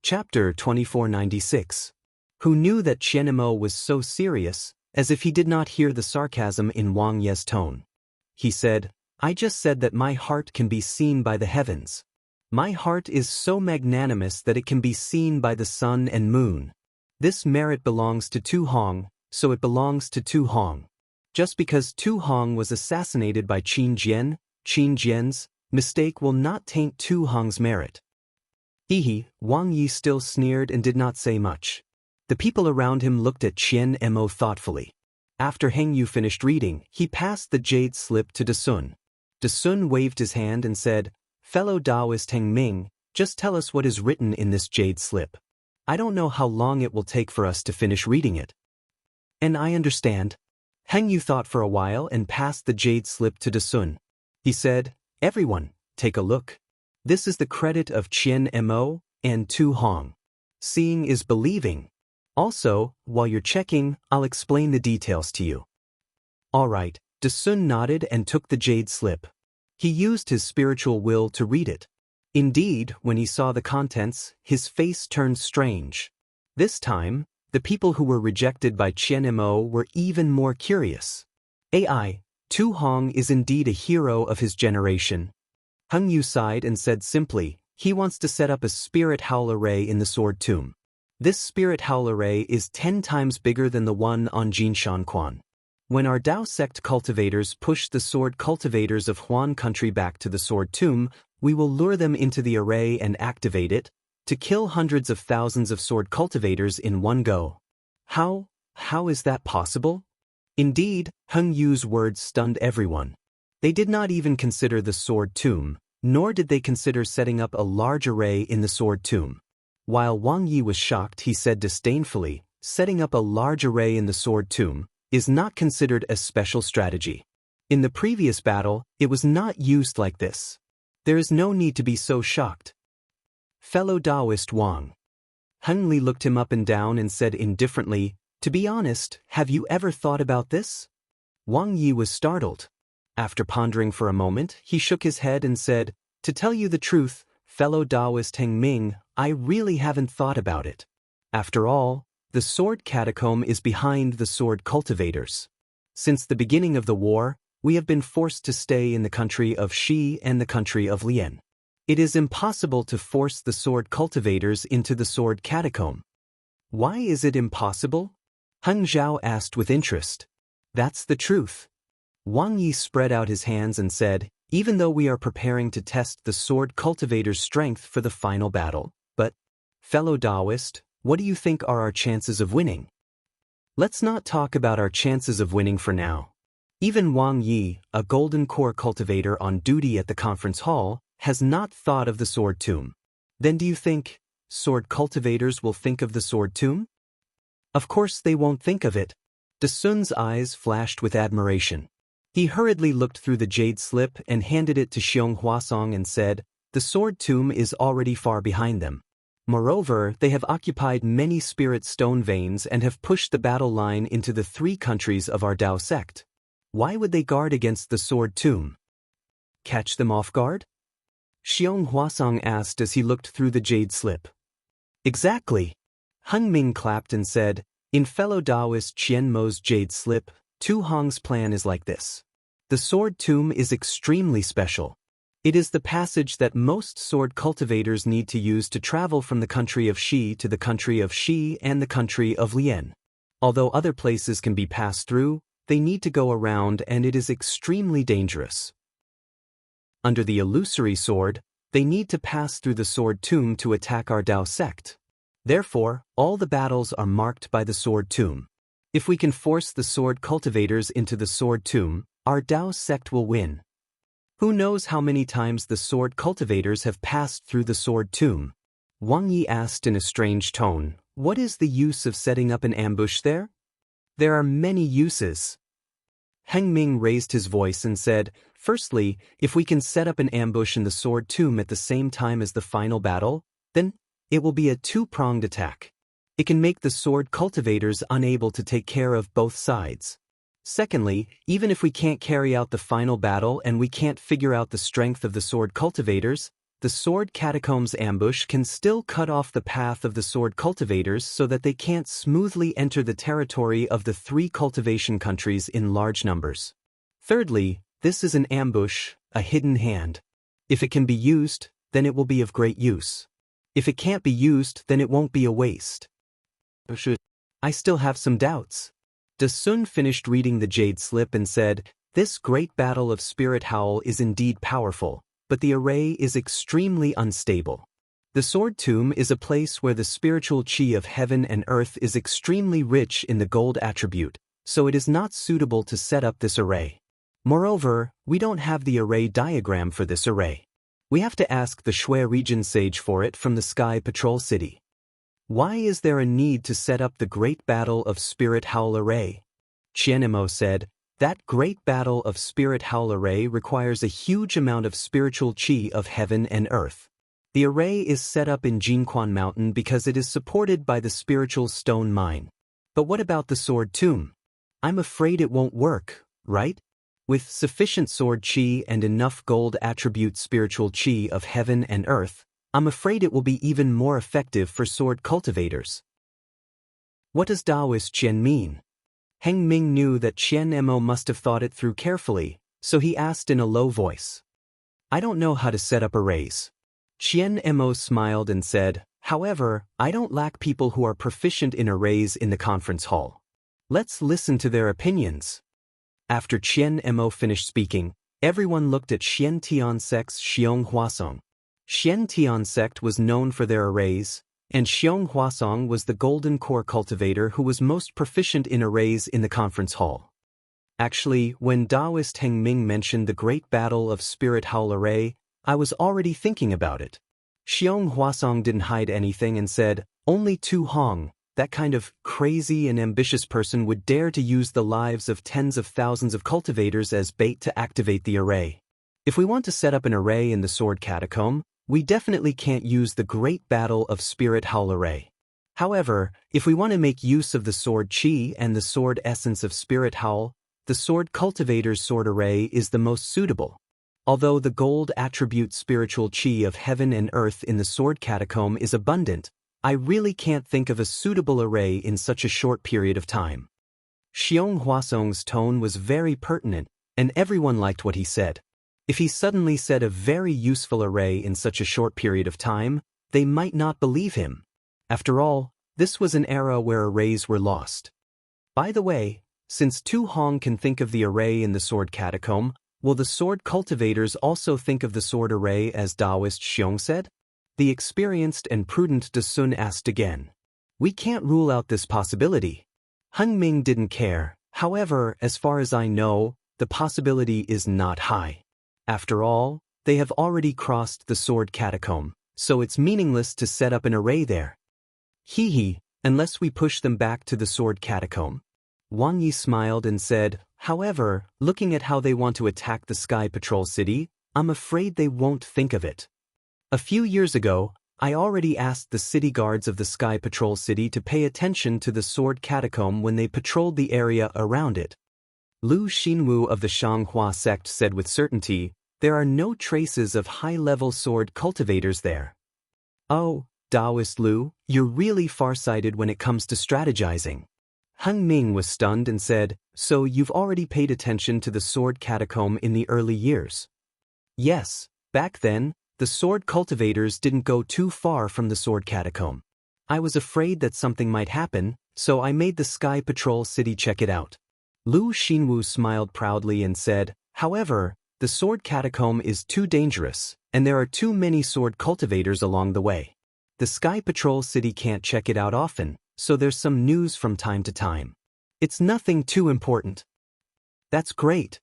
Chapter 2496. Who knew that Qianmo was so serious, as if he did not hear the sarcasm in Wang Ye's tone. He said, I just said that my heart can be seen by the heavens. My heart is so magnanimous that it can be seen by the sun and moon. This merit belongs to Tu Hong, so it belongs to Tu Hong. Just because Tu Hong was assassinated by Qin Jian's mistake will not taint Tu Hong's merit. Wang Yi still sneered and did not say much. The people around him looked at Qianmo thoughtfully. After Heng Yu finished reading, he passed the jade slip to Dasun. Dasun waved his hand and said, Fellow Daoist Heng Ming, just tell us what is written in this jade slip. I don't know how long it will take for us to finish reading it. And I understand. Heng Yu thought for a while and passed the jade slip to Dasun. He said, Everyone, take a look. This is the credit of Qianmo and Tu Hong. Seeing is believing. Also, while you're checking, I'll explain the details to you. All right, Dasun nodded and took the jade slip. He used his spiritual will to read it. Indeed, when he saw the contents, his face turned strange. This time, the people who were rejected by Qianmo were even more curious. Tu Hong is indeed a hero of his generation. Heng Yu sighed and said simply, he wants to set up a spirit howl array in the sword tomb. This spirit howl array is 10 times bigger than the one on Jinshan Quan. When our Dao sect cultivators push the sword cultivators of Huan country back to the sword tomb, we will lure them into the array and activate it, to kill hundreds of thousands of sword cultivators in one go. How is that possible? Indeed, Heng Yu's words stunned everyone. They did not even consider the sword tomb, nor did they consider setting up a large array in the sword tomb. While Wang Yi was shocked, he said disdainfully, setting up a large array in the sword tomb is not considered a special strategy. In the previous battle, it was not used like this. There is no need to be so shocked. Fellow Daoist Wang. Heng Li looked him up and down and said indifferently, To be honest, have you ever thought about this? Wang Yi was startled. After pondering for a moment, he shook his head and said, To tell you the truth, fellow Daoist Heng Ming, I really haven't thought about it. After all, the sword catacomb is behind the sword cultivators. Since the beginning of the war, we have been forced to stay in the country of Shi and the country of Lian. It is impossible to force the sword cultivators into the sword catacomb. Why is it impossible? Heng Zhao asked with interest. That's the truth. Wang Yi spread out his hands and said, Even though we are preparing to test the sword cultivator's strength for the final battle, but, fellow Daoist, what do you think are our chances of winning? Let's not talk about our chances of winning for now. Even Wang Yi, a golden core cultivator on duty at the conference hall, has not thought of the sword tomb. Then do you think sword cultivators will think of the sword tomb? Of course they won't think of it. Dasun's eyes flashed with admiration. He hurriedly looked through the jade slip and handed it to Xiong Huasong and said, The sword tomb is already far behind them. Moreover, they have occupied many spirit stone veins and have pushed the battle line into the 3 countries of our Dao sect. Why would they guard against the sword tomb? Catch them off guard? Xiong Huasong asked as he looked through the jade slip. Exactly. Heng Ming clapped and said, In fellow Daoist Qianmo's jade slip, Tu Hong's plan is like this. The sword tomb is extremely special. It is the passage that most sword cultivators need to use to travel from the country of Shi to the country of Shi and the country of Lian. Although other places can be passed through, they need to go around and it is extremely dangerous. Under the illusory sword, they need to pass through the sword tomb to attack our Dao sect. Therefore, all the battles are marked by the sword tomb. If we can force the sword cultivators into the sword tomb, our Dao sect will win. Who knows how many times the sword cultivators have passed through the sword tomb? Wang Yi asked in a strange tone, What is the use of setting up an ambush there? There are many uses. Heng Ming raised his voice and said, Firstly, if we can set up an ambush in the sword tomb at the same time as the final battle, then it will be a 2-pronged attack. It can make the sword cultivators unable to take care of both sides. Secondly, even if we can't carry out the final battle and we can't figure out the strength of the sword cultivators the sword catacombs ambush can still cut off the path of the sword cultivators so that they can't smoothly enter the territory of the 3 cultivation countries in large numbers. Thirdly, this is an ambush, a hidden hand. If it can be used, then it will be of great use. If it can't be used, then it won't be a waste. I still have some doubts. Dasun finished reading the jade slip and said, "This great battle of Spirit Howl is indeed powerful, but the array is extremely unstable. The sword tomb is a place where the spiritual chi of heaven and earth is extremely rich in the gold attribute, so it is not suitable to set up this array. Moreover, we don't have the array diagram for this array. We have to ask the Shui region sage for it from the Sky Patrol City. Why is there a need to set up the Great Battle of Spirit Howl Array?" Qianmo said, "That Great Battle of Spirit Howl Array requires a huge amount of spiritual chi of heaven and earth. The array is set up in Jinquan Mountain because it is supported by the spiritual stone mine. But what about the sword tomb? I'm afraid it won't work, right? With sufficient sword chi and enough gold attribute spiritual chi of heaven and earth, I'm afraid it will be even more effective for sword cultivators." What does Daoist Qian mean? Heng Ming knew that Qianmo must have thought it through carefully, so he asked in a low voice. "I don't know how to set up arrays." Qianmo smiled and said, "However, I don't lack people who are proficient in arrays in the conference hall. Let's listen to their opinions." After Qianmo finished speaking, everyone looked at Xiantian sect's Xiong Huasong. Xiantian sect was known for their arrays, and Xiong Huasong was the golden core cultivator who was most proficient in arrays in the conference hall. Actually, when Daoist Heng Ming mentioned the Great Battle of Spirit Howl Array, I was already thinking about it. Xiong Huasong didn't hide anything and said, "Only Tu Hong, that kind of crazy and ambitious person, would dare to use the lives of tens of thousands of cultivators as bait to activate the array. If we want to set up an array in the sword catacomb, we definitely can't use the Great Battle of Spirit Howl Array. However, if we want to make use of the sword chi and the sword essence of Spirit Howl, the sword cultivator's sword array is the most suitable. Although the gold attribute spiritual chi of heaven and earth in the sword catacomb is abundant, I really can't think of a suitable array in such a short period of time." Xiong Huasong's tone was very pertinent, and everyone liked what he said. If he suddenly said a very useful array in such a short period of time, they might not believe him. After all, this was an era where arrays were lost. By the way, since Tu Hong can think of the array in the sword catacomb, will the sword cultivators also think of the sword array as Daoist Xiong said? The experienced and prudent Dasun asked again. "We can't rule out this possibility." Heng Ming didn't care. "However, as far as I know, the possibility is not high. After all, they have already crossed the sword catacomb, so it's meaningless to set up an array there. Hee, unless we push them back to the sword catacomb." Wang Yi smiled and said, "However, looking at how they want to attack the Sky Patrol City, I'm afraid they won't think of it. A few years ago, I already asked the city guards of the Sky Patrol City to pay attention to the sword catacomb when they patrolled the area around it." Lu Xinwu of the Shanghua sect said with certainty, "There are no traces of high-level sword cultivators there." "Oh, Daoist Lu, you're really farsighted when it comes to strategizing." Heng Ming was stunned and said, "So you've already paid attention to the sword catacomb in the early years?" "Yes, back then, the sword cultivators didn't go too far from the sword catacomb. I was afraid that something might happen, so I made the Sky Patrol City check it out." Lu Xinwu smiled proudly and said, "However, the sword catacomb is too dangerous, and there are too many sword cultivators along the way. The Sky Patrol City can't check it out often, so there's some news from time to time. It's nothing too important." "That's great."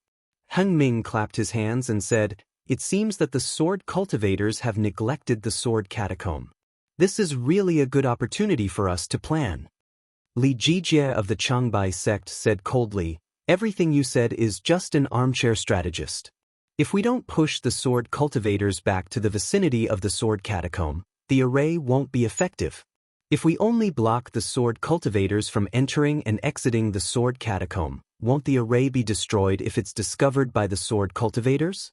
Heng Ming clapped his hands and said, "It seems that the sword cultivators have neglected the sword catacomb. This is really a good opportunity for us to plan." Li Jijie of the Changbai sect said coldly, "Everything you said is just an armchair strategist. If we don't push the sword cultivators back to the vicinity of the sword catacomb, the array won't be effective. If we only block the sword cultivators from entering and exiting the sword catacomb, won't the array be destroyed if it's discovered by the sword cultivators?"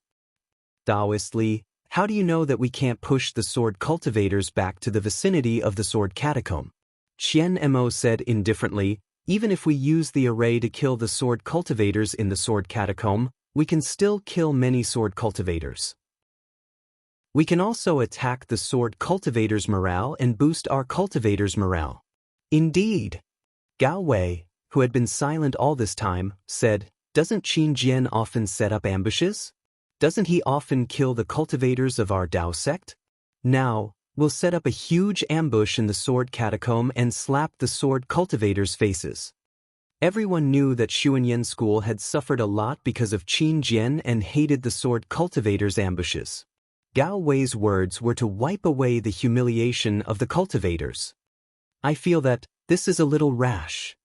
Daoist Li, How do you know that we can't push the sword cultivators back to the vicinity of the sword catacomb? Qian said indifferently, even if we use the array to kill the sword cultivators in the sword catacomb, we can still kill many sword cultivators. We can also attack the sword cultivators' morale and boost our cultivators' morale. Indeed. Gao Wei, who had been silent all this time, said, doesn't Qin Jian often set up ambushes? Doesn't he often kill the cultivators of our Dao sect? Now, we'll set up a huge ambush in the sword catacomb and slap the sword cultivators' faces. Everyone knew that Xuanyan school had suffered a lot because of Qin Jian and hated the sword cultivators' ambushes. Gao Wei's words were to wipe away the humiliation of the cultivators. I feel that this is a little rash.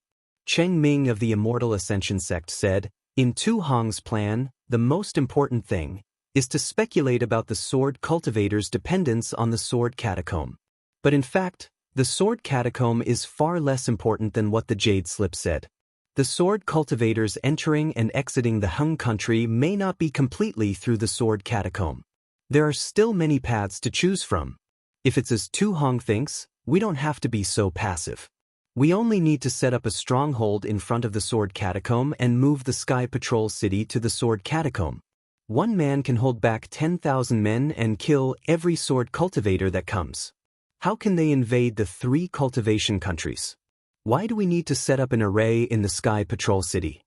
Cheng Ming of the Immortal Ascension sect said, in Tu Hong's plan, the most important thing is to speculate about the sword cultivators' dependence on the sword catacomb. But in fact, the sword catacomb is far less important than what the Jade Slip said. The sword cultivators entering and exiting the Hung country may not be completely through the sword catacomb. There are still many paths to choose from. If it's as Tu Hong thinks, we don't have to be so passive. We only need to set up a stronghold in front of the sword catacomb and move the Sky Patrol City to the sword catacomb. One man can hold back 10,000 men and kill every sword cultivator that comes. How can they invade the 3 cultivation countries? Why do we need to set up an array in the Sky Patrol City?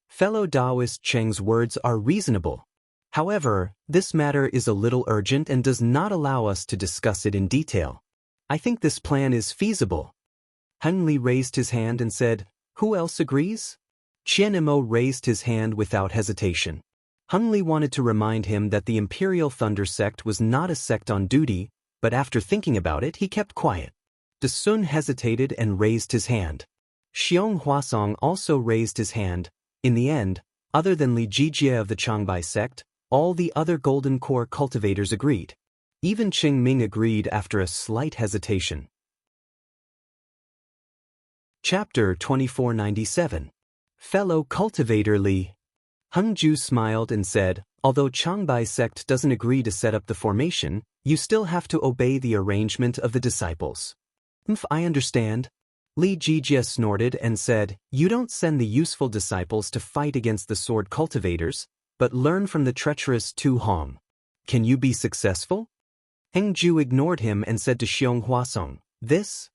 Fellow Daoist Cheng's words are reasonable. However, this matter is a little urgent and does not allow us to discuss it in detail. I think this plan is feasible. Hung Li raised his hand and said, who else agrees? Qian raised his hand without hesitation. Hung Li wanted to remind him that the Imperial Thunder sect was not a sect on duty, but after thinking about it, he kept quiet. De Sun hesitated and raised his hand. Xiong Huasong also raised his hand. In the end, other than Li Jijie of the Changbai sect, all the other Golden Core cultivators agreed. Even Qing Ming agreed after a slight hesitation. Chapter 2497. Fellow Cultivator Li. Hung Ju smiled and said, although Changbai sect doesn't agree to set up the formation, you still have to obey the arrangement of the disciples. I understand. Li Jijie snorted and said, you don't send the useful disciples to fight against the sword cultivators, but learn from the treacherous Tu Hong. Can you be successful? Heng Ju ignored him and said to Xiong Huasong, this?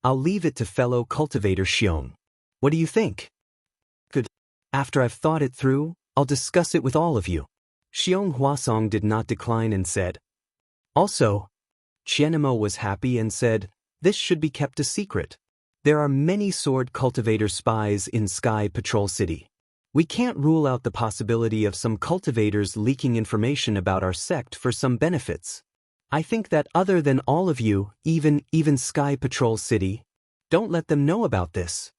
I'll leave it to fellow cultivator Xiong. What do you think? Good. After I've thought it through, I'll discuss it with all of you. Xiong Huasong did not decline and said. Also, Qianmo was happy and said, this should be kept a secret. There are many sword cultivator spies in Sky Patrol City. We can't rule out the possibility of some cultivators leaking information about our sect for some benefits. I think that other than all of you, even Sky Patrol City, don't let them know about this.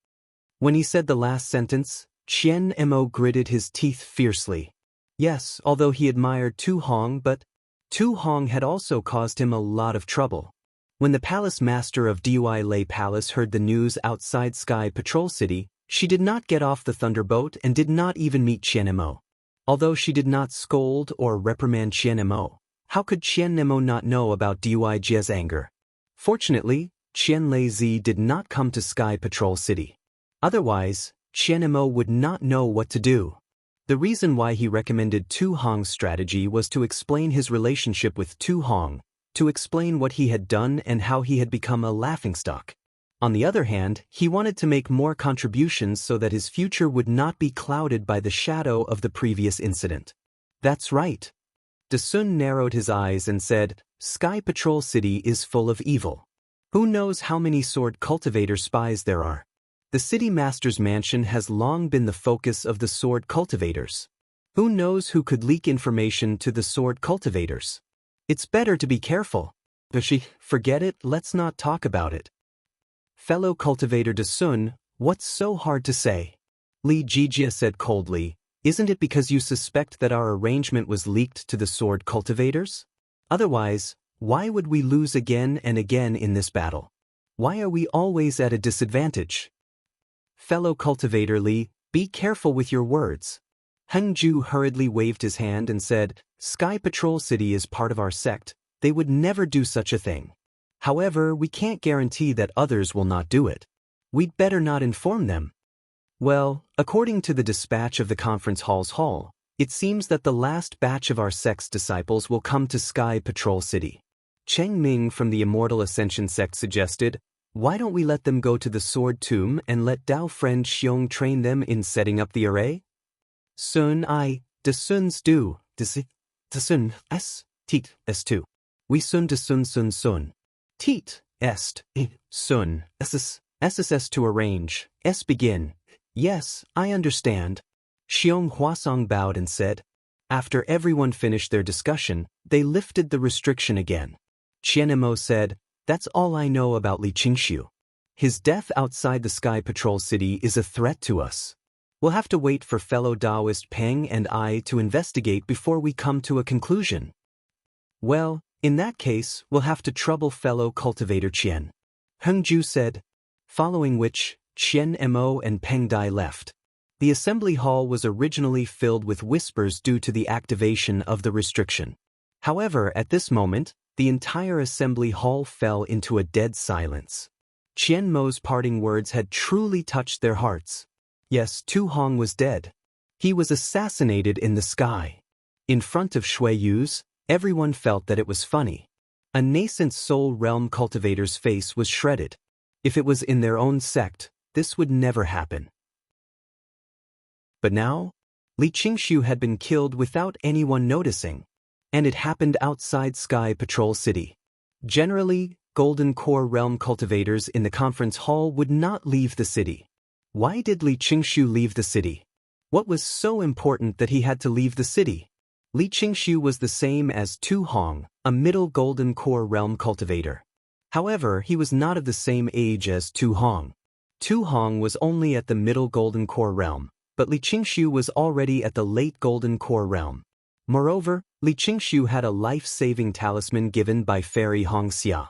When he said the last sentence, Qian-mo gritted his teeth fiercely. Yes, although he admired Tu Hong, but Tu Hong had also caused him a lot of trouble. When the palace master of Dui Lei Palace heard the news outside Sky Patrol City, she did not get off the thunderboat and did not even meet Qian-mo. Although she did not scold or reprimand Qian-mo, how could Qian-mo not know about Dui Jie's anger? Fortunately, Qian Lei did not come to Sky Patrol City. Otherwise, Qian-mo would not know what to do. The reason why he recommended Tu Hong's strategy was to explain his relationship with Tu Hong, to explain what he had done and how he had become a laughingstock. On the other hand, he wanted to make more contributions so that his future would not be clouded by the shadow of the previous incident. That's right. De Sun narrowed his eyes and said, Sky Patrol City is full of evil. Who knows how many sword cultivator spies there are? The city master's mansion has long been the focus of the sword cultivators. Who knows who could leak information to the sword cultivators? It's better to be careful. Forget it, let's not talk about it. Fellow cultivator De Sun, what's so hard to say? Li Jijie said coldly, isn't it because you suspect that our arrangement was leaked to the sword cultivators? Otherwise, why would we lose again and again in this battle? Why are we always at a disadvantage? Fellow cultivator Li, be careful with your words. Hengju hurriedly waved his hand and said, Sky Patrol City is part of our sect, they would never do such a thing. However, we can't guarantee that others will not do it. We'd better not inform them. Well, according to the dispatch of the conference hall's hall, it seems that the last batch of our sect's disciples will come to Sky Patrol City. Cheng Ming from the Immortal Ascension sect suggested, why don't we let them go to the Sword Tomb and let Dao friend Xiong train them in setting up the array? Sun I, de Sun's do, de Sun S, Teet S2. We Sun de Sun. Teet, Est, Sun, SSS to arrange, S begin. Yes, I understand. Xiong Huasong bowed and said. After everyone finished their discussion, they lifted the restriction again. Qianmo said, that's all I know about Li Qingxiu. His death outside the Sky Patrol City is a threat to us. We'll have to wait for fellow Daoist Peng and I to investigate before we come to a conclusion. Well, in that case, we'll have to trouble fellow cultivator Qian. Hengju said, following which, Qian Mo and Peng Dai left. The assembly hall was originally filled with whispers due to the activation of the restriction. However, at this moment, the entire assembly hall fell into a dead silence. Qian Mo's parting words had truly touched their hearts. Yes, Tu Hong was dead. He was assassinated in the sky. In front of Shui Yu's, everyone felt that it was funny. A nascent soul realm cultivator's face was shredded. If it was in their own sect, this would never happen. But now, Li Qingxiu had been killed without anyone noticing. And it happened outside Sky Patrol City. Generally, Golden Core Realm cultivators in the conference hall would not leave the city. Why did Li Qingxiu leave the city? What was so important that he had to leave the city? Li Qingxiu was the same as Tu Hong, a middle Golden Core Realm cultivator. However, he was not of the same age as Tu Hong. Tu Hong was only at the middle Golden Core Realm, but Li Qingxiu was already at the late Golden Core Realm. Moreover, Li Qingxiu had a life-saving talisman given by Fairy Hongxia.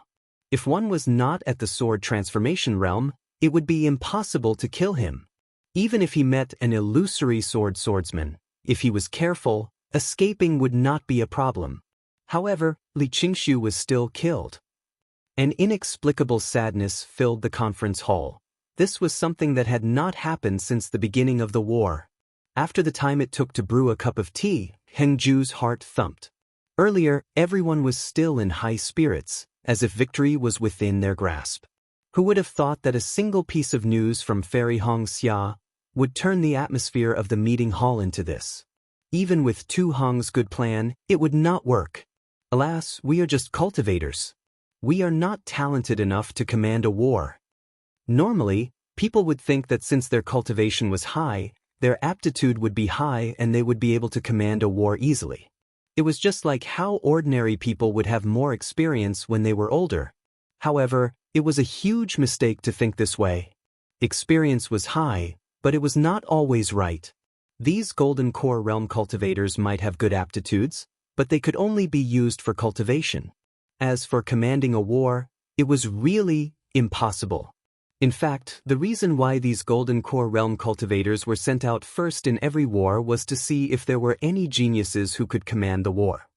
If one was not at the sword transformation realm, it would be impossible to kill him. Even if he met an illusory swordsman, if he was careful, escaping would not be a problem. However, Li Qingxiu was still killed. An inexplicable sadness filled the conference hall. This was something that had not happened since the beginning of the war. After the time it took to brew a cup of tea, Hengju's heart thumped. Earlier, everyone was still in high spirits, as if victory was within their grasp. Who would have thought that a single piece of news from Fairy Hongxia would turn the atmosphere of the meeting hall into this? Even with Tu Hong's good plan, it would not work. Alas, we are just cultivators. We are not talented enough to command a war. Normally, people would think that since their cultivation was high, their aptitude would be high and they would be able to command a war easily. It was just like how ordinary people would have more experience when they were older. However, it was a huge mistake to think this way. Experience was high, but it was not always right. These Golden Core Realm cultivators might have good aptitudes, but they could only be used for cultivation. As for commanding a war, it was really impossible. In fact, the reason why these Golden Core Realm cultivators were sent out first in every war was to see if there were any geniuses who could command the war.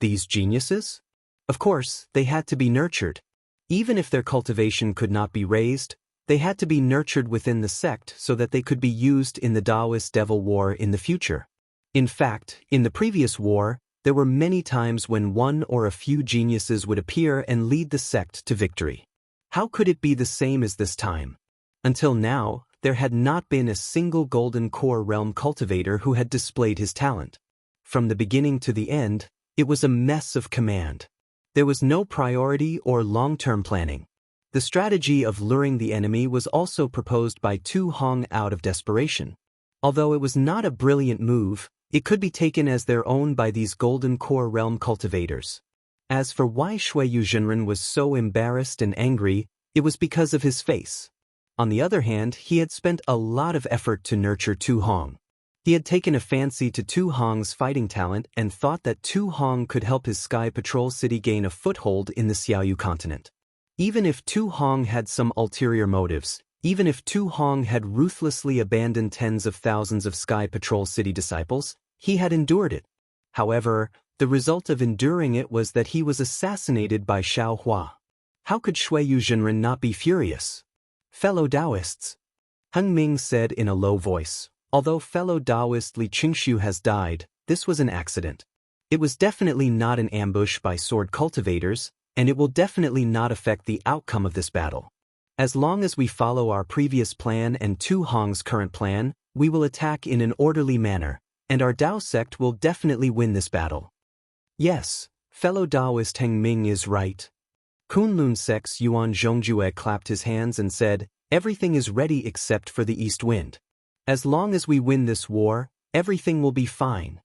These geniuses? Of course, they had to be nurtured. Even if their cultivation could not be raised, they had to be nurtured within the sect so that they could be used in the Daoist Devil War in the future. In fact, in the previous war, there were many times when one or a few geniuses would appear and lead the sect to victory. How could it be the same as this time? Until now, there had not been a single Golden Core Realm cultivator who had displayed his talent. From the beginning to the end, it was a mess of command. There was no priority or long-term planning. The strategy of luring the enemy was also proposed by Tu Hong out of desperation. Although it was not a brilliant move, it could be taken as their own by these Golden Core Realm cultivators. As for why Shui Yuzhenren was so embarrassed and angry, it was because of his face. On the other hand, he had spent a lot of effort to nurture Tu Hong. He had taken a fancy to Tu Hong's fighting talent and thought that Tu Hong could help his Sky Patrol City gain a foothold in the Xiaoyu continent. Even if Tu Hong had some ulterior motives, Even if Tu Hong had ruthlessly abandoned tens of thousands of Sky Patrol City disciples, he had endured it. However, the result of enduring it was that he was assassinated by Xiao Hua. How could Shui Yuzhenren not be furious? Fellow Daoists, Heng Ming said in a low voice, although fellow Daoist Li Qingshu has died, this was an accident. It was definitely not an ambush by sword cultivators, and it will definitely not affect the outcome of this battle. As long as we follow our previous plan and Tu Hong's current plan, we will attack in an orderly manner, and our Dao sect will definitely win this battle. Yes, fellow Daoist Heng Ming is right. Kunlun sect's Yuan Zhongjue clapped his hands and said, everything is ready except for the east wind. As long as we win this war, everything will be fine.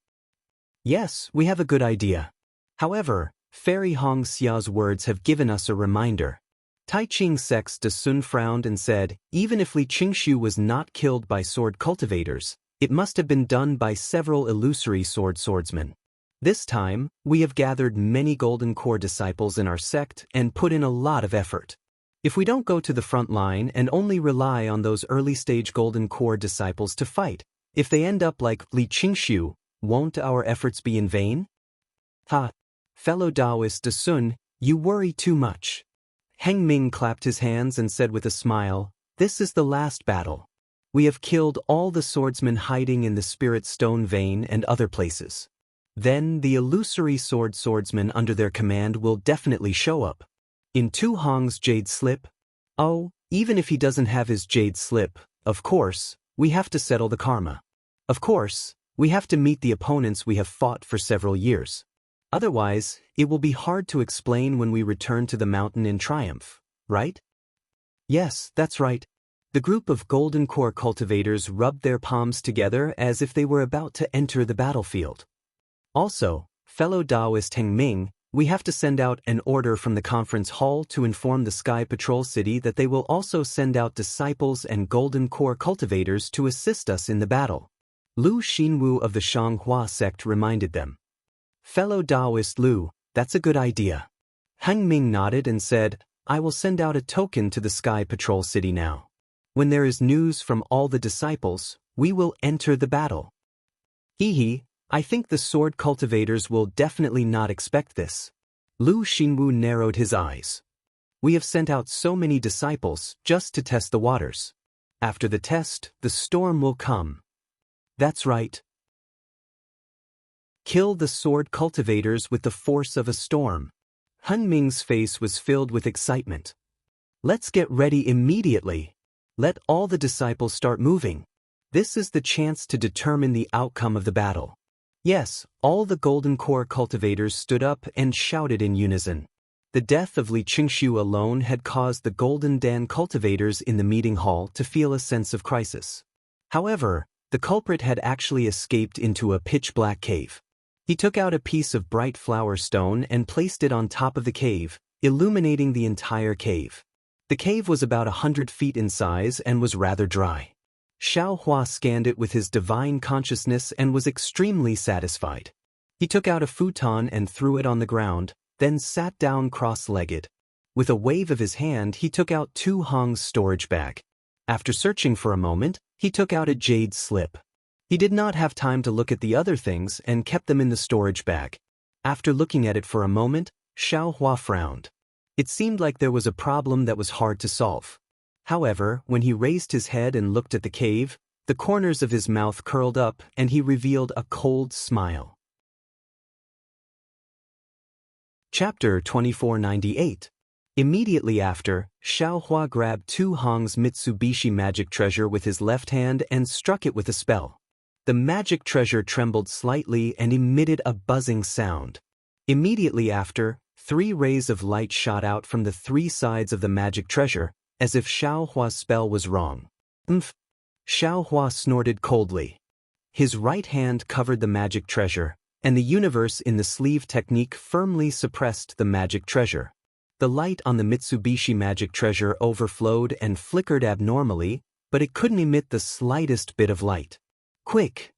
Yes, we have a good idea. However, Fairy Hong Xia's words have given us a reminder. Tai Ching sect's De Sun frowned and said, even if Li Qingshu was not killed by sword cultivators, it must have been done by several illusory swordsmen. This time, we have gathered many Golden Core disciples in our sect and put in a lot of effort. If we don't go to the front line and only rely on those early-stage Golden Core disciples to fight, if they end up like Li Qingshu, won't our efforts be in vain? Ha! Fellow Daoist De Sun, you worry too much. Heng Ming clapped his hands and said with a smile, this is the last battle. We have killed all the swordsmen hiding in the Spirit Stone Vein and other places. Then the illusory swordsmen under their command will definitely show up. In Tu Hong's Jade Slip? Oh, even if he doesn't have his Jade Slip, of course, we have to settle the karma. Of course, we have to meet the opponents we have fought for several years. Otherwise, it will be hard to explain when we return to the mountain in triumph, right? Yes, that's right. The group of Golden Core cultivators rubbed their palms together as if they were about to enter the battlefield. Also, fellow Daoist Heng Ming, we have to send out an order from the conference hall to inform the Sky Patrol City that they will also send out disciples and Golden Core cultivators to assist us in the battle. Lu Xinwu of the Xianghua sect reminded them. Fellow Daoist Lu, that's a good idea. Heng Ming nodded and said, I will send out a token to the Sky Patrol City now. When there is news from all the disciples, we will enter the battle. Hee, I think the sword cultivators will definitely not expect this. Lu Xinwu narrowed his eyes. We have sent out so many disciples just to test the waters. After the test, the storm will come. That's right. Kill the sword cultivators with the force of a storm. Heng Ming's face was filled with excitement. Let's get ready immediately. Let all the disciples start moving. This is the chance to determine the outcome of the battle. Yes, all the Golden Core cultivators stood up and shouted in unison. The death of Li Qingshu alone had caused the Golden Dan cultivators in the meeting hall to feel a sense of crisis. However, the culprit had actually escaped into a pitch-black cave. He took out a piece of bright flower stone and placed it on top of the cave, illuminating the entire cave. The cave was about 100 feet in size and was rather dry. Xiao Hua scanned it with his divine consciousness and was extremely satisfied. He took out a futon and threw it on the ground, then sat down cross-legged. With a wave of his hand, he took out Tu Hong's storage bag. After searching for a moment, he took out a jade slip. He did not have time to look at the other things and kept them in the storage bag. After looking at it for a moment, Xiao Hua frowned. It seemed like there was a problem that was hard to solve. However, when he raised his head and looked at the cave, the corners of his mouth curled up and he revealed a cold smile. Chapter 2498. Immediately after, Xiao Hua grabbed Tu Hong's Mitsubishi magic treasure with his left hand and struck it with a spell. The magic treasure trembled slightly and emitted a buzzing sound. Immediately after, 3 rays of light shot out from the 3 sides of the magic treasure, as if Xiao Hua's spell was wrong. Xiao Hua snorted coldly. His right hand covered the magic treasure, and the universe in the sleeve technique firmly suppressed the magic treasure. The light on the Mitsubishi magic treasure overflowed and flickered abnormally, but it couldn't emit the slightest bit of light. Quick!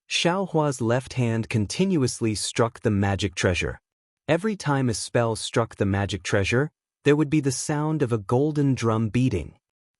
Xiao Hua's left hand continuously struck the magic treasure. Every time a spell struck the magic treasure, there would be the sound of a golden drum beating.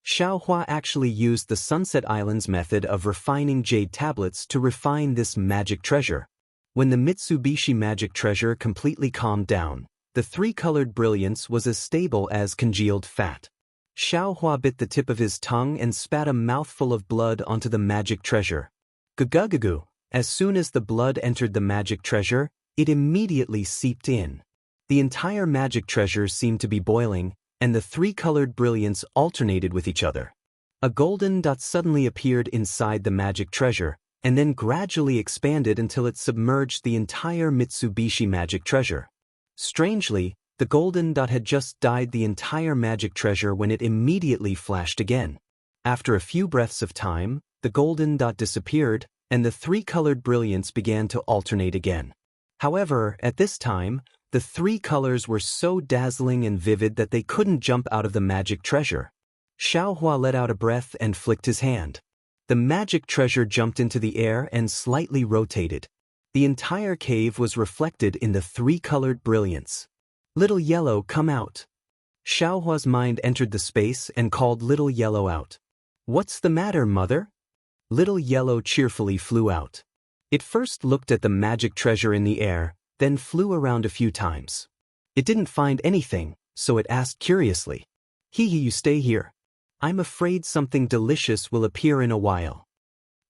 Xiaohua actually used the Sunset Islands method of refining jade tablets to refine this magic treasure. When the Mitsubishi magic treasure completely calmed down, the three-colored brilliance was as stable as congealed fat. Xiaohua bit the tip of his tongue and spat a mouthful of blood onto the magic treasure. Gugugugu. As soon as the blood entered the magic treasure, it immediately seeped in. The entire magic treasure seemed to be boiling, and the three-colored brilliance alternated with each other. A golden dot suddenly appeared inside the magic treasure, and then gradually expanded until it submerged the entire Mitsubishi magic treasure. Strangely, the golden dot had just dyed the entire magic treasure when it immediately flashed again. After a few breaths of time, the golden dot disappeared, and the three-colored brilliance began to alternate again. However, at this time, the three colors were so dazzling and vivid that they couldn't jump out of the magic treasure. Xiaohua let out a breath and flicked his hand. The magic treasure jumped into the air and slightly rotated. The entire cave was reflected in the three-colored brilliance. "Little Yellow, come out." Xiaohua's mind entered the space and called Little Yellow out. "What's the matter, mother?" Little Yellow cheerfully flew out. It first looked at the magic treasure in the air, then flew around a few times. It didn't find anything, so it asked curiously, "Hee, you stay here. I'm afraid something delicious will appear in a while."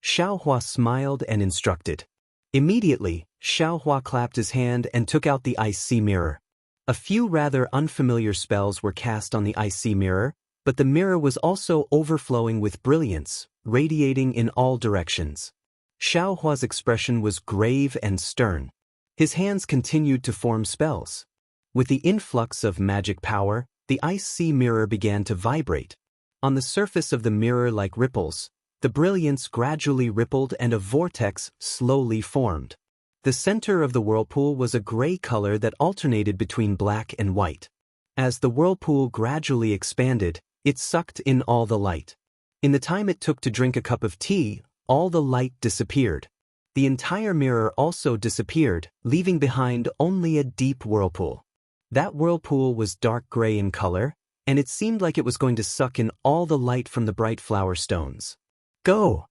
Xiaohua smiled and instructed. Immediately, Xiaohua clapped his hand and took out the icy mirror. A few rather unfamiliar spells were cast on the icy mirror, but the mirror was also overflowing with brilliance, radiating in all directions. Xiaohua's expression was grave and stern. His hands continued to form spells. With the influx of magic power, the icy mirror began to vibrate. On the surface of the mirror like ripples, the brilliance gradually rippled and a vortex slowly formed. The center of the whirlpool was a gray color that alternated between black and white. As the whirlpool gradually expanded, it sucked in all the light. In the time it took to drink a cup of tea, all the light disappeared. The entire mirror also disappeared, leaving behind only a deep whirlpool. That whirlpool was dark gray in color, and it seemed like it was going to suck in all the light from the bright flower stones. "Go!"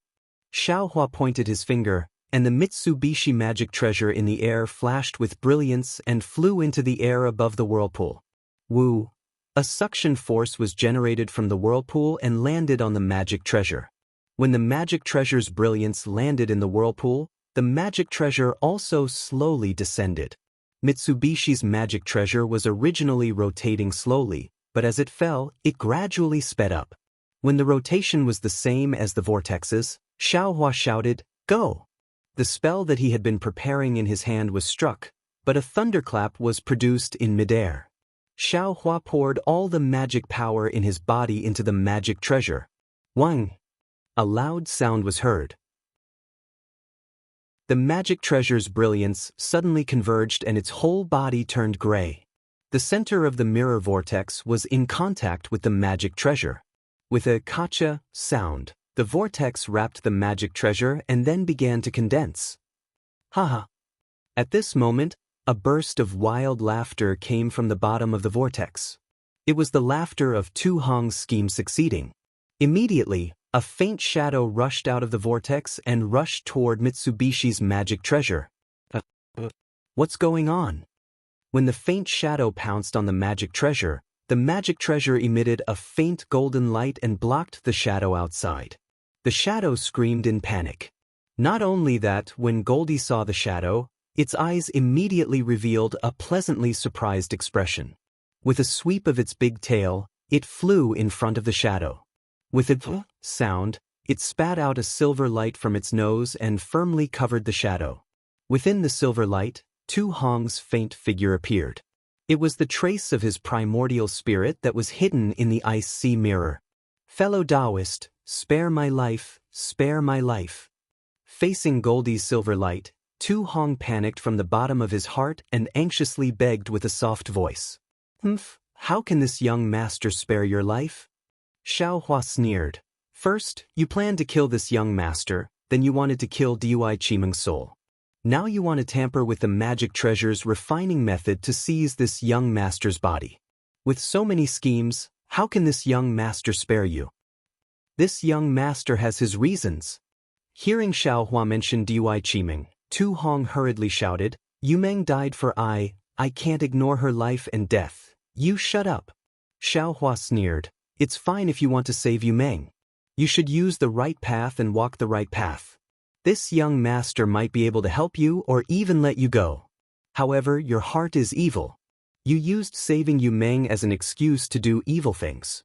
Xiaohua pointed his finger, and the Mitsubishi magic treasure in the air flashed with brilliance and flew into the air above the whirlpool. Woo! A suction force was generated from the whirlpool and landed on the magic treasure. When the magic treasure's brilliance landed in the whirlpool, the magic treasure also slowly descended. Mitsubishi's magic treasure was originally rotating slowly, but as it fell, it gradually sped up. When the rotation was the same as the vortexes, Xiaohua shouted, "Go!" The spell that he had been preparing in his hand was struck, but a thunderclap was produced in midair. Xiaohua poured all the magic power in his body into the magic treasure. Wang! A loud sound was heard. The magic treasure's brilliance suddenly converged and its whole body turned gray. The center of the mirror vortex was in contact with the magic treasure. With a kacha sound, the vortex wrapped the magic treasure and then began to condense. Haha! At this moment, a burst of wild laughter came from the bottom of the vortex. It was the laughter of Tu Hong's scheme succeeding. Immediately, a faint shadow rushed out of the vortex and rushed toward Mitsubishi's magic treasure. What's going on? When the faint shadow pounced on the magic treasure, the magic treasure emitted a faint golden light and blocked the shadow outside. The shadow screamed in panic. Not only that, when Goldie saw the shadow, its eyes immediately revealed a pleasantly surprised expression. With a sweep of its big tail, it flew in front of the shadow. With a sound, it spat out a silver light from its nose and firmly covered the shadow. Within the silver light, Tu Hong's faint figure appeared. It was the trace of his primordial spirit that was hidden in the ice sea mirror. "Fellow Daoist, spare my life, spare my life." Facing Goldie's silver light, Tu Hong panicked from the bottom of his heart and anxiously begged with a soft voice. How can this young master spare your life?" Xiaohua sneered. "First, you planned to kill this young master, then you wanted to kill Dui Chimeng's soul. Now you want to tamper with the magic treasure's refining method to seize this young master's body. With so many schemes, how can this young master spare you?" This young master has his reasons. Hearing Xiaohua mention Dui Qimeng, Tu Hong hurriedly shouted, Yu Meng died for I can't ignore her life and death. You shut up. Xiaohua sneered, it's fine if you want to save Yu Meng. You should use the right path and walk the right path. This young master might be able to help you or even let you go. However, your heart is evil. You used saving Yu Meng as an excuse to do evil things.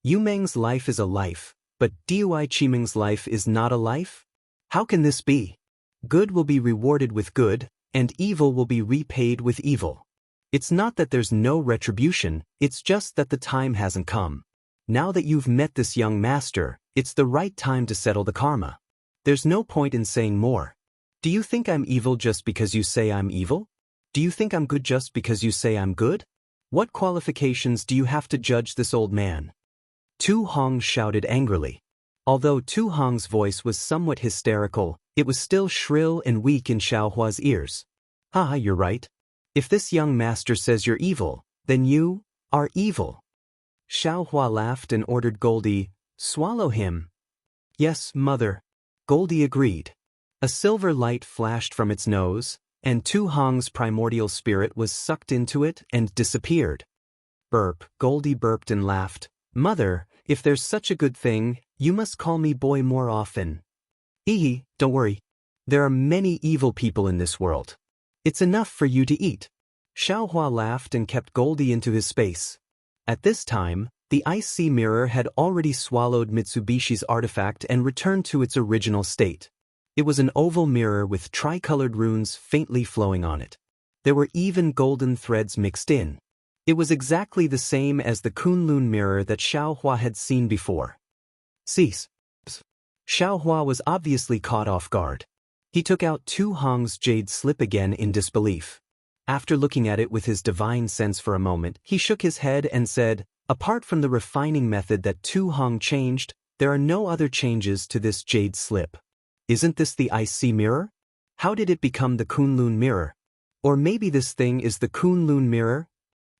Yu Meng's life is a life, but Dui Qimeng's life is not a life? How can this be? Good will be rewarded with good, and evil will be repaid with evil. It's not that there's no retribution, it's just that the time hasn't come. Now that you've met this young master, it's the right time to settle the karma. There's no point in saying more. Do you think I'm evil just because you say I'm evil? Do you think I'm good just because you say I'm good? What qualifications do you have to judge this old man? Tu Hong shouted angrily. Although Tu Hong's voice was somewhat hysterical, it was still shrill and weak in Xiaohua's ears. Ah, you're right. If this young master says you're evil, then you are evil. Xiaohua laughed and ordered Goldie, swallow him. Yes, mother. Goldie agreed. A silver light flashed from its nose, and Tu Hong's primordial spirit was sucked into it and disappeared. Burp, Goldie burped and laughed. Mother, if there's such a good thing, you must call me boy more often. Don't worry. There are many evil people in this world. It's enough for you to eat. Xiaohua laughed and kept Goldie into his space. At this time, the ice sea mirror had already swallowed Mitsubishi's artifact and returned to its original state. It was an oval mirror with tricolored runes faintly flowing on it. There were even golden threads mixed in. It was exactly the same as the Kunlun mirror that Xiaohua had seen before. Cease. Xiaohua was obviously caught off guard. He took out Tu Hong's jade slip again in disbelief. After looking at it with his divine sense for a moment, he shook his head and said, apart from the refining method that Tu Hong changed, there are no other changes to this jade slip. Isn't this the ice sea mirror? How did it become the Kunlun mirror? Or maybe this thing is the Kunlun mirror?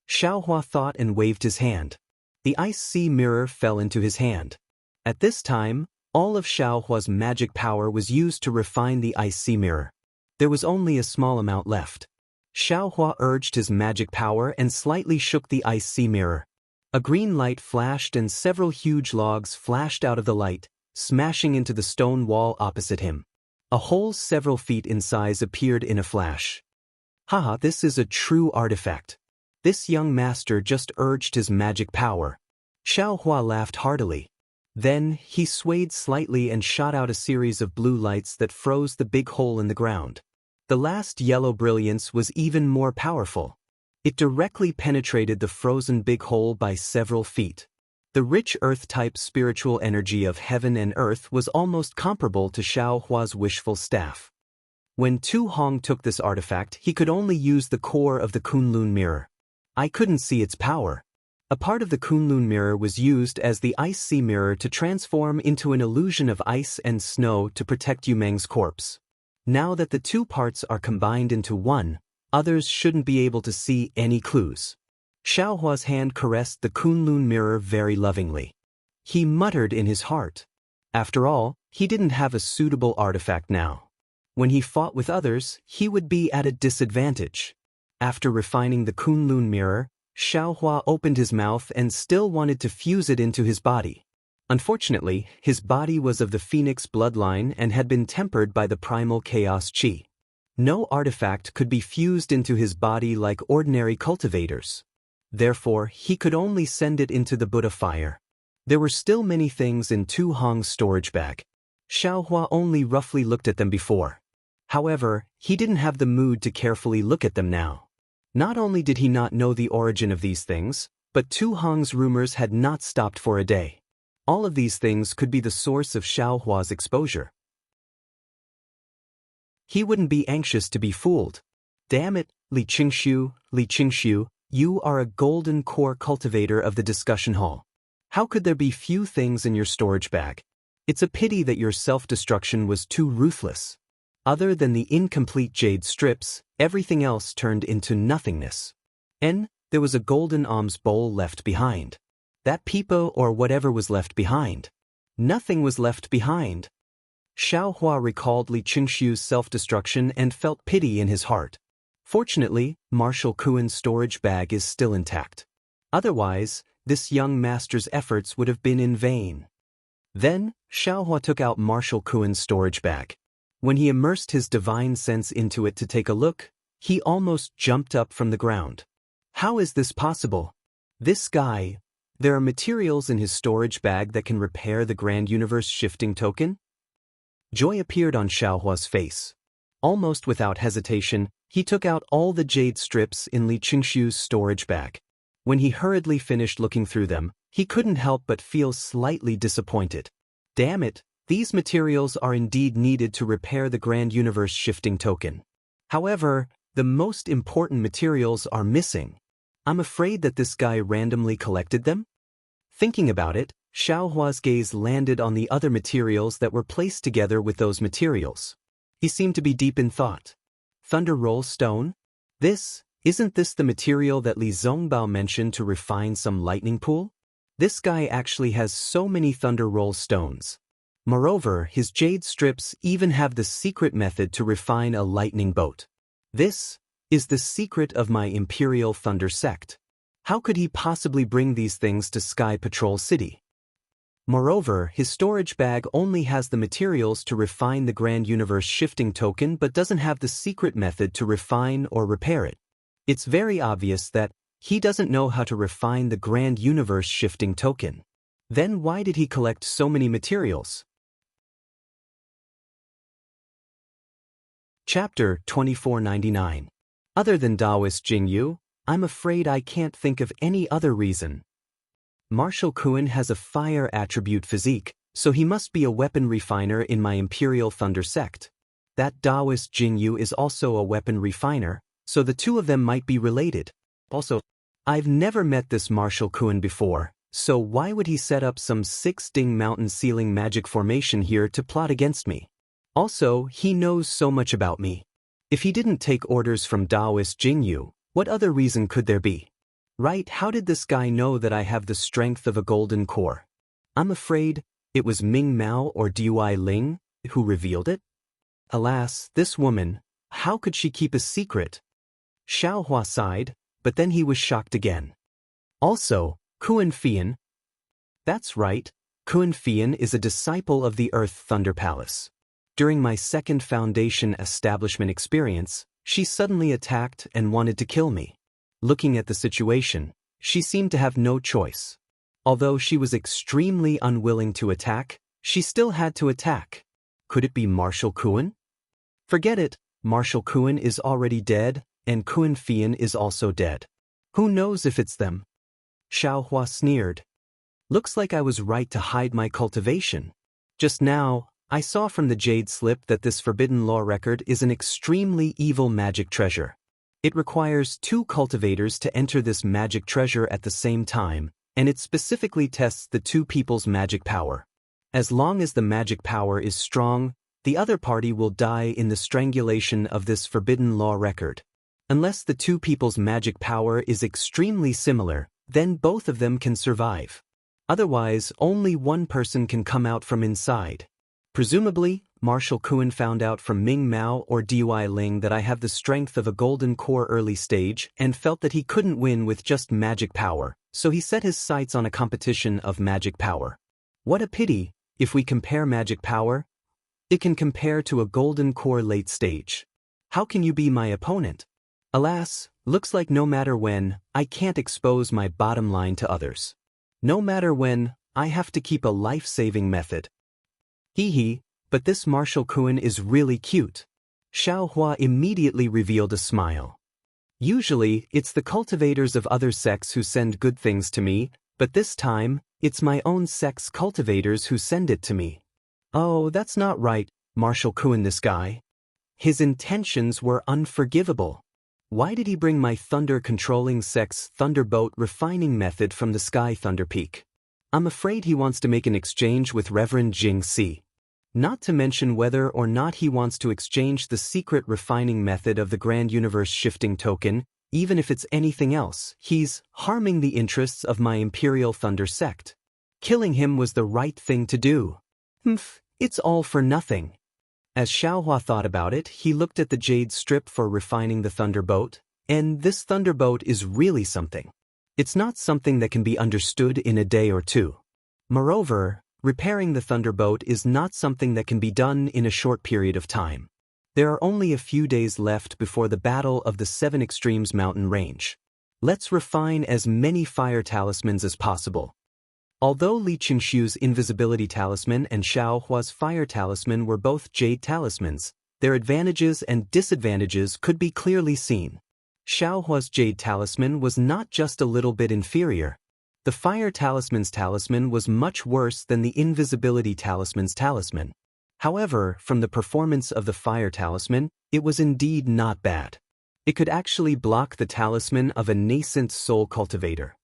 Xiaohua thought and waved his hand. The ice sea mirror fell into his hand. At this time, all of Xiaohua's magic power was used to refine the ice sea mirror. There was only a small amount left. Xiaohua urged his magic power and slightly shook the ice sea mirror. A green light flashed and several huge logs flashed out of the light, smashing into the stone wall opposite him. A hole several feet in size appeared in a flash. Haha, this is a true artifact. This young master just urged his magic power. Xiaohua laughed heartily. Then, he swayed slightly and shot out a series of blue lights that froze the big hole in the ground. The last yellow brilliance was even more powerful. It directly penetrated the frozen big hole by several feet. The rich earth-type spiritual energy of heaven and earth was almost comparable to Xiaohua's wishful staff. When Tu Hong took this artifact, he could only use the core of the Kunlun mirror. I couldn't see its power. A part of the Kunlun mirror was used as the ice sea mirror to transform into an illusion of ice and snow to protect Yu Meng's corpse. Now that the two parts are combined into one, others shouldn't be able to see any clues. Xiaohua's hand caressed the Kunlun mirror very lovingly. He muttered in his heart. After all, he didn't have a suitable artifact now. When he fought with others, he would be at a disadvantage. After refining the Kunlun mirror, Xiaohua opened his mouth and still wanted to fuse it into his body. Unfortunately, his body was of the phoenix bloodline and had been tempered by the primal chaos qi. No artifact could be fused into his body like ordinary cultivators. Therefore, he could only send it into the Buddha fire. There were still many things in Tu Hong's storage bag. Xiaohua only roughly looked at them before. However, he didn't have the mood to carefully look at them now. Not only did he not know the origin of these things, but Tu Hong's rumors had not stopped for a day. All of these things could be the source of Xiaohua's exposure. He wouldn't be anxious to be fooled. Damn it, Li Qingshu, you are a golden core cultivator of the discussion hall. How could there be few things in your storage bag? It's a pity that your self-destruction was too ruthless. Other than the incomplete jade strips, everything else turned into nothingness. There was a golden alms bowl left behind. That Pipo or whatever was left behind. Nothing was left behind. Xiaohua recalled Li Qingxiu's self-destruction and felt pity in his heart. Fortunately, Marshal Kuen's storage bag is still intact. Otherwise, this young master's efforts would have been in vain. Then, Xiaohua took out Marshal Kuen's storage bag. When he immersed his divine sense into it to take a look, he almost jumped up from the ground. How is this possible? This guy, there are materials in his storage bag that can repair the Grand Universe shifting token? Joy appeared on Xiaohua's face. Almost without hesitation, he took out all the jade strips in Li Qingxiu's storage bag. When he hurriedly finished looking through them, he couldn't help but feel slightly disappointed. Damn it, these materials are indeed needed to repair the Grand Universe shifting token. However, the most important materials are missing. I'm afraid that this guy randomly collected them? Thinking about it, Xiaohua's gaze landed on the other materials that were placed together with those materials. He seemed to be deep in thought. Thunder Roll Stone? Isn't this the material that Li Zongbao mentioned to refine some lightning pool? This guy actually has so many Thunder Roll Stones. Moreover, his jade strips even have the secret method to refine a lightning boat. This is the secret of my Imperial Thunder sect. How could he possibly bring these things to Sky Patrol City? Moreover, his storage bag only has the materials to refine the Grand Universe shifting token but doesn't have the secret method to refine or repair it. It's very obvious that he doesn't know how to refine the Grand Universe shifting token. Then why did he collect so many materials? Chapter 2499. Other than Daoist Jingyu, I'm afraid I can't think of any other reason. Marshal Kuen has a fire attribute physique, so he must be a weapon refiner in my Imperial Thunder sect. That Daoist Jingyu is also a weapon refiner, so the two of them might be related. Also, I've never met this Marshal Kuen before, so why would he set up some 6-ding mountain ceiling magic formation here to plot against me? Also, he knows so much about me. If he didn't take orders from Daoist Jingyu, what other reason could there be? Right, how did this guy know that I have the strength of a golden core? I'm afraid it was Ming Mao or Dui Ling who revealed it? Alas, this woman, how could she keep a secret? Xiaohua sighed, but then he was shocked again. Also, Kuen Fian. That's right, Kuen Fian is a disciple of the Earth Thunder Palace. During my second Foundation establishment experience, she suddenly attacked and wanted to kill me. Looking at the situation, she seemed to have no choice. Although she was extremely unwilling to attack, she still had to attack. Could it be Marshal Kuen? Forget it, Marshal Kuen is already dead, and Kuen Fian is also dead. Who knows if it's them? Xiaohua sneered. Looks like I was right to hide my cultivation. Just now, I saw from the jade slip that this forbidden law record is an extremely evil magic treasure. It requires 2 cultivators to enter this magic treasure at the same time, and it specifically tests the 2 people's magic power. As long as the magic power is strong, the other party will die in the strangulation of this forbidden law record. Unless the 2 people's magic power is extremely similar, then both of them can survive. Otherwise, only one person can come out from inside. Presumably, Marshal Kuen found out from Ming Mao or Dui Ling that I have the strength of a golden core early stage and felt that he couldn't win with just magic power, so he set his sights on a competition of magic power. What a pity, if we compare magic power, it can compare to a golden core late stage. How can you be my opponent? Alas, looks like no matter when, I can't expose my bottom line to others. No matter when, I have to keep a life-saving method. Hee, but this Marshal Kuen is really cute. Xiaohua immediately revealed a smile. Usually, it's the cultivators of other sects who send good things to me, but this time, it's my own sect's cultivators who send it to me. Oh, that's not right, Marshal Kuen, this guy. His intentions were unforgivable. Why did he bring my thunder-controlling sect's thunderboat refining method from the Sky Thunder Peak? I'm afraid he wants to make an exchange with Reverend Jing Si. Not to mention whether or not he wants to exchange the secret refining method of the Grand Universe shifting token, Even if it's anything else, he's harming the interests of my Imperial Thunder sect. Killing him was the right thing to do. It's all for nothing. As Xiaohua thought about it, he looked at the jade strip for refining the thunderbolt, and this thunderbolt is really something. It's not something that can be understood in a day or two. Moreover, repairing the thunderbolt is not something that can be done in a short period of time. There are only a few days left before the Battle of the Seven Extremes mountain range. Let's refine as many fire talismans as possible. Although Li Qingshu's invisibility talisman and Xiaohua's fire talisman were both jade talismans, their advantages and disadvantages could be clearly seen. Xiaohua's jade talisman was not just a little bit inferior. The fire talisman's talisman was much worse than the invisibility talisman's talisman. However, from the performance of the fire talisman, it was indeed not bad. It could actually block the talisman of a nascent soul cultivator.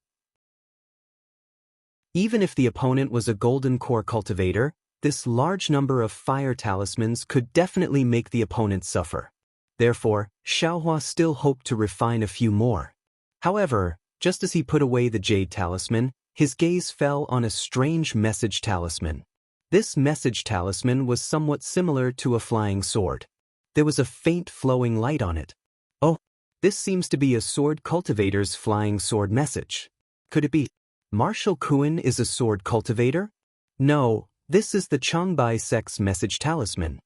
Even if the opponent was a golden core cultivator, this large number of fire talismans could definitely make the opponent suffer. Therefore, Xiaohua still hoped to refine a few more. However, just as he put away the jade talisman, his gaze fell on a strange message talisman. This message talisman was somewhat similar to a flying sword. There was a faint flowing light on it. Oh, this seems to be a sword cultivator's flying sword message. Could it be? Martial Kuan is a sword cultivator? No, this is the Changbai sect's message talisman.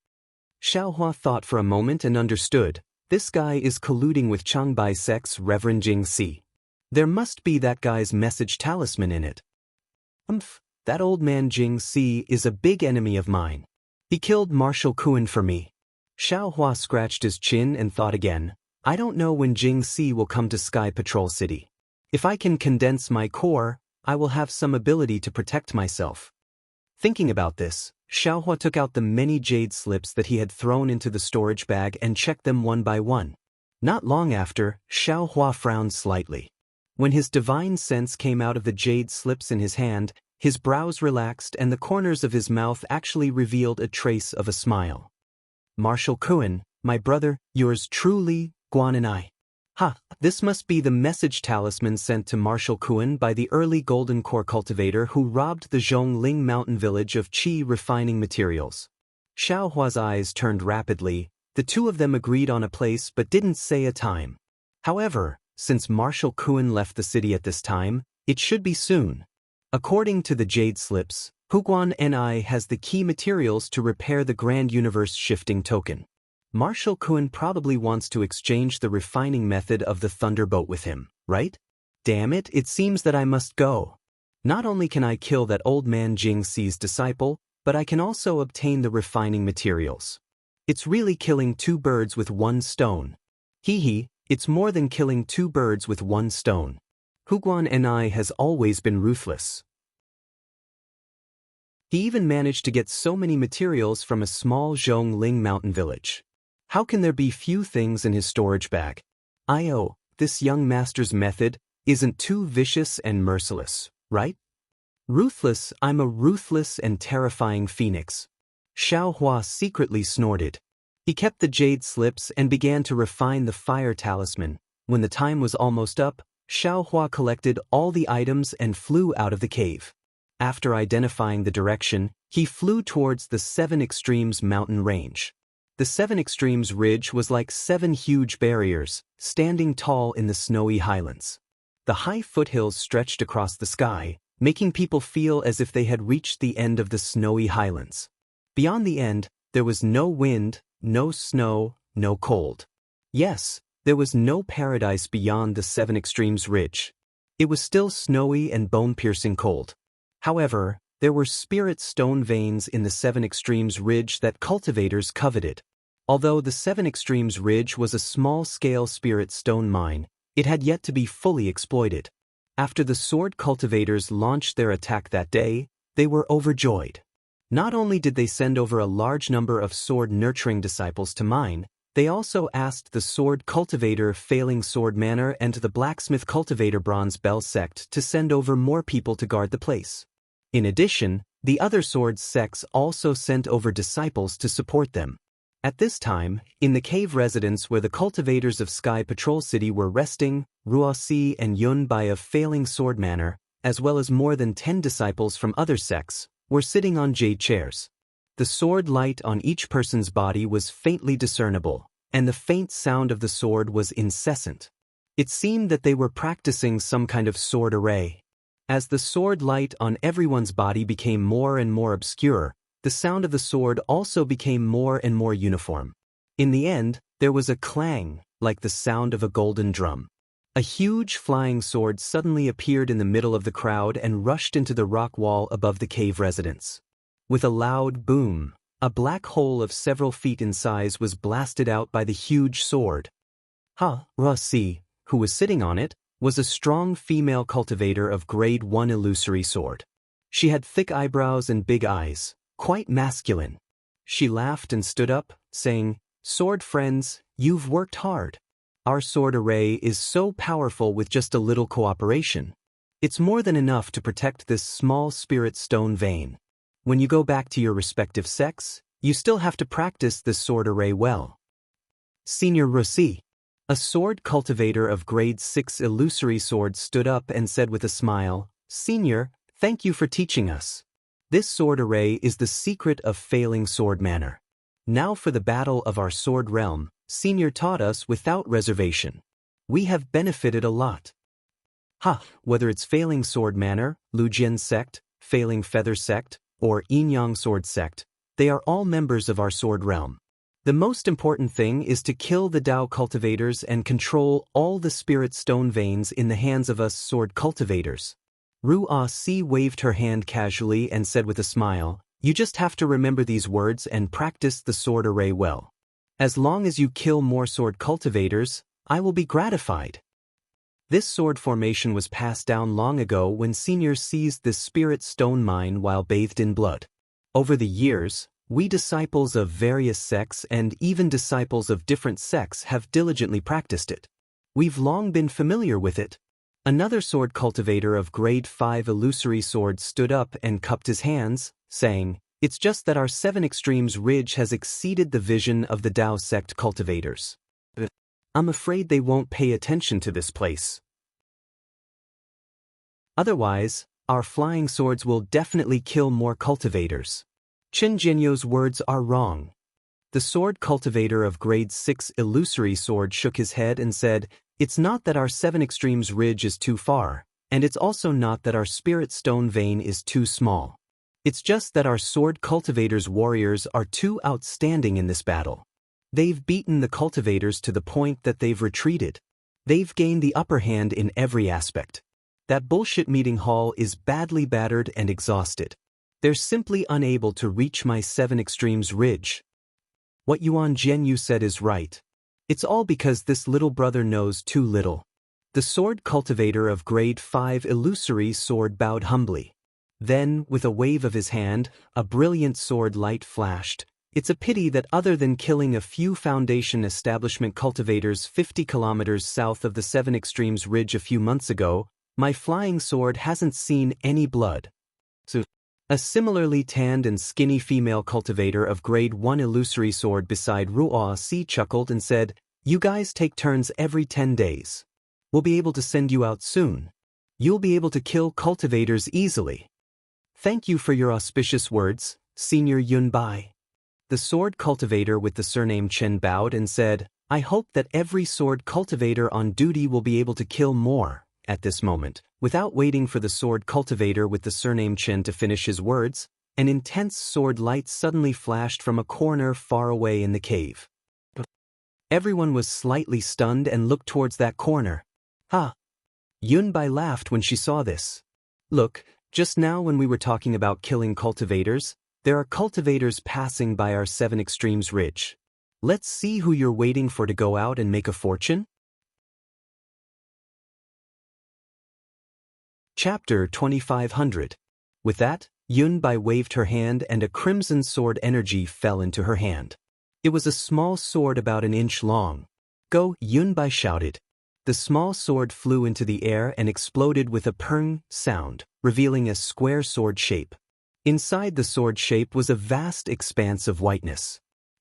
Xiaohua thought for a moment and understood. This guy is colluding with Changbai sect's Reverend Jing Si. There must be that guy's message talisman in it. That old man Jing Si is a big enemy of mine. He killed Martial Kuan for me. Xiaohua scratched his chin and thought again. I don't know when Jing Si will come to Sky Patrol City. If I can condense my core, I will have some ability to protect myself. Thinking about this, Xiaohua took out the many jade slips that he had thrown into the storage bag and checked them one by one. Not long after, Xiaohua frowned slightly. When his divine sense came out of the jade slips in his hand, his brows relaxed and the corners of his mouth actually revealed a trace of a smile. Martial Kuan, my brother, yours truly, Guan and I. This must be the message talisman sent to Martial Kuan by the early golden core cultivator who robbed the Zhongling mountain village of qi refining materials. Xiaohua's eyes turned rapidly. The two of them agreed on a place but didn't say a time. However, since Martial Kuan left the city at this time, it should be soon. According to the jade slips, Huguan Ni has the key materials to repair the Grand Universe Shifting Token. Martial Kuan probably wants to exchange the refining method of the Thunderbolt with him, right? Damn it, it seems that I must go. Not only can I kill that old man Jing Si's disciple, but I can also obtain the refining materials. It's really killing two birds with one stone. It's more than killing two birds with one stone. Huguan Ni has always been ruthless. He even managed to get so many materials from a small Zhongling mountain village. How can there be few things in his storage bag? This young master's method isn't too vicious and merciless, right? Ruthless, I'm a ruthless and terrifying phoenix. Xiaohua secretly snorted. He kept the jade slips and began to refine the fire talisman. When the time was almost up, Xiaohua collected all the items and flew out of the cave. After identifying the direction, he flew towards the Seven Extremes mountain range. The Seven Extremes ridge was like 7 huge barriers, standing tall in the snowy highlands. The high foothills stretched across the sky, making people feel as if they had reached the end of the snowy highlands. Beyond the end, there was no wind, no snow, no cold. Yes, there was no paradise beyond the Seven Extremes ridge. It was still snowy and bone-piercing cold. However, there were spirit stone veins in the Seven Extremes ridge that cultivators coveted. Although the Seven Extremes ridge was a small-scale spirit stone mine, it had yet to be fully exploited. After the sword cultivators launched their attack that day, they were overjoyed. Not only did they send over a large number of sword-nurturing disciples to mine, they also asked the sword cultivator Failing Sword Manor and the blacksmith cultivator Bronze Bell sect to send over more people to guard the place. In addition, the other swords sects also sent over disciples to support them. At this time, in the cave residence where the cultivators of Sky Patrol City were resting, Ruoxi and Yunbai of Failing Sword Manor, as well as more than 10 disciples from other sects, were sitting on jade chairs. The sword light on each person's body was faintly discernible, and the faint sound of the sword was incessant. It seemed that they were practicing some kind of sword array. As the sword light on everyone's body became more and more obscure, the sound of the sword also became more and more uniform. In the end, there was a clang, like the sound of a golden drum. A huge flying sword suddenly appeared in the middle of the crowd and rushed into the rock wall above the cave residence. With a loud boom, a black hole of several feet in size was blasted out by the huge sword. Ruoxi, who was sitting on it, was a strong female cultivator of Grade 1 illusory sword. She had thick eyebrows and big eyes, quite masculine. She laughed and stood up, saying, "Sword friends, you've worked hard. Our sword array is so powerful with just a little cooperation. It's more than enough to protect this small spirit stone vein. When you go back to your respective sects, you still have to practice this sword array well." Senior Ruoxi, a sword cultivator of Grade 6 illusory sword, stood up and said with a smile, "Senior, thank you for teaching us. This sword array is the secret of Failing Sword Manor. Now for the battle of our sword realm, Senior taught us without reservation. We have benefited a lot." Whether it's Failing Sword Manor, Lujian Sect, Failing Feather Sect, or Yinyang Sword Sect, they are all members of our sword realm. The most important thing is to kill the Dao cultivators and control all the spirit stone veins in the hands of us sword cultivators. Ruoxi waved her hand casually and said with a smile, "You just have to remember these words and practice the sword array well. As long as you kill more sword cultivators, I will be gratified." This sword formation was passed down long ago when Senior seized this spirit stone mine while bathed in blood. Over the years, we disciples of various sects and even disciples of different sects have diligently practiced it. We've long been familiar with it. Another sword cultivator of Grade 5 illusory sword stood up and cupped his hands, saying, "It's just that our 7 Extremes Ridge has exceeded the vision of the Dao sect cultivators. I'm afraid they won't pay attention to this place. Otherwise, our flying swords will definitely kill more cultivators." Chen Jianyo's words are wrong. The sword cultivator of Grade 6 illusory sword shook his head and said, "It's not that our 7 Extremes Ridge is too far, and it's also not that our spirit stone vein is too small. It's just that our sword cultivators' warriors are too outstanding in this battle. They've beaten the cultivators to the point that they've retreated. They've gained the upper hand in every aspect. That bullshit meeting hall is badly battered and exhausted. They're simply unable to reach my 7 Extremes Ridge." What Yuan Zhenyu said is right. It's all because this little brother knows too little. The sword cultivator of Grade 5 illusory sword bowed humbly. Then, with a wave of his hand, a brilliant sword light flashed. "It's a pity that other than killing a few Foundation establishment cultivators 50 kilometers south of the 7 Extremes Ridge a few months ago, my flying sword hasn't seen any blood." A similarly tanned and skinny female cultivator of Grade 1 illusory sword beside Ruoxi chuckled and said, "You guys take turns every 10 days. We'll be able to send you out soon. You'll be able to kill cultivators easily." "Thank you for your auspicious words, Senior Yunbai." The sword cultivator with the surname Chen bowed and said, "I hope that every sword cultivator on duty will be able to kill more." At this moment, without waiting for the sword cultivator with the surname Chen to finish his words, an intense sword light suddenly flashed from a corner far away in the cave. Everyone was slightly stunned and looked towards that corner. Yunbai laughed when she saw this. "Look, just now when we were talking about killing cultivators, there are cultivators passing by our 7 Extremes Ridge. Let's see who you're waiting for to go out and make a fortune." Chapter 2500. With that, Yunbai waved her hand and a crimson sword energy fell into her hand. It was a small sword about an inch long. "Go!" Yunbai shouted. The small sword flew into the air and exploded with a peng sound, revealing a square sword shape. Inside the sword shape was a vast expanse of whiteness.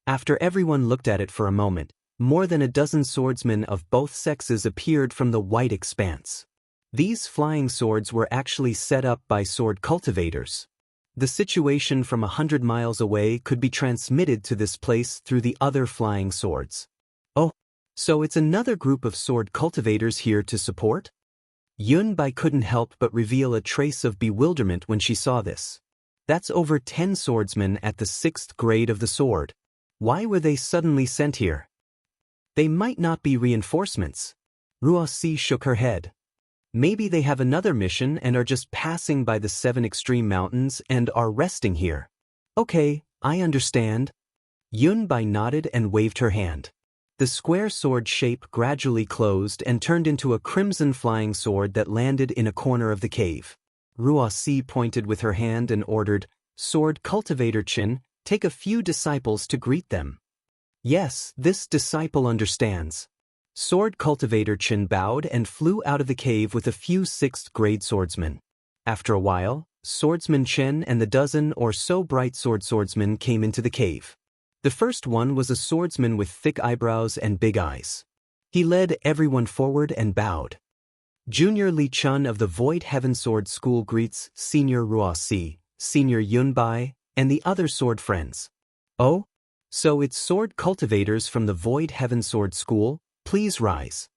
After everyone looked at it for a moment, more than a dozen swordsmen of both sexes appeared from the white expanse. These flying swords were actually set up by sword cultivators. The situation from 100 miles away could be transmitted to this place through the other flying swords. Oh, so it's another group of sword cultivators here to support? Yunbai couldn't help but reveal a trace of bewilderment when she saw this. That's over 10 swordsmen at the 6th grade of the sword. Why were they suddenly sent here? They might not be reinforcements. Ruoxi shook her head. Maybe they have another mission and are just passing by the 7 extreme mountains and are resting here. Okay, I understand. Yunbai nodded and waved her hand. The square sword shape gradually closed and turned into a crimson flying sword that landed in a corner of the cave. Ruoxi pointed with her hand and ordered, "Sword cultivator Qin, take a few disciples to greet them." Yes, this disciple understands. Sword cultivator Qin bowed and flew out of the cave with a few 6th grade swordsmen. After a while, swordsman Chen and the dozen or so bright swordsmen came into the cave. The first one was a swordsman with thick eyebrows and big eyes. He led everyone forward and bowed. Junior Li Chun of the Void Heaven Sword School greets Senior Ruoxi, Senior Yunbai, and the other sword friends. Oh? So it's sword cultivators from the Void Heaven Sword School? Please rise.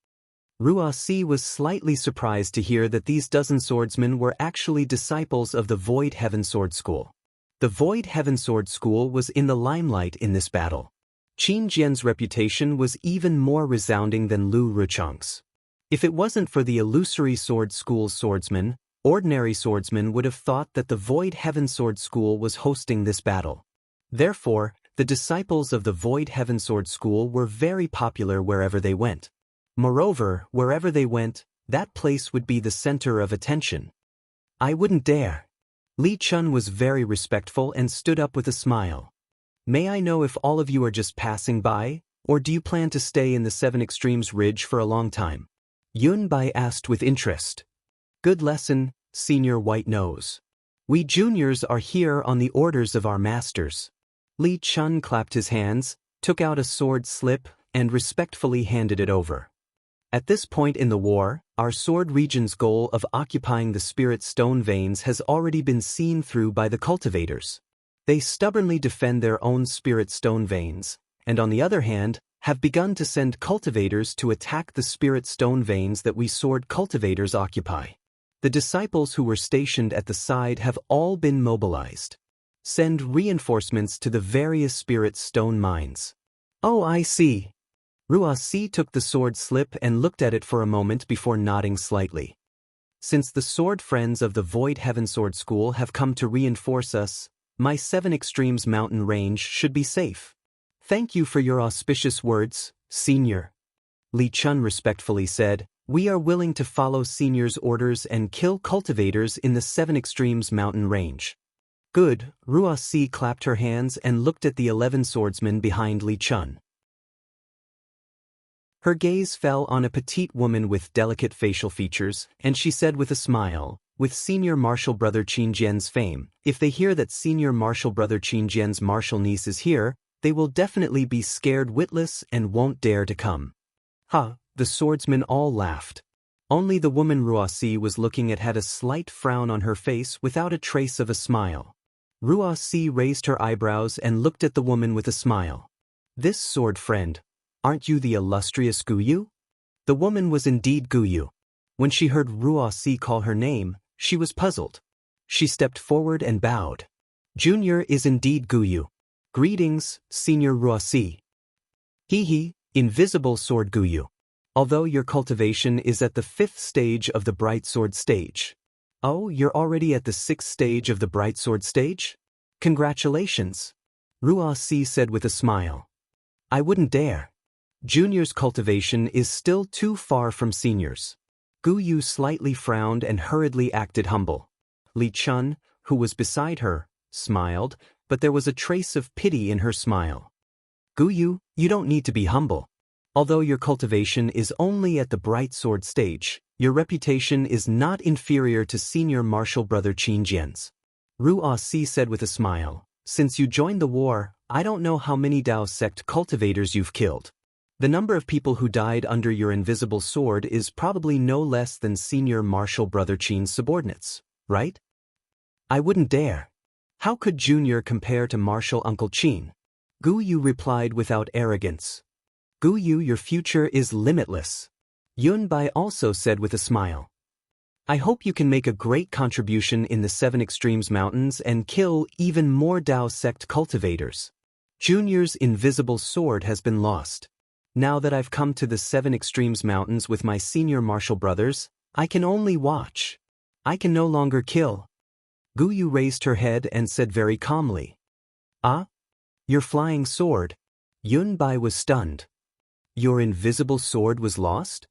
Ruoxi was slightly surprised to hear that these dozen swordsmen were actually disciples of the Void Heaven Sword School. The Void Heaven Sword School was in the limelight in this battle. Qin Jian's reputation was even more resounding than Lu Ruchang's. If it wasn't for the illusory sword school's swordsmen, ordinary swordsmen would have thought that the Void Heaven Sword School was hosting this battle. Therefore, the disciples of the Void Heaven Sword School were very popular wherever they went. Moreover, wherever they went, that place would be the center of attention. I wouldn't dare. Li Chun was very respectful and stood up with a smile. May I know if all of you are just passing by, or do you plan to stay in the 7 Extremes Ridge for a long time? Yunbai asked with interest. Good lesson, Senior White Nose. We juniors are here on the orders of our masters. Li Chun clapped his hands, took out a sword slip, and respectfully handed it over. At this point in the war, our sword region's goal of occupying the spirit stone veins has already been seen through by the cultivators. They stubbornly defend their own spirit stone veins, and on the other hand, have begun to send cultivators to attack the spirit stone veins that we sword cultivators occupy. The disciples who were stationed at the side have all been mobilized. Send reinforcements to the various spirit stone mines. Oh, I see. Ruoxi took the sword slip and looked at it for a moment before nodding slightly. Since the sword friends of the Void Heaven Sword School have come to reinforce us, my 7 Extremes mountain range should be safe. Thank you for your auspicious words, Senior. Li Chun respectfully said, we are willing to follow Senior's orders and kill cultivators in the 7 Extremes mountain range. Good, Ruoxi clapped her hands and looked at the 11 swordsmen behind Li Chun. Her gaze fell on a petite woman with delicate facial features, and she said with a smile, with Senior Martial Brother Qin Jian's fame, if they hear that Senior Martial Brother Qin Jian's martial niece is here, they will definitely be scared witless and won't dare to come. Ha, the swordsmen all laughed. Only the woman Ruoxi was looking at had a slight frown on her face without a trace of a smile. Ruoxi raised her eyebrows and looked at the woman with a smile. This sword friend, aren't you the illustrious Guyu? The woman was indeed Guyu. When she heard Ruoxi call her name, she was puzzled. She stepped forward and bowed. Junior is indeed Guyu. Greetings, Senior Ruoxi. He, invisible sword Guyu. Although your cultivation is at the 5th stage of the Bright Sword stage. Oh, you're already at the 6th stage of the Bright Sword stage? Congratulations. Ruoxi said with a smile. I wouldn't dare. Junior's cultivation is still too far from Senior's. Guyu slightly frowned and hurriedly acted humble. Li Chun, who was beside her, smiled, but there was a trace of pity in her smile. Guyu, you don't need to be humble. Although your cultivation is only at the Bright Sword stage, your reputation is not inferior to Senior Martial Brother Qin Jian's. Ruoxi said with a smile, since you joined the war, I don't know how many Dao sect cultivators you've killed. The number of people who died under your invisible sword is probably no less than senior Marshal Brother Qin's subordinates, right? I wouldn't dare. How could Junior compare to Marshal Uncle Qin? Gu Yu replied without arrogance. Gu Yu, your future is limitless. Yun Bai also said with a smile. I hope you can make a great contribution in the Seven Extremes Mountains and kill even more Dao sect cultivators. Junior's invisible sword has been lost. Now that I've come to the Seven Extremes Mountains with my senior martial brothers, I can only watch. I can no longer kill. Gu Yu raised her head and said very calmly. Ah? Your flying sword. Yun Bai was stunned. Your invisible sword was lost?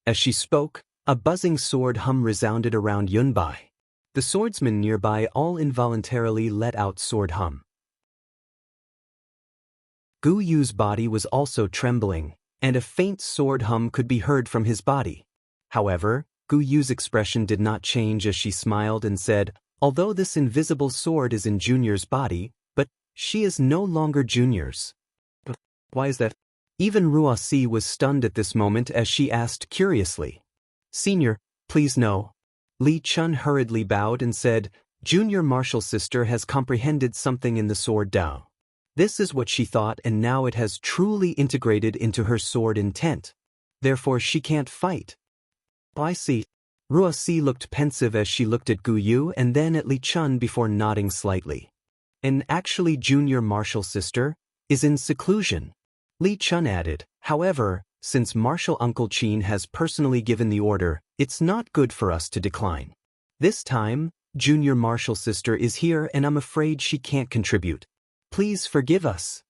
As she spoke, a buzzing sword hum resounded around Yun Bai. The swordsmen nearby all involuntarily let out sword hum. Gu Yu's body was also trembling, and a faint sword hum could be heard from his body. However, Gu Yu's expression did not change as she smiled and said, although this invisible sword is in Junior's body, but she is no longer Junior's. Why is that? Even Ruoxi was stunned at this moment as she asked curiously. Senior, please no. Li Chun hurriedly bowed and said, Junior Marshal Sister has comprehended something in the sword Dao. This is what she thought, and now it has truly integrated into her sword intent. Therefore she can't fight. I see. Ruoxi looked pensive as she looked at Gu Yu and then at Li Chun before nodding slightly. And actually Junior Marshal Sister is in seclusion. Li Chun added, however, since Marshal Uncle Qin has personally given the order, it's not good for us to decline. This time, Junior Marshal Sister is here and I'm afraid she can't contribute. Please forgive us.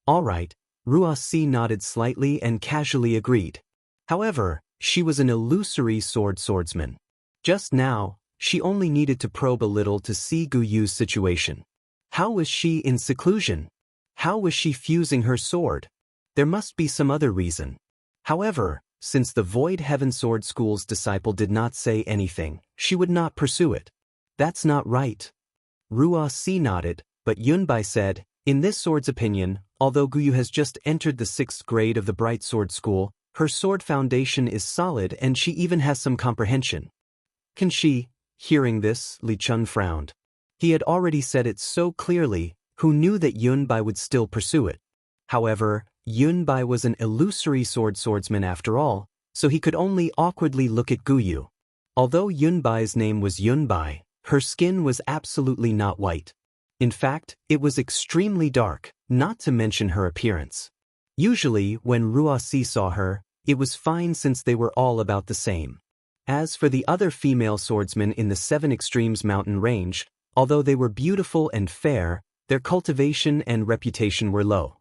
All right, Ruoxi nodded slightly and casually agreed. However, she was an illusory swordsman. Just now, she only needed to probe a little to see Gu Yu's situation. How was she in seclusion? How was she fusing her sword? There must be some other reason. However, since the Void Heaven Sword School's disciple did not say anything, she would not pursue it. That's not right. Ruoxi nodded, but Yun Bai said, in this sword's opinion, although Gu Yu has just entered the 6th grade of the Bright Sword School, her sword foundation is solid and she even has some comprehension. Can she? Hearing this, Li Chun frowned. He had already said it so clearly, who knew that Yun Bai would still pursue it. However, Yun Bai was an illusory swordsman after all, so he could only awkwardly look at Gu Yu. Although Yun Bai's name was Yun Bai, her skin was absolutely not white. In fact, it was extremely dark, not to mention her appearance. Usually, when Ruoxi saw her, it was fine since they were all about the same. As for the other female swordsmen in the Seven Extremes mountain range, although they were beautiful and fair, their cultivation and reputation were low.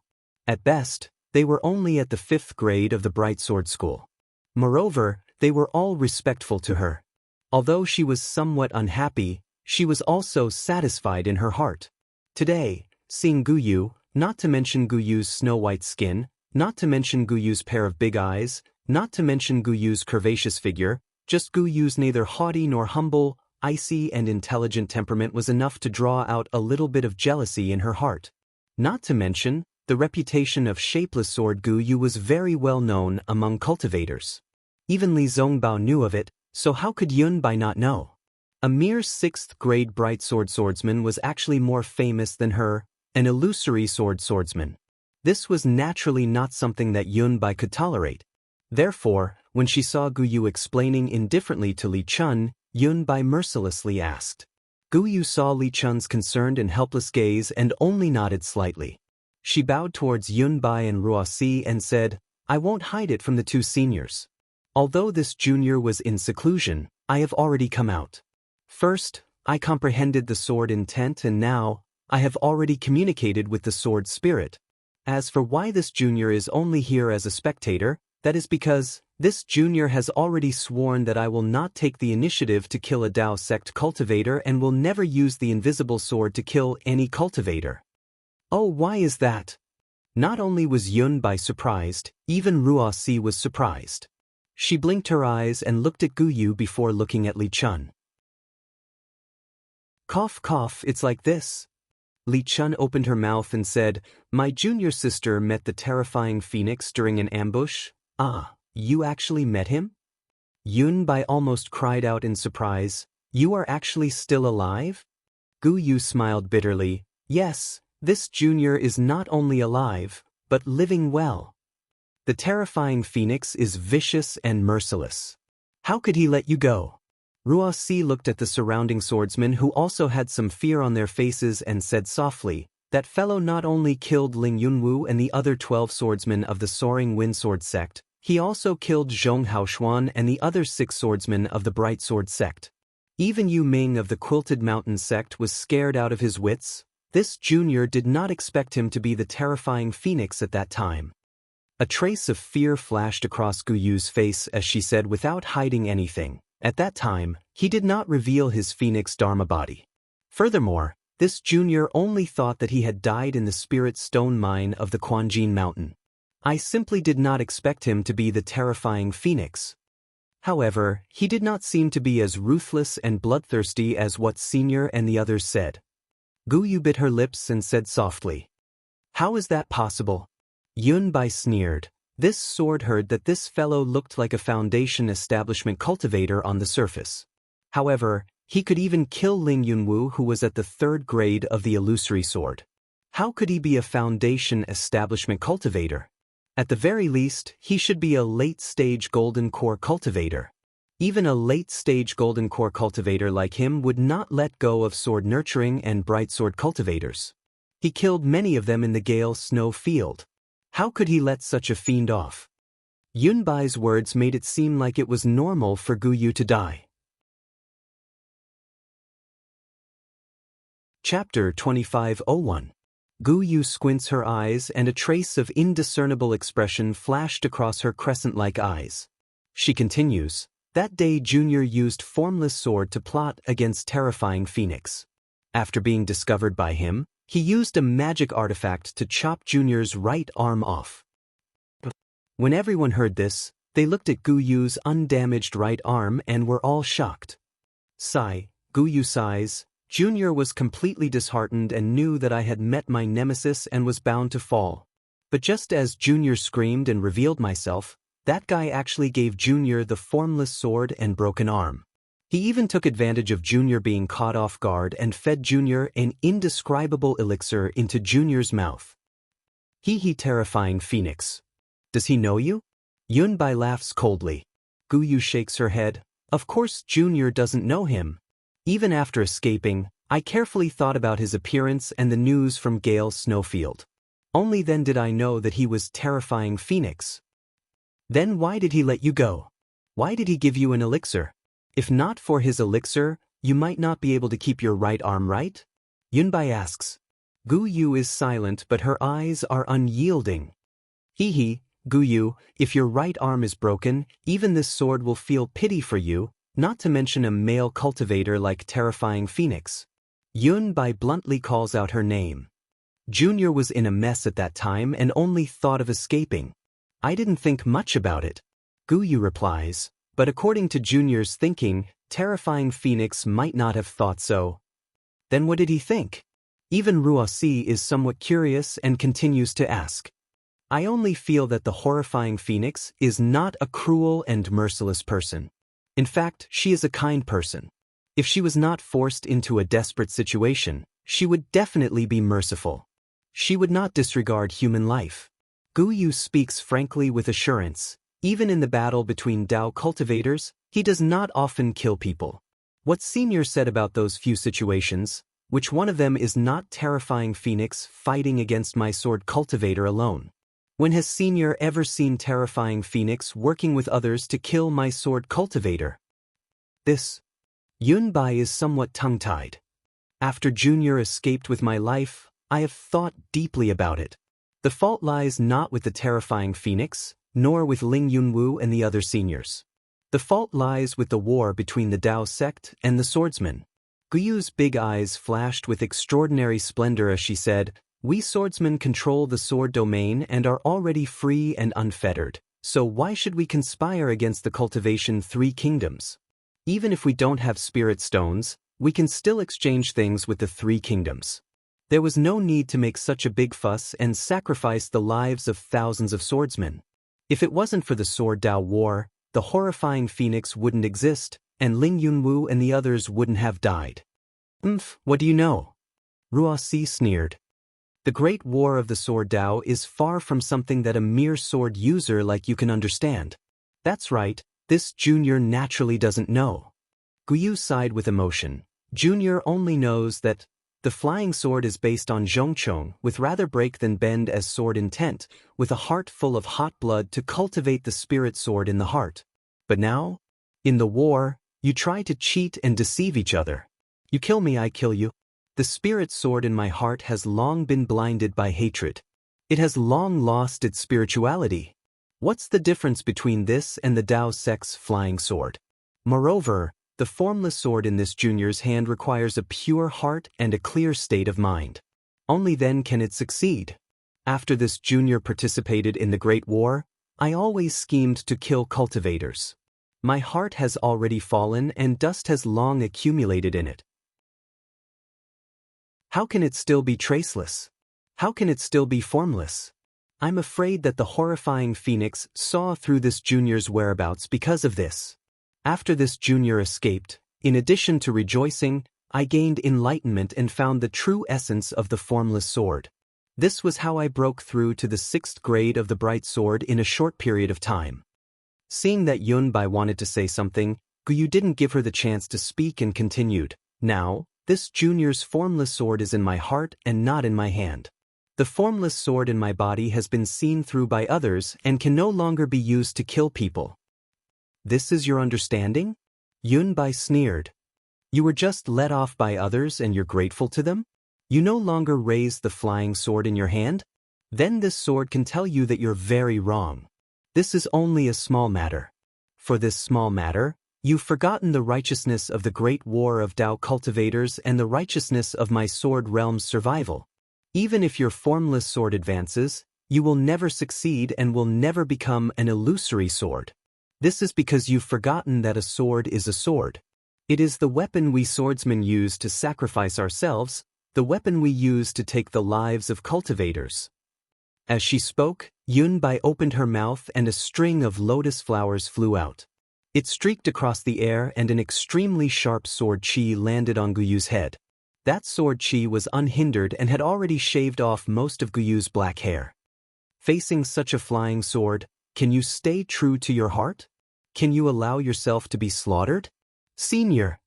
At best, they were only at the 5th grade of the Bright Sword School. Moreover, they were all respectful to her. Although she was somewhat unhappy, she was also satisfied in her heart. Today, seeing Gu Yu, not to mention Gu Yu's snow-white skin, not to mention Gu Yu's pair of big eyes, not to mention Gu Yu's curvaceous figure, just Gu Yu's neither haughty nor humble, icy and intelligent temperament was enough to draw out a little bit of jealousy in her heart. Not to mention, the reputation of shapeless sword Gu Yu was very well known among cultivators. Even Li Zongbao knew of it, so how could Yun Bai not know? A mere 6th grade bright swordsman was actually more famous than her, an illusory swordsman. This was naturally not something that Yun Bai could tolerate. Therefore, when she saw Gu Yu explaining indifferently to Li Chun, Yun Bai mercilessly asked. Gu Yu saw Li Chun's concerned and helpless gaze and only nodded slightly. She bowed towards Yun Bai and Ruoxi and said, I won't hide it from the two seniors. Although this junior was in seclusion, I have already come out. First, I comprehended the sword intent and now, I have already communicated with the sword spirit. As for why this junior is only here as a spectator, that is because, this junior has already sworn that I will not take the initiative to kill a Dao sect cultivator and will never use the invisible sword to kill any cultivator. Oh, why is that? Not only was Yun Bai surprised, even Ruoxi was surprised. She blinked her eyes and looked at Gu Yu before looking at Li Chun. Cough cough, it's like this. Li Chun opened her mouth and said, "My junior sister met the terrifying phoenix during an ambush." "Ah, you actually met him?" Yun Bai almost cried out in surprise. "You are actually still alive?" Gu Yu smiled bitterly. "Yes, this junior is not only alive, but living well. The terrifying phoenix is vicious and merciless. How could he let you go?" Ruo Si looked at the surrounding swordsmen who also had some fear on their faces and said softly, "That fellow not only killed Ling Yunwu and the other 12 swordsmen of the Soaring Wind Sword sect, he also killed Zhong Haoshuan and the other 6 swordsmen of the Bright Sword sect. Even Yu Ming of the Quilted Mountain sect was scared out of his wits. This junior did not expect him to be the terrifying phoenix at that time." A trace of fear flashed across Gu Yu's face as she said without hiding anything, "At that time, he did not reveal his phoenix dharma body. Furthermore, this junior only thought that he had died in the spirit stone mine of the Quanjin Mountain. I simply did not expect him to be the terrifying phoenix." However, he did not seem to be as ruthless and bloodthirsty as what Senior and the others said. Gu Yu bit her lips and said softly, "How is that possible?" Yun Bai sneered. This sword heard that this fellow looked like a foundation establishment cultivator on the surface. However, he could even kill Ling Yunwu, who was at the 3rd grade of the illusory sword. How could he be a foundation establishment cultivator? At the very least, he should be a late-stage golden core cultivator. Even a late-stage golden core cultivator like him would not let go of sword nurturing and bright sword cultivators. He killed many of them in the Gale Snow Field. How could he let such a fiend off? Yun Bai's words made it seem like it was normal for Gu Yu to die. Chapter 2501. Gu Yu squints her eyes and a trace of indiscernible expression flashed across her crescent-like eyes. She continues, "That day Junior used formless sword to plot against terrifying Phoenix. After being discovered by him, he used a magic artifact to chop Junior's right arm off." When everyone heard this, they looked at Gu Yu's undamaged right arm and were all shocked. Sigh, Gu Yu sighs, "Junior was completely disheartened and knew that I had met my nemesis and was bound to fall. But just as Junior screamed and revealed myself, that guy actually gave Junior the formless sword and broken arm. He even took advantage of Junior being caught off guard and fed Junior an indescribable elixir into Junior's mouth. He terrifying phoenix. Does he know you?" Yun Bai laughs coldly. Gu Yu shakes her head. "Of course Junior doesn't know him. Even after escaping, I carefully thought about his appearance and the news from Gale Snowfield. Only then did I know that he was terrifying phoenix." "Then why did he let you go? Why did he give you an elixir? If not for his elixir, you might not be able to keep your right arm, right?" Yun Bai asks. Gu Yu is silent but her eyes are unyielding. Gu Yu, if your right arm is broken, even this sword will feel pity for you, not to mention a male cultivator like terrifying phoenix." Yun Bai bluntly calls out her name. "Junior was in a mess at that time and only thought of escaping. I didn't think much about it." Gu Yu replies, "But according to Junior's thinking, terrifying phoenix might not have thought so." "Then what did he think?" Even Ruo Si is somewhat curious and continues to ask. "I only feel that the horrifying phoenix is not a cruel and merciless person. In fact, she is a kind person. If she was not forced into a desperate situation, she would definitely be merciful. She would not disregard human life." Gu Yu speaks frankly with assurance. Even in the battle between Dao cultivators, he does not often kill people. What Senior said about those few situations, which one of them is not terrifying phoenix fighting against my sword cultivator alone? When has Senior ever seen terrifying phoenix working with others to kill my sword cultivator? This. Yun Bai is somewhat tongue-tied. After Junior escaped with my life, I have thought deeply about it. The fault lies not with the terrifying phoenix, nor with Ling Yunwu and the other seniors. The fault lies with the war between the Dao sect and the swordsmen. Gu Yu's big eyes flashed with extraordinary splendor as she said, "We swordsmen control the sword domain and are already free and unfettered, so why should we conspire against the Cultivation 3 kingdoms? Even if we don't have spirit stones, we can still exchange things with the 3 kingdoms. There was no need to make such a big fuss and sacrifice the lives of thousands of swordsmen. If it wasn't for the Sword Dao War, the horrifying phoenix wouldn't exist, and Ling Yunwu and the others wouldn't have died. What do you know? Ruoxi sneered. The Great War of the Sword Dao is far from something that a mere sword user like you can understand. That's right, this junior naturally doesn't know. Guyu sighed with emotion. Junior only knows that the flying sword is based on zhongchong, with rather break than bend as sword intent, with a heart full of hot blood to cultivate the spirit sword in the heart. But now, in the war, you try to cheat and deceive each other. You kill me, I kill you. The spirit sword in my heart has long been blinded by hatred. It has long lost its spirituality. What's the difference between this and the Dao Sect's flying sword? Moreover, the formless sword in this junior's hand requires a pure heart and a clear state of mind. Only then can it succeed. After this junior participated in the Great War, I always schemed to kill cultivators. My heart has already fallen and dust has long accumulated in it. How can it still be traceless? How can it still be formless? I'm afraid that the horrifying phoenix saw through this junior's whereabouts because of this. After this junior escaped, in addition to rejoicing, I gained enlightenment and found the true essence of the formless sword. This was how I broke through to the 6th grade of the bright sword in a short period of time. Seeing that Yunbai wanted to say something, Guyu didn't give her the chance to speak and continued. Now, this junior's formless sword is in my heart and not in my hand. The formless sword in my body has been seen through by others and can no longer be used to kill people. This is your understanding? Yunbai sneered. You were just let off by others and you're grateful to them? You no longer raise the flying sword in your hand? Then this sword can tell you that you're very wrong. This is only a small matter. For this small matter, you've forgotten the righteousness of the Great War of Dao cultivators and the righteousness of my sword realm's survival. Even if your formless sword advances, you will never succeed and will never become an illusory sword. This is because you've forgotten that a sword is a sword. It is the weapon we swordsmen use to sacrifice ourselves, the weapon we use to take the lives of cultivators. As she spoke, Yunbai opened her mouth and a string of lotus flowers flew out. It streaked across the air and an extremely sharp sword chi landed on Guyu's head. That sword chi was unhindered and had already shaved off most of Guyu's black hair. Facing such a flying sword, can you stay true to your heart? Can you allow yourself to be slaughtered? Senior.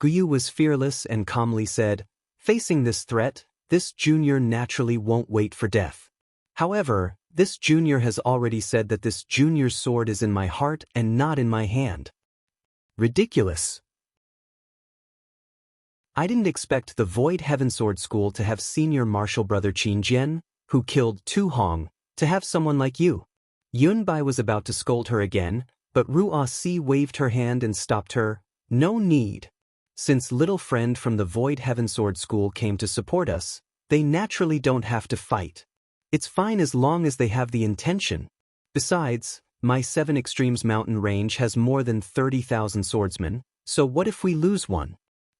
Guyu was fearless and calmly said, facing this threat, this junior naturally won't wait for death. However, this junior has already said that this junior's sword is in my heart and not in my hand. Ridiculous. I didn't expect the Void Heaven Sword School to have senior martial brother Qin Jian, who killed Tu Hong, to have someone like you. Yunbai was about to scold her again, but Ruoxi waved her hand and stopped her. No need. Since little friend from the Void Heaven Sword School came to support us, they naturally don't have to fight. It's fine as long as they have the intention. Besides, my 7 Extremes mountain range has more than 30,000 swordsmen, so what if we lose one?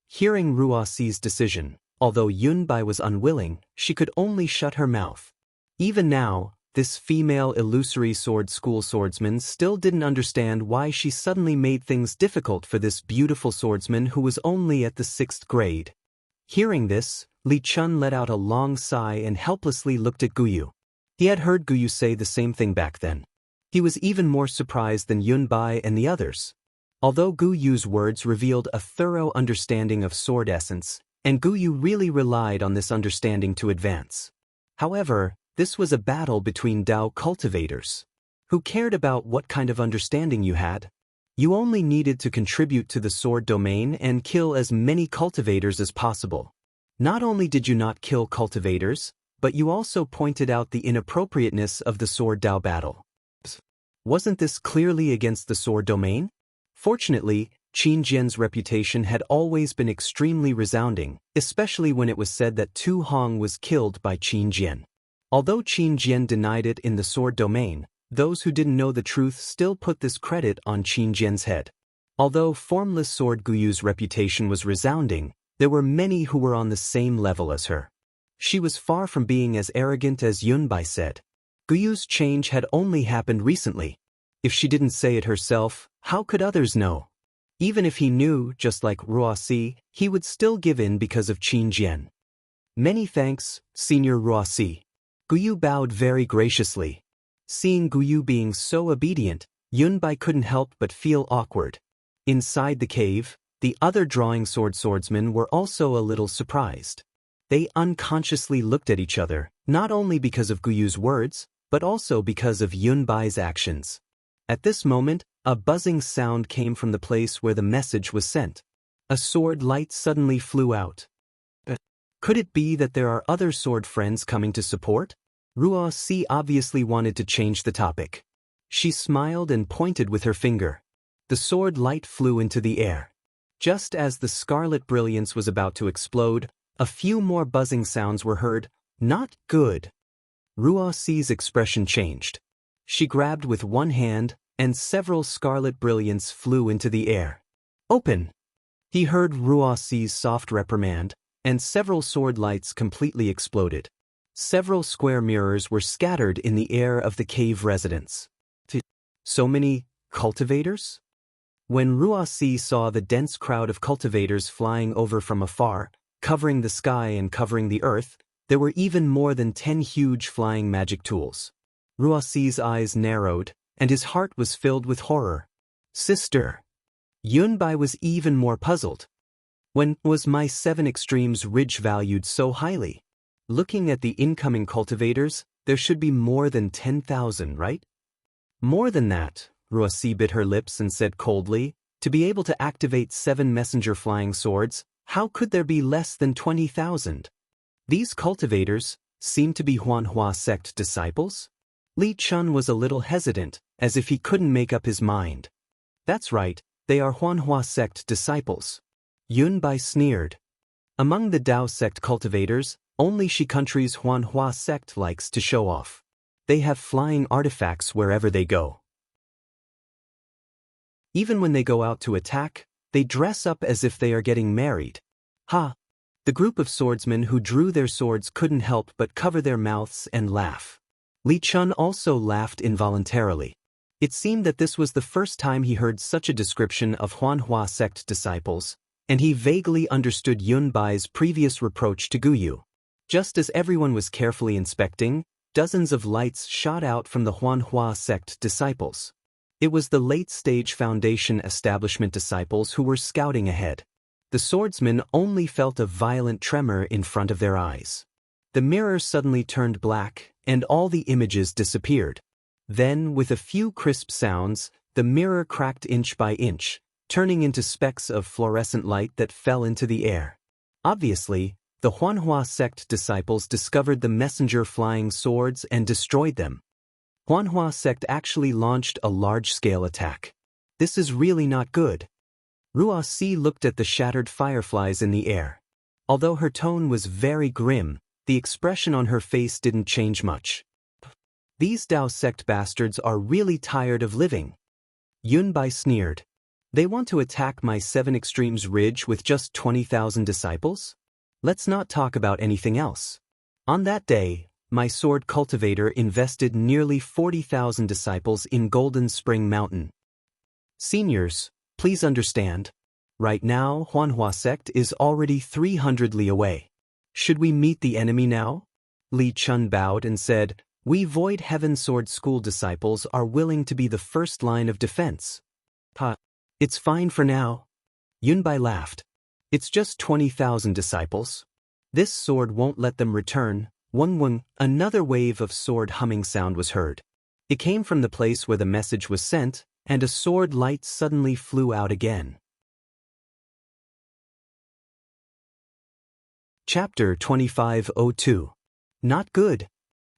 Hearing Ruoxi's decision, although Yunbai was unwilling, she could only shut her mouth. Even now, this female illusory sword school swordsman still didn't understand why she suddenly made things difficult for this beautiful swordsman who was only at the 6th grade. Hearing this, Li Chun let out a long sigh and helplessly looked at Guyu. He had heard Guyu say the same thing back then. He was even more surprised than Yunbai and the others. Although Guyu's words revealed a thorough understanding of sword essence, and Guyu really relied on this understanding to advance. However, this was a battle between Dao cultivators. Who cared about what kind of understanding you had? You only needed to contribute to the sword domain and kill as many cultivators as possible. Not only did you not kill cultivators, but you also pointed out the inappropriateness of the sword Dao battle. Wasn't this clearly against the sword domain? Fortunately, Qin Jian's reputation had always been extremely resounding, especially when it was said that Tu Hong was killed by Qin Jian. Although Qin Jian denied it in the sword domain, those who didn't know the truth still put this credit on Qin Jian's head. Although formless sword Guyu's reputation was resounding, there were many who were on the same level as her. She was far from being as arrogant as Yunbai said. Guyu's change had only happened recently. If she didn't say it herself, how could others know? Even if he knew, just like Ruoxi, he would still give in because of Qin Jian. Many thanks, Senior Ruoxi. Guyu bowed very graciously. Seeing Guyu being so obedient, Yunbai couldn't help but feel awkward. Inside the cave, the other drawing swordsmen were also a little surprised. They unconsciously looked at each other, not only because of Guyu's words, but also because of Yunbai's actions. At this moment, a buzzing sound came from the place where the message was sent. A sword light suddenly flew out. Could it be that there are other sword friends coming to support? Ruoxi obviously wanted to change the topic. She smiled and pointed with her finger. The sword light flew into the air. Just as the scarlet brilliance was about to explode, a few more buzzing sounds were heard. Not good. Ruoxi's expression changed. She grabbed with one hand, and several scarlet brilliance flew into the air. Open! He heard Ruoxi's soft reprimand, and several sword lights completely exploded. Several square mirrors were scattered in the air of the cave residence. So many cultivators? When Ruoxi saw the dense crowd of cultivators flying over from afar, covering the sky and covering the earth, there were even more than 10 huge flying magic tools. Ruoxi's eyes narrowed, and his heart was filled with horror. Sister! Yunbai was even more puzzled. When was my 7 extremes ridge valued so highly? Looking at the incoming cultivators, there should be more than 10,000, right? More than that, Ruoxi bit her lips and said coldly, to be able to activate 7 messenger flying swords, how could there be less than 20,000? These cultivators seem to be Huanhua sect disciples? Li Chun was a little hesitant, as if he couldn't make up his mind. That's right, they are Huanhua sect disciples. Yunbai sneered. Among the Dao sect cultivators, only Shi country's Huanhua sect likes to show off. They have flying artifacts wherever they go. Even when they go out to attack, they dress up as if they are getting married. Ha! The group of swordsmen who drew their swords couldn't help but cover their mouths and laugh. Li Chun also laughed involuntarily. It seemed that this was the first time he heard such a description of Huanhua sect disciples, and he vaguely understood Yunbai's previous reproach to Guyu. Just as everyone was carefully inspecting, dozens of lights shot out from the Huanhua sect disciples. It was the late-stage Foundation establishment disciples who were scouting ahead. The swordsmen only felt a violent tremor in front of their eyes. The mirror suddenly turned black, and all the images disappeared. Then, with a few crisp sounds, the mirror cracked inch by inch, turning into specks of fluorescent light that fell into the air. Obviously, the Huanhua sect disciples discovered the messenger flying swords and destroyed them. Huanhua sect actually launched a large-scale attack. This is really not good. Ruoxi looked at the shattered fireflies in the air. Although her tone was very grim, the expression on her face didn't change much. These Dao sect bastards are really tired of living. Yunbai sneered. They want to attack my 7 extremes ridge with just 20,000 disciples? Let's not talk about anything else. On that day, my sword cultivator invested nearly 40,000 disciples in Golden Spring Mountain. Seniors, please understand. Right now, Huanhua sect is already 300 li away. Should we meet the enemy now? Li Chun bowed and said, we Void Heaven Sword School disciples are willing to be the first line of defense. It's fine for now. Yunbai laughed. It's just 20,000 disciples. This sword won't let them return. Wung, another wave of sword humming sound was heard. It came from the place where the message was sent, and a sword light suddenly flew out again. Chapter 2502. Not good.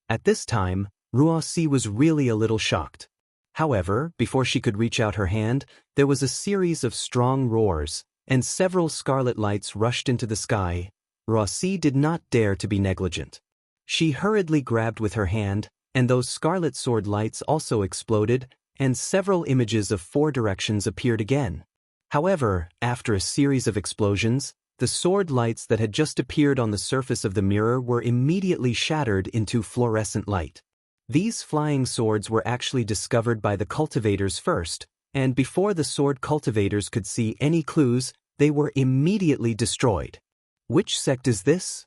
At this time, Ruoxi was really a little shocked. However, before she could reach out her hand, there was a series of strong roars, and several scarlet lights rushed into the sky. Ruoxi did not dare to be negligent. She hurriedly grabbed with her hand, and those scarlet sword lights also exploded, and several images of 4 directions appeared again. However, after a series of explosions, the sword lights that had just appeared on the surface of the mirror were immediately shattered into fluorescent light. These flying swords were actually discovered by the cultivators first, and before the sword cultivators could see any clues, they were immediately destroyed. Which sect is this?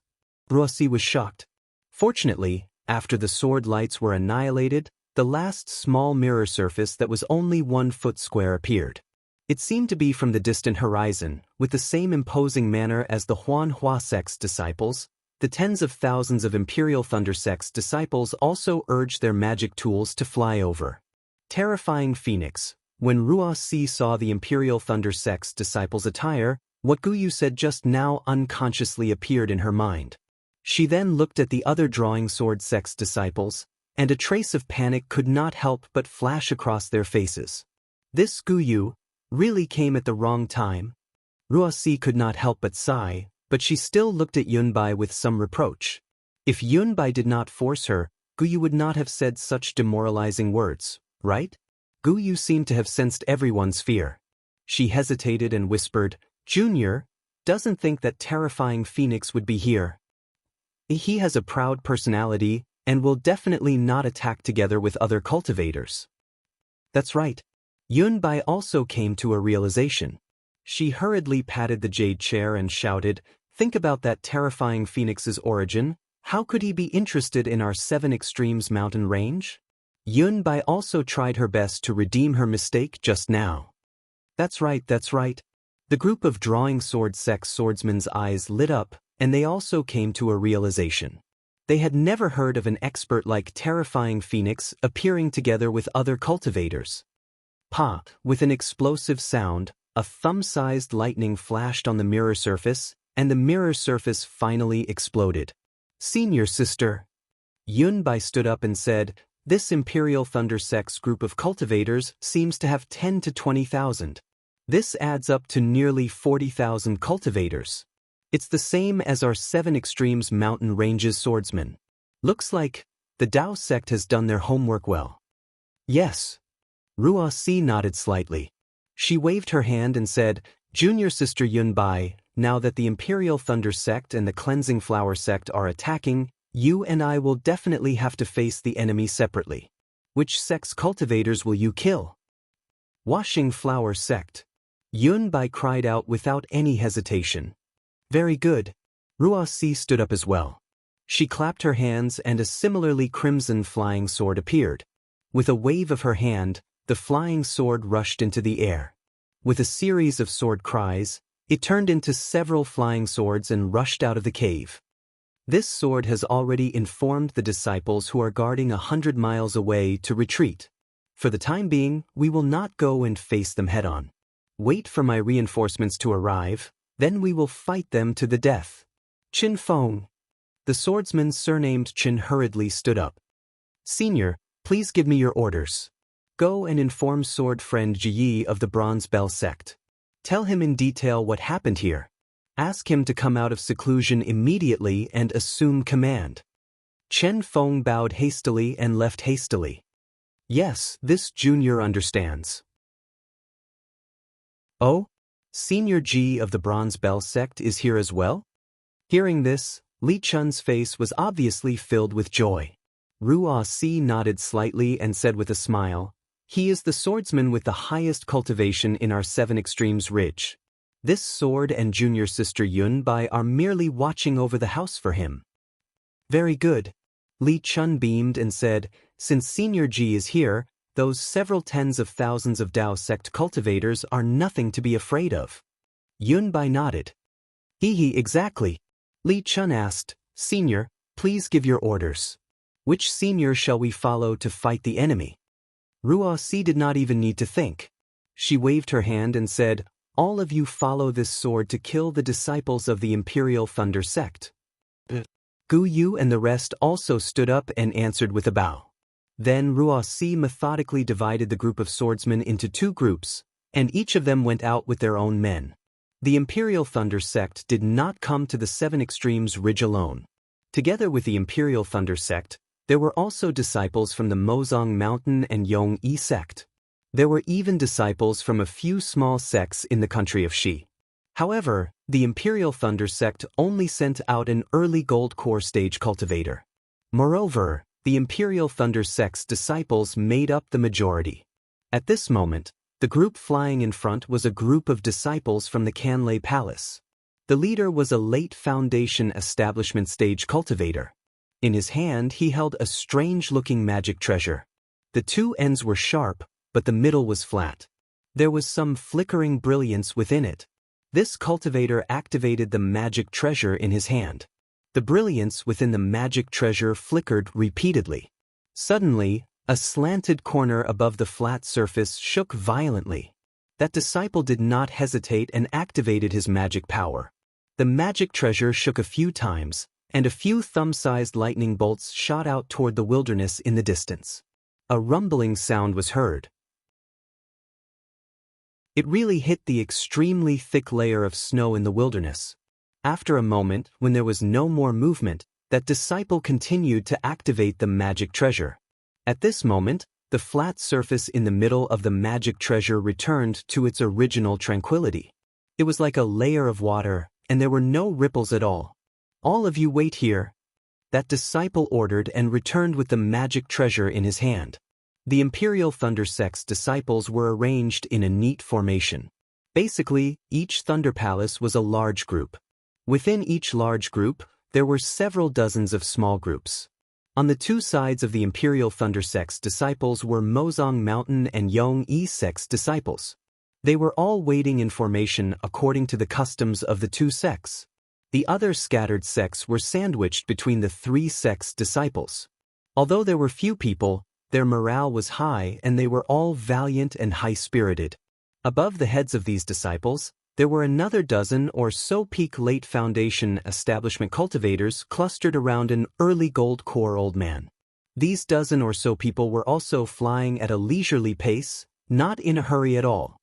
Wuxia was shocked. Fortunately, after the sword lights were annihilated, the last small mirror surface that was only 1 foot square appeared. It seemed to be from the distant horizon, with the same imposing manner as the Huanhua sect's disciples. The tens of thousands of Imperial Thunder sect's disciples also urged their magic tools to fly over. Terrifying Phoenix. When Wuxia saw the Imperial Thunder sect's disciples' attire, what Guyu said just now unconsciously appeared in her mind. She then looked at the other drawing sword sect's disciples, and a trace of panic could not help but flash across their faces. This Guyu really came at the wrong time. Wuxia could not help but sigh, but she still looked at Yunbai with some reproach. If Yunbai did not force her, Guyu would not have said such demoralizing words, right? Guyu seemed to have sensed everyone's fear. She hesitated and whispered, "Junior, doesn't think that terrifying Phoenix would be here. He has a proud personality and will definitely not attack together with other cultivators." That's right. Yunbai also came to a realization. She hurriedly patted the jade chair and shouted, "Think about that terrifying Phoenix's origin. How could he be interested in our 7 Extremes mountain range?" Yunbai also tried her best to redeem her mistake just now. That's right, that's right. The group of drawing sword sect swordsmen's eyes lit up, and they also came to a realization. They had never heard of an expert like terrifying Phoenix appearing together with other cultivators. Pop! With an explosive sound, a thumb-sized lightning flashed on the mirror surface, and the mirror surface finally exploded. "Senior sister." Yunbai stood up and said, "This Imperial Thunder sect's group of cultivators seems to have 10 to 20,000. This adds up to nearly 40,000 cultivators. It's the same as our 7 Extremes mountain ranges swordsmen. Looks like the Dao sect has done their homework well." "Yes." Wuxia nodded slightly. She waved her hand and said, "Junior sister Yunbai, now that the Imperial Thunder sect and the Cleansing Flower sect are attacking, you and I will definitely have to face the enemy separately. Which sect's cultivators will you kill?" "Washing Flower sect." Yunbai cried out without any hesitation. "Very good." Wuxia stood up as well. She clapped her hands and a similarly crimson flying sword appeared. With a wave of her hand, the flying sword rushed into the air. With a series of sword cries, it turned into several flying swords and rushed out of the cave. This sword has already informed the disciples who are guarding 100 miles away to retreat. For the time being, we will not go and face them head-on. Wait for my reinforcements to arrive, then we will fight them to the death. Qin Feng. The swordsman surnamed Qin hurriedly stood up. "Senior, please give me your orders. Go and inform sword friend Ji of the Bronze Bell sect. Tell him in detail what happened here. Ask him to come out of seclusion immediately and assume command." Chen Feng bowed hastily and left hastily. "Yes, this junior understands." "Oh? Senior Ji of the Bronze Bell sect is here as well?" Hearing this, Li Chun's face was obviously filled with joy. Wuxia nodded slightly and said with a smile, "He is the swordsman with the highest cultivation in our 7 Extremes ridge. This sword and junior sister Yunbai are merely watching over the house for him." "Very good." Li Chun beamed and said, "Since Senior Ji is here, those several tens of thousands of Dao sect cultivators are nothing to be afraid of." Yunbai nodded. Exactly." Li Chun asked, "Senior, please give your orders. Which senior shall we follow to fight the enemy?" Wuxia did not even need to think. She waved her hand and said, "All of you follow this sword to kill the disciples of the Imperial Thunder sect." Guyu and the rest also stood up and answered with a bow. Then Wuxia methodically divided the group of swordsmen into 2 groups, and each of them went out with their own men. The Imperial Thunder sect did not come to the 7 Extremes ridge alone. Together with the Imperial Thunder sect, there were also disciples from the Mozong Mountain and Yongyi sect. There were even disciples from a few small sects in the country of Shi. However, The Imperial Thunder sect only sent out an early gold core stage cultivator. Moreover, the Imperial Thunder sect's disciples made up the majority. At this moment, the group flying in front was a group of disciples from the Canlay Palace. The leader was a late Foundation establishment stage cultivator. In his hand he held a strange-looking magic treasure. The two ends were sharp, but the middle was flat. There was some flickering brilliance within it. This cultivator activated the magic treasure in his hand. The brilliance within the magic treasure flickered repeatedly. Suddenly, a slanted corner above the flat surface shook violently. That disciple did not hesitate and activated his magic power. The magic treasure shook a few times, and a few thumb-sized lightning bolts shot out toward the wilderness in the distance. A rumbling sound was heard. It really hit the extremely thick layer of snow in the wilderness. After a moment, when there was no more movement, that disciple continued to activate the magic treasure. At this moment, the flat surface in the middle of the magic treasure returned to its original tranquility. It was like a layer of water, and there were no ripples at all. "All of you wait here," that disciple ordered and returned with the magic treasure in his hand. The Imperial Thunder sect's disciples were arranged in a neat formation. Basically, each Thunder Palace was a large group. Within each large group, there were several dozens of small groups. On the two sides of the Imperial Thunder sect's disciples were Mozong Mountain and Yongyi sect's disciples. They were all waiting in formation according to the customs of the two sects. The other scattered sects were sandwiched between the three sects' disciples. Although there were few people, their morale was high and they were all valiant and high-spirited. Above the heads of these disciples, there were another dozen or so peak late Foundation establishment cultivators clustered around an early gold core old man. These dozen or so people were also flying at a leisurely pace, not in a hurry at all.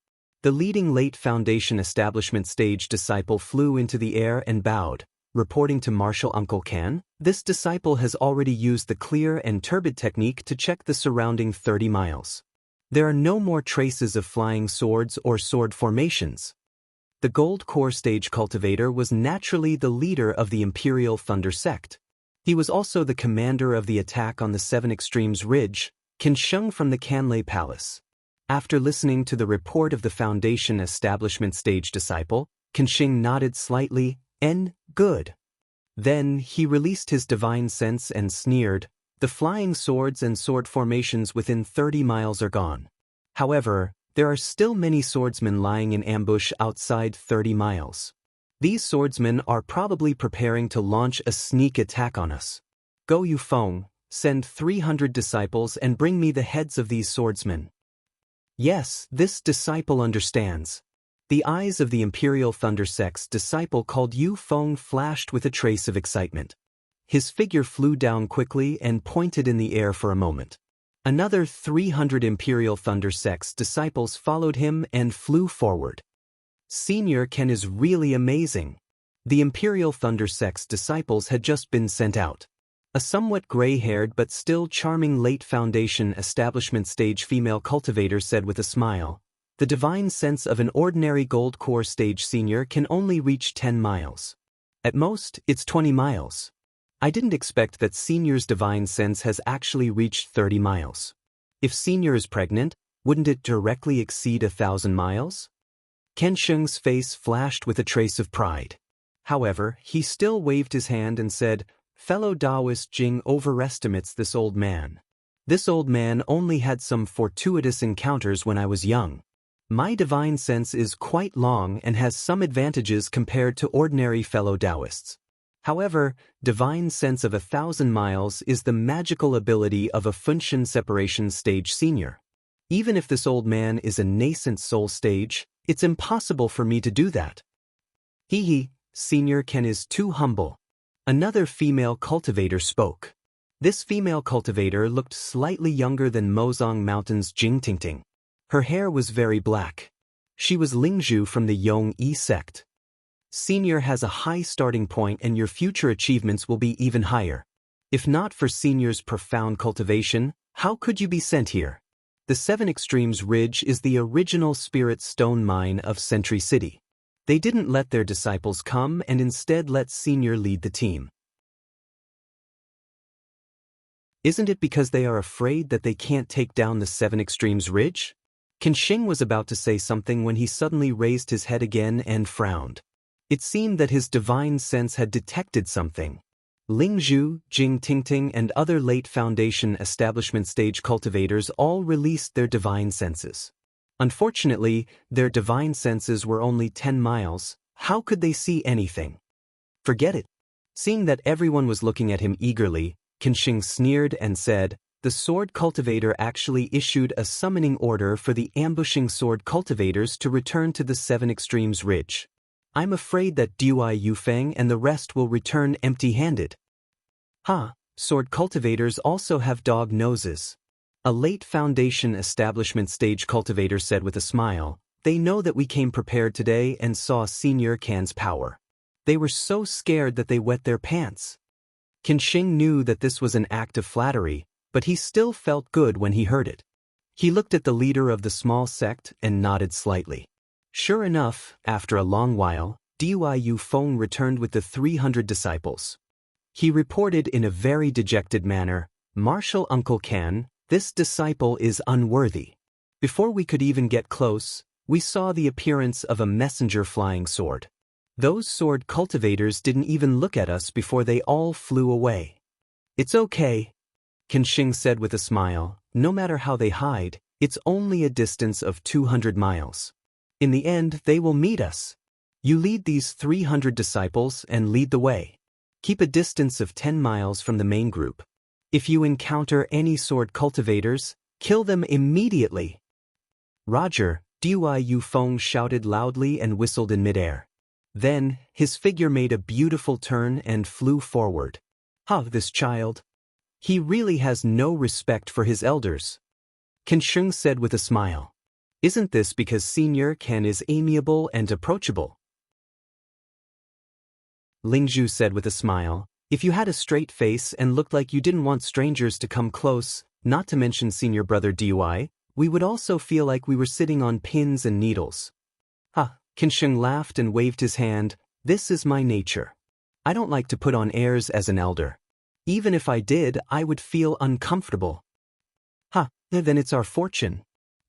The leading late Foundation establishment stage disciple flew into the air and bowed, reporting to Marshal Uncle Ken. This disciple has already used the clear and turbid technique to check the surrounding 30 miles. There are no more traces of flying swords or sword formations. The gold core stage cultivator was naturally the leader of the Imperial Thunder sect. He was also the commander of the attack on the Seven Extremes Ridge, Qinsheng from the Canlay Palace. After listening to the report of the Foundation establishment stage disciple, Qinsheng nodded slightly, good. Then he released his divine sense and sneered, "The flying swords and sword formations within 30 miles are gone. However, there are still many swordsmen lying in ambush outside 30 miles. These swordsmen are probably preparing to launch a sneak attack on us. Go Yufeng, send 300 disciples and bring me the heads of these swordsmen." Yes, this disciple understands. The eyes of the Imperial Thunder sect's disciple called Yufeng flashed with a trace of excitement. His figure flew down quickly and pointed in the air for a moment. Another 300 Imperial Thunder sect's disciples followed him and flew forward. Senior Ken is really amazing. The Imperial Thunder sect's disciples had just been sent out. A somewhat gray-haired but still charming late Foundation establishment stage female cultivator said with a smile, "The divine sense of an ordinary gold core stage senior can only reach 10 miles. At most, it's 20 miles. I didn't expect that senior's divine sense has actually reached 30 miles. If senior is pregnant, wouldn't it directly exceed 1,000 miles? Qinsheng's face flashed with a trace of pride. However, he still waved his hand and said, "Fellow Daoist Jing overestimates this old man. This old man only had some fortuitous encounters when I was young. My divine sense is quite long and has some advantages compared to ordinary fellow Daoists. However, divine sense of 1,000 miles is the magical ability of a function separation stage senior. Even if this old man is a nascent soul stage, it's impossible for me to do that." Senior Ken is too humble. Another female cultivator spoke. This female cultivator looked slightly younger than Mozong Mountain's Jing Tingting. Her hair was very black. She was Lingzhu from the Yongyi sect. Senior has a high starting point and your future achievements will be even higher. If not for Senior's profound cultivation, how could you be sent here? The Seven Extremes Ridge is the original spirit stone mine of Sentry City. They didn't let their disciples come and instead let Senior lead the team. Isn't it because they are afraid that they can't take down the Seven Extremes Ridge? Qianxing was about to say something when he suddenly raised his head again and frowned. It seemed that his divine sense had detected something. Ling Zhu, Jing Tingting and other late Foundation establishment stage cultivators all released their divine senses. Unfortunately, their divine senses were only 10 miles. How could they see anything? Forget it. Seeing that everyone was looking at him eagerly, Qianxing sneered and said, "The sword cultivator actually issued a summoning order for the ambushing sword cultivators to return to the Seven Extremes Ridge. I'm afraid that Dui Yufeng and the rest will return empty-handed." Sword cultivators also have dog noses. A late Foundation establishment stage cultivator said with a smile, "They know that we came prepared today and saw Senior Can's power. They were so scared that they wet their pants." Qianxing knew that this was an act of flattery, but he still felt good when he heard it. He looked at the leader of the small sect and nodded slightly. Sure enough, after a long while, Dui Yufeng returned with the 300 disciples. He reported in a very dejected manner, "Marshal Uncle Can, this disciple is unworthy. Before we could even get close, we saw the appearance of a messenger flying sword. Those sword cultivators didn't even look at us before they all flew away." "It's okay," Qianxing said with a smile, "no matter how they hide, it's only a distance of 200 miles. In the end, they will meet us. You lead these 300 disciples and lead the way. Keep a distance of 10 miles from the main group. If you encounter any sword cultivators, kill them immediately." "Roger," Dui Yufeng shouted loudly and whistled in midair. Then, his figure made a beautiful turn and flew forward. This child. He really has no respect for his elders," Qianxing said with a smile. "Isn't this because Senior Can is amiable and approachable?" Ling Zhu said with a smile, "If you had a straight face and looked like you didn't want strangers to come close, not to mention senior brother Dui, we would also feel like we were sitting on pins and needles." Qianxing laughed and waved his hand. "This is my nature. I don't like to put on airs as an elder. Even if I did, I would feel uncomfortable." Then it's our fortune,"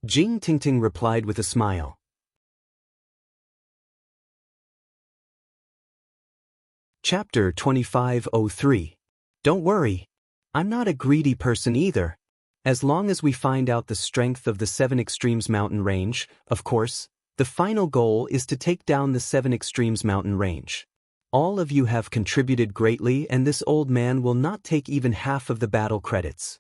Jing Tingting replied with a smile. Chapter 2503. Don't worry. I'm not a greedy person either. As long as we find out the strength of the Seven Extremes mountain range, of course, the final goal is to take down the Seven Extremes mountain range. All of you have contributed greatly and this old man will not take even half of the battle credits."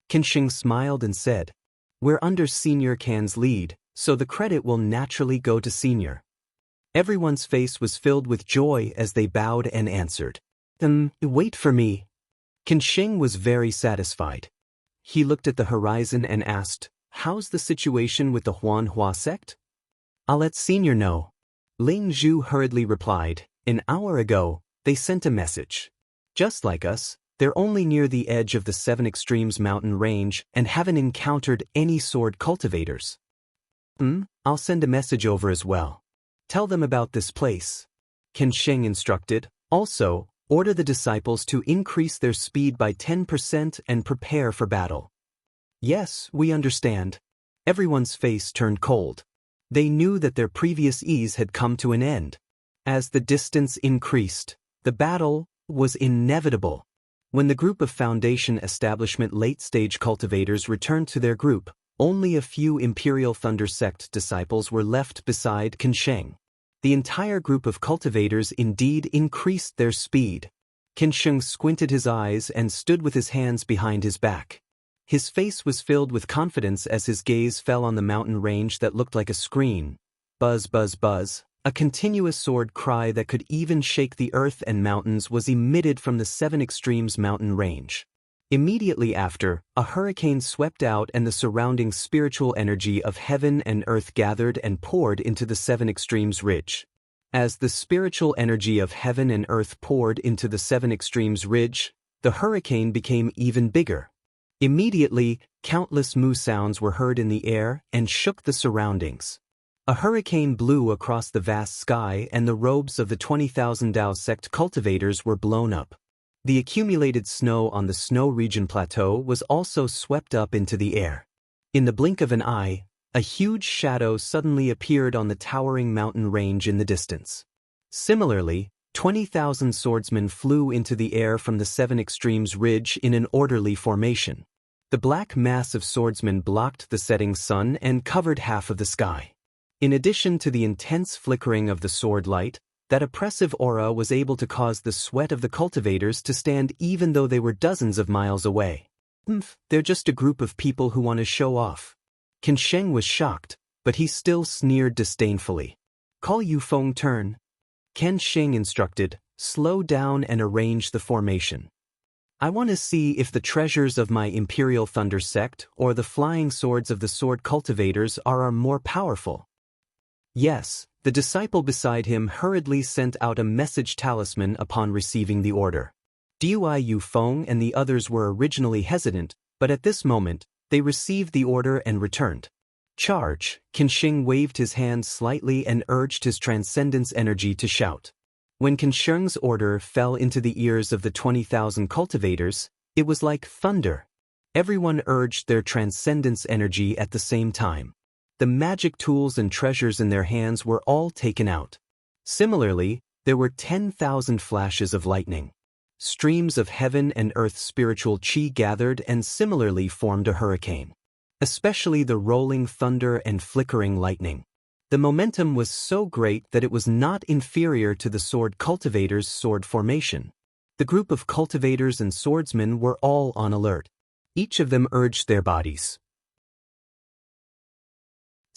Qianxing smiled and said, "We're under Senior Can's lead, so the credit will naturally go to Senior." Everyone's face was filled with joy as they bowed and answered, "Wait for me." Qianxing was very satisfied. He looked at the horizon and asked, "How's the situation with the Huanhua sect?" "I'll let Senior know." Ling Zhu hurriedly replied, "An hour ago, they sent a message. Just like us, they're only near the edge of the Seven Extremes mountain range and haven't encountered any sword cultivators." I'll send a message over as well. Tell them about this place," Qianxing instructed. "Also, order the disciples to increase their speed by 10% and prepare for battle." "Yes, we understand." Everyone's face turned cold. They knew that their previous ease had come to an end. As the distance increased, the battle was inevitable. When the group of Foundation establishment late-stage cultivators returned to their group, only a few Imperial Thunder Sect disciples were left beside Qianxing. The entire group of cultivators indeed increased their speed. Qianxing squinted his eyes and stood with his hands behind his back. His face was filled with confidence as his gaze fell on the mountain range that looked like a screen. Buzz, buzz, buzz. A continuous sword cry that could even shake the earth and mountains was emitted from the Seven Extremes mountain range. Immediately after, a hurricane swept out and the surrounding spiritual energy of heaven and earth gathered and poured into the Seven Extremes ridge. As the spiritual energy of heaven and earth poured into the Seven Extremes ridge, the hurricane became even bigger. Immediately, countless moo sounds were heard in the air and shook the surroundings. A hurricane blew across the vast sky and the robes of the 20,000 Daoist sect cultivators were blown up. The accumulated snow on the snow region plateau was also swept up into the air. In the blink of an eye, a huge shadow suddenly appeared on the towering mountain range in the distance. Similarly, 20,000 swordsmen flew into the air from the Seven Extremes Ridge in an orderly formation. The black mass of swordsmen blocked the setting sun and covered half of the sky. In addition to the intense flickering of the sword light, that oppressive aura was able to cause the sweat of the cultivators to stand even though they were dozens of miles away. They're just a group of people who want to show off. Qianxia was shocked, but he still sneered disdainfully. Call Yufeng turn. Qianxia instructed, slow down and arrange the formation. I want to see if the treasures of my Imperial Thunder sect or the flying swords of the sword cultivators are more powerful. Yes, the disciple beside him hurriedly sent out a message talisman upon receiving the order. Dui Yufeng and the others were originally hesitant, but at this moment, they received the order and returned. Charge! Qianxia waved his hand slightly and urged his transcendence energy to shout. When Qianxia's order fell into the ears of the 20,000 cultivators, it was like thunder. Everyone urged their transcendence energy at the same time. The magic tools and treasures in their hands were all taken out. Similarly, there were 10,000 flashes of lightning. Streams of heaven and earth spiritual chi gathered and similarly formed a hurricane. Especially the rolling thunder and flickering lightning. The momentum was so great that it was not inferior to the sword cultivators' sword formation. The group of cultivators and swordsmen were all on alert. Each of them urged their bodies.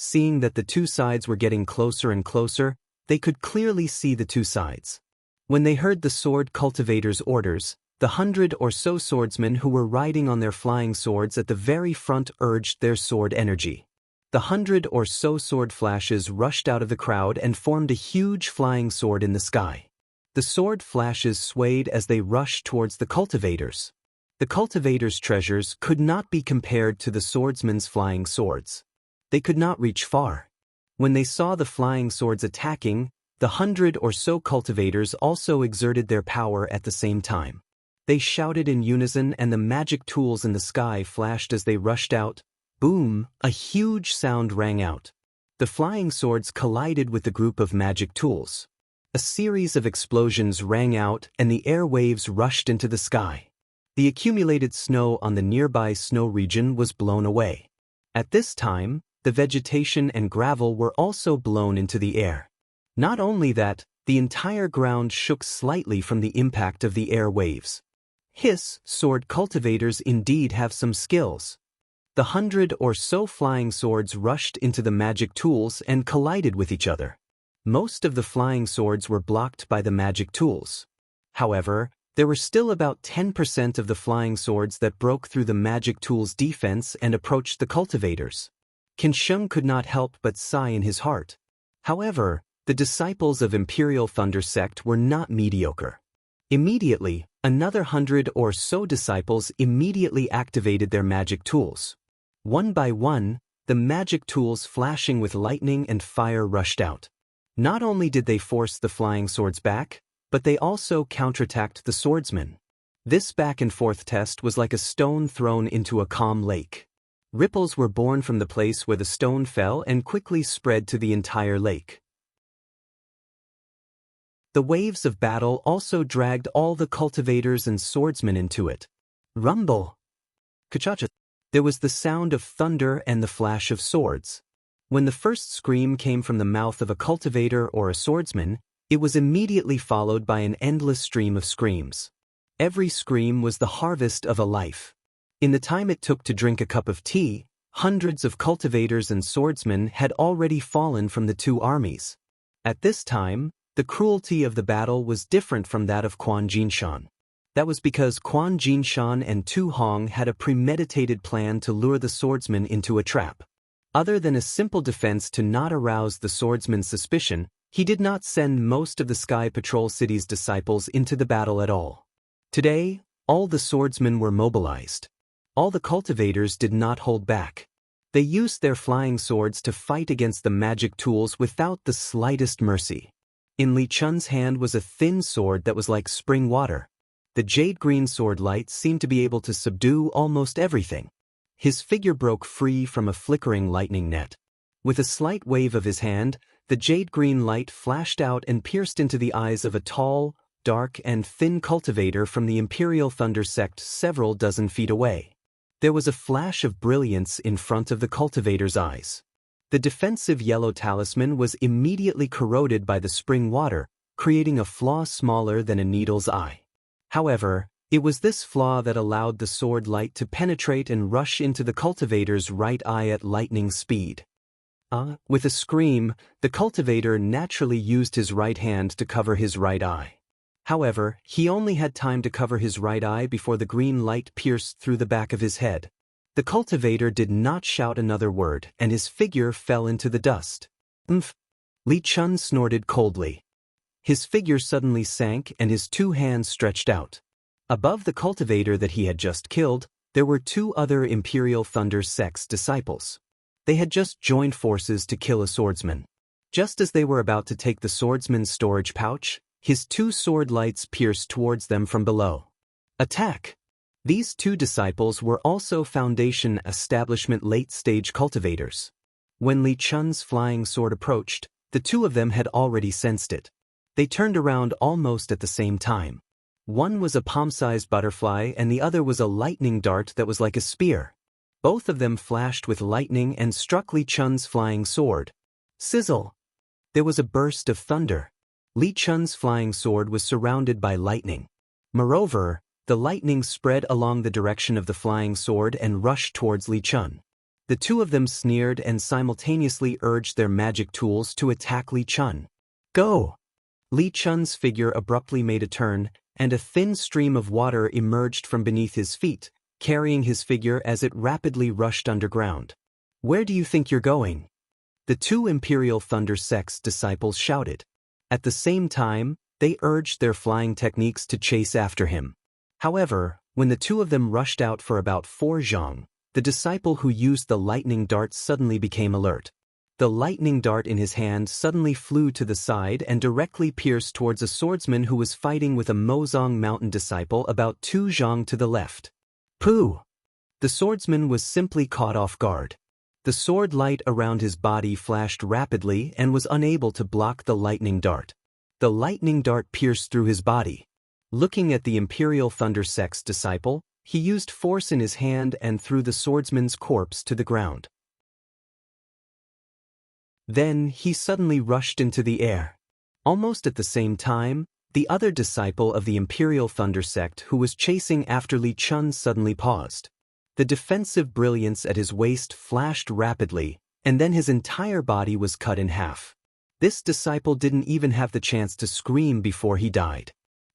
Seeing that the two sides were getting closer and closer, they could clearly see the two sides. When they heard the sword cultivators' orders, the 100 or so swordsmen who were riding on their flying swords at the very front urged their sword energy. The 100 or so sword flashes rushed out of the crowd and formed a huge flying sword in the sky. The sword flashes swayed as they rushed towards the cultivators. The cultivators' treasures could not be compared to the swordsmen's flying swords. They could not reach far. When they saw the flying swords attacking, the 100 or so cultivators also exerted their power at the same time. They shouted in unison and the magic tools in the sky flashed as they rushed out. Boom! A huge sound rang out. The flying swords collided with the group of magic tools. A series of explosions rang out and the air waves rushed into the sky. The accumulated snow on the nearby snow region was blown away. At this time, the vegetation and gravel were also blown into the air. Not only that, the entire ground shook slightly from the impact of the air waves. Hiss, sword cultivators indeed have some skills. The 100 or so flying swords rushed into the magic tools and collided with each other. Most of the flying swords were blocked by the magic tools. However, there were still about 10% of the flying swords that broke through the magic tools' defense and approached the cultivators. Qianxia could not help but sigh in his heart. However, the disciples of Imperial Thunder sect were not mediocre. Immediately, another 100 or so disciples immediately activated their magic tools. One by one, the magic tools flashing with lightning and fire rushed out. Not only did they force the flying swords back, but they also counterattacked the swordsmen. This back-and-forth test was like a stone thrown into a calm lake. Ripples were born from the place where the stone fell and quickly spread to the entire lake. The waves of battle also dragged all the cultivators and swordsmen into it. Rumble! Kachacha! There was the sound of thunder and the flash of swords. When the first scream came from the mouth of a cultivator or a swordsman, it was immediately followed by an endless stream of screams. Every scream was the harvest of a life. In the time it took to drink a cup of tea, hundreds of cultivators and swordsmen had already fallen from the two armies. At this time, the cruelty of the battle was different from that of Quan Jinshan. That was because Quan Jinshan and Tu Hong had a premeditated plan to lure the swordsman into a trap. Other than a simple defense to not arouse the swordsman's suspicion, he did not send most of the Sky Patrol City's disciples into the battle at all. Today, all the swordsmen were mobilized. All the cultivators did not hold back. They used their flying swords to fight against the magic tools without the slightest mercy. In Li Chun's hand was a thin sword that was like spring water. The jade-green sword light seemed to be able to subdue almost everything. His figure broke free from a flickering lightning net. With a slight wave of his hand, the jade-green light flashed out and pierced into the eyes of a tall, dark and thin cultivator from the Imperial Thunder sect several dozen feet away. There was a flash of brilliance in front of the cultivator's eyes. The defensive yellow talisman was immediately corroded by the spring water, creating a flaw smaller than a needle's eye. However, it was this flaw that allowed the sword light to penetrate and rush into the cultivator's right eye at lightning speed. With a scream, the cultivator naturally used his right hand to cover his right eye. However, he only had time to cover his right eye before the green light pierced through the back of his head. The cultivator did not shout another word, and his figure fell into the dust. "Umph!" Li Chun snorted coldly. His figure suddenly sank and his two hands stretched out. Above the cultivator that he had just killed, there were two other Imperial Thunder sect's disciples. They had just joined forces to kill a swordsman. Just as they were about to take the swordsman's storage pouch, his two sword lights pierced towards them from below. Attack! These two disciples were also Foundation Establishment late-stage cultivators. When Li Chun's flying sword approached, the two of them had already sensed it. They turned around almost at the same time. One was a palm-sized butterfly and the other was a lightning dart that was like a spear. Both of them flashed with lightning and struck Li Chun's flying sword. Sizzle! There was a burst of thunder. Li Chun's flying sword was surrounded by lightning. Moreover, the lightning spread along the direction of the flying sword and rushed towards Li Chun. The two of them sneered and simultaneously urged their magic tools to attack Li Chun. Go! Li Chun's figure abruptly made a turn, and a thin stream of water emerged from beneath his feet, carrying his figure as it rapidly rushed underground. Where do you think you're going? The two Imperial Thunder sect's disciples shouted. At the same time, they urged their flying techniques to chase after him. However, when the two of them rushed out for about 4 zhang, the disciple who used the lightning dart suddenly became alert. The lightning dart in his hand suddenly flew to the side and directly pierced towards a swordsman who was fighting with a Mozong Mountain disciple about 2 zhang to the left. Pooh! The swordsman was simply caught off guard. The sword light around his body flashed rapidly and was unable to block the lightning dart. The lightning dart pierced through his body. Looking at the Imperial Thunder sect's disciple, he used force in his hand and threw the swordsman's corpse to the ground. Then he suddenly rushed into the air. Almost at the same time, the other disciple of the Imperial Thunder sect who was chasing after Li Chun suddenly paused. The defensive brilliance at his waist flashed rapidly, and then his entire body was cut in half. This disciple didn't even have the chance to scream before he died.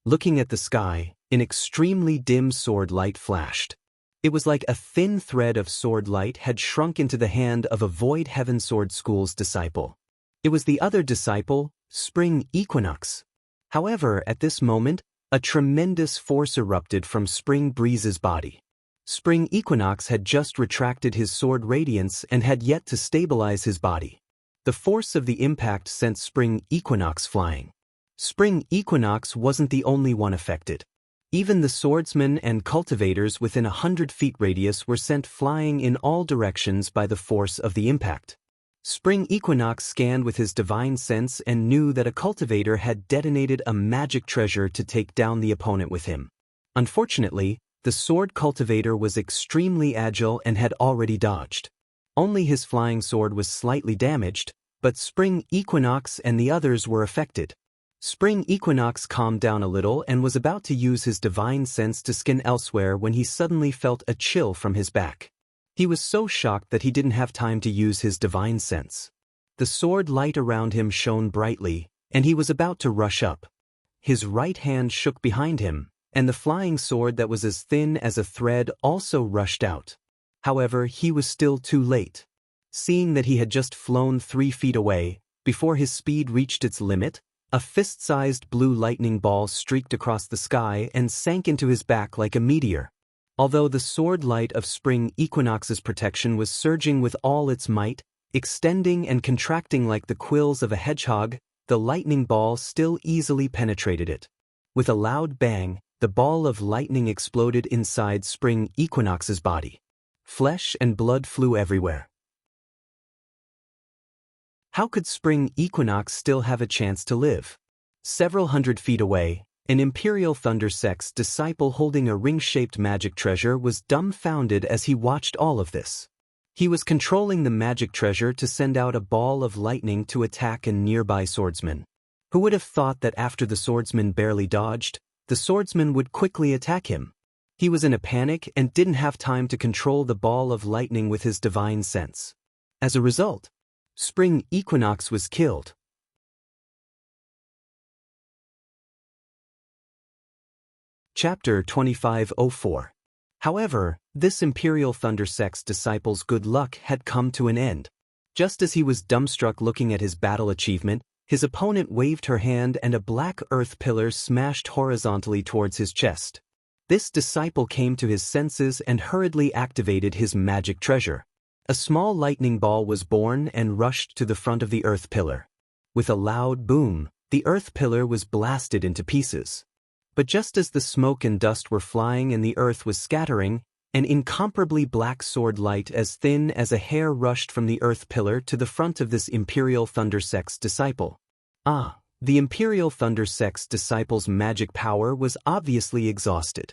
Looking at the sky, an extremely dim sword light flashed. It was like a thin thread of sword light had shrunk into the hand of a Void Heaven Sword School's disciple. It was the other disciple, Spring Equinox. However, at this moment, a tremendous force erupted from Spring Breeze's body. Spring Equinox had just retracted his sword radiance and had yet to stabilize his body. The force of the impact sent Spring Equinox flying. Spring Equinox wasn't the only one affected. Even the swordsmen and cultivators within 100 feet radius were sent flying in all directions by the force of the impact. Spring Equinox scanned with his divine sense and knew that a cultivator had detonated a magic treasure to take down the opponent with him. Unfortunately, the sword cultivator was extremely agile and had already dodged. Only his flying sword was slightly damaged, but Spring Equinox and the others were affected. Spring Equinox calmed down a little and was about to use his divine sense to scan elsewhere when he suddenly felt a chill from his back. He was so shocked that he didn't have time to use his divine sense. The sword light around him shone brightly, and he was about to rush up. His right hand shook behind him, and the flying sword that was as thin as a thread also rushed out. However, he was still too late. Seeing that he had just flown 3 feet away, before his speed reached its limit, a fist-sized blue lightning ball streaked across the sky and sank into his back like a meteor. Although the sword light of spring equinox's protection was surging with all its might, extending and contracting like the quills of a hedgehog, the lightning ball still easily penetrated it. With a loud bang, the ball of lightning exploded inside spring equinox's body. Flesh and blood flew everywhere. How could spring equinox still have a chance to live? Several hundred feet away, an Imperial Thunder Sect's disciple holding a ring-shaped magic treasure was dumbfounded as he watched all of this. He was controlling the magic treasure to send out a ball of lightning to attack a nearby swordsman. Who would have thought that after the swordsman barely dodged, the swordsman would quickly attack him? He was in a panic and didn't have time to control the ball of lightning with his divine sense. As a result, spring equinox was killed. Chapter 2504. However, this Imperial Thunder Sect's disciple's good luck had come to an end. Just as he was dumbstruck looking at his battle achievement, his opponent waved her hand and a black earth pillar smashed horizontally towards his chest. This disciple came to his senses and hurriedly activated his magic treasure. A small lightning ball was born and rushed to the front of the earth pillar. With a loud boom, the earth pillar was blasted into pieces. But just as the smoke and dust were flying and the earth was scattering, an incomparably black sword light as thin as a hair rushed from the earth pillar to the front of this Imperial Thunder Sect's disciple. The Imperial Thunder Sect's disciple's magic power was obviously exhausted.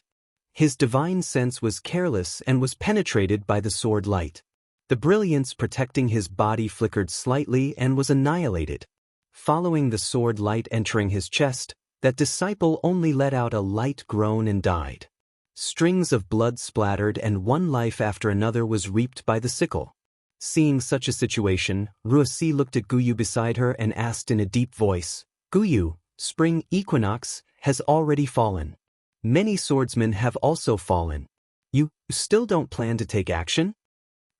His divine sense was careless and was penetrated by the sword light. The brilliance protecting his body flickered slightly and was annihilated. Following the sword light entering his chest, that disciple only let out a light groan and died. Strings of blood splattered and one life after another was reaped by the sickle. Seeing such a situation, Wuxia looked at Guyu beside her and asked in a deep voice, "Guyu, spring equinox has already fallen. Many swordsmen have also fallen. You still don't plan to take action?"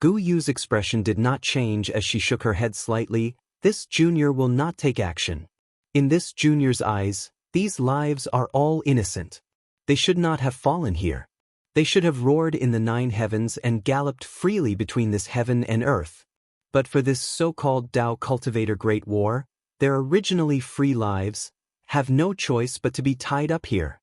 Guyu's expression did not change as she shook her head slightly. This junior will not take action. In this junior's eyes, these lives are all innocent. They should not have fallen here. They should have roared in the 9 heavens and galloped freely between this heaven and earth. But for this so-called Dao cultivator great war, their originally free lives have no choice but to be tied up here.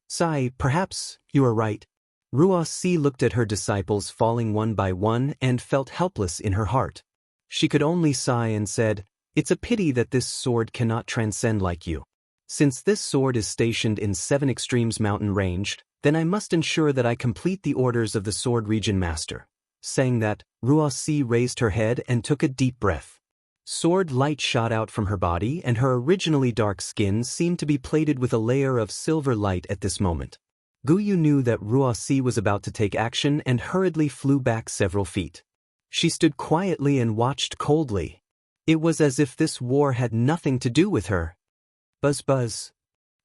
Sai, perhaps you are right. Wuxia looked at her disciples falling one by one and felt helpless in her heart. She could only sigh and said, "It's a pity that this sword cannot transcend like you. Since this sword is stationed in 7 Extremes mountain range, then I must ensure that I complete the orders of the Sword Region Master." Saying that, Wuxia raised her head and took a deep breath. Sword light shot out from her body and her originally dark skin seemed to be plated with a layer of silver light at this moment. Guyu knew that Wuxia was about to take action and hurriedly flew back several feet. She stood quietly and watched coldly. It was as if this war had nothing to do with her. Buzz buzz.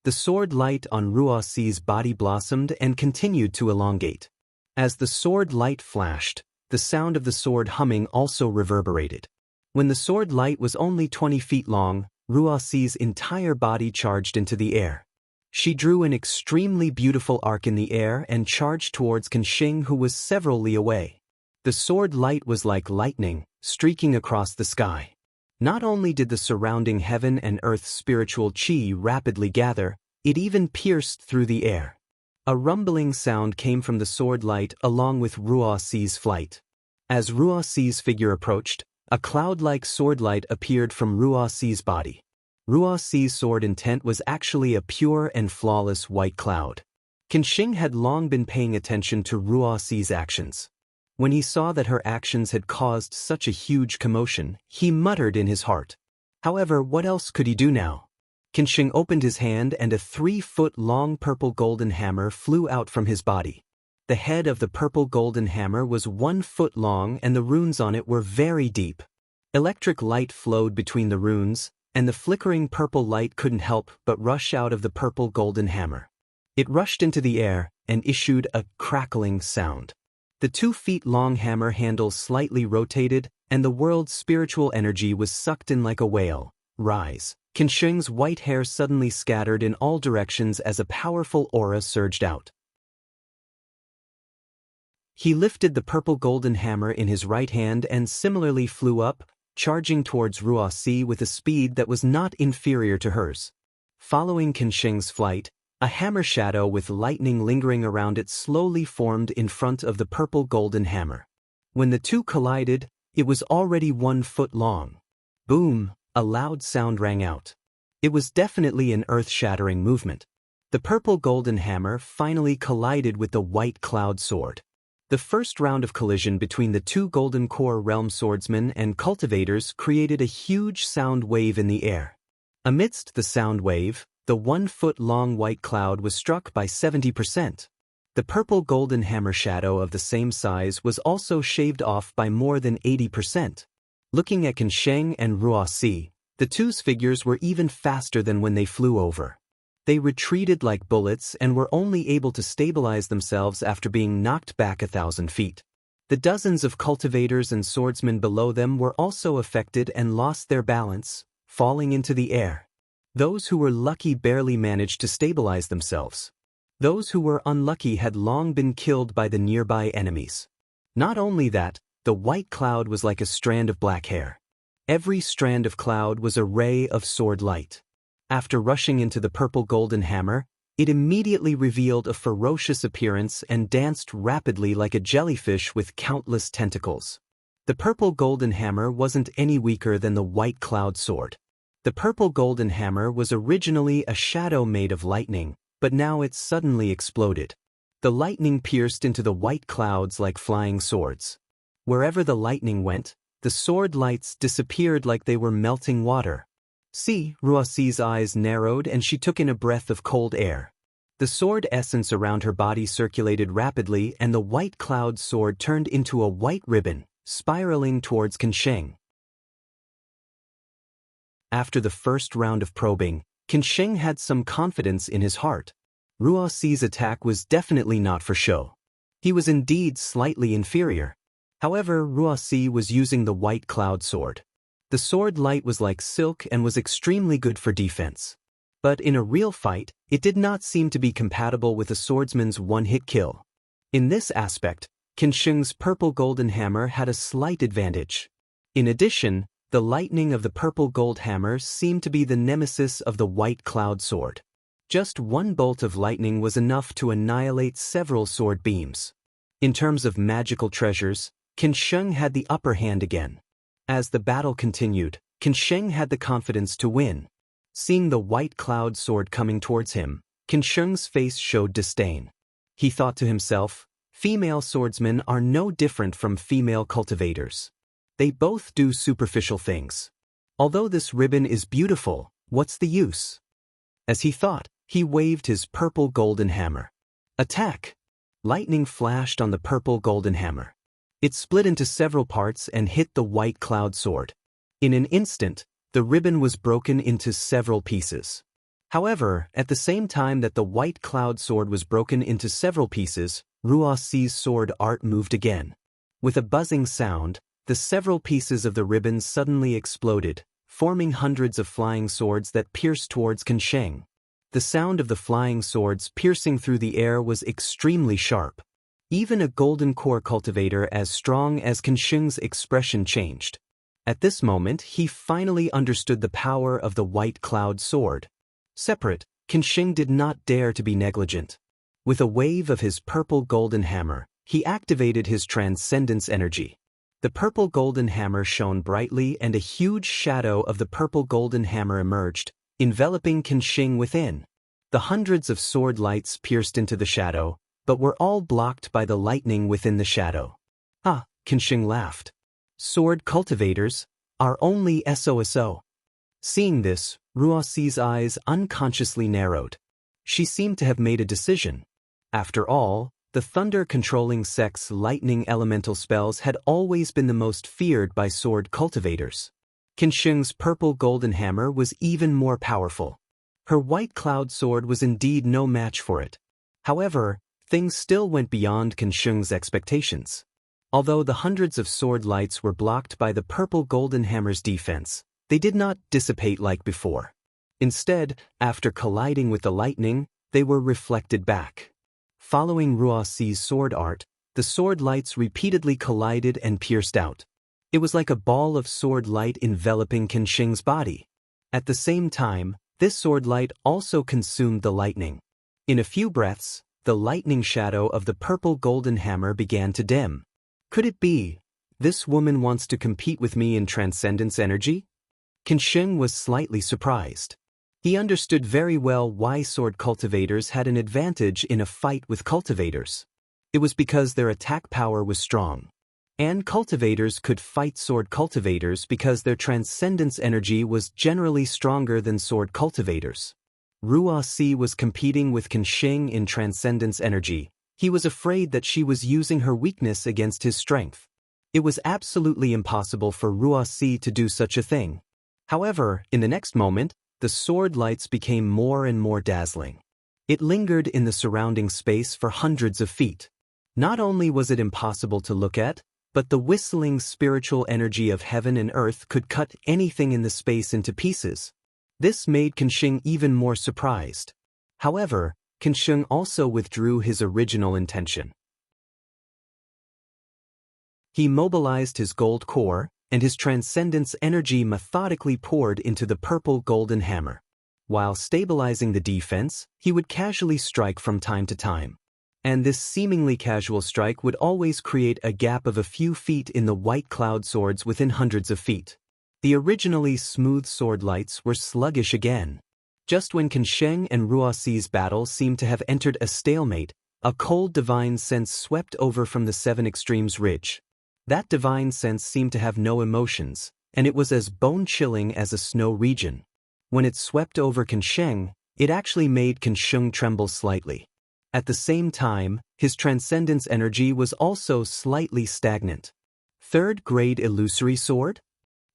The sword light on Wuxia's body blossomed and continued to elongate. As the sword light flashed, the sound of the sword humming also reverberated. When the sword light was only 20 feet long, Wuxia's entire body charged into the air. She drew an extremely beautiful arc in the air and charged towards Qinxing, who was several li away. The sword light was like lightning, streaking across the sky. Not only did the surrounding heaven and earth's spiritual qi rapidly gather, it even pierced through the air. A rumbling sound came from the sword light along with Wuxia's flight. As Wuxia's figure approached, a cloud-like sword light appeared from Wuxia's body. Wuxia's sword intent was actually a pure and flawless white cloud. Qinxing had long been paying attention to Wuxia's actions. When he saw that her actions had caused such a huge commotion, he muttered in his heart. However, what else could he do now? Qinxing opened his hand and a 3-foot-long purple golden hammer flew out from his body. The head of the purple golden hammer was 1 foot long and the runes on it were very deep. Electric light flowed between the runes, and the flickering purple light couldn't help but rush out of the purple golden hammer. It rushed into the air and issued a crackling sound. The 2-feet-long hammer handle slightly rotated, and the world's spiritual energy was sucked in like a whale. Rise. Qinxing's white hair suddenly scattered in all directions as a powerful aura surged out. He lifted the purple golden hammer in his right hand and similarly flew up, charging towards Wuxia with a speed that was not inferior to hers. Following Qinsheng's flight, a hammer shadow with lightning lingering around it slowly formed in front of the purple golden hammer. When the two collided, it was already 1 foot long. Boom! A loud sound rang out. It was definitely an earth-shattering movement. The purple golden hammer finally collided with the white cloud sword. The first round of collision between the two Golden Core realm swordsmen and cultivators created a huge sound wave in the air. Amidst the sound wave, the 1 foot long white cloud was struck by 70%. The purple golden hammer shadow of the same size was also shaved off by more than 80%. Looking at Qinsheng and Wuxia, the two's figures were even faster than when they flew over. They retreated like bullets and were only able to stabilize themselves after being knocked back 1,000 feet. The dozens of cultivators and swordsmen below them were also affected and lost their balance, falling into the air. Those who were lucky barely managed to stabilize themselves. Those who were unlucky had long been killed by the nearby enemies. Not only that, the white cloud was like a strand of black hair. Every strand of cloud was a ray of sword light. After rushing into the purple golden hammer, it immediately revealed a ferocious appearance and danced rapidly like a jellyfish with countless tentacles. The purple golden hammer wasn't any weaker than the white cloud sword. The purple golden hammer was originally a shadow made of lightning, but now it suddenly exploded. The lightning pierced into the white clouds like flying swords. Wherever the lightning went, the sword lights disappeared like they were melting water. See, Wuxia's eyes narrowed and she took in a breath of cold air. The sword essence around her body circulated rapidly and the white cloud sword turned into a white ribbon, spiraling towards Qinsheng. After the first round of probing, Qinsheng had some confidence in his heart. Wuxia's attack was definitely not for show. He was indeed slightly inferior. However, Wuxia was using the white cloud sword. The sword light was like silk and was extremely good for defense. But in a real fight, it did not seem to be compatible with a swordsman's one-hit kill. In this aspect, Qinsheng's purple golden hammer had a slight advantage. In addition, the lightning of the purple gold hammer seemed to be the nemesis of the white cloud sword. Just one bolt of lightning was enough to annihilate several sword beams. In terms of magical treasures, Qinsheng had the upper hand again. As the battle continued, Qinsheng had the confidence to win. Seeing the white cloud sword coming towards him, Qinsheng's face showed disdain. He thought to himself, female swordsmen are no different from female cultivators. They both do superficial things. Although this ribbon is beautiful, what's the use? As he thought, he waved his purple golden hammer. Attack! Lightning flashed on the purple golden hammer. It split into several parts and hit the white cloud sword. In an instant, the ribbon was broken into several pieces. However, at the same time that the white cloud sword was broken into several pieces, Wuxia's sword art moved again. With a buzzing sound, the several pieces of the ribbon suddenly exploded, forming hundreds of flying swords that pierced towards Qinsheng. The sound of the flying swords piercing through the air was extremely sharp. Even a golden core cultivator as strong as Qinsheng's expression changed. At this moment, he finally understood the power of the white cloud sword. Separate, Qinsheng did not dare to be negligent. With a wave of his purple golden hammer, he activated his transcendence energy. The purple golden hammer shone brightly and a huge shadow of the purple golden hammer emerged, enveloping Qinsheng within. The hundreds of sword lights pierced into the shadow, but were all blocked by the lightning within the shadow. Ah, Qinsheng laughed. Sword cultivators are only SOSO. Seeing this, Wuxia's eyes unconsciously narrowed. She seemed to have made a decision. After all, the thunder-controlling sex lightning elemental spells had always been the most feared by sword cultivators. Qinsheng's purple golden hammer was even more powerful. Her white cloud sword was indeed no match for it. However, things still went beyond Qinsheng's expectations. Although the hundreds of sword lights were blocked by the purple golden hammer's defense, they did not dissipate like before. Instead, after colliding with the lightning, they were reflected back. Following Wuxia's sword art, the the sword lights repeatedly collided and pierced out. It was like a ball of sword light enveloping Qinsheng's body. At the same time, this sword light also consumed the lightning. In a few breaths, the lightning shadow of the purple golden hammer began to dim. Could it be, this woman wants to compete with me in transcendence energy? Qinsheng was slightly surprised. He understood very well why sword cultivators had an advantage in a fight with cultivators. It was because their attack power was strong. And cultivators could fight sword cultivators because their transcendence energy was generally stronger than sword cultivators. Ruoxi was competing with Qinsheng in transcendence energy. He was afraid that she was using her weakness against his strength. It was absolutely impossible for Ruoxi to do such a thing. However, in the next moment, the sword lights became more and more dazzling. It lingered in the surrounding space for hundreds of feet. Not only was it impossible to look at, but the whistling spiritual energy of heaven and earth could cut anything in the space into pieces. This made Qinsheng even more surprised. However, Qinsheng also withdrew his original intention. He mobilized his gold core, and his transcendence energy methodically poured into the purple golden hammer. While stabilizing the defense, he would casually strike from time to time. And this seemingly casual strike would always create a gap of a few feet in the white cloud swords within hundreds of feet. The originally smooth sword lights were sluggish again. Just when Qinsheng and Ruoxi's battle seemed to have entered a stalemate, a cold divine sense swept over from the Seven Extremes ridge. That divine sense seemed to have no emotions, and it was as bone-chilling as a snow region. When it swept over Qinsheng, it actually made Qinsheng tremble slightly. At the same time, his transcendence energy was also slightly stagnant. Third-grade illusory sword?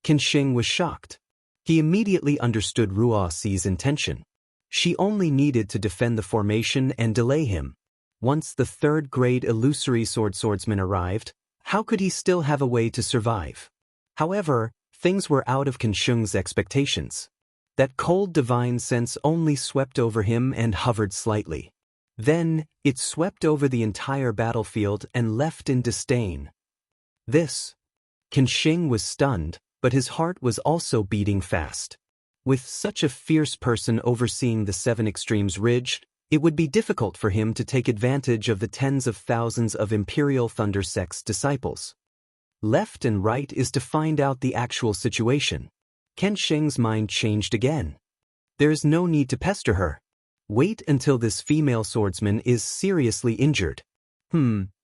Qinsheng was shocked. He immediately understood Ruoxi's intention. She only needed to defend the formation and delay him. Once the third-grade illusory swordsman arrived, how could he still have a way to survive? However, things were out of Qinsheng's expectations. That cold divine sense only swept over him and hovered slightly. Then, it swept over the entire battlefield and left in disdain. Qinsheng was stunned, but his heart was also beating fast. With such a fierce person overseeing the Seven Extremes ridge, it would be difficult for him to take advantage of the tens of thousands of Imperial Thunder Sect's disciples. Left and right is to find out the actual situation. Qinsheng's mind changed again. There is no need to pester her. Wait until this female swordsman is seriously injured.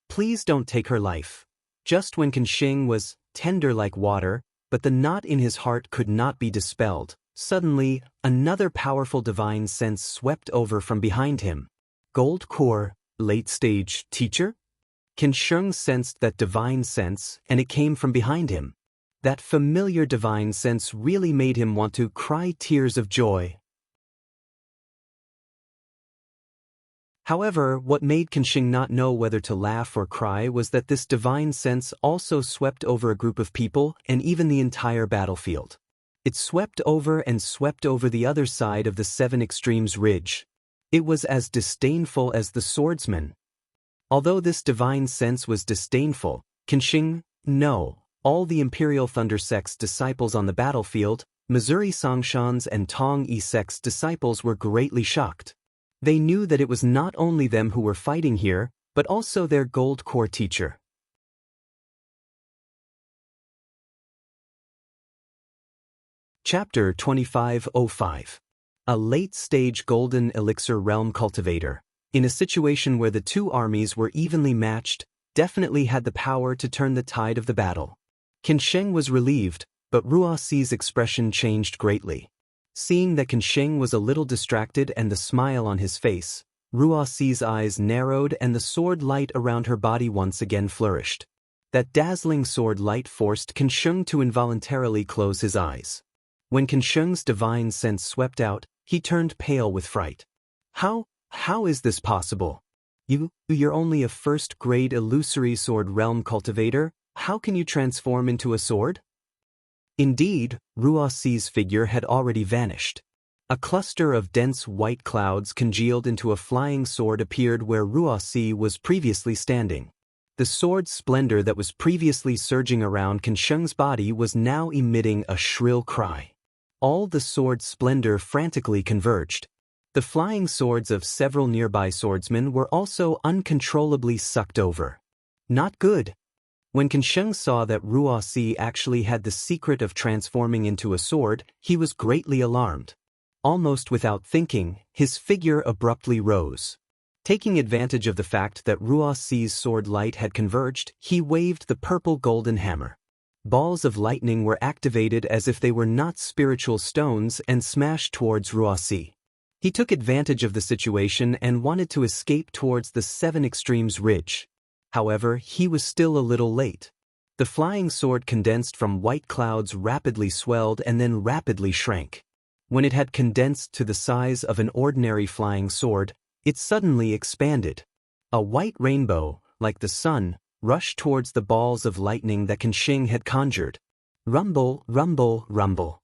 Please don't take her life. Just when Qinsheng was tender like water, but the knot in his heart could not be dispelled, suddenly, another powerful divine sense swept over from behind him. Gold core, late-stage teacher? Qinsheng sensed that divine sense, and it came from behind him. That familiar divine sense really made him want to cry tears of joy. However, what made Qinsheng not know whether to laugh or cry was that this divine sense also swept over a group of people and even the entire battlefield. It swept over and swept over the other side of the Seven Extremes ridge. It was as disdainful as the swordsman. Although this divine sense was disdainful, Qinsheng, no, all the Imperial Thunder Sect's disciples on the battlefield, Missouri Songshan's and Tong Yi Sect's disciples were greatly shocked. They knew that it was not only them who were fighting here, but also their gold core teacher. Chapter 2505. A late-stage golden elixir realm cultivator, in a situation where the two armies were evenly matched, definitely had the power to turn the tide of the battle. Qinsheng was relieved, but Ruoxi's expression changed greatly. Seeing that Qinsheng was a little distracted and the smile on his face, Ruoxi's eyes narrowed and the sword light around her body once again flourished. That dazzling sword light forced Qinsheng to involuntarily close his eyes. When Qinsheng's divine sense swept out, he turned pale with fright. How is this possible? You're only a first-grade illusory sword realm cultivator. How can you transform into a sword? Indeed, Ruoxi's figure had already vanished. A cluster of dense white clouds congealed into a flying sword appeared where Ruoxi was previously standing. The sword's splendor that was previously surging around Kansheng's body was now emitting a shrill cry. All the sword's splendor frantically converged. The flying swords of several nearby swordsmen were also uncontrollably sucked over. Not good. When Kansheng saw that Ruoxi actually had the secret of transforming into a sword, he was greatly alarmed. Almost without thinking, his figure abruptly rose. Taking advantage of the fact that Ruoxi's sword light had converged, he waved the purple golden hammer. Balls of lightning were activated as if they were not spiritual stones and smashed towards Ruoxi. He took advantage of the situation and wanted to escape towards the Seven Extremes Ridge. However, he was still a little late. The flying sword condensed from white clouds rapidly swelled and then rapidly shrank. When it had condensed to the size of an ordinary flying sword, it suddenly expanded. A white rainbow, like the sun, rushed towards the balls of lightning that Kansheng had conjured. Rumble, rumble, rumble.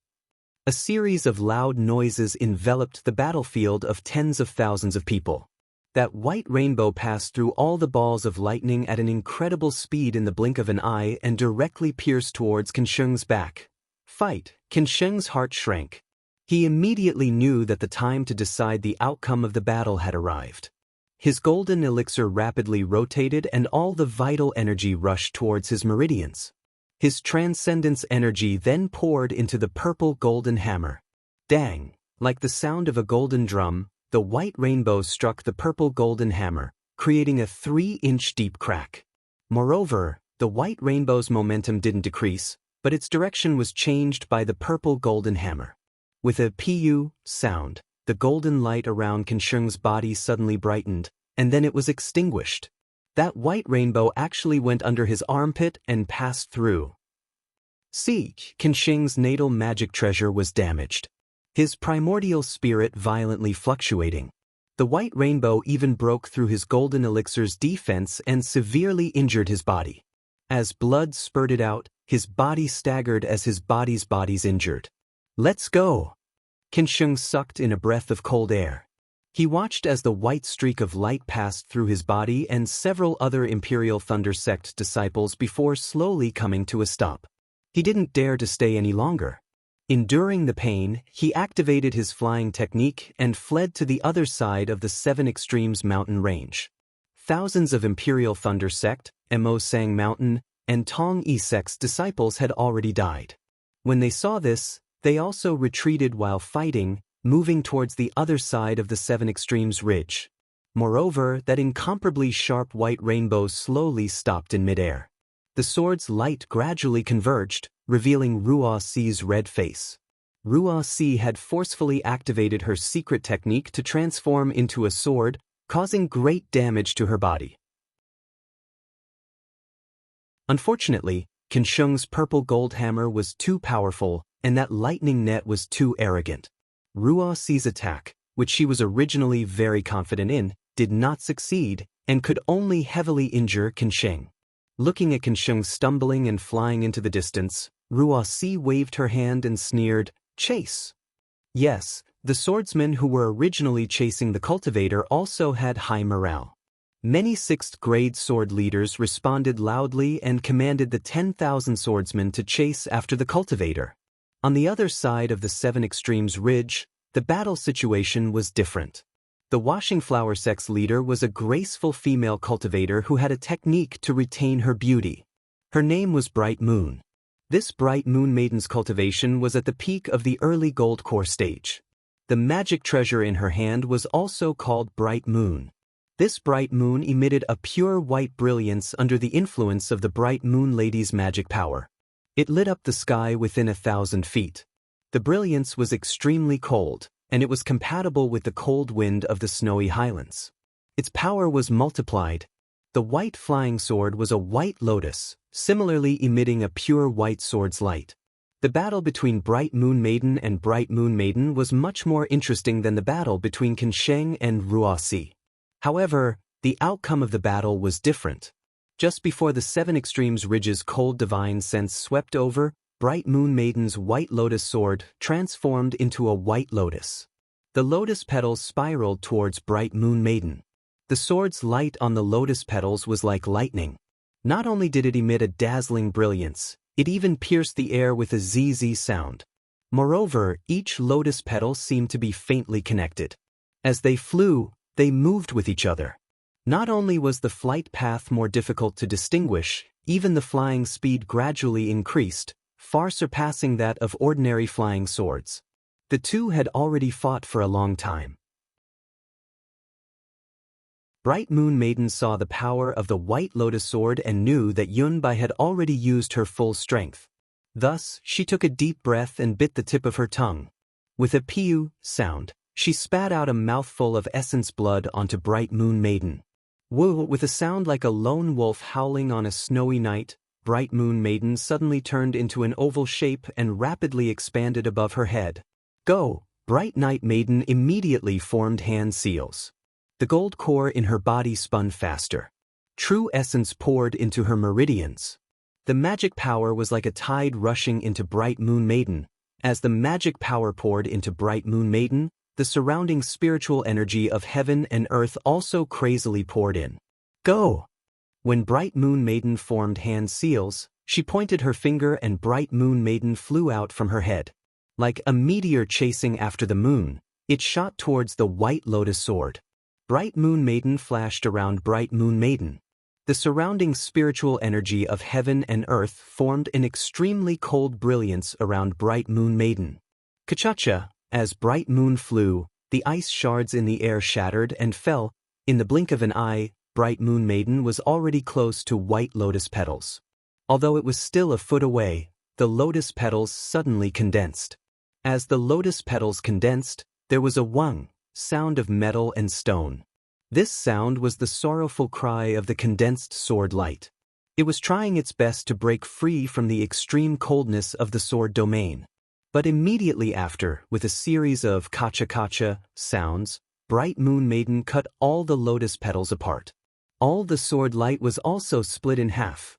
A series of loud noises enveloped the battlefield of tens of thousands of people. That white rainbow passed through all the balls of lightning at an incredible speed in the blink of an eye and directly pierced towards Kansheng's back. Fight! Kansheng's heart shrank. He immediately knew that the time to decide the outcome of the battle had arrived. His golden elixir rapidly rotated and all the vital energy rushed towards his meridians. His transcendence energy then poured into the purple golden hammer. Dang! Like the sound of a golden drum, the white rainbow struck the purple golden hammer, creating a 3-inch deep crack. Moreover, the white rainbow's momentum didn't decrease, but its direction was changed by the purple golden hammer. With a pu sound, the golden light around Kansheng's body suddenly brightened, and then it was extinguished. That white rainbow actually went under his armpit and passed through. Kansheng's natal magic treasure was damaged. His primordial spirit violently fluctuating. The white rainbow even broke through his golden elixir's defense and severely injured his body. As blood spurted out, his body staggered as his body's injured. Let's go! Kansheng sucked in a breath of cold air. He watched as the white streak of light passed through his body and several other Imperial Thunder Sect disciples before slowly coming to a stop. He didn't dare to stay any longer. Enduring the pain, he activated his flying technique and fled to the other side of the Seven Extremes mountain range. Thousands of Imperial Thunder Sect, Mo Sang Mountain, and Tong Yi Sect's disciples had already died. When they saw this, they also retreated while fighting, moving towards the other side of the Seven Extremes Ridge. Moreover, that incomparably sharp white rainbow slowly stopped in midair. The sword's light gradually converged, revealing Ruoxi's red face. Ruoxi had forcefully activated her secret technique to transform into a sword, causing great damage to her body. Unfortunately, Kansheng's purple gold hammer was too powerful, and that lightning net was too arrogant. Ruoxi's attack, which she was originally very confident in, did not succeed, and could only heavily injure Kansheng. Looking at Kansheng stumbling and flying into the distance, Ruoxi waved her hand and sneered, "Chase!" Yes, the swordsmen who were originally chasing the cultivator also had high morale. Many 6th-grade sword leaders responded loudly and commanded the 10,000 swordsmen to chase after the cultivator. On the other side of the Seven Extremes Ridge, the battle situation was different. The Washing Flower Sect's leader was a graceful female cultivator who had a technique to retain her beauty. Her name was Bright Moon. This Bright Moon Maiden's cultivation was at the peak of the early Gold Core stage. The magic treasure in her hand was also called Bright Moon. This Bright Moon emitted a pure white brilliance under the influence of the Bright Moon Lady's magic power. It lit up the sky within 1,000 feet. The brilliance was extremely cold, and it was compatible with the cold wind of the snowy highlands. Its power was multiplied. The white flying sword was a white lotus, similarly emitting a pure white sword's light. The battle between Bright Moon Maiden and Bright Moon Maiden was much more interesting than the battle between Kansheng and Ruoxi. However, the outcome of the battle was different. Just before the Seven Extremes Ridge's cold divine sense swept over, Bright Moon Maiden's white lotus sword transformed into a white lotus. The lotus petals spiraled towards Bright Moon Maiden. The sword's light on the lotus petals was like lightning. Not only did it emit a dazzling brilliance, it even pierced the air with a zzz sound. Moreover, each lotus petal seemed to be faintly connected. As they flew, they moved with each other. Not only was the flight path more difficult to distinguish, even the flying speed gradually increased, far surpassing that of ordinary flying swords. The two had already fought for a long time. Bright Moon Maiden saw the power of the White Lotus Sword and knew that Yunbai had already used her full strength. Thus, she took a deep breath and bit the tip of her tongue. With a piu sound, she spat out a mouthful of essence blood onto Bright Moon Maiden. Woo! With a sound like a lone wolf howling on a snowy night, Bright Moon Maiden suddenly turned into an oval shape and rapidly expanded above her head. Go! Bright Night Maiden immediately formed hand seals. The gold core in her body spun faster. True essence poured into her meridians. The magic power was like a tide rushing into Bright Moon Maiden. As the magic power poured into Bright Moon Maiden, the surrounding spiritual energy of heaven and earth also crazily poured in. Go! When Bright Moon Maiden formed hand seals, she pointed her finger and Bright Moon Maiden flew out from her head. Like a meteor chasing after the moon, it shot towards the White Lotus Sword. Bright Moon Maiden flashed around Bright Moon Maiden. The surrounding spiritual energy of heaven and earth formed an extremely cold brilliance around Bright Moon Maiden. Kachacha, as Bright Moon flew, the ice shards in the air shattered and fell. In the blink of an eye, Bright Moon Maiden was already close to White Lotus petals. Although it was still a foot away, the lotus petals suddenly condensed. As the lotus petals condensed, there was a wang sound of metal and stone. This sound was the sorrowful cry of the condensed sword light. It was trying its best to break free from the extreme coldness of the sword domain. But immediately after, with a series of kacha-kacha sounds, Bright Moon Maiden cut all the lotus petals apart. All the sword light was also split in half.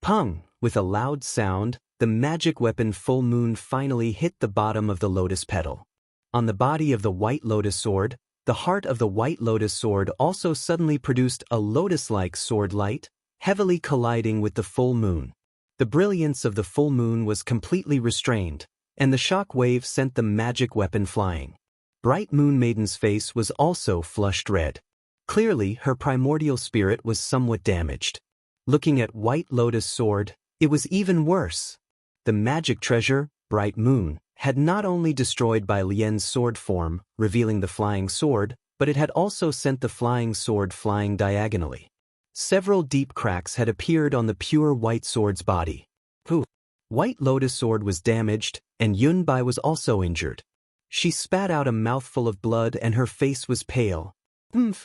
Pung! With a loud sound, the magic weapon Full Moon finally hit the bottom of the lotus petal. On the body of the White Lotus Sword, the heart of the White Lotus Sword also suddenly produced a lotus-like sword light, heavily colliding with the full moon. The brilliance of the full moon was completely restrained, and the shock wave sent the magic weapon flying. Bright Moon Maiden's face was also flushed red. Clearly, her primordial spirit was somewhat damaged. Looking at White Lotus Sword, it was even worse. The magic treasure, Bright Moon, had not only destroyed Bai Lian's sword form, revealing the flying sword, but it had also sent the flying sword flying diagonally. Several deep cracks had appeared on the pure white sword's body. White Lotus Sword was damaged, and Yunbai was also injured. She spat out a mouthful of blood and her face was pale.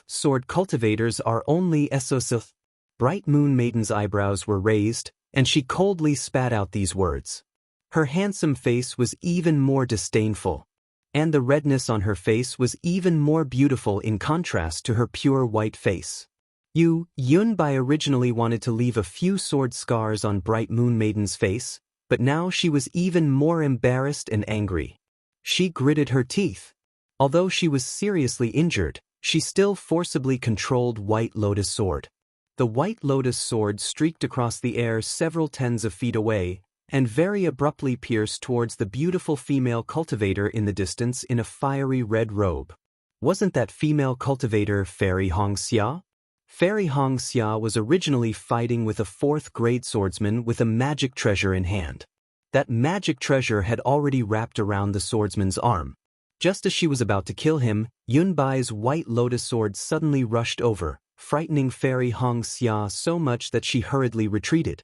Sword cultivators are only SOS. Bright Moon Maiden's eyebrows were raised, and she coldly spat out these words. Her handsome face was even more disdainful, and the redness on her face was even more beautiful in contrast to her pure white face. Yunbai originally wanted to leave a few sword scars on Bright Moon Maiden's face, but now she was even more embarrassed and angry. She gritted her teeth. Although she was seriously injured, she still forcibly controlled White Lotus Sword. The White Lotus Sword streaked across the air several tens of feet away, and very abruptly pierced towards the beautiful female cultivator in the distance in a fiery red robe. Wasn't that female cultivator Fairy Xianxia? Fairy Xianxia was originally fighting with a 4th-grade swordsman with a magic treasure in hand. That magic treasure had already wrapped around the swordsman's arm. Just as she was about to kill him, Yunbai's White Lotus Sword suddenly rushed over, frightening Fairy Xianxia so much that she hurriedly retreated.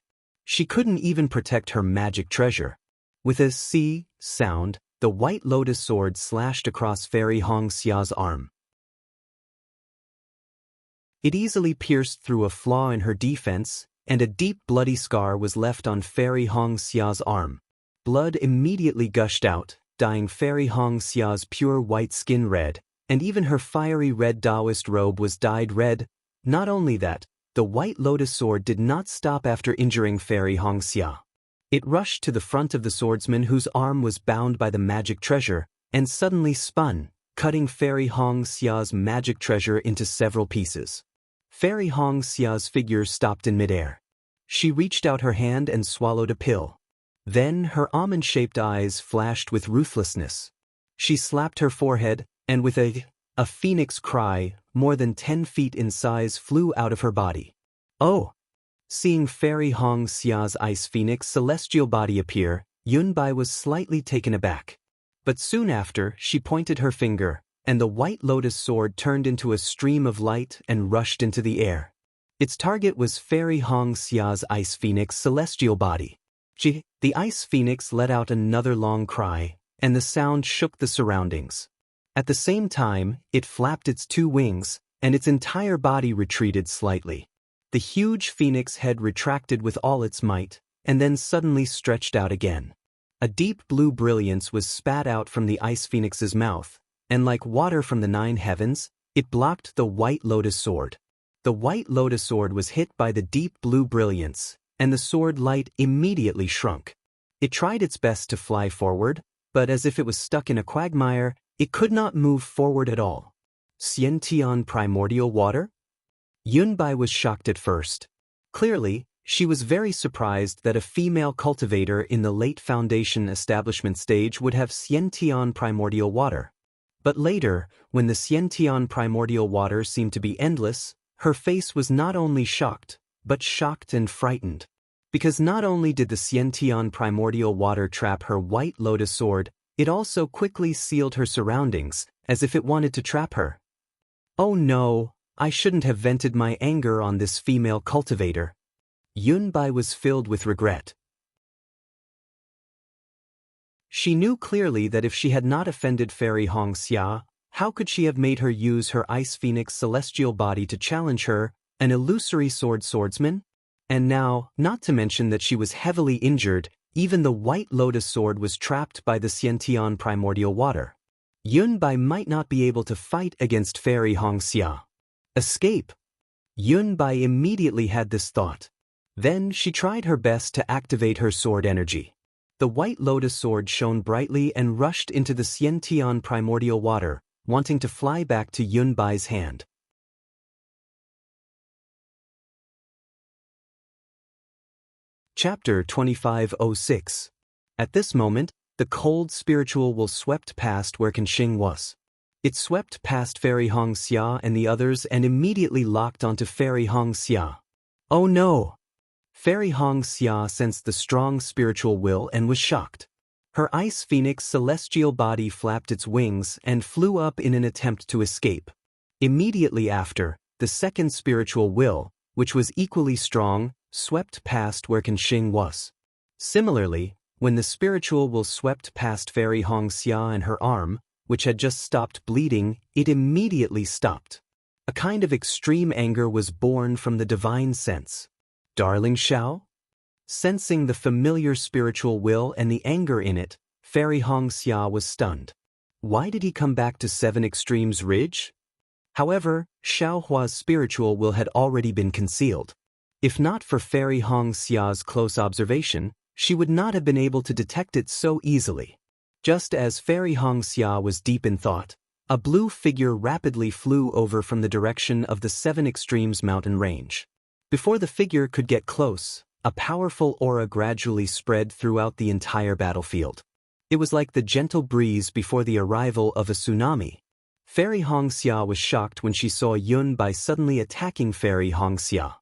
She couldn't even protect her magic treasure. With a "C" sound, the White Lotus Sword slashed across Fairy Xianxia's arm. It easily pierced through a flaw in her defense, and a deep bloody scar was left on Fairy Xia's arm. Blood immediately gushed out, dyeing Fairy Xia's pure white skin red, and even her fiery red Daoist robe was dyed red. Not only that, the White Lotus Sword did not stop after injuring Fairy Xianxia. It rushed to the front of the swordsman whose arm was bound by the magic treasure, and suddenly spun, cutting Fairy Xia's magic treasure into several pieces. Fairy Xia's figure stopped in midair. She reached out her hand and swallowed a pill. Then her almond-shaped eyes flashed with ruthlessness. She slapped her forehead, and with a phoenix cry, more than 10 feet in size flew out of her body. Oh! Seeing Fairy Xia's ice phoenix celestial body appear, Yunbai was slightly taken aback. But soon after, she pointed her finger, and the white lotus sword turned into a stream of light and rushed into the air. Its target was Fairy Xia's ice phoenix celestial body. The ice phoenix let out another long cry, and the sound shook the surroundings. At the same time, it flapped its 2 wings, and its entire body retreated slightly. The huge phoenix head retracted with all its might, and then suddenly stretched out again. A deep blue brilliance was spat out from the ice phoenix's mouth, and like water from the 9 heavens, it blocked the white lotus sword. The white lotus sword was hit by the deep blue brilliance, and the sword light immediately shrunk. It tried its best to fly forward, but as if it was stuck in a quagmire, it could not move forward at all. Xiantian primordial water? Yunbai was shocked at first. Clearly, she was very surprised that a female cultivator in the late foundation establishment stage would have Xiantian primordial water. But later, when the Xiantian primordial water seemed to be endless, her face was not only shocked, but shocked and frightened. Because not only did the Xiantian primordial water trap her white lotus sword, it also quickly sealed her surroundings, as if it wanted to trap her. Oh no, I shouldn't have vented my anger on this female cultivator. Yunbai was filled with regret. She knew clearly that if she had not offended Fairy Xianxia, how could she have made her use her ice phoenix celestial body to challenge her, an illusory swordsman? And now, not to mention that she was heavily injured, even the white lotus sword was trapped by the Xiantian primordial water. Yunbai might not be able to fight against Fairy Xianxia. Escape! Yunbai immediately had this thought. Then she tried her best to activate her sword energy. The white lotus sword shone brightly and rushed into the Xiantian primordial water, wanting to fly back to Yunbai's hand. Chapter 2506. At this moment, the cold spiritual will swept past where Kanxing was. It swept past Fairy Xianxia and the others and immediately locked onto Fairy Xianxia. Oh no! Fairy Xianxia sensed the strong spiritual will and was shocked. Her ice phoenix celestial body flapped its wings and flew up in an attempt to escape. Immediately after, the second spiritual will, which was equally strong, swept past where Kanxing was. Similarly, when the spiritual will swept past Fairy Xianxia and her arm, which had just stopped bleeding, it immediately stopped. A kind of extreme anger was born from the divine sense. Darling Xiao? Sensing the familiar spiritual will and the anger in it, Fairy Xianxia was stunned. Why did he come back to 7 Extremes Ridge? However, Xiao Hua's spiritual will had already been concealed. If not for Fairy Xia's close observation, she would not have been able to detect it so easily. Just as Fairy Xianxia was deep in thought, a blue figure rapidly flew over from the direction of the 7 Extremes mountain range. Before the figure could get close, a powerful aura gradually spread throughout the entire battlefield. It was like the gentle breeze before the arrival of a tsunami. Fairy Xianxia was shocked when she saw Yunbai suddenly attacking Fairy Xianxia.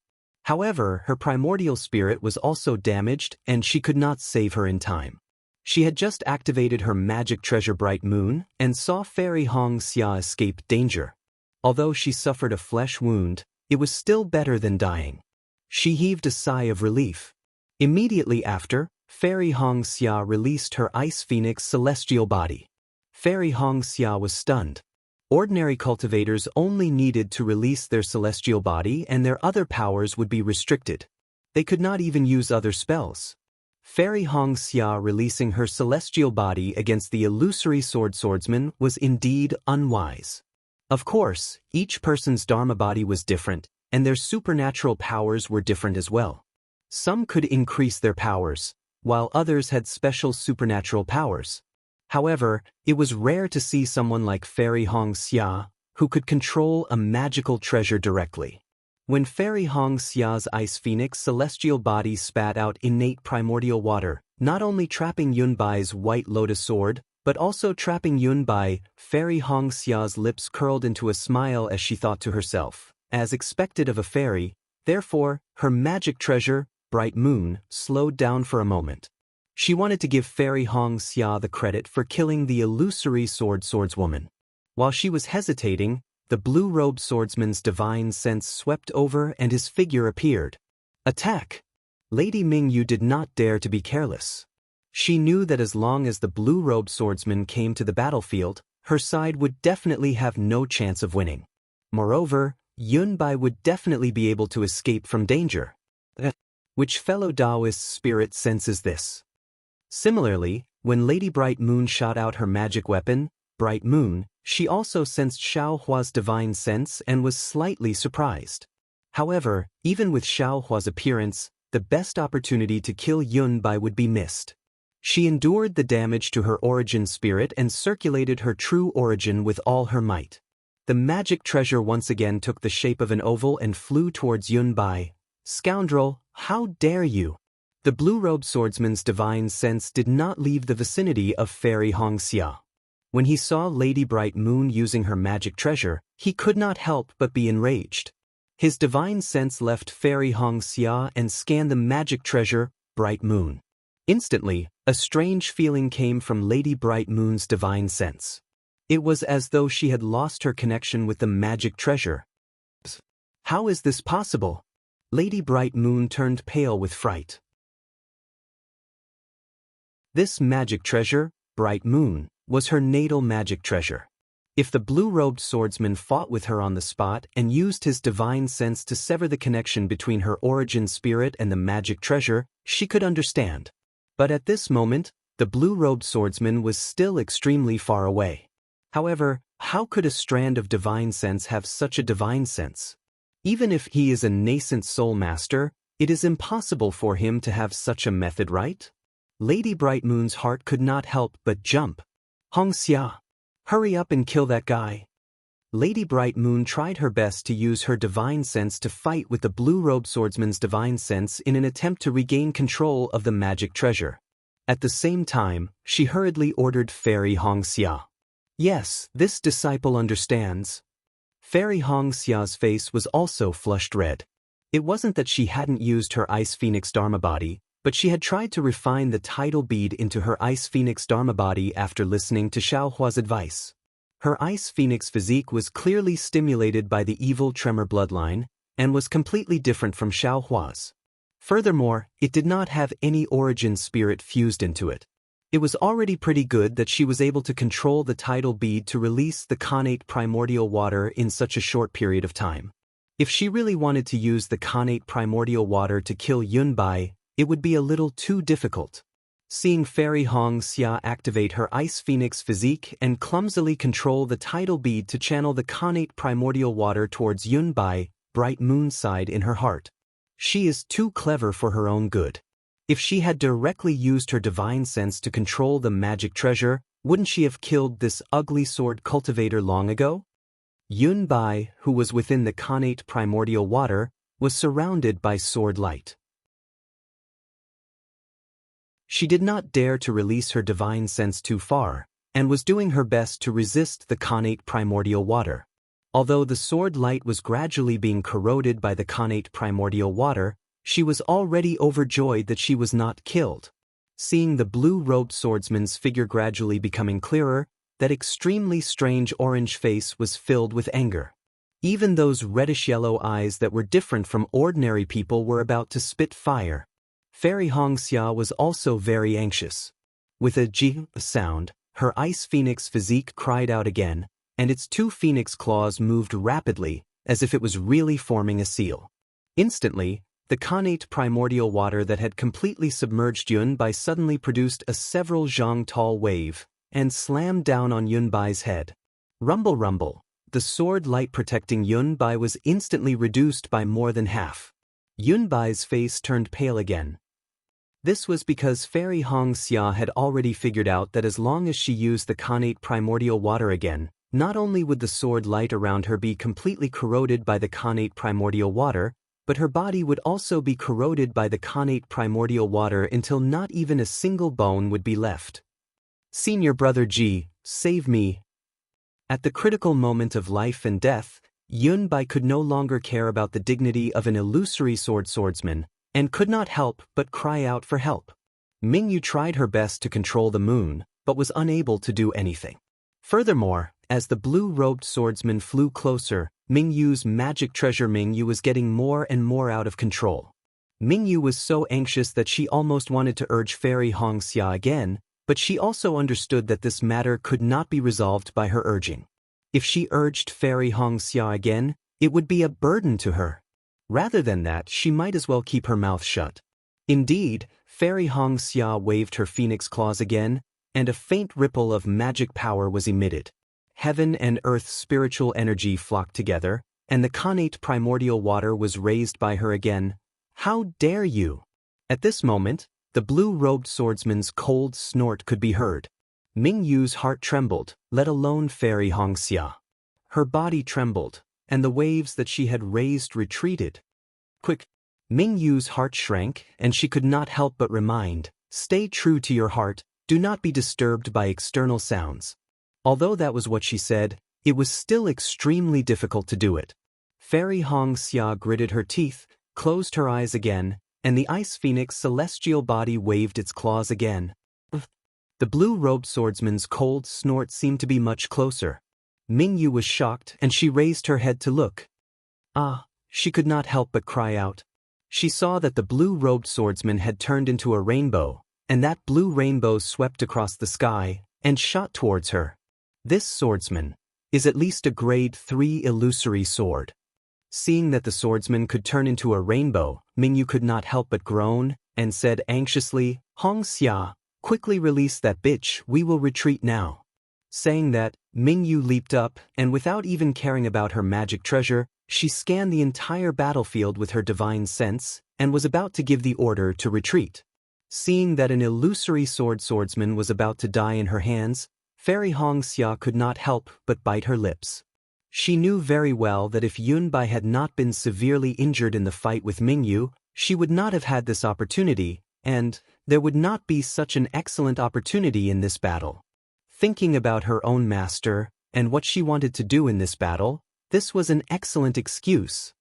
However, her primordial spirit was also damaged and she could not save her in time. She had just activated her magic treasure Bright Moon and saw Fairy Xianxia escape danger. Although she suffered a flesh wound, it was still better than dying. She heaved a sigh of relief. Immediately after, Fairy Xianxia released her ice phoenix celestial body. Fairy Xianxia was stunned. Ordinary cultivators only needed to release their celestial body and their other powers would be restricted. They could not even use other spells. Fairy Xianxia releasing her celestial body against the illusory swordsman was indeed unwise. Of course, each person's Dharma body was different, and their supernatural powers were different as well. Some could increase their powers, while others had special supernatural powers. However, it was rare to see someone like Fairy Xianxia, who could control a magical treasure directly. When Fairy Xia's ice phoenix celestial body spat out innate primordial water, not only trapping Yunbai's white lotus sword, but also trapping Yunbai, Fairy Xia's lips curled into a smile as she thought to herself, as expected of a fairy, therefore, her magic treasure, Bright Moon, slowed down for a moment. She wanted to give Fairy Xia the credit for killing the illusory swordswoman. While she was hesitating, the blue-robed swordsman's divine sense swept over and his figure appeared. Attack! Lady Mingyu did not dare to be careless. She knew that as long as the blue-robed swordsman came to the battlefield, her side would definitely have no chance of winning. Moreover, Yunbai would definitely be able to escape from danger. Which fellow Daoist spirit senses this? Similarly, when Lady Bright Moon shot out her magic weapon, Bright Moon, she also sensed Xiaohua's divine sense and was slightly surprised. However, even with Xiaohua's appearance, the best opportunity to kill Yunbai would be missed. She endured the damage to her origin spirit and circulated her true origin with all her might. The magic treasure once again took the shape of an oval and flew towards Yunbai. Scoundrel, how dare you! The blue-robed swordsman's divine sense did not leave the vicinity of Fairy Xia. When he saw Lady Bright Moon using her magic treasure, he could not help but be enraged. His divine sense left Fairy Xia and scanned the magic treasure, Bright Moon. Instantly, a strange feeling came from Lady Bright Moon's divine sense. It was as though she had lost her connection with the magic treasure. How is this possible? Lady Bright Moon turned pale with fright. This magic treasure, Bright Moon, was her natal magic treasure. If the blue-robed swordsman fought with her on the spot and used his divine sense to sever the connection between her origin spirit and the magic treasure, she could understand. But at this moment, the blue-robed swordsman was still extremely far away. However, how could a strand of divine sense have such a divine sense? Even if he is a nascent soul master, it is impossible for him to have such a method, right? Lady Bright Moon's heart could not help but jump. Xia, hurry up and kill that guy. Lady Bright Moon tried her best to use her divine sense to fight with the blue-robed swordsman's divine sense in an attempt to regain control of the magic treasure. At the same time, she hurriedly ordered Fairy Xia. Yes, this disciple understands. Fairy Xia's face was also flushed red. It wasn't that she hadn't used her Ice Phoenix Dharma body, but she had tried to refine the tidal bead into her Ice Phoenix Dharma body after listening to Xiaohua's advice. Her Ice Phoenix physique was clearly stimulated by the evil tremor bloodline, and was completely different from Xiaohua's. Furthermore, it did not have any origin spirit fused into it. It was already pretty good that she was able to control the tidal bead to release the connate primordial water in such a short period of time. If she really wanted to use the connate primordial water to kill Yunbai, it would be a little too difficult. Seeing Fairy Xia activate her Ice Phoenix physique and clumsily control the tidal bead to channel the connate primordial water towards Yunbai, Bright Moon sighed in her heart. She is too clever for her own good. If she had directly used her divine sense to control the magic treasure, wouldn't she have killed this ugly sword cultivator long ago? Yunbai, who was within the connate primordial water, was surrounded by sword light. She did not dare to release her divine sense too far, and was doing her best to resist the connate primordial water. Although the sword light was gradually being corroded by the connate primordial water, she was already overjoyed that she was not killed. Seeing the blue-robed swordsman's figure gradually becoming clearer, that extremely strange orange face was filled with anger. Even those reddish-yellow eyes that were different from ordinary people were about to spit fire. Fairy Xia was also very anxious. With a "ji" sound, her Ice Phoenix physique cried out again, and its two phoenix claws moved rapidly, as if it was really forming a seal. Instantly, the connate primordial water that had completely submerged Yunbai suddenly produced a several zhang tall wave, and slammed down on Yunbai's head. Rumble rumble, the sword light protecting Yunbai was instantly reduced by more than half. Yunbai's face turned pale again. This was because Fairy Xia had already figured out that as long as she used the connate primordial water again, Not only would the sword light around her be completely corroded by the connate primordial water, but her body would also be corroded by the connate primordial water until not even a single bone would be left. Senior Brother Ji, save me. At the critical moment of life and death, Yun Bai could no longer care about the dignity of an illusory swordsman, and could not help but cry out for help. Mingyu tried her best to control the moon, but was unable to do anything. Furthermore, as the blue-robed swordsman flew closer, Mingyu's magic treasure Mingyu was getting more and more out of control. Mingyu was so anxious that she almost wanted to urge Fairy Xianxia again, but she also understood that this matter could not be resolved by her urging. If she urged Fairy Xianxia again, it would be a burden to her. Rather than that, she might as well keep her mouth shut. Indeed, Fairy Xianxia waved her phoenix claws again, and a faint ripple of magic power was emitted. Heaven and earth's spiritual energy flocked together, and the connate primordial water was raised by her again. How dare you! At this moment, the blue-robed swordsman's cold snort could be heard. Mingyu's heart trembled, let alone Fairy Xianxia. Her body trembled, and the waves that she had raised retreated. Quick! Mingyu's heart shrank, and she could not help but remind, stay true to your heart, do not be disturbed by external sounds. Although that was what she said, it was still extremely difficult to do it. Fairy Xianxia gritted her teeth, closed her eyes again, and the ice phoenix celestial body waved its claws again. The blue-robed swordsman's cold snort seemed to be much closer. Mingyu was shocked, and she raised her head to look. She could not help but cry out. She saw that the blue-robed swordsman had turned into a rainbow, and that blue rainbow swept across the sky and shot towards her. This swordsman is at least a grade 3 illusory sword. Seeing that the swordsman could turn into a rainbow, Mingyu could not help but groan, and said anxiously, Xianxia, quickly release that bitch, we will retreat now. Saying that, Mingyu leaped up, and without even caring about her magic treasure, she scanned the entire battlefield with her divine sense, and was about to give the order to retreat. Seeing that an illusory swordsman was about to die in her hands, Fairy Xianxia could not help but bite her lips. She knew very well that if Yun Bai had not been severely injured in the fight with Mingyu, she would not have had this opportunity, and there would not be such an excellent opportunity in this battle. Thinking about her own master, and what she wanted to do in this battle, this was an excellent excuse.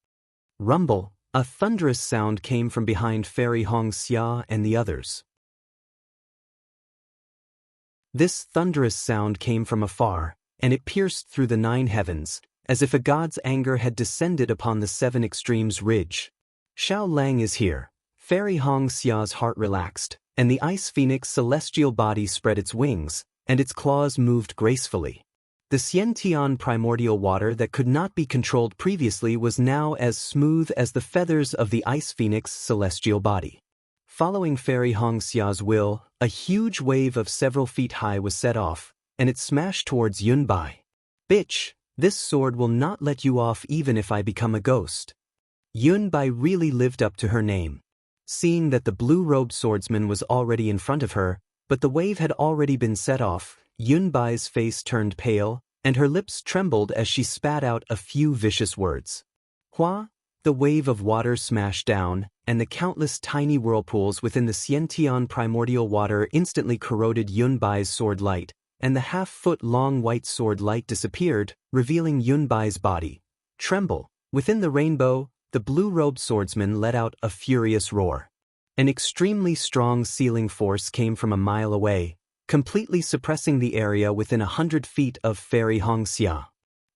Rumble, a thunderous sound came from behind Fairy Xianxia and the others. This thunderous sound came from afar, and it pierced through the 9 heavens, as if a god's anger had descended upon the 7 extremes ridge. Xiao Lang is here. Fairy Xia's heart relaxed, and the ice phoenix celestial body spread its wings, and its claws moved gracefully. The Xiantian primordial water that could not be controlled previously was now as smooth as the feathers of the ice phoenix celestial body. Following Fairy Xia's will, a huge wave of several feet high was set off, and it smashed towards Yun Bai. Bitch, this sword will not let you off even if I become a ghost. Yun Bai really lived up to her name. Seeing that the blue-robed swordsman was already in front of her, but the wave had already been set off, Yun Bai's face turned pale, and her lips trembled as she spat out a few vicious words. Hua! The wave of water smashed down, and the countless tiny whirlpools within the Xiantian primordial water instantly corroded Yun Bai's sword light, and the half-foot-long white sword light disappeared, revealing Yun Bai's body. Tremble! Within the rainbow, the blue-robed swordsman let out a furious roar. An extremely strong sealing force came from a mile away, completely suppressing the area within 100 feet of Fairy Xianxia.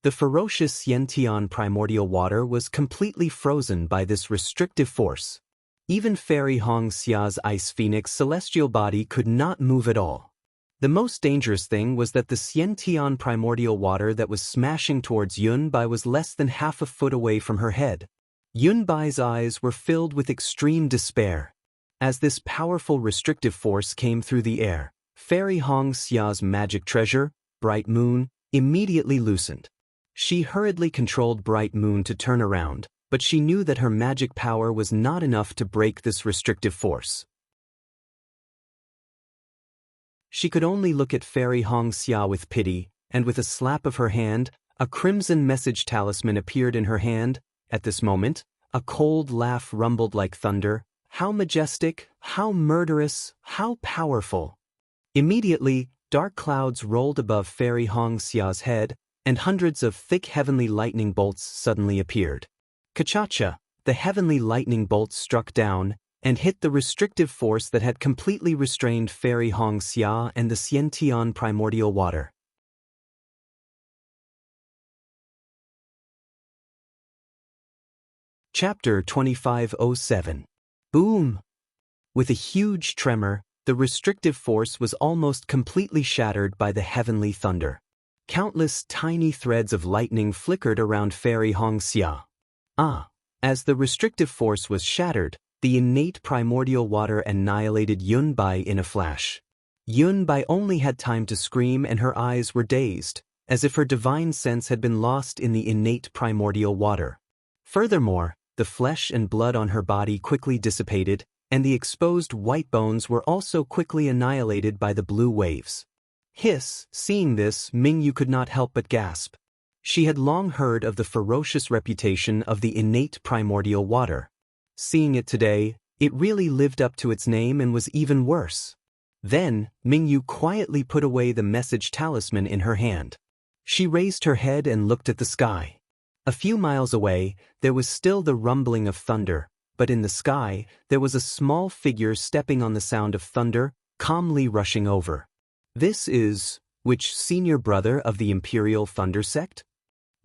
The ferocious Xiantian primordial water was completely frozen by this restrictive force. Even Fairy Xia's ice phoenix celestial body could not move at all. The most dangerous thing was that the Xiantian primordial water that was smashing towards Yun Bai was less than half a foot away from her head. Yun Bai's eyes were filled with extreme despair. As this powerful restrictive force came through the air, Fairy Xia's magic treasure, Bright Moon, immediately loosened. She hurriedly controlled Bright Moon to turn around, but she knew that her magic power was not enough to break this restrictive force. She could only look at Fairy Xianxia with pity, and with a slap of her hand, a crimson message talisman appeared in her hand. At this moment, a cold laugh rumbled like thunder. How majestic, how murderous, how powerful. Immediately, dark clouds rolled above Fairy Xia's head, and hundreds of thick heavenly lightning bolts suddenly appeared. Ka-cha-cha, the heavenly lightning bolts struck down, and hit the restrictive force that had completely restrained Fairy Xia and the Xiantian primordial water. Chapter 2507. Boom! With a huge tremor, the restrictive force was almost completely shattered by the heavenly thunder. Countless tiny threads of lightning flickered around Fairy Xia. As the restrictive force was shattered, the innate primordial water annihilated Yunbai in a flash. Yunbai only had time to scream, and her eyes were dazed, as if her divine sense had been lost in the innate primordial water. Furthermore, the flesh and blood on her body quickly dissipated, and the exposed white bones were also quickly annihilated by the blue waves. Seeing this, Mingyu could not help but gasp. She had long heard of the ferocious reputation of the innate primordial water. Seeing it today, it really lived up to its name and was even worse. Then, Mingyu quietly put away the message talisman in her hand. She raised her head and looked at the sky. A few miles away, there was still the rumbling of thunder, but in the sky, there was a small figure stepping on the sound of thunder, calmly rushing over. This is, which senior brother of the Imperial Thunder Sect?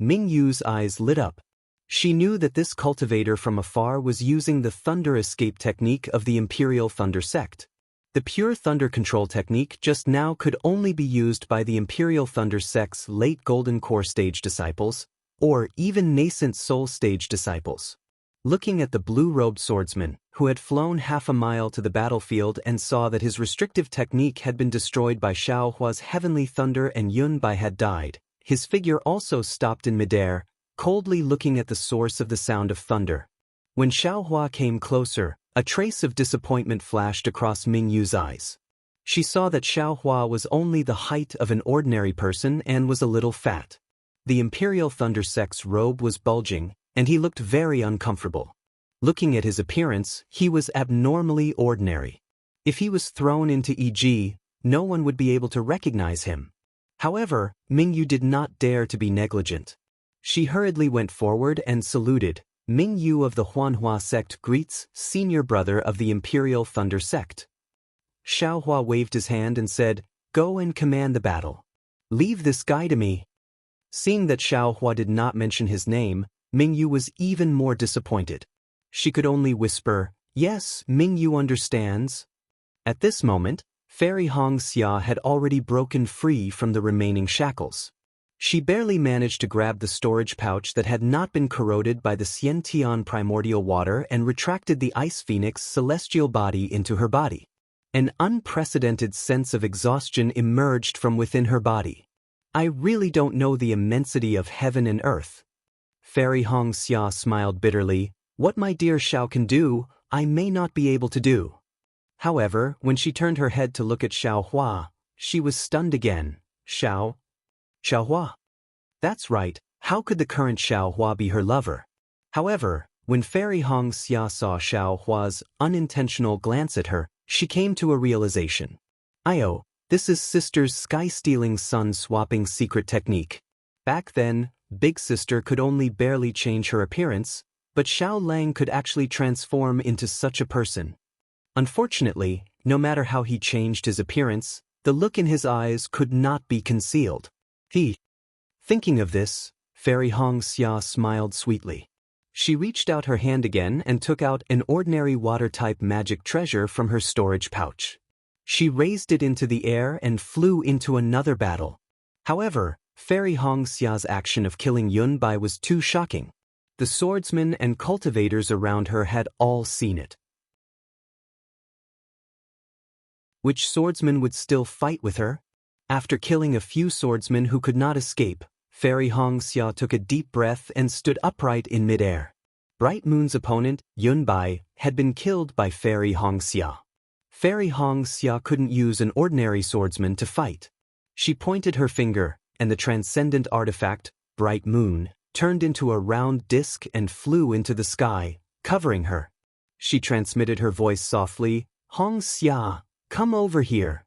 Mingyu's eyes lit up. She knew that this cultivator from afar was using the thunder escape technique of the Imperial Thunder Sect. The pure thunder control technique just now could only be used by the Imperial Thunder Sect's late Golden Core stage disciples, or even nascent Soul stage disciples. Looking at the blue-robed swordsman, who had flown half a mile to the battlefield and saw that his restrictive technique had been destroyed by Xiaohua's heavenly thunder and Yunbai had died, his figure also stopped in midair, coldly looking at the source of the sound of thunder. When Xiaohua came closer, a trace of disappointment flashed across Mingyu's eyes. She saw that Xiaohua was only the height of an ordinary person and was a little fat. The Imperial Thunder Sect's robe was bulging, and he looked very uncomfortable. Looking at his appearance, he was abnormally ordinary. If he was thrown into EG, no one would be able to recognize him. However, Mingyu did not dare to be negligent. She hurriedly went forward and saluted. Mingyu of the Huanhua sect greets senior brother of the Imperial Thunder Sect. Xiaohua waved his hand and said, "Go and command the battle. Leave this guy to me." Seeing that Xiaohua did not mention his name, Mingyu was even more disappointed. She could only whisper, "Yes, Mingyu understands." At this moment, Fairy Xia had already broken free from the remaining shackles. She barely managed to grab the storage pouch that had not been corroded by the Xiantian primordial water and retracted the Ice Phoenix celestial body into her body. An unprecedented sense of exhaustion emerged from within her body. "I really don't know the immensity of heaven and earth." Fairy Xia smiled bitterly. "What my dear Xiao can do, I may not be able to do." However, when she turned her head to look at Xiaohua, she was stunned again. Xiaohua? That's right, how could the current Xiaohua be her lover? However, when Fairy Xia saw Xiaohua's unintentional glance at her, she came to a realization. This is sister's sky-stealing sun-swapping secret technique. Back then, Big Sister could only barely change her appearance, but Xiao Lang could actually transform into such a person. Unfortunately, no matter how he changed his appearance, the look in his eyes could not be concealed. Thinking of this, Fairy Xia smiled sweetly. She reached out her hand again and took out an ordinary water-type magic treasure from her storage pouch. She raised it into the air and flew into another battle. However, Fairy Xia's action of killing Yunbai was too shocking. The swordsmen and cultivators around her had all seen it. Which swordsman would still fight with her? After killing a few swordsmen who could not escape, Fairy Xia took a deep breath and stood upright in midair. Bright Moon's opponent, Yunbai, had been killed by Fairy Xia. Fairy Xia couldn't use an ordinary swordsman to fight. She pointed her finger. and the transcendent artifact, Bright Moon, turned into a round disk and flew into the sky, covering her. She transmitted her voice softly, Xianxia, come over here.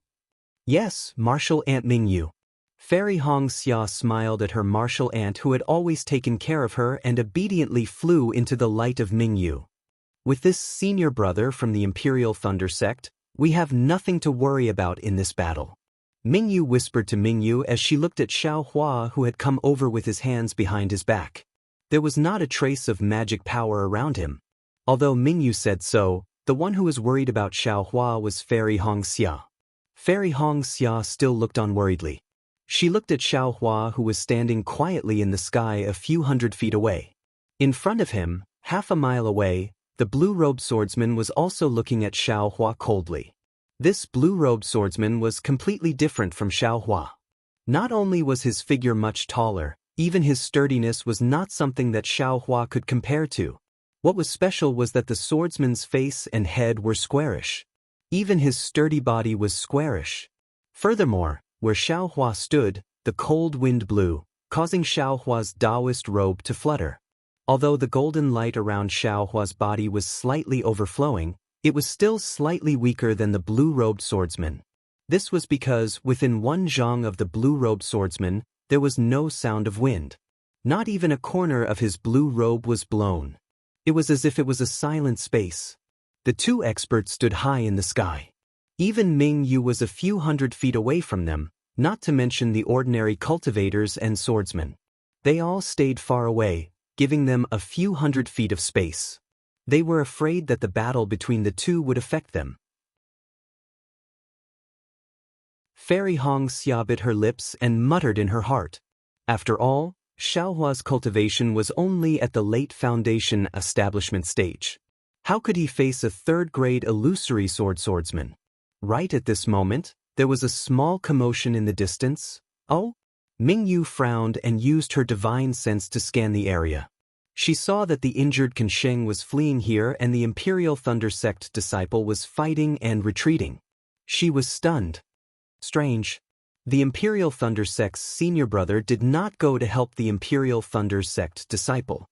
Yes, Martial Aunt Mingyu. Fairy Xianxia smiled at her martial aunt who had always taken care of her and obediently flew into the light of Mingyu. With this senior brother from the Imperial Thunder Sect, we have nothing to worry about in this battle. Mingyu whispered to Mingyu as she looked at Xiaohua who had come over with his hands behind his back. There was not a trace of magic power around him. Although Mingyu said so, the one who was worried about Xiaohua was Fairy Xianxia. Fairy Xianxia still looked unworriedly. She looked at Xiaohua who was standing quietly in the sky a few hundred feet away. In front of him, half a mile away, the blue-robed swordsman was also looking at Xiaohua coldly. This blue-robed swordsman was completely different from Xiaohua. Not only was his figure much taller, even his sturdiness was not something that Xiaohua could compare to. What was special was that the swordsman's face and head were squarish. Even his sturdy body was squarish. Furthermore, where Xiaohua stood, the cold wind blew, causing Xiaohua's Daoist robe to flutter. Although the golden light around Xiaohua's body was slightly overflowing, it was still slightly weaker than the blue-robed swordsman. This was because, within one zhang of the blue-robed swordsman, there was no sound of wind. Not even a corner of his blue robe was blown. It was as if it was a silent space. The two experts stood high in the sky. Even Ming Yu was a few hundred feet away from them, not to mention the ordinary cultivators and swordsmen. They all stayed far away, giving them a few hundred feet of space. They were afraid that the battle between the two would affect them. Fairy Xianxia bit her lips and muttered in her heart. After all, Xiaohua's cultivation was only at the late foundation establishment stage. How could he face a third-grade illusory swordsman? Right at this moment, there was a small commotion in the distance. Oh? Mingyu frowned and used her divine sense to scan the area. She saw that the injured Kansheng was fleeing here and the Imperial Thunder Sect disciple was fighting and retreating. She was stunned. Strange. The Imperial Thunder Sect's senior brother did not go to help the Imperial Thunder Sect disciple.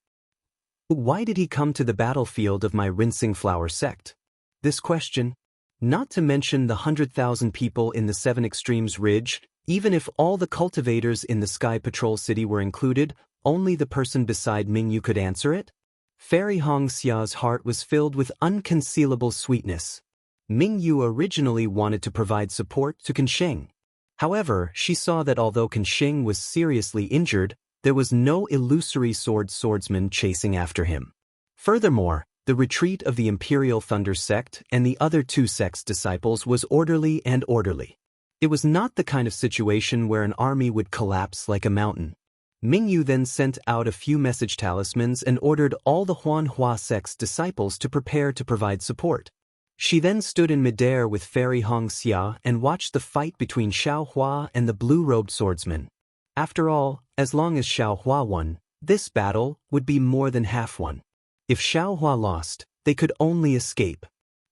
Why did he come to the battlefield of my Rinsing Flower Sect? This question, not to mention the 100,000 people in the Seven Extremes Ridge, even if all the cultivators in the Sky Patrol City were included, only the person beside Mingyu could answer it? Fairy Xia's heart was filled with unconcealable sweetness. Mingyu originally wanted to provide support to Kansheng. However, she saw that although Kansheng was seriously injured, there was no illusory swordsman chasing after him. Furthermore, the retreat of the Imperial Thunder Sect and the other two sects' disciples was orderly. It was not the kind of situation where an army would collapse like a mountain. Mingyu then sent out a few message talismans and ordered all the Huanhua sect's disciples to prepare to provide support. She then stood in midair with Fairy Xianxia and watched the fight between Xiaohua and the blue-robed swordsman. After all, as long as Xiaohua won, this battle would be more than half won. If Xiaohua lost, they could only escape.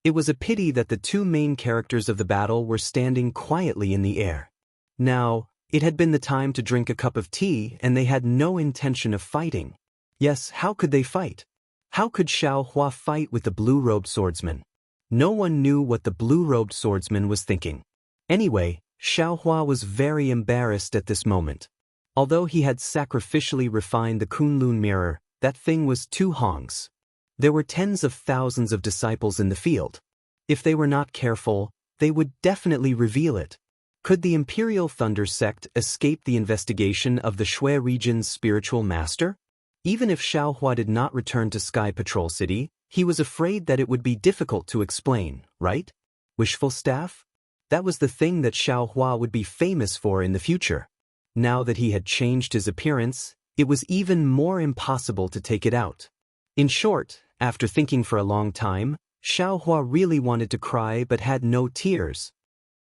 It was a pity that the two main characters of the battle were standing quietly in the air. Now, it had been the time to drink a cup of tea and they had no intention of fighting. Yes, how could they fight? How could Xiaohua fight with the blue-robed swordsman? No one knew what the blue-robed swordsman was thinking. Anyway, Xiaohua was very embarrassed at this moment. Although he had sacrificially refined the Kunlun mirror, that thing was two hongs. There were tens of thousands of disciples in the field. If they were not careful, they would definitely reveal it. Could the Imperial Thunder Sect escape the investigation of the Shui region's spiritual master? Even if Xiaohua did not return to Sky Patrol City, he was afraid that it would be difficult to explain, right? Wishful staff? That was the thing that Xiaohua would be famous for in the future. Now that he had changed his appearance, it was even more impossible to take it out. In short, after thinking for a long time, Xiaohua really wanted to cry but had no tears.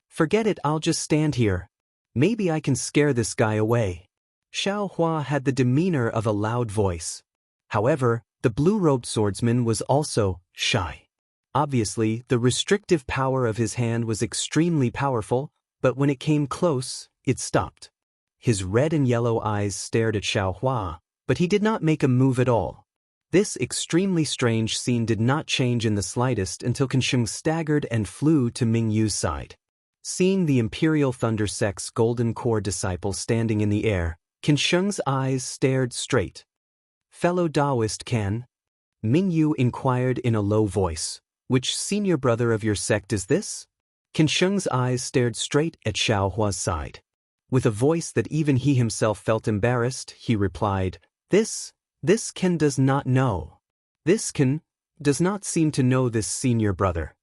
Forget it, I'll just stand here. Maybe I can scare this guy away. Xiaohua had the demeanor of a loud voice. However, the blue-robed swordsman was also shy. Obviously, the restrictive power of his hand was extremely powerful, but when it came close, it stopped. His red and yellow eyes stared at Xiaohua, but he did not make a move at all. This extremely strange scene did not change in the slightest until Kansheng staggered and flew to Mingyu's side. Seeing the Imperial Thunder Sect's Golden Core disciple standing in the air, Kansheng's eyes stared straight. "Fellow Daoist can?" Mingyu inquired in a low voice. "Which senior brother of your sect is this?" Kansheng's eyes stared straight at Xiaohua's side. With a voice that even he himself felt embarrassed, he replied, This Ken does not know. This Ken does not seem to know this senior brother.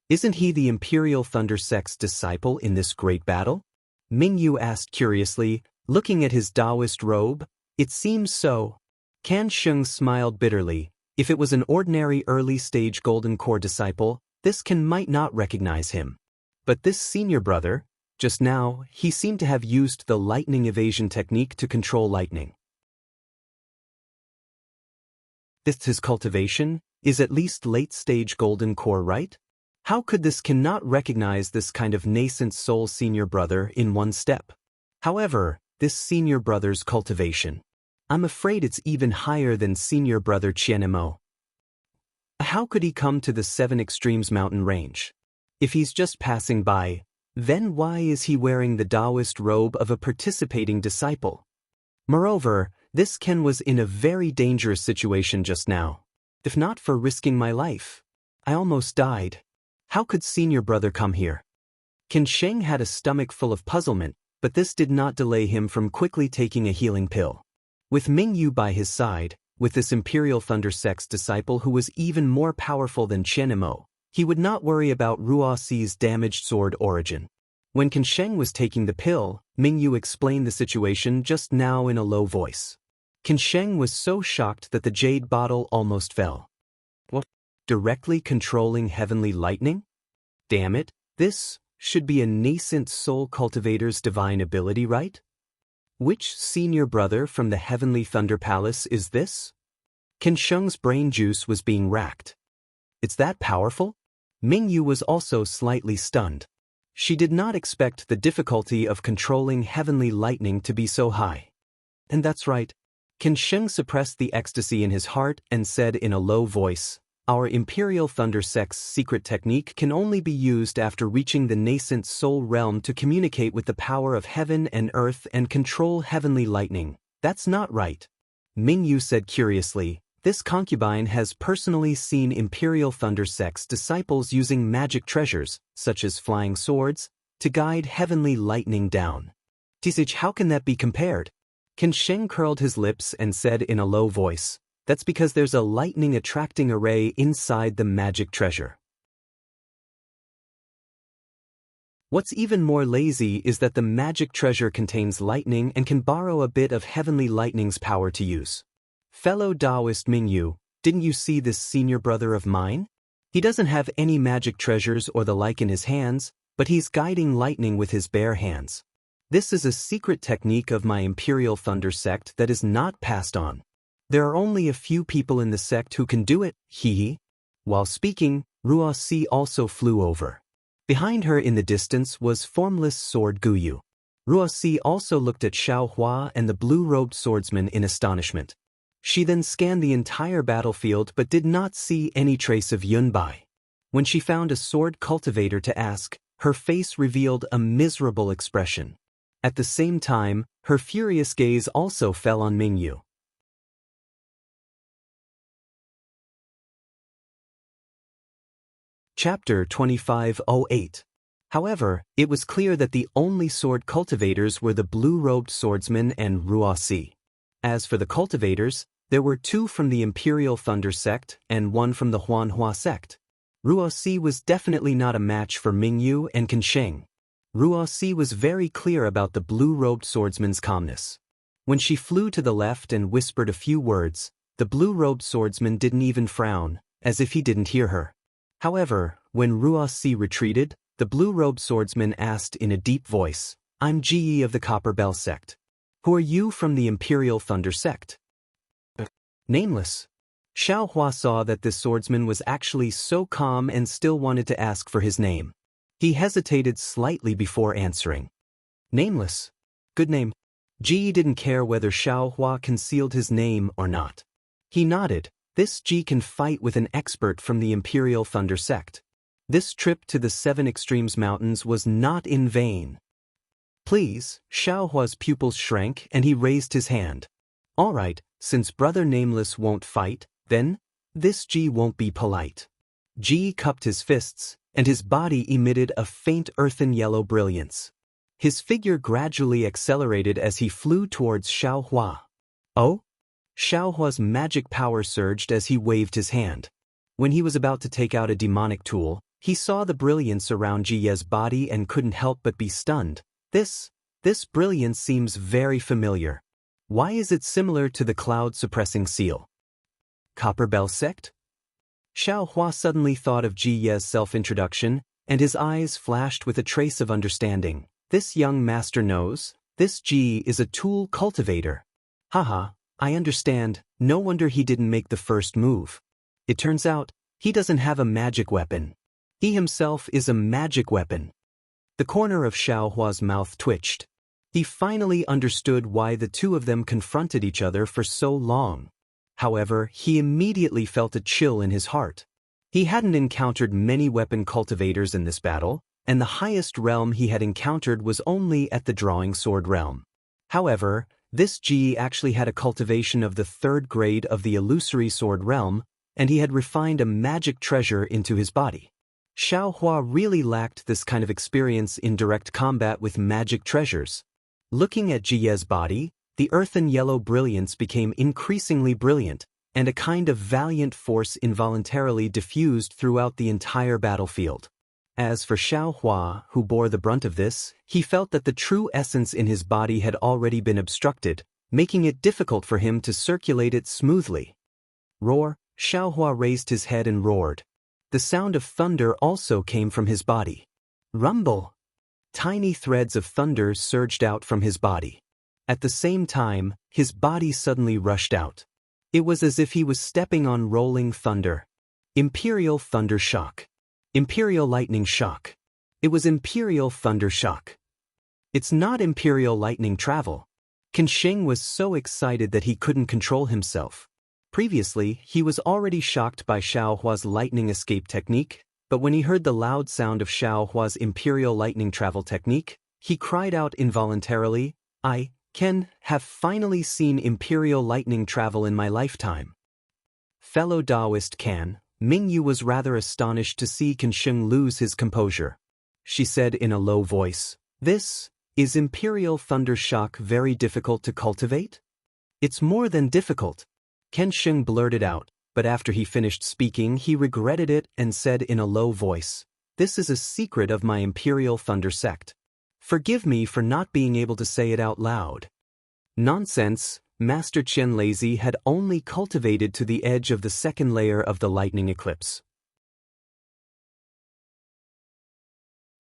Isn't he the Imperial Thunder Sect's disciple in this great battle? Mingyu asked curiously, looking at his Daoist robe. "It seems so." Kansheng smiled bitterly. If it was an ordinary early-stage Golden Core disciple, this Ken might not recognize him. But this senior brother, just now, he seemed to have used the lightning evasion technique to control lightning. This his cultivation is at least late-stage Golden Core, right? How could this Ken not recognize this kind of nascent soul senior brother in one step? However, this senior brother's cultivation, I'm afraid it's even higher than senior brother Qianmo. How could he come to the Seven Extremes mountain range? If he's just passing by, then why is he wearing the Daoist robe of a participating disciple? Moreover, this Ken was in a very dangerous situation just now. If not for risking my life, I almost died. How could senior brother come here? Kansheng had a stomach full of puzzlement, but this did not delay him from quickly taking a healing pill. With Mingyu by his side, with this Imperial Thunder Sect's disciple who was even more powerful than Qianmo, he would not worry about Ruoxi's damaged sword origin. When Kansheng was taking the pill, Mingyu explained the situation just now in a low voice. Kansheng was so shocked that the jade bottle almost fell. What? Directly controlling heavenly lightning? Damn it, this should be a nascent soul cultivator's divine ability, right? Which senior brother from the Heavenly Thunder Palace is this? Kansheng's brain juice was being racked. It's that powerful? Mingyu was also slightly stunned. She did not expect the difficulty of controlling heavenly lightning to be so high. And that's right. Kansheng suppressed the ecstasy in his heart and said in a low voice, "Our Imperial Thunder Sect's secret technique can only be used after reaching the nascent soul realm to communicate with the power of heaven and earth and control heavenly lightning. That's not right." Mingyu said curiously, "This concubine has personally seen Imperial Thunder Sect's disciples using magic treasures, such as flying swords, to guide heavenly lightning down. Tisich, how can that be compared?" Kansheng curled his lips and said in a low voice, "That's because there's a lightning-attracting array inside the magic treasure." What's even more lazy is that the magic treasure contains lightning and can borrow a bit of heavenly lightning's power to use. Fellow Daoist Mingyu, didn't you see this senior brother of mine? He doesn't have any magic treasures or the like in his hands, but he's guiding lightning with his bare hands. This is a secret technique of my Imperial Thunder Sect that is not passed on. There are only a few people in the sect who can do it, hee. While speaking, Ruoxi also flew over. Behind her in the distance was formless sword Guyu. Ruoxi also looked at Xiaohua and the blue-robed swordsman in astonishment. She then scanned the entire battlefield but did not see any trace of Yunbai. When she found a sword cultivator to ask, her face revealed a miserable expression. At the same time, her furious gaze also fell on Mingyu. Chapter 2508. However, it was clear that the only sword cultivators were the blue-robed swordsman and Ruoxi. As for the cultivators, there were two from the Imperial Thunder Sect and one from the Huanhua Sect. Ruoxi was definitely not a match for Mingyu and Kansheng. Ruoxi was very clear about the blue-robed swordsman's calmness. When she flew to the left and whispered a few words, the blue-robed swordsman didn't even frown, as if he didn't hear her. However, when Ruoxi retreated, the blue-robed swordsman asked in a deep voice, "I'm Ji of the Copper Bell Sect. Who are you from the Imperial Thunder Sect?" Nameless. Xiaohua saw that this swordsman was actually so calm and still wanted to ask for his name. He hesitated slightly before answering. Nameless. Good name. Ji didn't care whether Xiaohua concealed his name or not. He nodded. This Ji can fight with an expert from the Imperial Thunder sect. This trip to the Seven Extremes Mountains was not in vain. Please, Xiaohua's pupils shrank and he raised his hand. All right, since Brother Nameless won't fight, then this Ji won't be polite. Ji cupped his fists, and his body emitted a faint earthen yellow brilliance. His figure gradually accelerated as he flew towards Xiaohua. Oh? Xiaohua's magic power surged as he waved his hand. When he was about to take out a demonic tool, he saw the brilliance around Jiye's body and couldn't help but be stunned. This brilliance seems very familiar. Why is it similar to the cloud-suppressing seal? Copper Bell Sect? Xiaohua suddenly thought of Jiye's self-introduction, and his eyes flashed with a trace of understanding. This young master knows, this Ji is a tool cultivator. Haha, I understand, no wonder he didn't make the first move. It turns out, he doesn't have a magic weapon. He himself is a magic weapon. The corner of Xiaohua's mouth twitched. He finally understood why the two of them confronted each other for so long. However, he immediately felt a chill in his heart. He hadn't encountered many weapon cultivators in this battle, and the highest realm he had encountered was only at the drawing sword realm. However, this Ji actually had a cultivation of the 3rd grade of the illusory sword realm, and he had refined a magic treasure into his body. Xiaohua really lacked this kind of experience in direct combat with magic treasures. Looking at Jiye's body, the earthen yellow brilliance became increasingly brilliant, and a kind of valiant force involuntarily diffused throughout the entire battlefield. As for Xiaohua, who bore the brunt of this, he felt that the true essence in his body had already been obstructed, making it difficult for him to circulate it smoothly. Roar! Xiaohua raised his head and roared. The sound of thunder also came from his body. Rumble! Tiny threads of thunder surged out from his body. At the same time, his body suddenly rushed out. It was as if he was stepping on rolling thunder. Imperial Thunder Shock. Imperial Lightning Shock. It was Imperial Thunder Shock. It's not Imperial Lightning Travel. Qianxing was so excited that he couldn't control himself. Previously, he was already shocked by Xiaohua's lightning escape technique, but when he heard the loud sound of Xiaohua's Imperial Lightning Travel technique, he cried out involuntarily, I have finally seen Imperial Lightning Travel in my lifetime. Fellow Daoist Mingyu was rather astonished to see Qianxing lose his composure. She said in a low voice, Is Imperial Thunder Shock very difficult to cultivate? It's more than difficult. Qianxing blurted out, but after he finished speaking he regretted it and said in a low voice, This is a secret of my Imperial Thunder sect. Forgive me for not being able to say it out loud. Nonsense, Master Qian Lazy had only cultivated to the edge of the 2nd layer of the lightning eclipse.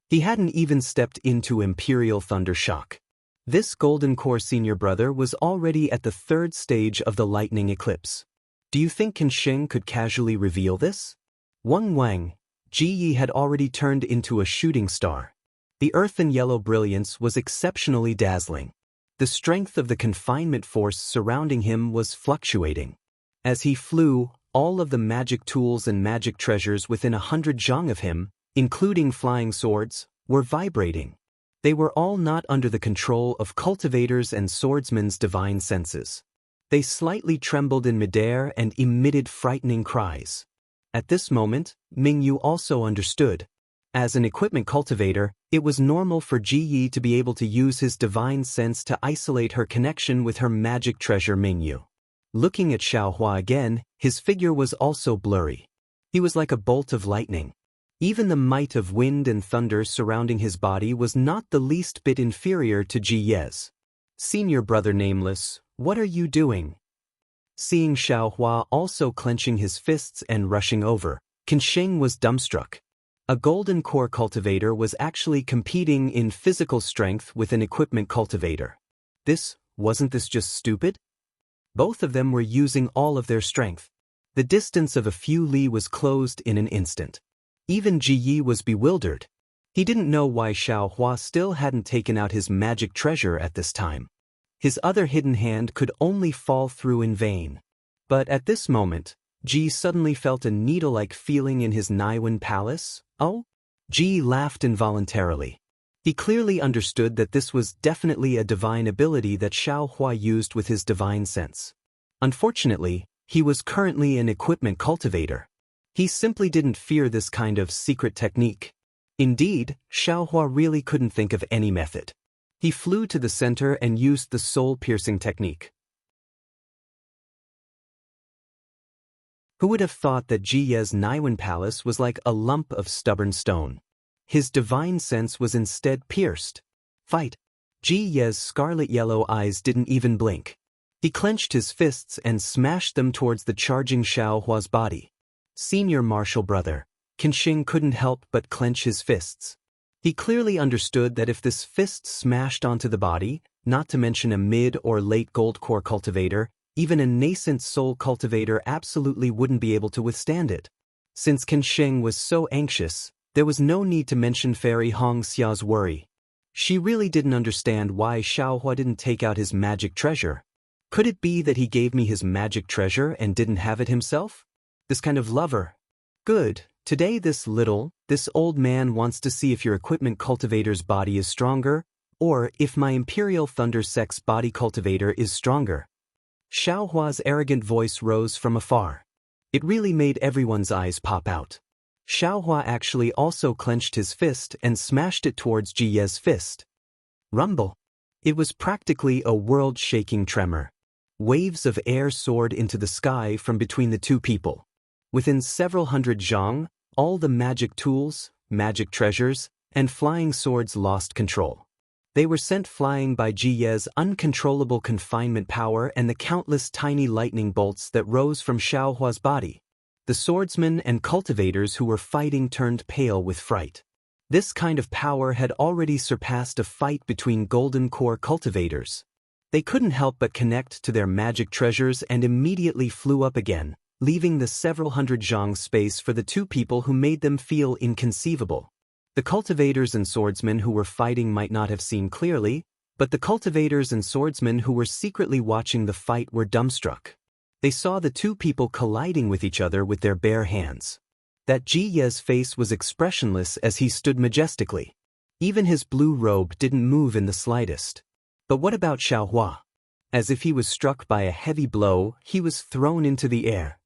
He hadn't even stepped into Imperial Thunder Shock. This Golden Core senior brother was already at the 3rd stage of the lightning eclipse. Do you think Qianxing could casually reveal this? Wang, Ji Yi had already turned into a shooting star. The earthen yellow brilliance was exceptionally dazzling. The strength of the confinement force surrounding him was fluctuating. As he flew, all of the magic tools and magic treasures within 100 zhang of him, including flying swords, were vibrating. They were all not under the control of cultivators and swordsmen's divine senses. They slightly trembled in midair and emitted frightening cries. At this moment, Mingyu also understood. As an equipment cultivator, it was normal for Ji Yi to be able to use his divine sense to isolate her connection with her magic treasure Mingyu. Looking at Xiaohua again, his figure was also blurry. He was like a bolt of lightning. Even the might of wind and thunder surrounding his body was not the least bit inferior to Ji Ye's. Senior brother Nameless, what are you doing? Seeing Xiaohua also clenching his fists and rushing over, Qianxing was dumbstruck. A golden core cultivator was actually competing in physical strength with an equipment cultivator. Wasn't this just stupid? Both of them were using all of their strength. The distance of a few li was closed in an instant. Even Ji Yi was bewildered. He didn't know why Xiao Hua still hadn't taken out his magic treasure at this time. His other hidden hand could only fall through in vain. But at this moment, Ji suddenly felt a needle-like feeling in his Naiwen palace. Oh? Ji laughed involuntarily. He clearly understood that this was definitely a divine ability that Xiao Hua used with his divine sense. Unfortunately, he was currently an equipment cultivator. He simply didn't fear this kind of secret technique. Indeed, Xiao Hua really couldn't think of any method. He flew to the center and used the soul-piercing technique. Who would have thought that Ji Ye's Naiwen palace was like a lump of stubborn stone? His divine sense was instead pierced. Fight! Ji Ye's scarlet-yellow eyes didn't even blink. He clenched his fists and smashed them towards the charging Xiao Hua's body. Senior martial brother, Qinxing couldn't help but clench his fists. He clearly understood that if this fist smashed onto the body, not to mention a mid or late gold core cultivator, even a nascent soul cultivator absolutely wouldn't be able to withstand it. Since Qinxing was so anxious, there was no need to mention Fairy Hong Xia's worry. She really didn't understand why Xiao Hua didn't take out his magic treasure. Could it be that he gave me his magic treasure and didn't have it himself? This kind of lover. Good. Today this old man wants to see if your equipment cultivator's body is stronger, or if my Imperial Thunder Sex body cultivator is stronger. Xiao Hua's arrogant voice rose from afar. It really made everyone's eyes pop out. Xiao Hua actually also clenched his fist and smashed it towards Ji Ye's fist. Rumble. It was practically a world-shaking tremor. Waves of air soared into the sky from between the two people. Within several hundred zhang, all the magic tools, magic treasures, and flying swords lost control. They were sent flying by Ji Ye's uncontrollable confinement power and the countless tiny lightning bolts that rose from Xiao Hua's body. The swordsmen and cultivators who were fighting turned pale with fright. This kind of power had already surpassed a fight between golden core cultivators. They couldn't help but connect to their magic treasures and immediately flew up again, leaving the several hundred zhang space for the two people who made them feel inconceivable. The cultivators and swordsmen who were fighting might not have seen clearly, but the cultivators and swordsmen who were secretly watching the fight were dumbstruck. They saw the two people colliding with each other with their bare hands. That Ji Ye's face was expressionless as he stood majestically. Even his blue robe didn't move in the slightest. But what about Xiao Hua? As if he was struck by a heavy blow, he was thrown into the air.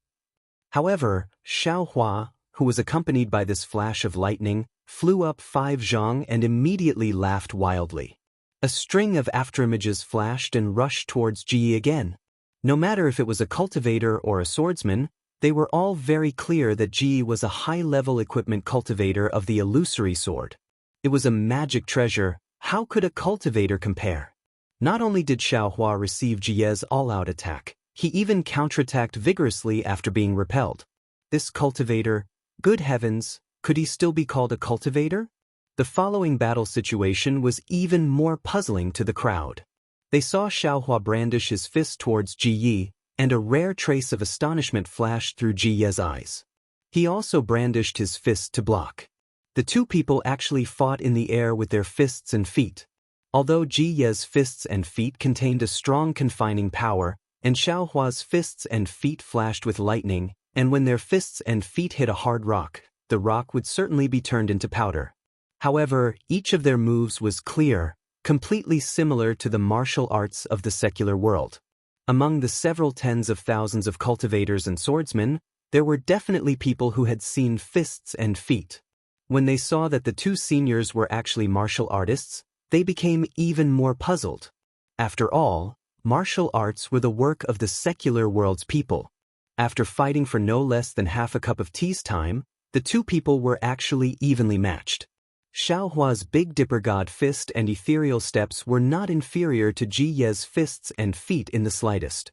However, Xiao Hua, who was accompanied by this flash of lightning, flew up 5 zhang and immediately laughed wildly. A string of afterimages flashed and rushed towards Ji again. No matter if it was a cultivator or a swordsman, they were all very clear that Ji was a high-level equipment cultivator of the illusory sword. It was a magic treasure. How could a cultivator compare? Not only did Xiao Hua receive Ji's all-out attack, he even counterattacked vigorously after being repelled. This cultivator, good heavens, could he still be called a cultivator? The following battle situation was even more puzzling to the crowd. They saw Xiao Hua brandish his fist towards Ji Yi, and a rare trace of astonishment flashed through Ji Ye's eyes. He also brandished his fist to block. The two people actually fought in the air with their fists and feet. Although Ji Ye's fists and feet contained a strong confining power, and Xiao Hua's fists and feet flashed with lightning, and when their fists and feet hit a hard rock, the rock would certainly be turned into powder. However, each of their moves was clear, completely similar to the martial arts of the secular world. Among the several tens of thousands of cultivators and swordsmen, there were definitely people who had seen fists and feet. When they saw that the two seniors were actually martial artists, they became even more puzzled. After all, martial arts were the work of the secular world's people. After fighting for no less than half a cup of tea's time, the two people were actually evenly matched. Xiao Hua's Big Dipper God fist and ethereal steps were not inferior to Ji Ye's fists and feet in the slightest.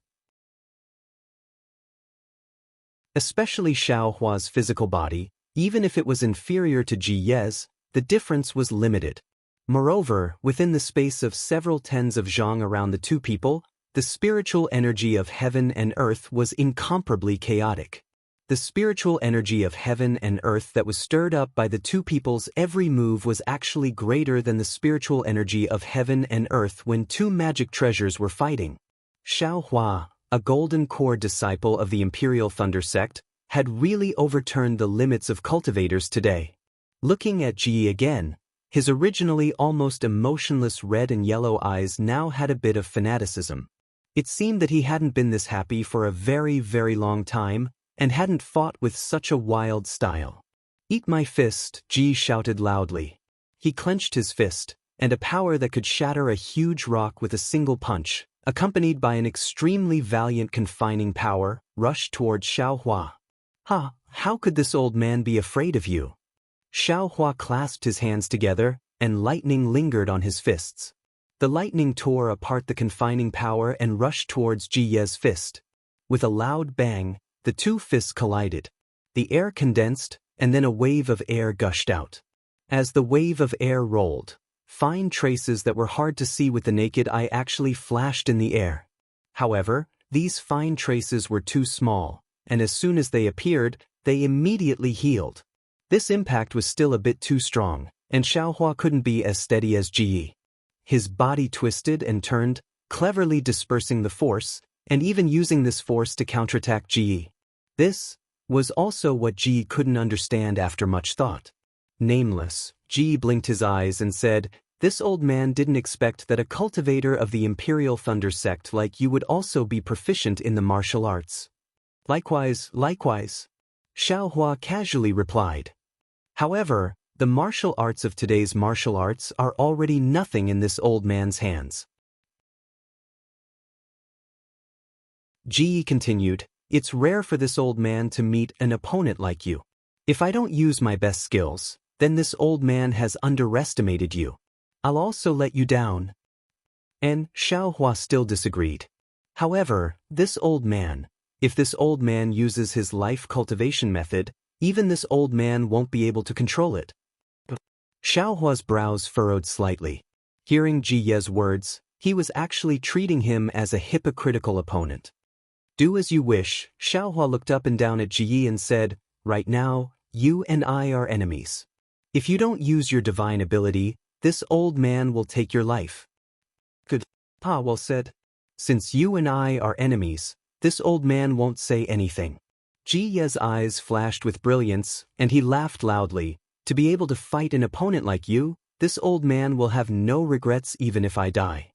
Especially Xiao Hua's physical body, even if it was inferior to Ji Ye's, the difference was limited. Moreover, within the space of several tens of zhang around the two people, the spiritual energy of heaven and earth was incomparably chaotic. The spiritual energy of heaven and earth that was stirred up by the two people's every move was actually greater than the spiritual energy of heaven and earth when two magic treasures were fighting. Xiaohua, a golden core disciple of the Imperial Thunder sect, had really overturned the limits of cultivators today. Looking at Ji again, his originally almost emotionless red and yellow eyes now had a bit of fanaticism. It seemed that he hadn't been this happy for a very, very long time, and hadn't fought with such a wild style. "Eat my fist," Ji shouted loudly. He clenched his fist, and a power that could shatter a huge rock with a single punch, accompanied by an extremely valiant confining power, rushed towards Xiaohua. "Ha, how could this old man be afraid of you?" Xiaohua clasped his hands together, and lightning lingered on his fists. The lightning tore apart the confining power and rushed towards Ji Ye's fist. With a loud bang, the two fists collided. The air condensed, and then a wave of air gushed out. As the wave of air rolled, fine traces that were hard to see with the naked eye actually flashed in the air. However, these fine traces were too small, and as soon as they appeared, they immediately healed. This impact was still a bit too strong, and Xiaohua couldn't be as steady as Ji. His body twisted and turned, cleverly dispersing the force, and even using this force to counterattack Ji. This was also what Ji couldn't understand after much thought. Nameless, Ji blinked his eyes and said, "This old man didn't expect that a cultivator of the Imperial Thunder sect like you would also be proficient in the martial arts." Likewise, Xiaohua casually replied. However, the martial arts of today's martial arts are already nothing in this old man's hands. Ji continued, "It's rare for this old man to meet an opponent like you. If I don't use my best skills, then this old man has underestimated you. I'll also let you down." And Xiaohua still disagreed. However, if this old man uses his life cultivation method, even this old man won't be able to control it. Xiaohua's brows furrowed slightly. Hearing Ji Ye's words, he was actually treating him as a hypocritical opponent. "Do as you wish." Xiaohua looked up and down at Ji Yi and said, "Right now, you and I are enemies. If you don't use your divine ability, this old man will take your life." "Good." Pa well said. "Since you and I are enemies, this old man won't say anything." Ji Ye's eyes flashed with brilliance, and he laughed loudly. "To be able to fight an opponent like you, this old man will have no regrets even if I die."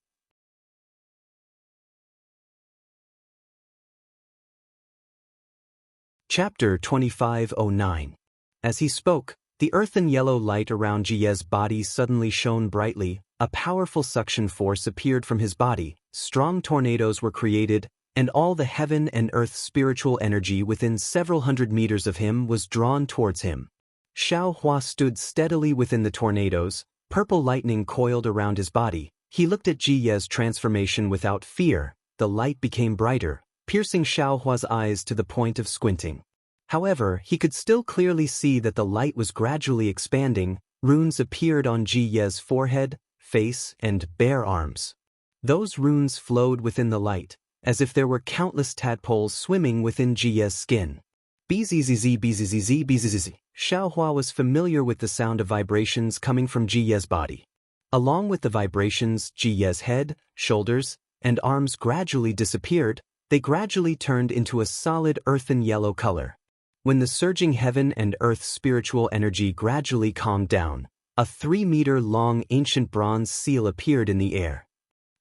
Chapter 2509. As he spoke, the earthen yellow light around Ji Ye's body suddenly shone brightly, a powerful suction force appeared from his body, strong tornadoes were created, and all the heaven and earth spiritual energy within several hundred meters of him was drawn towards him. Xiaohua stood steadily within the tornadoes, purple lightning coiled around his body. He looked at Ji Ye's transformation without fear. The light became brighter, piercing Xiaohua's eyes to the point of squinting. However, he could still clearly see that the light was gradually expanding. Runes appeared on Ji Ye's forehead, face, and bare arms. Those runes flowed within the light, as if there were countless tadpoles swimming within Ji Ye's skin. Bzzz bzzz bzzz. Xiaohua was familiar with the sound of vibrations coming from Ji Ye's body. Along with the vibrations, Ji Ye's head, shoulders, and arms gradually disappeared. They gradually turned into a solid earthen yellow color. When the surging heaven and earth spiritual energy gradually calmed down, a 3-meter-long ancient bronze seal appeared in the air.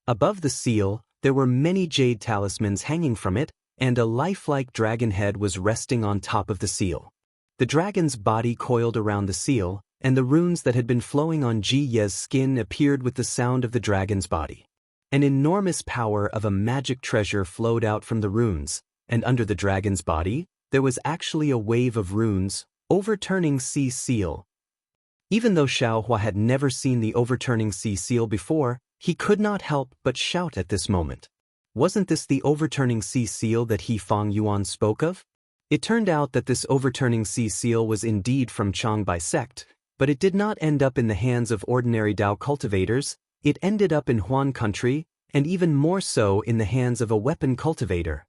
Above the seal, there were many jade talismans hanging from it, and a lifelike dragon head was resting on top of the seal. The dragon's body coiled around the seal, and the runes that had been flowing on Ji Ye's skin appeared with the sound of the dragon's body. An enormous power of a magic treasure flowed out from the runes, and under the dragon's body, there was actually a wave of runes, overturning sea seal. Even though Xiaohua had never seen the overturning sea seal before, he could not help but shout at this moment. Wasn't this the overturning sea seal that He Fang Yuan spoke of? It turned out that this overturning sea seal was indeed from Changbai sect, but it did not end up in the hands of ordinary Dao cultivators. It ended up in Huan country, and even more so in the hands of a weapon cultivator.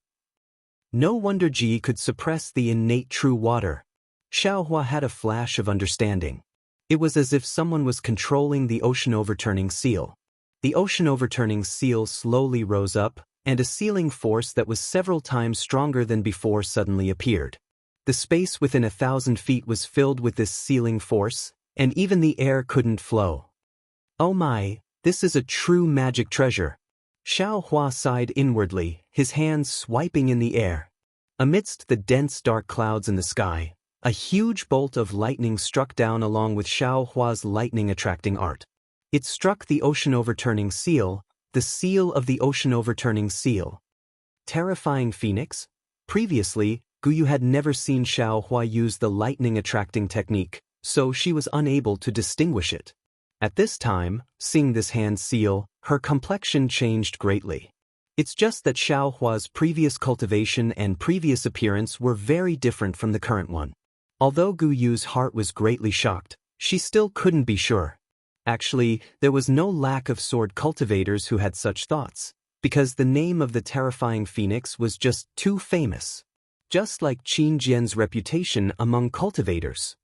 No wonder Ji could suppress the innate true water. Xiaohua had a flash of understanding. It was as if someone was controlling the ocean-overturning seal. The ocean-overturning seal slowly rose up, and a sealing force that was several times stronger than before suddenly appeared. The space within 1,000 feet was filled with this sealing force, and even the air couldn't flow. Oh my, this is a true magic treasure. Xiaohua sighed inwardly, his hands swiping in the air. Amidst the dense dark clouds in the sky, a huge bolt of lightning struck down along with Xiaohua's lightning-attracting art. It struck the ocean-overturning seal, the seal of the ocean-overturning seal. Terrifying phoenix? Previously, Guyu had never seen Xiaohua use the lightning-attracting technique, so she was unable to distinguish it. At this time, seeing this hand seal, her complexion changed greatly. It's just that Xiaohua's previous cultivation and previous appearance were very different from the current one. Although Guyu's heart was greatly shocked, she still couldn't be sure. Actually, there was no lack of sword cultivators who had such thoughts, because the name of the terrifying phoenix was just too famous. Just like Qin Jian's reputation among cultivators.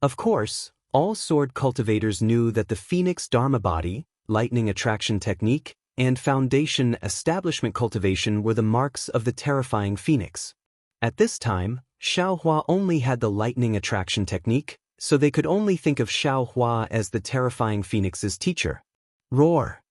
Of course, all sword cultivators knew that the Phoenix Dharma body, lightning attraction technique, and foundation establishment cultivation were the marks of the terrifying phoenix. At this time, Xiaohua only had the lightning attraction technique, so they could only think of Xiaohua as the terrifying phoenix's teacher. Roar!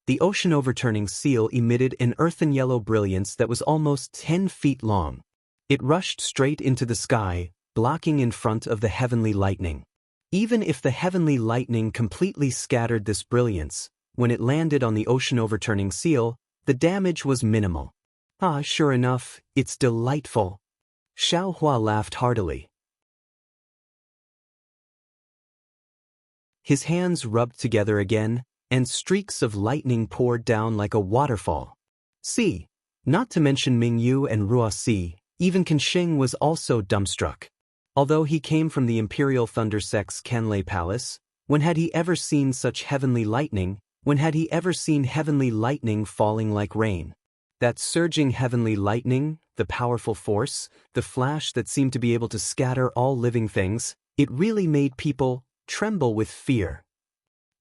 The ocean-overturning seal emitted an earthen yellow brilliance that was almost 10 feet long. It rushed straight into the sky, blocking in front of the heavenly lightning. Even if the heavenly lightning completely scattered this brilliance, when it landed on the ocean-overturning seal, the damage was minimal. Ah, sure enough, it's delightful. Xiaohua laughed heartily. His hands rubbed together again, and streaks of lightning poured down like a waterfall. See, not to mention Mingyu and Ruoxi, even Kensheng was also dumbstruck. Although he came from the Imperial Thunder Sect's Kanlei Palace, when had he ever seen such heavenly lightning? When had he ever seen heavenly lightning falling like rain? That surging heavenly lightning, the powerful force, the flash that seemed to be able to scatter all living things, it really made people tremble with fear.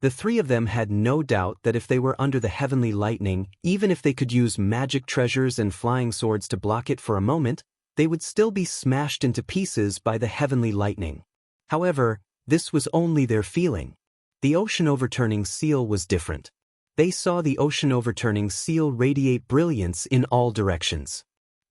The three of them had no doubt that if they were under the heavenly lightning, even if they could use magic treasures and flying swords to block it for a moment, they would still be smashed into pieces by the heavenly lightning. However, this was only their feeling. The ocean-overturning seal was different. They saw the ocean-overturning seal radiate brilliance in all directions.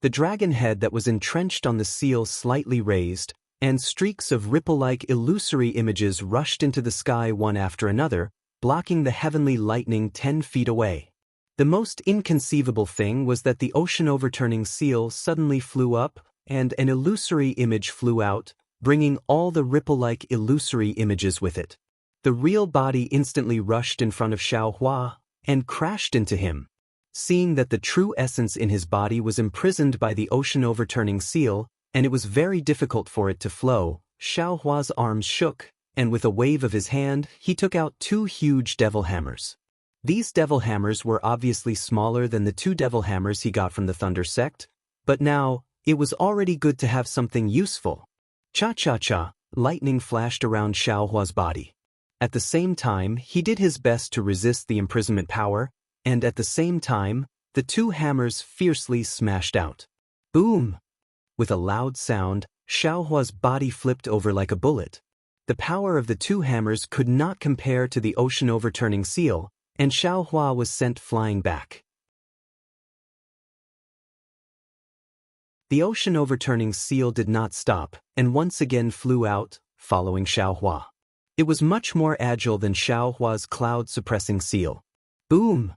The dragon head that was entrenched on the seal slightly raised, and streaks of ripple-like illusory images rushed into the sky one after another, blocking the heavenly lightning 10 feet away. The most inconceivable thing was that the ocean-overturning seal suddenly flew up, and an illusory image flew out, bringing all the ripple-like illusory images with it. The real body instantly rushed in front of Xiaohua, and crashed into him. Seeing that the true essence in his body was imprisoned by the ocean-overturning seal, and it was very difficult for it to flow, Xiaohua's arms shook, and with a wave of his hand, he took out 2 huge devil hammers. These devil hammers were obviously smaller than the 2 devil hammers he got from the Thunder Sect, but now, it was already good to have something useful. Cha-cha-cha, lightning flashed around Xiaohua's body. At the same time, he did his best to resist the imprisonment power, and at the same time, the 2 hammers fiercely smashed out. Boom! With a loud sound, Xiaohua's body flipped over like a bullet. The power of the 2 hammers could not compare to the ocean-overturning seal, and Xiaohua was sent flying back. The ocean-overturning seal did not stop, and once again flew out, following Xiaohua. It was much more agile than Xiaohua's cloud-suppressing seal. Boom!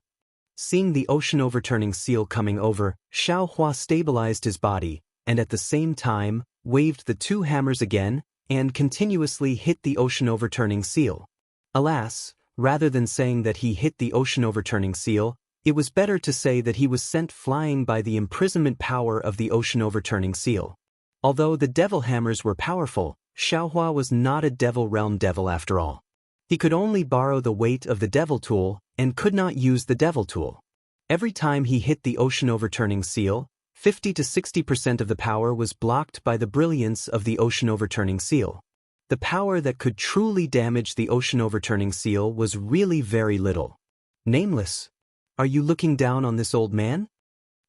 Seeing the ocean-overturning seal coming over, Xiaohua stabilized his body, and at the same time, waved the 2 hammers again, and continuously hit the ocean-overturning seal. Alas, rather than saying that he hit the ocean-overturning seal, it was better to say that he was sent flying by the imprisonment power of the ocean-overturning seal. Although the devil hammers were powerful, Xiaohua was not a devil realm devil after all. He could only borrow the weight of the devil tool, and could not use the devil tool. Every time he hit the ocean-overturning seal, 50 to 60% of the power was blocked by the brilliance of the ocean-overturning seal. The power that could truly damage the ocean-overturning seal was really very little. Nameless, are you looking down on this old man?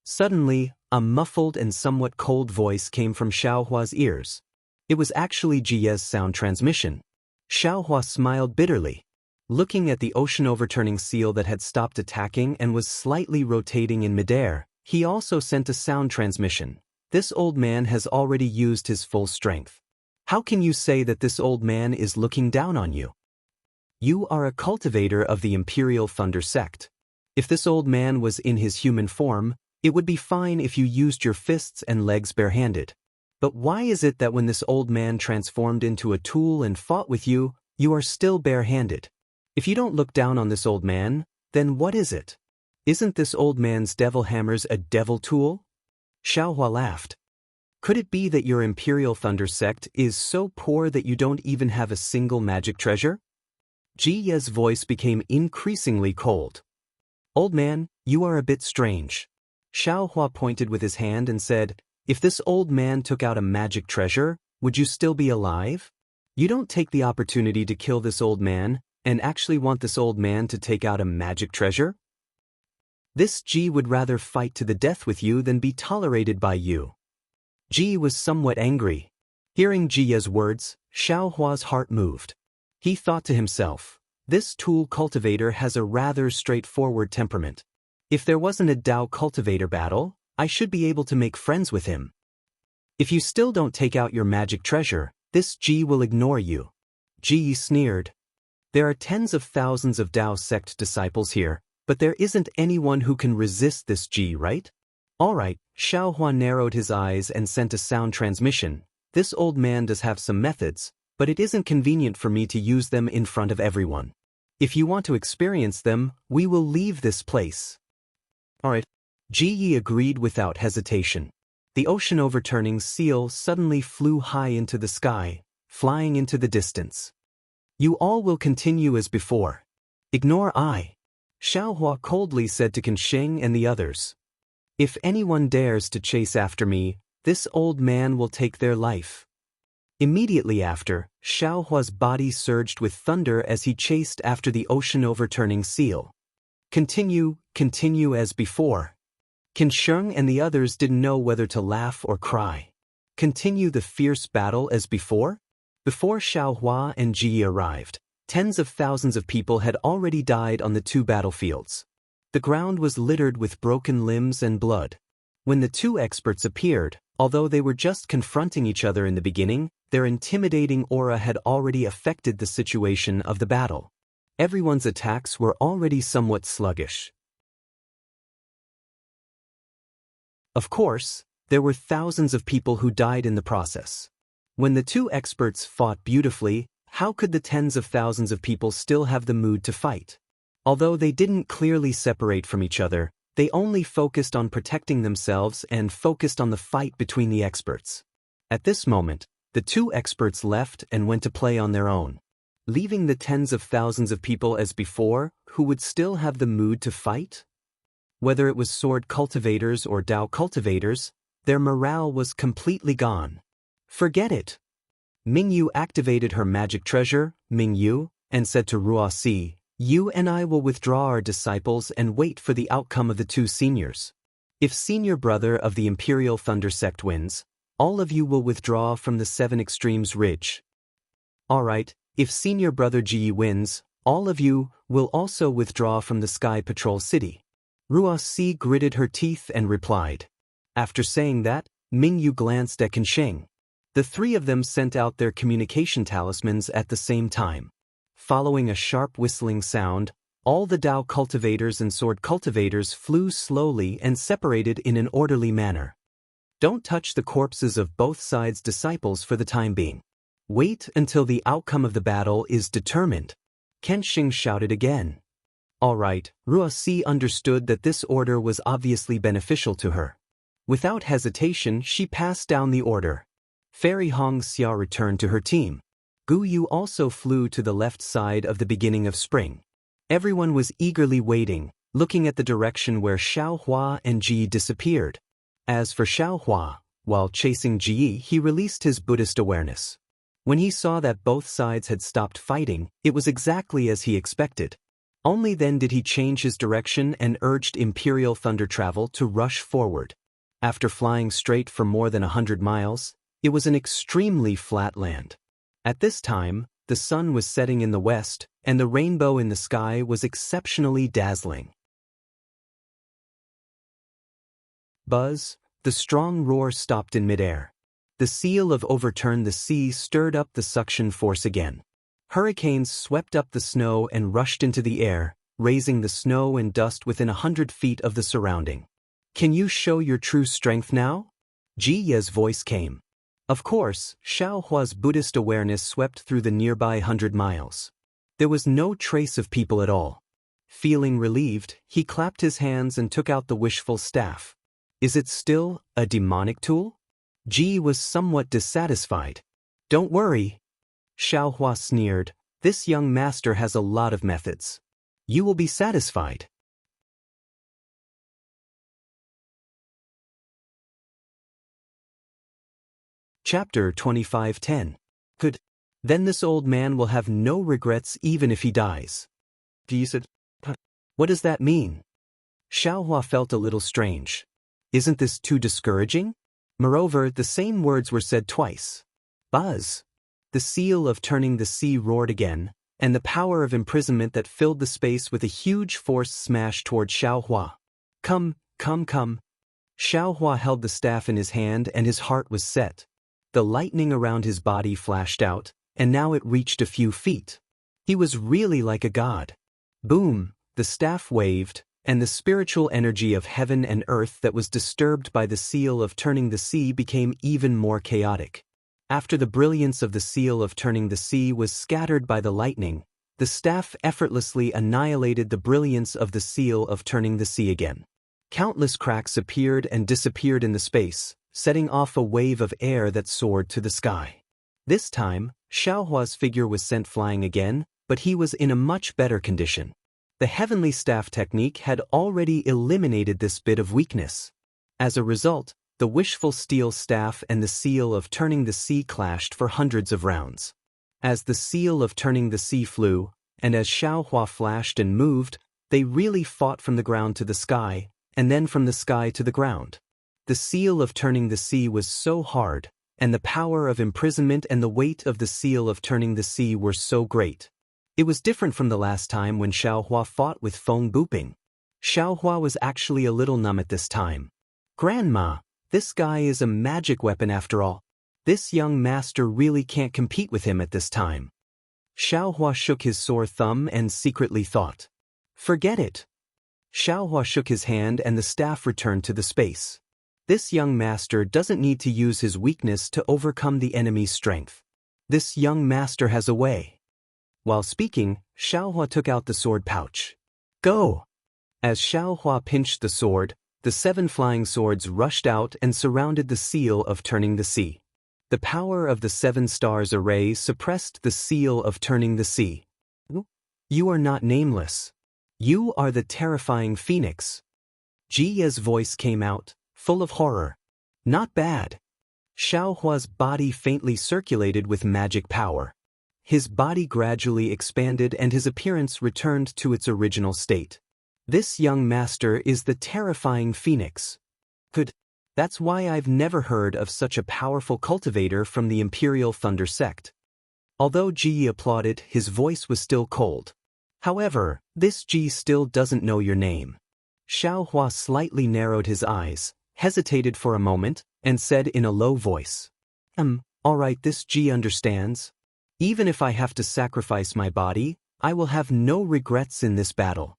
Suddenly, a muffled and somewhat cold voice came from Xiaohua's ears. It was actually Jie's sound transmission. Xiaohua smiled bitterly. Looking at the ocean-overturning seal that had stopped attacking and was slightly rotating in midair, he also sent a sound transmission. This old man has already used his full strength. How can you say that this old man is looking down on you? You are a cultivator of the Imperial Thunder sect. If this old man was in his human form, it would be fine if you used your fists and legs barehanded. But why is it that when this old man transformed into a tool and fought with you, you are still barehanded? If you don't look down on this old man, then what is it? Isn't this old man's devil hammers a devil tool? Xiaohua laughed. Could it be that your Imperial Thunder sect is so poor that you don't even have a single magic treasure? Jie's voice became increasingly cold. Old man, you are a bit strange. Xiaohua pointed with his hand and said, if this old man took out a magic treasure, would you still be alive? You don't take the opportunity to kill this old man, and actually want this old man to take out a magic treasure? This Ji would rather fight to the death with you than be tolerated by you. Ji was somewhat angry. Hearing Jie's words, Xiaohua's heart moved. He thought to himself, this tool cultivator has a rather straightforward temperament. If there wasn't a Dao cultivator battle, I should be able to make friends with him. If you still don't take out your magic treasure, this Ji will ignore you. Ji sneered. There are tens of thousands of Dao sect disciples here, but there isn't anyone who can resist this Ji, right? Alright, Xiaohua narrowed his eyes and sent a sound transmission. This old man does have some methods, but it isn't convenient for me to use them in front of everyone. If you want to experience them, we will leave this place. Alright. Ji agreed without hesitation. The ocean-overturning seal suddenly flew high into the sky, flying into the distance. You all will continue as before. Ignore I. Xiaohua coldly said to Kansheng and the others. If anyone dares to chase after me, this old man will take their life. Immediately after, Xiaohua's body surged with thunder as he chased after the ocean-overturning seal. Continue as before. Kansheng and the others didn't know whether to laugh or cry. Continue the fierce battle as before? Before Xiaohua and Ji arrived, tens of thousands of people had already died on the two battlefields. The ground was littered with broken limbs and blood. When the two experts appeared, although they were just confronting each other in the beginning, their intimidating aura had already affected the situation of the battle. Everyone's attacks were already somewhat sluggish. Of course, there were thousands of people who died in the process. When the two experts fought beautifully, how could the tens of thousands of people still have the mood to fight? Although they didn't clearly separate from each other, they only focused on protecting themselves and focused on the fight between the experts. At this moment, the two experts left and went to play on their own, leaving the tens of thousands of people as before, who would still have the mood to fight? Whether it was sword cultivators or Dao cultivators, their morale was completely gone. Forget it. Mingyu activated her magic treasure, Mingyu, and said to Ruosi, you and I will withdraw our disciples and wait for the outcome of the two seniors. If senior brother of the Imperial Thunder sect wins, all of you will withdraw from the Seven Extremes Ridge. Alright, if senior brother Ji wins, all of you will also withdraw from the Sky Patrol City. Ruosi gritted her teeth and replied. After saying that, Mingyu glanced at Kansheng. The three of them sent out their communication talismans at the same time. Following a sharp whistling sound, all the Dao cultivators and sword cultivators flew slowly and separated in an orderly manner. Don't touch the corpses of both sides' disciples for the time being. Wait until the outcome of the battle is determined. Kansheng shouted again. Alright, Ruosi understood that this order was obviously beneficial to her. Without hesitation, she passed down the order. Fairy Hongxia returned to her team. Gu Yu also flew to the left side of the beginning of spring. Everyone was eagerly waiting, looking at the direction where Xiaohua and Ji disappeared. As for Xiaohua, while chasing Ji, he released his Buddhist awareness. When he saw that both sides had stopped fighting, it was exactly as he expected. Only then did he change his direction and urged Imperial Thunder Travel to rush forward. After flying straight for more than 100 miles, it was an extremely flat land. At this time, the sun was setting in the west, and the rainbow in the sky was exceptionally dazzling. Buzz, the strong roar stopped in midair. The seal of overturn the sea stirred up the suction force again. Hurricanes swept up the snow and rushed into the air, raising the snow and dust within 100 feet of the surrounding. Can you show your true strength now? Ji Ye's voice came. Of course, Xiaohua's Buddhist awareness swept through the nearby 100 miles. There was no trace of people at all. Feeling relieved, he clapped his hands and took out the wishful staff. Is it still a demonic tool? Ji was somewhat dissatisfied. Don't worry. Xiaohua sneered. This young master has a lot of methods. You will be satisfied. Chapter 25:10. Good. Then this old man will have no regrets even if he dies. What does that mean? Xiaohua felt a little strange. Isn't this too discouraging? Moreover, the same words were said twice. Buzz. The seal of turning the sea roared again, and the power of imprisonment that filled the space with a huge force smashed toward Xiaohua. Come. Xiaohua held the staff in his hand and his heart was set. The lightning around his body flashed out, and now it reached a few feet. He was really like a god. Boom, the staff waved, and the spiritual energy of heaven and earth that was disturbed by the seal of turning the sea became even more chaotic. After the brilliance of the seal of turning the sea was scattered by the lightning, the staff effortlessly annihilated the brilliance of the seal of turning the sea again. Countless cracks appeared and disappeared in the space, setting off a wave of air that soared to the sky. This time, Xiaohua's figure was sent flying again, but he was in a much better condition. The heavenly staff technique had already eliminated this bit of weakness. As a result, the wishful steel staff and the seal of turning the sea clashed for hundreds of rounds. As the seal of turning the sea flew, and as Xiaohua flashed and moved, they really fought from the ground to the sky, and then from the sky to the ground. The seal of turning the sea was so hard, and the power of imprisonment and the weight of the seal of turning the sea were so great. It was different from the last time when Xiaohua fought with Feng Buping. Xiaohua was actually a little numb at this time. Grandma, this guy is a magic weapon after all. This young master really can't compete with him at this time. Xiaohua shook his sore thumb and secretly thought. Forget it. Xiaohua shook his hand and the staff returned to the space. This young master doesn't need to use his weakness to overcome the enemy's strength. This young master has a way. While speaking, Xiaohua took out the sword pouch. Go! As Xiaohua pinched the sword, the 7 flying swords rushed out and surrounded the seal of turning the sea. The power of the 7 stars array suppressed the seal of turning the sea. You are not nameless. You are the terrifying phoenix. Ji Ye's voice came out, full of horror. Not bad. Xiaohua's body faintly circulated with magic power. His body gradually expanded and his appearance returned to its original state. This young master is the terrifying phoenix. Good. That's why I've never heard of such a powerful cultivator from the Imperial Thunder sect. Although Ji applauded, his voice was still cold. However, this Ji still doesn't know your name. Xiaohua slightly narrowed his eyes, hesitated for a moment, and said in a low voice. All right, this Ji understands. Even if I have to sacrifice my body, I will have no regrets in this battle.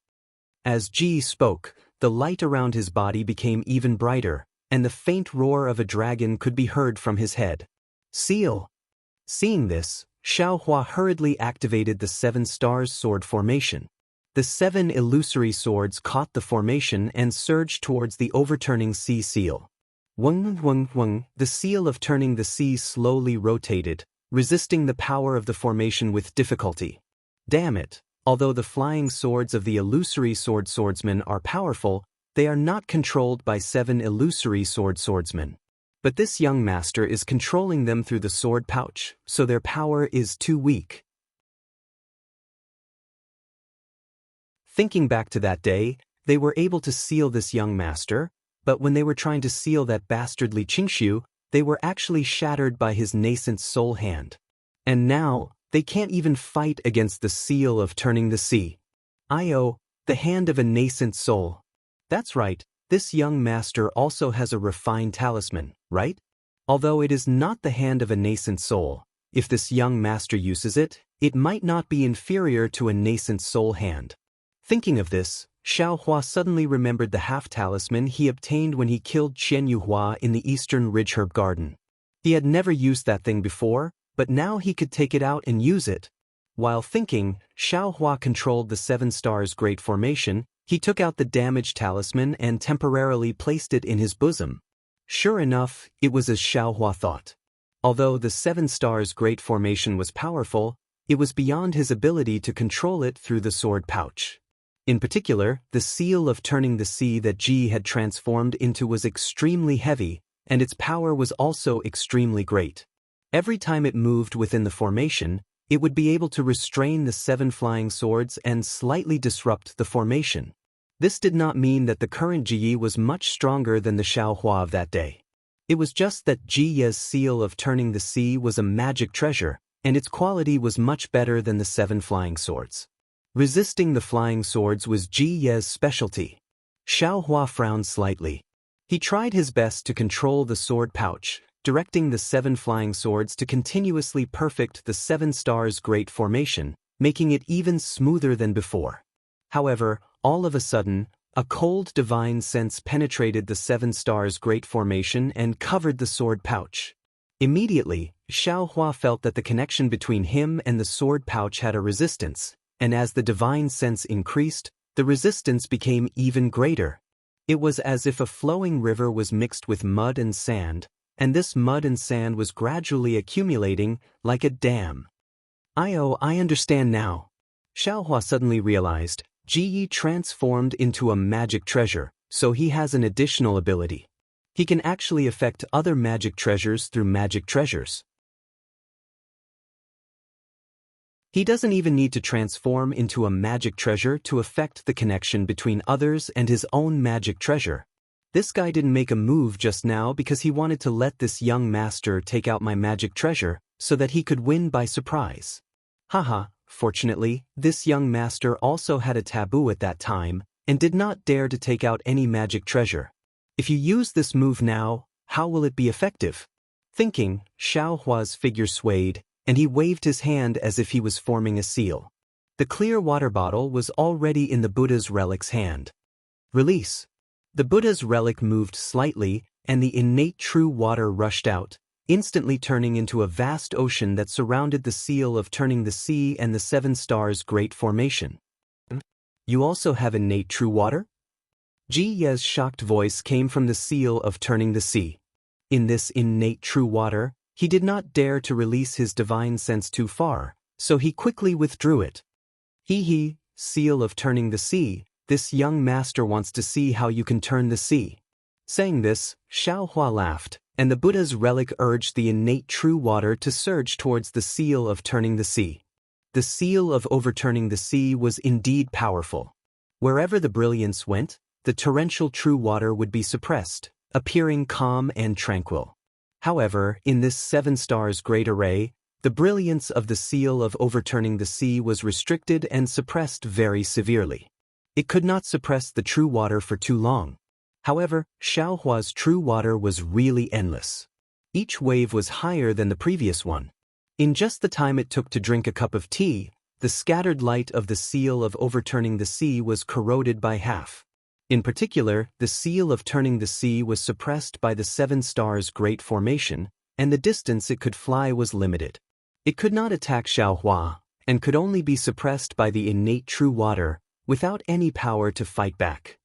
As Ji spoke, the light around his body became even brighter, and the faint roar of a dragon could be heard from his head. Seal! Seeing this, Xiaohua hurriedly activated the 7 stars sword formation. The 7 illusory swords caught the formation and surged towards the overturning sea seal. Wang, the seal of turning the sea slowly rotated, resisting the power of the formation with difficulty. Damn it! Although the flying swords of the illusory swordsmen are powerful, They are not controlled by 7 illusory swordsmen. But this young master is controlling them through the sword pouch, so their power is too weak. Thinking back to that day, they were able to seal this young master, but when they were trying to seal that bastardly Qingshu, they were actually shattered by his nascent soul hand. And now, they can't even fight against the seal of turning the sea. The hand of a nascent soul. That's right, this young master also has a refined talisman, right? Although it is not the hand of a nascent soul, if this young master uses it, it might not be inferior to a nascent soul hand. Thinking of this, Xiaohua suddenly remembered the half-talisman he obtained when he killed Qian Yuhua in the eastern ridgeherb garden. He had never used that thing before, but now he could take it out and use it. While thinking, Xiaohua controlled the 7 stars great formation. He took out the damaged talisman and temporarily placed it in his bosom. Sure enough, it was as Xiaohua thought. Although the 7 stars great formation was powerful, it was beyond his ability to control it through the sword pouch. In particular, the seal of turning the sea that Ji had transformed into was extremely heavy, and its power was also extremely great. Every time it moved within the formation, it would be able to restrain the 7 flying swords and slightly disrupt the formation. This did not mean that the current Ji was much stronger than the Xiaohua of that day. It was just that Ji's seal of turning the sea was a magic treasure, and its quality was much better than the 7 flying swords. Resisting the flying swords was Ji's specialty. Xiaohua frowned slightly. He tried his best to control the sword pouch, directing the 7 flying swords to continuously perfect the 7 stars great formation, making it even smoother than before. However, all of a sudden, a cold divine sense penetrated the 7 stars great formation and covered the sword pouch. Immediately, Xiaohua felt that the connection between him and the sword pouch had a resistance, and as the divine sense increased, the resistance became even greater. It was as if a flowing river was mixed with mud and sand, and this mud and sand was gradually accumulating like a dam. I understand now. Xiaohua suddenly realized, Ji transformed into a magic treasure, so he has an additional ability. He can actually affect other magic treasures through magic treasures. He doesn't even need to transform into a magic treasure to affect the connection between others and his own magic treasure. This guy didn't make a move just now because he wanted to let this young master take out my magic treasure so that he could win by surprise. Haha, fortunately, this young master also had a taboo at that time and did not dare to take out any magic treasure. If you use this move now, how will it be effective? Thinking, Xiaohua's figure swayed, and he waved his hand as if he was forming a seal. The clear water bottle was already in the Buddha's relic's hand. Release. The Buddha's relic moved slightly, and the innate true water rushed out, instantly turning into a vast ocean that surrounded the seal of turning the sea and the 7 stars great formation. You also have innate true water? Ji Ye's shocked voice came from the seal of turning the sea. In this innate true water, he did not dare to release his divine sense too far, so he quickly withdrew it. Seal of turning the sea, this young master wants to see how you can turn the sea. Saying this, Xiaohua laughed, and the Buddha's relic urged the innate true water to surge towards the seal of turning the sea. The seal of overturning the sea was indeed powerful. Wherever the brilliance went, the torrential true water would be suppressed, appearing calm and tranquil. However, in this 7 stars great array, the brilliance of the seal of overturning the sea was restricted and suppressed very severely. It could not suppress the true water for too long. However, Xiaohua's true water was really endless. Each wave was higher than the previous one. In just the time it took to drink a cup of tea, the scattered light of the seal of overturning the sea was corroded by half. In particular, the seal of turning the sea was suppressed by the 7 stars great formation, and the distance it could fly was limited. It could not attack Xiaohua, and could only be suppressed by the innate true water, without any power to fight back.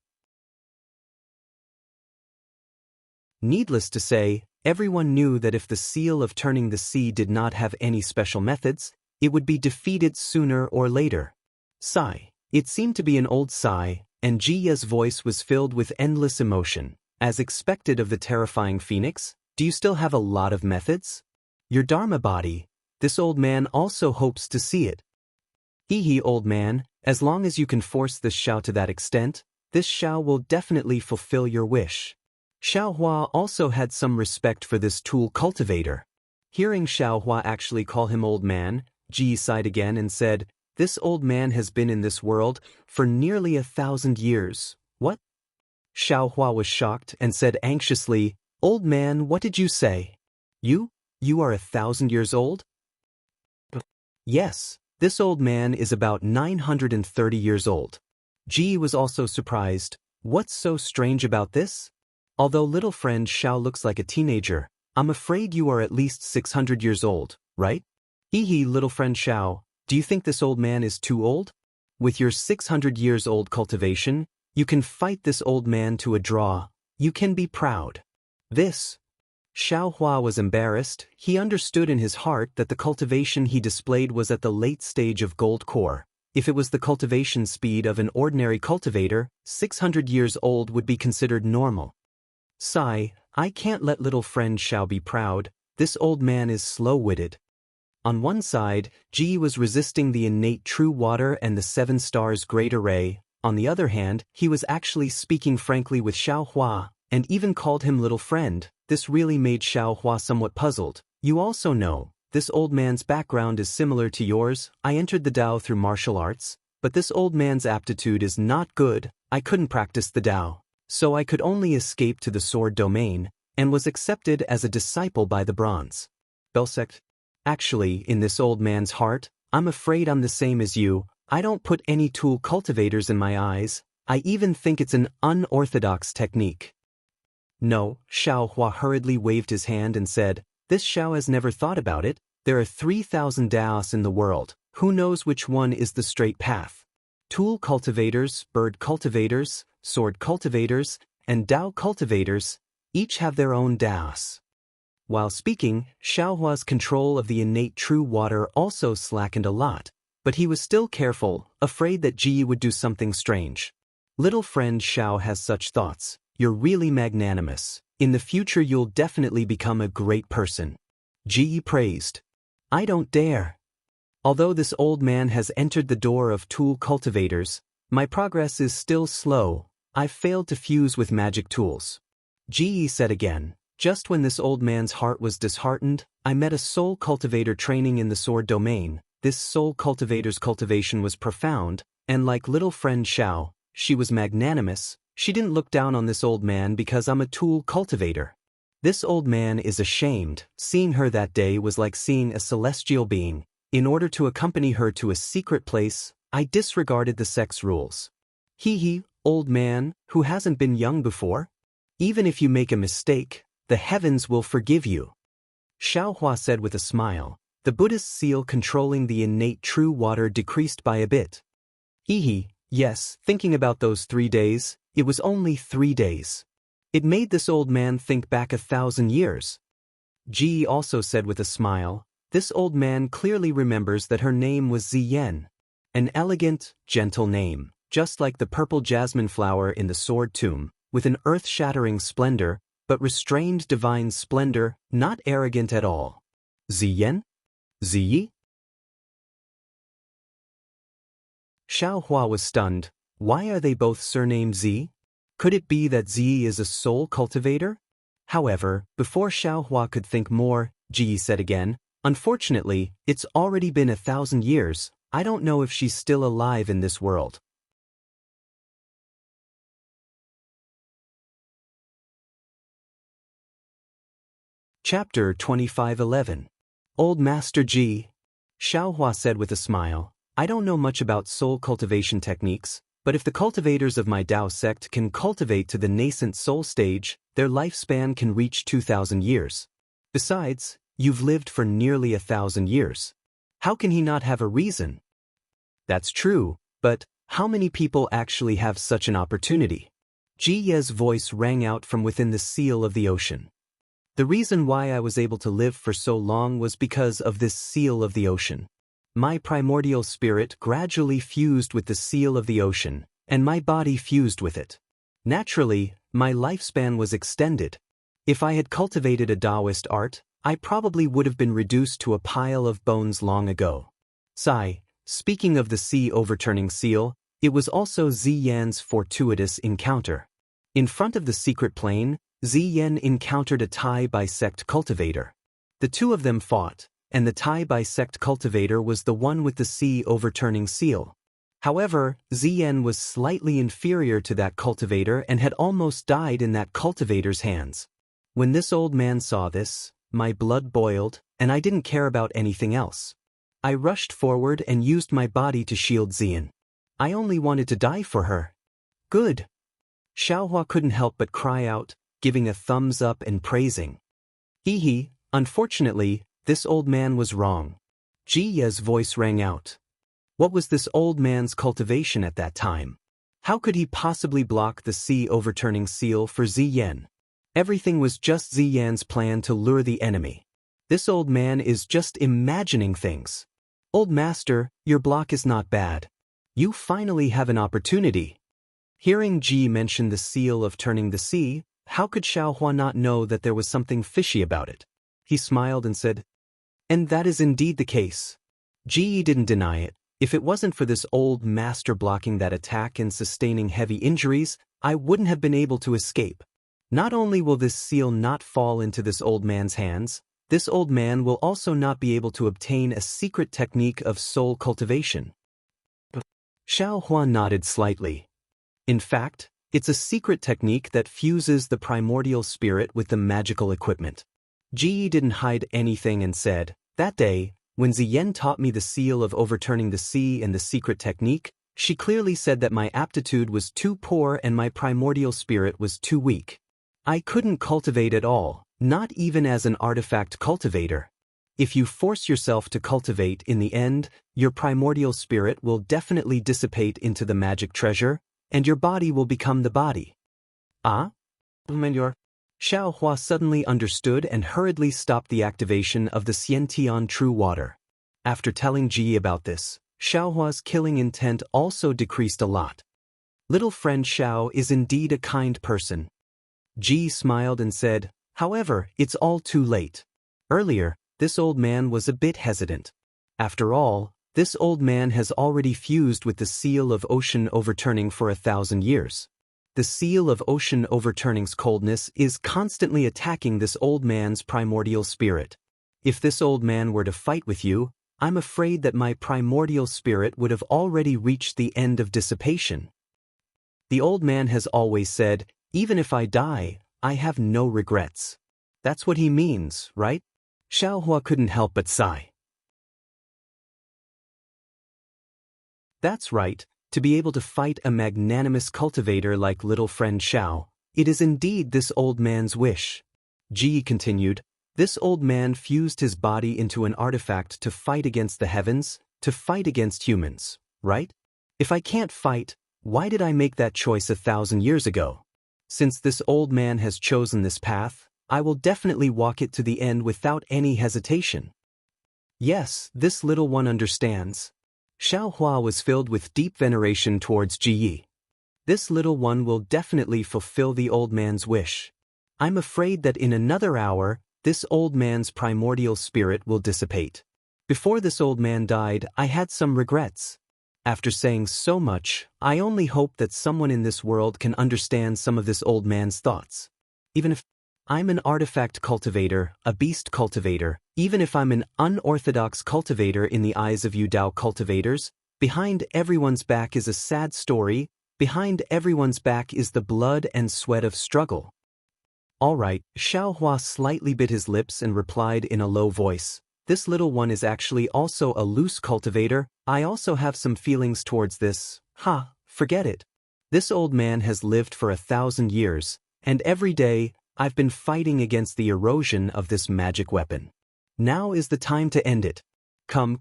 Needless to say, everyone knew that if the seal of turning the sea did not have any special methods, it would be defeated sooner or later. Sigh. It seemed to be an old sigh, and Jiye's voice was filled with endless emotion. As expected of the terrifying phoenix, do you still have a lot of methods? Your Dharma body, this old man also hopes to see it. Hee old man, as long as you can force this Xiao to that extent, this Xiao will definitely fulfill your wish. Xiao Hua also had some respect for this tool cultivator. Hearing Xiao Hua actually call him old man, Ji sighed again and said, "This old man has been in this world for nearly 1,000 years. What?" Xiao Hua was shocked and said anxiously, "Old man, what did you say? You are 1,000 years old?" "Yes, this old man is about 930 years old." Ji was also surprised. "What's so strange about this? Although little friend Xiao looks like a teenager, I'm afraid you are at least 600 years old, right?" Little friend Xiao, do you think this old man is too old? With your 600 years old cultivation, you can fight this old man to a draw. You can be proud." This. Xiao Hua was embarrassed. He understood in his heart that the cultivation he displayed was at the late stage of gold core. If it was the cultivation speed of an ordinary cultivator, 600 years old would be considered normal. Sigh, I can't let little friend Xiao be proud. This old man is slow-witted. On one side, Ji was resisting the innate true water and the 7 stars great array. On the other hand, he was actually speaking frankly with Xiao Hua, and even called him little friend. This really made Xiao Hua somewhat puzzled. "You also know, this old man's background is similar to yours. I entered the Dao through martial arts, but this old man's aptitude is not good. I couldn't practice the Dao, so I could only escape to the sword domain, and was accepted as a disciple by the bronze bell sect. Actually, in this old man's heart, I'm afraid I'm the same as you. I don't put any tool cultivators in my eyes. I even think it's an unorthodox technique." "No," Xiao Hua hurriedly waved his hand and said, "This Xiao has never thought about it. There are 3,000 Daoists in the world. Who knows which one is the straight path? Tool cultivators, bird cultivators, sword cultivators, and Dao cultivators, each have their own Daoists." While speaking, Xiao Hua's control of the innate true water also slackened a lot, but he was still careful, afraid that Ji would do something strange. "Little friend Xiao has such thoughts. You're really magnanimous. In the future you'll definitely become a great person." Ji praised. "I don't dare. Although this old man has entered the door of tool cultivators, my progress is still slow. I've failed to fuse with magic tools." Ji said again. "Just when this old man's heart was disheartened, I met a soul cultivator training in the sword domain. This soul cultivator's cultivation was profound, and like little friend Xiao, she was magnanimous. She didn't look down on this old man because I'm a tool cultivator. This old man is ashamed. Seeing her that day was like seeing a celestial being. In order to accompany her to a secret place, I disregarded the sex rules." Old man, who hasn't been young before? Even if you make a mistake, the heavens will forgive you." Xiao Hua said with a smile. The Buddhist seal controlling the innate true water decreased by a bit. Yes, thinking about those 3 days, it was only 3 days. It made this old man think back 1,000 years. Ji also said with a smile, this old man clearly remembers that her name was Ziyen. An elegant, gentle name, just like the purple jasmine flower in the sword tomb, with an earth-shattering splendor, but restrained divine splendor, not arrogant at all. Ziyen? Ziyi? Xiao Hua was stunned. Why are they both surnamed Zi? Could it be that Zi is a soul cultivator? However, before Xiao Hua could think more, Ji said again, "Unfortunately, it's already been 1,000 years. I don't know if she's still alive in this world." Chapter 25:11. Old Master Ji. Xiao Hua said with a smile, "I don't know much about soul cultivation techniques, but if the cultivators of my Dao sect can cultivate to the nascent soul stage, their lifespan can reach 2,000 years. Besides, you've lived for nearly 1,000 years. How can he not have a reason?" "That's true, but how many people actually have such an opportunity?" Ji Ye's voice rang out from within the seal of the ocean. "The reason why I was able to live for so long was because of this seal of the ocean. My primordial spirit gradually fused with the seal of the ocean, and my body fused with it. Naturally, my lifespan was extended. If I had cultivated a Daoist art, I probably would have been reduced to a pile of bones long ago. Sigh. Speaking of the sea overturning seal, it was also Ziyan's fortuitous encounter. In front of the secret plane, Ziyan encountered a Tai bisect cultivator. The two of them fought, and the Tai bisect cultivator was the one with the sea overturning seal. However, Ziyan was slightly inferior to that cultivator and had almost died in that cultivator's hands. When this old man saw this, my blood boiled, and I didn't care about anything else. I rushed forward and used my body to shield Ziyan. I only wanted to die for her. Good. Xiaohua couldn't help but cry out, giving a thumbs up and praising. Hee. Unfortunately, this old man was wrong. Jiye's voice rang out. What was this old man's cultivation at that time? How could he possibly block the sea overturning seal for Ziyan? Everything was just Ziyan's plan to lure the enemy. This old man is just imagining things. Old master, your block is not bad. You finally have an opportunity. Hearing Ji mention the seal of turning the sea, how could Xiaohua not know that there was something fishy about it? He smiled and said, and that is indeed the case. Ji didn't deny it. If it wasn't for this old master blocking that attack and sustaining heavy injuries, I wouldn't have been able to escape. Not only will this seal not fall into this old man's hands, this old man will also not be able to obtain a secret technique of soul cultivation. Xiaohua nodded slightly. In fact, it's a secret technique that fuses the primordial spirit with the magical equipment. Ji didn't hide anything and said, that day, when Ziyan taught me the seal of overturning the sea and the secret technique, she clearly said that my aptitude was too poor and my primordial spirit was too weak. I couldn't cultivate at all, not even as an artifact cultivator. If you force yourself to cultivate in the end, your primordial spirit will definitely dissipate into the magic treasure, and your body will become the body. Ah? Xiaohua suddenly understood and hurriedly stopped the activation of the Xiantian true water. After telling Ji about this, Xiaohua's killing intent also decreased a lot. Little friend Xiao is indeed a kind person. Ji smiled and said, however, it's all too late. Earlier, this old man was a bit hesitant. After all, this old man has already fused with the seal of ocean overturning for 1,000 years. The seal of ocean overturning's coldness is constantly attacking this old man's primordial spirit. If this old man were to fight with you, I'm afraid that my primordial spirit would have already reached the end of dissipation. The old man has always said, even if I die, I have no regrets. That's what he means, right? Xiaohua couldn't help but sigh. That's right, to be able to fight a magnanimous cultivator like little friend Xiao, it is indeed this old man's wish. Ji continued, this old man fused his body into an artifact to fight against the heavens, to fight against humans, right? If I can't fight, why did I make that choice 1,000 years ago? Since this old man has chosen this path, I will definitely walk it to the end without any hesitation. Yes, this little one understands. Xiaohua was filled with deep veneration towards Ji. This little one will definitely fulfill the old man's wish. I'm afraid that in another hour, this old man's primordial spirit will dissipate. Before this old man died, I had some regrets. After saying so much, I only hope that someone in this world can understand some of this old man's thoughts. Even if I'm an artifact cultivator, a beast cultivator, even if I'm an unorthodox cultivator in the eyes of you Dao cultivators, behind everyone's back is a sad story, behind everyone's back is the blood and sweat of struggle. All right, Xiaohua slightly bit his lips and replied in a low voice, this little one is actually also a loose cultivator, I also have some feelings towards this, forget it. This old man has lived for 1,000 years, and every day, I've been fighting against the erosion of this magic weapon. Now is the time to end it. Come,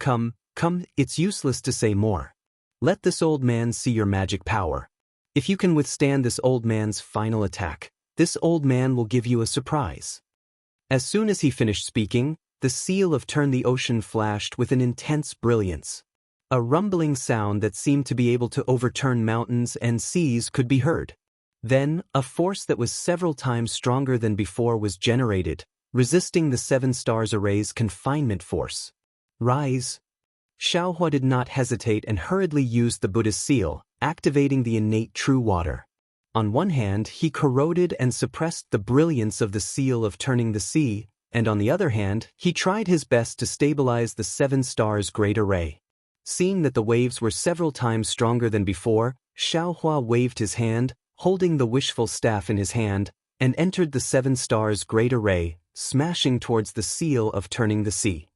it's useless to say more. Let this old man see your magic power. If you can withstand this old man's final attack, this old man will give you a surprise. As soon as he finished speaking, the seal of Turn the Ocean flashed with an intense brilliance. A rumbling sound that seemed to be able to overturn mountains and seas could be heard. Then, a force that was several times stronger than before was generated, resisting the 7 stars array's confinement force. Rise. Xiaohua did not hesitate and hurriedly used the Buddha's seal, activating the innate true water. On one hand, he corroded and suppressed the brilliance of the seal of turning the sea, and on the other hand, he tried his best to stabilize the 7 stars' great array. Seeing that the waves were several times stronger than before, Xiaohua waved his hand, holding the wishful staff in his hand, and entered the 7 stars' great array, smashing towards the seal of turning the sea.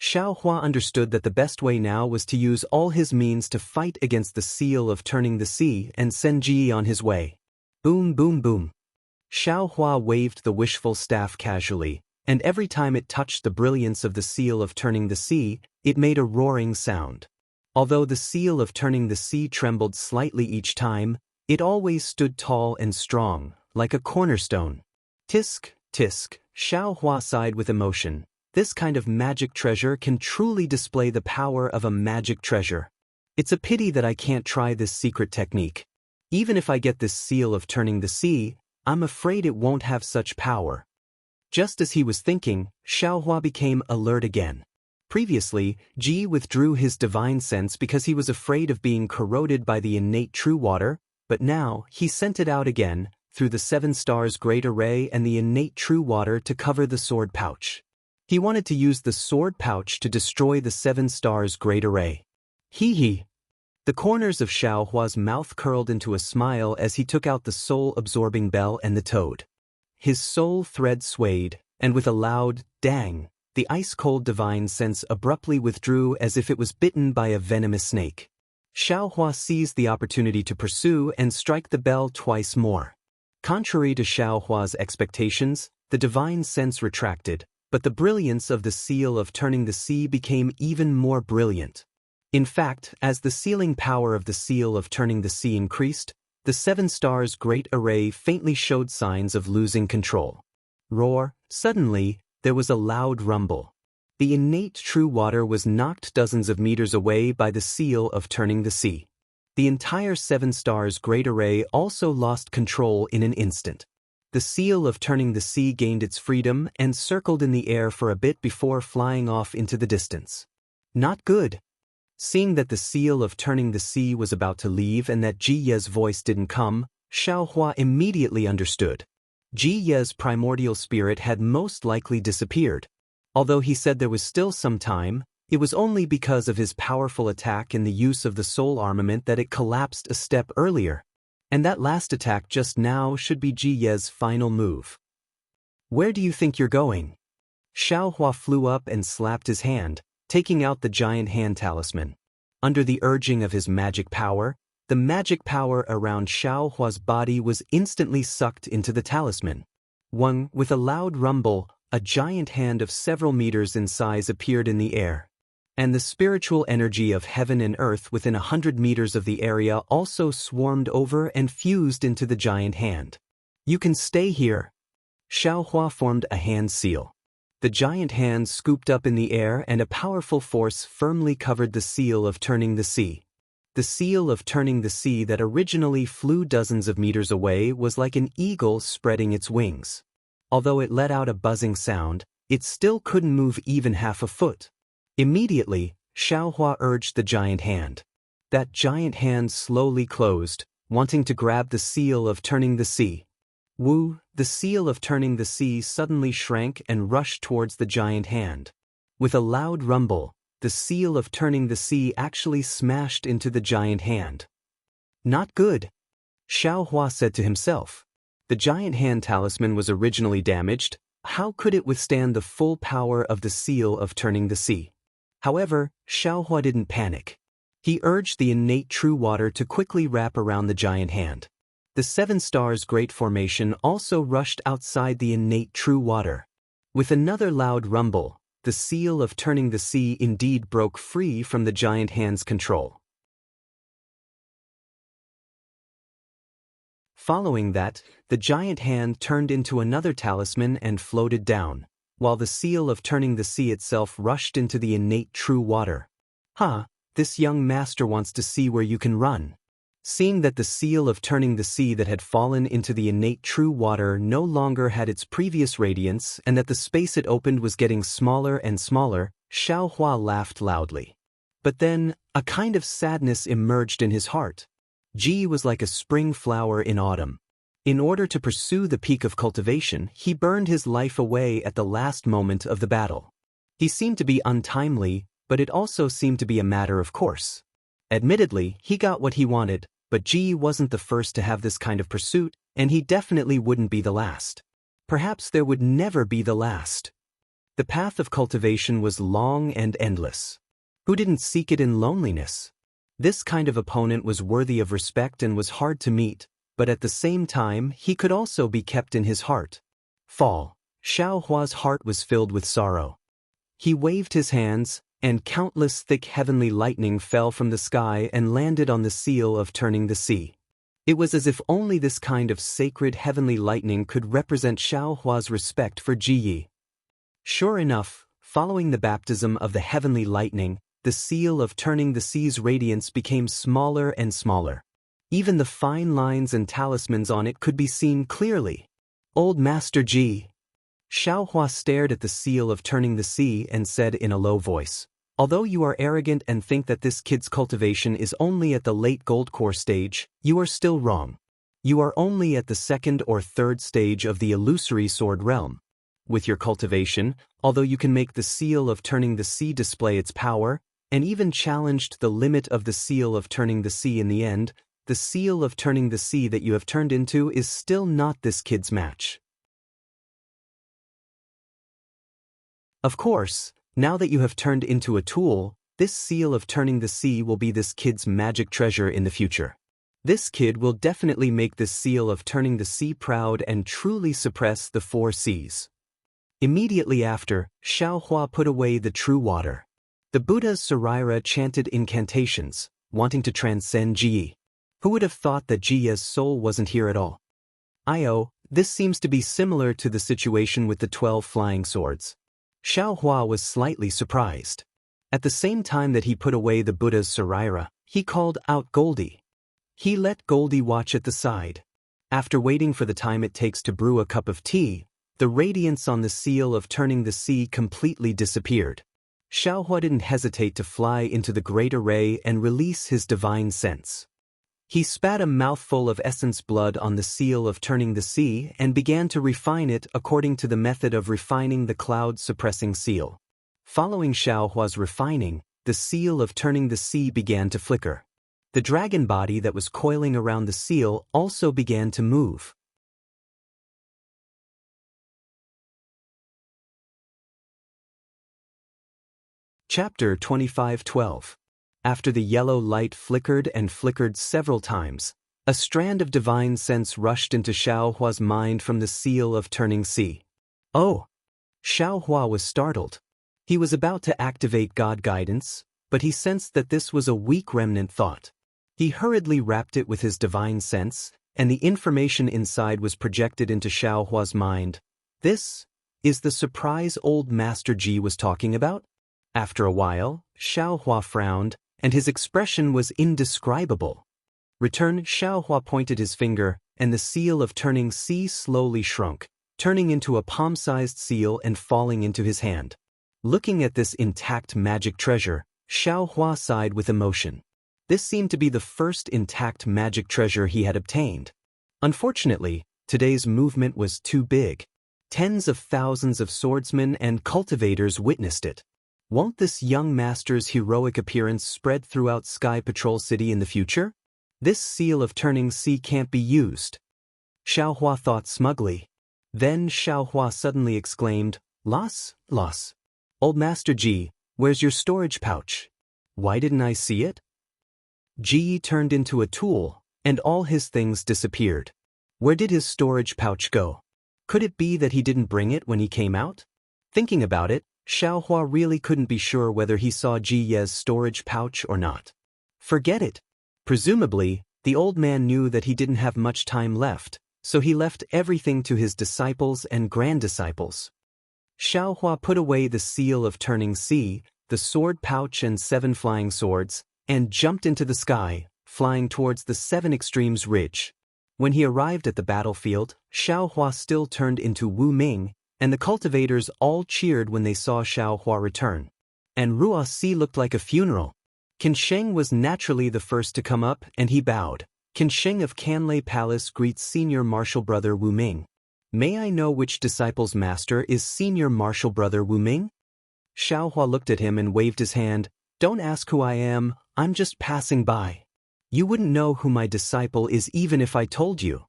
Xiaohua understood that the best way now was to use all his means to fight against the seal of turning the sea and send Ji on his way. Boom, boom, boom. Xiaohua waved the wishful staff casually, and every time it touched the brilliance of the seal of turning the sea, it made a roaring sound. Although the seal of turning the sea trembled slightly each time, it always stood tall and strong, like a cornerstone. Tisk, tisk, Xiaohua sighed with emotion. This kind of magic treasure can truly display the power of a magic treasure. It's a pity that I can't try this secret technique. Even if I get this seal of turning the sea, I'm afraid it won't have such power. Just as he was thinking, Xiaohua became alert again. Previously, Ji withdrew his divine sense because he was afraid of being corroded by the innate true water, but now he sent it out again, through the 7 stars' great array and the innate true water to cover the sword pouch. He wanted to use the sword pouch to destroy the 7 stars' great array. Hee hee. The corners of Xiaohua's mouth curled into a smile as he took out the soul-absorbing bell and the toad. His soul thread swayed, and with a loud dang, the ice-cold divine sense abruptly withdrew as if it was bitten by a venomous snake. Xiaohua seized the opportunity to pursue and strike the bell twice more. Contrary to Xiaohua's expectations, the divine sense retracted, but the brilliance of the seal of turning the sea became even more brilliant. In fact, as the sealing power of the seal of turning the sea increased, the 7 stars' great array faintly showed signs of losing control. Roar! Suddenly, there was a loud rumble. The innate true water was knocked dozens of meters away by the seal of turning the sea. The entire 7 stars' great array also lost control in an instant. The seal of turning the sea gained its freedom and circled in the air for a bit before flying off into the distance. Not good. Seeing that the seal of turning the sea was about to leave and that Ji Ye's voice didn't come, Xiaohua immediately understood. Ji Ye's primordial spirit had most likely disappeared. Although he said there was still some time, it was only because of his powerful attack and the use of the soul armament that it collapsed a step earlier. And that last attack just now should be Ji Ye's final move. Where do you think you're going? Xiaohua flew up and slapped his hand, taking out the giant hand talisman. Under the urging of his magic power, the magic power around Xiaohua's body was instantly sucked into the talisman. With a loud rumble, a giant hand of several meters in size appeared in the air. And the spiritual energy of heaven and earth within 100 meters of the area also swarmed over and fused into the giant hand. You can stay here. Xiaohua formed a hand seal. The giant hand scooped up in the air and a powerful force firmly covered the seal of turning the sea. The seal of turning the sea that originally flew dozens of meters away was like an eagle spreading its wings. Although it let out a buzzing sound, it still couldn't move even half a foot. Immediately, Xiaohua urged the giant hand. That giant hand slowly closed, wanting to grab the seal of turning the sea. The seal of turning the sea suddenly shrank and rushed towards the giant hand. With a loud rumble, the seal of turning the sea actually smashed into the giant hand. Not good, Xiaohua said to himself. The giant hand talisman was originally damaged. How could it withstand the full power of the seal of turning the sea? However, Xiaohua didn't panic. He urged the innate true water to quickly wrap around the giant hand. The 7 stars' great formation also rushed outside the innate true water. With another loud rumble, the seal of turning the sea indeed broke free from the giant hand's control. Following that, the giant hand turned into another talisman and floated down, while the seal of turning the sea itself rushed into the innate true water. This young master wants to see where you can run. Seeing that the seal of turning the sea that had fallen into the innate true water no longer had its previous radiance and that the space it opened was getting smaller and smaller, Xiaohua laughed loudly. But then, a kind of sadness emerged in his heart. Ji was like a spring flower in autumn. In order to pursue the peak of cultivation, he burned his life away at the last moment of the battle. He seemed to be untimely, but it also seemed to be a matter of course. Admittedly, he got what he wanted, but Ji wasn't the first to have this kind of pursuit, and he definitely wouldn't be the last. Perhaps there would never be the last. The path of cultivation was long and endless. Who didn't seek it in loneliness? This kind of opponent was worthy of respect and was hard to meet, but at the same time, he could also be kept in his heart. Fall. Xiaohua's heart was filled with sorrow. He waved his hands, and countless thick heavenly lightning fell from the sky and landed on the seal of turning the sea. It was as if only this kind of sacred heavenly lightning could represent Xiaohua's respect for Ji. Sure enough, following the baptism of the heavenly lightning, the seal of turning the sea's radiance became smaller and smaller. Even the fine lines and talismans on it could be seen clearly. Old Master Ji. Xiaohua stared at the seal of turning the sea and said in a low voice, "Although you are arrogant and think that this kid's cultivation is only at the late gold core stage, you are still wrong. You are only at the second or third stage of the illusory sword realm. With your cultivation, although you can make the seal of turning the sea display its power, and even challenged the limit of the seal of turning the sea in the end, the seal of turning the sea that you have turned into is still not this kid's match." Of course, now that you have turned into a tool, this seal of turning the sea will be this kid's magic treasure in the future. This kid will definitely make this seal of turning the sea proud and truly suppress the 4 seas. Immediately after, Xiaohua put away the true water. The Buddha's Sarira chanted incantations, wanting to transcend Ji. Who would have thought that Ji's soul wasn't here at all? This seems to be similar to the situation with the 12 flying swords. Xiaohua was slightly surprised. At the same time that he put away the Buddha's Sarira, he called out Goldie. He let Goldie watch at the side. After waiting for the time it takes to brew a cup of tea, the radiance on the seal of turning the sea completely disappeared. Xiaohua didn't hesitate to fly into the great array and release his divine sense. He spat a mouthful of essence blood on the seal of turning the sea and began to refine it according to the method of refining the cloud-suppressing seal. Following Xiaohua's refining, the seal of turning the sea began to flicker. The dragon body that was coiling around the seal also began to move. Chapter 25:12. After the yellow light flickered and flickered several times, a strand of divine sense rushed into Xiaohua's mind from the seal of turning sea. Oh! Xiaohua was startled. He was about to activate God guidance, but he sensed that this was a weak remnant thought. He hurriedly wrapped it with his divine sense, and the information inside was projected into Xiaohua's mind. This is the surprise old Master Ji was talking about? After a while, Xiaohua frowned, and his expression was indescribable. Xiaohua pointed his finger, and the seal of turning sea slowly shrunk, turning into a palm-sized seal and falling into his hand. Looking at this intact magic treasure, Xiaohua sighed with emotion. This seemed to be the first intact magic treasure he had obtained. Unfortunately, today's movement was too big. Tens of thousands of swordsmen and cultivators witnessed it. Won't this young master's heroic appearance spread throughout Sky Patrol City in the future? This seal of turning sea can't be used. Xiaohua thought smugly. Then Xiaohua suddenly exclaimed, Loss. Old Master Ji, where's your storage pouch? Why didn't I see it? Ji turned into a tool, and all his things disappeared. Where did his storage pouch go? Could it be that he didn't bring it when he came out? Thinking about it, Xiaohua really couldn't be sure whether he saw Ji Ye's storage pouch or not. Forget it. Presumably, the old man knew that he didn't have much time left, so he left everything to his disciples and grand-disciples. Xiaohua put away the seal of turning sea, the sword pouch and 7 flying swords, and jumped into the sky, flying towards the 7 Extremes Ridge. When he arrived at the battlefield, Xiaohua still turned into Wu Ming, and the cultivators all cheered when they saw Xiaohua return. And Ruoxi looked like a funeral. Qin Sheng was naturally the first to come up, and he bowed. Qin Sheng of Canlei Palace greets Senior Martial Brother Wu Ming. May I know which disciple's master is Senior Martial Brother Wu Ming? Xiaohua looked at him and waved his hand. Don't ask who I am, I'm just passing by. You wouldn't know who my disciple is even if I told you.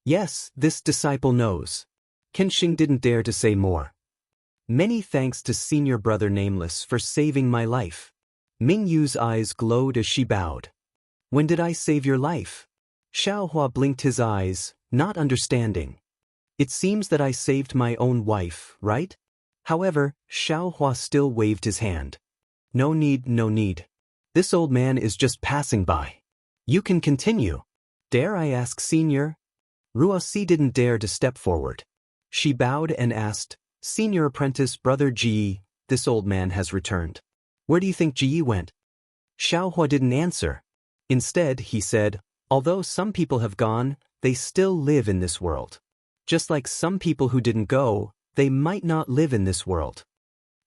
Yes, this disciple knows. Qin Sheng didn't dare to say more. Many thanks to Senior Brother Nameless for saving my life. Ming Yu's eyes glowed as she bowed. When did I save your life? Xiaohua blinked his eyes, not understanding. It seems that I saved my own wife, right? However, Xiaohua still waved his hand. No need, no need. This old man is just passing by. You can continue. Dare I ask, Senior? Ruoxi didn't dare to step forward. She bowed and asked, Senior Apprentice Brother Ji, this old man has returned. Where do you think Ji went? Xiaohua didn't answer. Instead, he said, although some people have gone, they still live in this world. Just like some people who didn't go, they might not live in this world.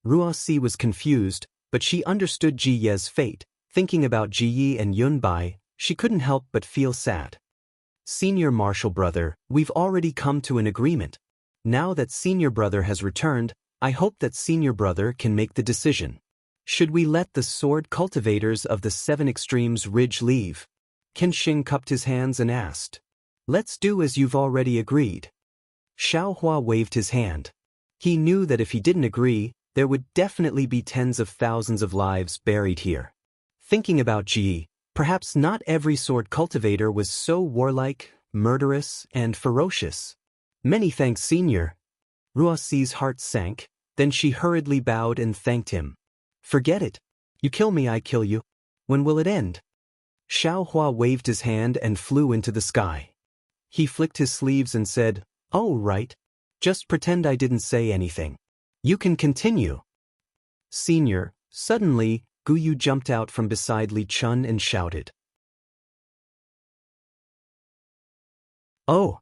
Ruoxi was confused, but she understood Ji Ye's fate. Thinking about Ji Yi and Yunbai, she couldn't help but feel sad. Senior Martial Brother, we've already come to an agreement. Now that Senior Brother has returned, I hope that Senior Brother can make the decision. Should we let the sword cultivators of the 7 Extremes Ridge leave? Qin Sheng cupped his hands and asked. Let's do as you've already agreed. Xiaohua waved his hand. He knew that if he didn't agree, there would definitely be tens of thousands of lives buried here. Thinking about Ji, perhaps not every sword cultivator was so warlike, murderous, and ferocious. Many thanks, Senior. Ruoxi's heart sank, then she hurriedly bowed and thanked him. Forget it. You kill me, I kill you. When will it end? Xiaohua waved his hand and flew into the sky. He flicked his sleeves and said, Oh, right. Just pretend I didn't say anything. You can continue. Senior, suddenly, Guyu jumped out from beside Li Chun and shouted. Oh!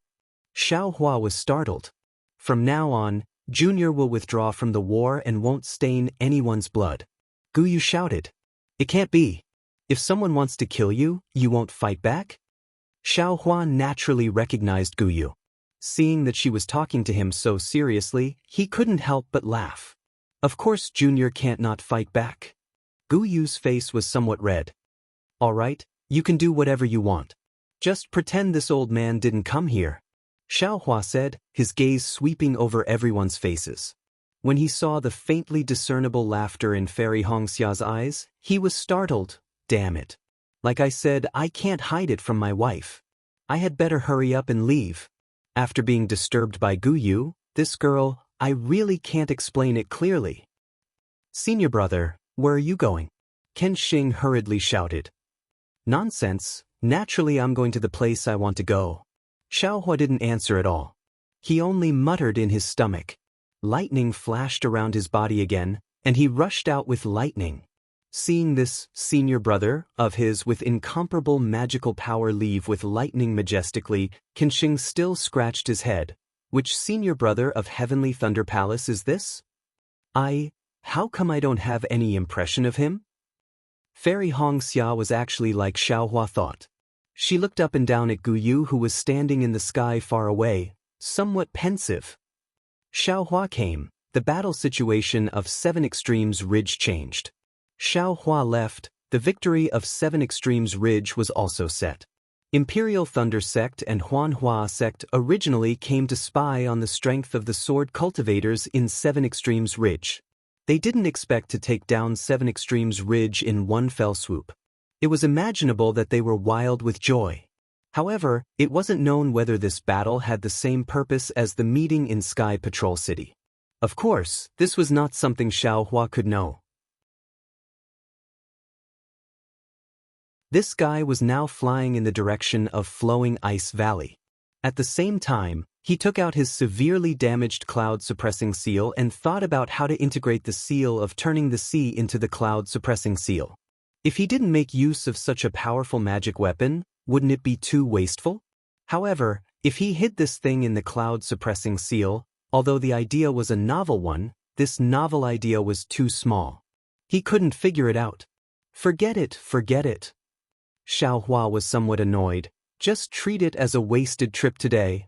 Xiaohua was startled. From now on, Junior will withdraw from the war and won't stain anyone's blood. Guyu shouted. It can't be. If someone wants to kill you, you won't fight back? Xiaohua naturally recognized Guyu. Seeing that she was talking to him so seriously, he couldn't help but laugh. Of course Junior can't not fight back. Guyu's face was somewhat red. All right, you can do whatever you want. Just pretend this old man didn't come here. Xiaohua said, his gaze sweeping over everyone's faces. When he saw the faintly discernible laughter in Fairy Hongxia's eyes, he was startled. Damn it. Like I said, I can't hide it from my wife. I had better hurry up and leave. After being disturbed by Guyu, this girl, I really can't explain it clearly. Senior Brother, where are you going? Qin Sheng hurriedly shouted. Nonsense, naturally I'm going to the place I want to go. Xiaohua didn't answer at all. He only muttered in his stomach. Lightning flashed around his body again, and he rushed out with lightning. Seeing this, Senior Brother of his with incomparable magical power leave with lightning majestically, Qin Sheng still scratched his head. Which Senior Brother of Heavenly Thunder Palace is this? How come I don't have any impression of him? Fairy Hongxia was actually like Xiaohua thought. She looked up and down at Guyu who was standing in the sky far away, somewhat pensive. Xiaohua came. The battle situation of 7 Extremes Ridge changed. Xiaohua left. The victory of 7 Extremes Ridge was also set. Imperial Thunder Sect and Huanhua Sect originally came to spy on the strength of the sword cultivators in 7 Extremes Ridge. They didn't expect to take down 7 Extremes Ridge in one fell swoop. It was imaginable that they were wild with joy. However, it wasn't known whether this battle had the same purpose as the meeting in Sky Patrol City. Of course, this was not something Xiaohua could know. This guy was now flying in the direction of Flowing Ice Valley. At the same time, He took out his severely damaged cloud-suppressing seal and thought about how to integrate the seal of turning the sea into the cloud-suppressing seal. If he didn't make use of such a powerful magic weapon, wouldn't it be too wasteful? However, if he hid this thing in the cloud-suppressing seal, although the idea was a novel one, this novel idea was too small. He couldn't figure it out. Forget it, forget it. Xiao Hua was somewhat annoyed. Just treat it as a wasted trip today.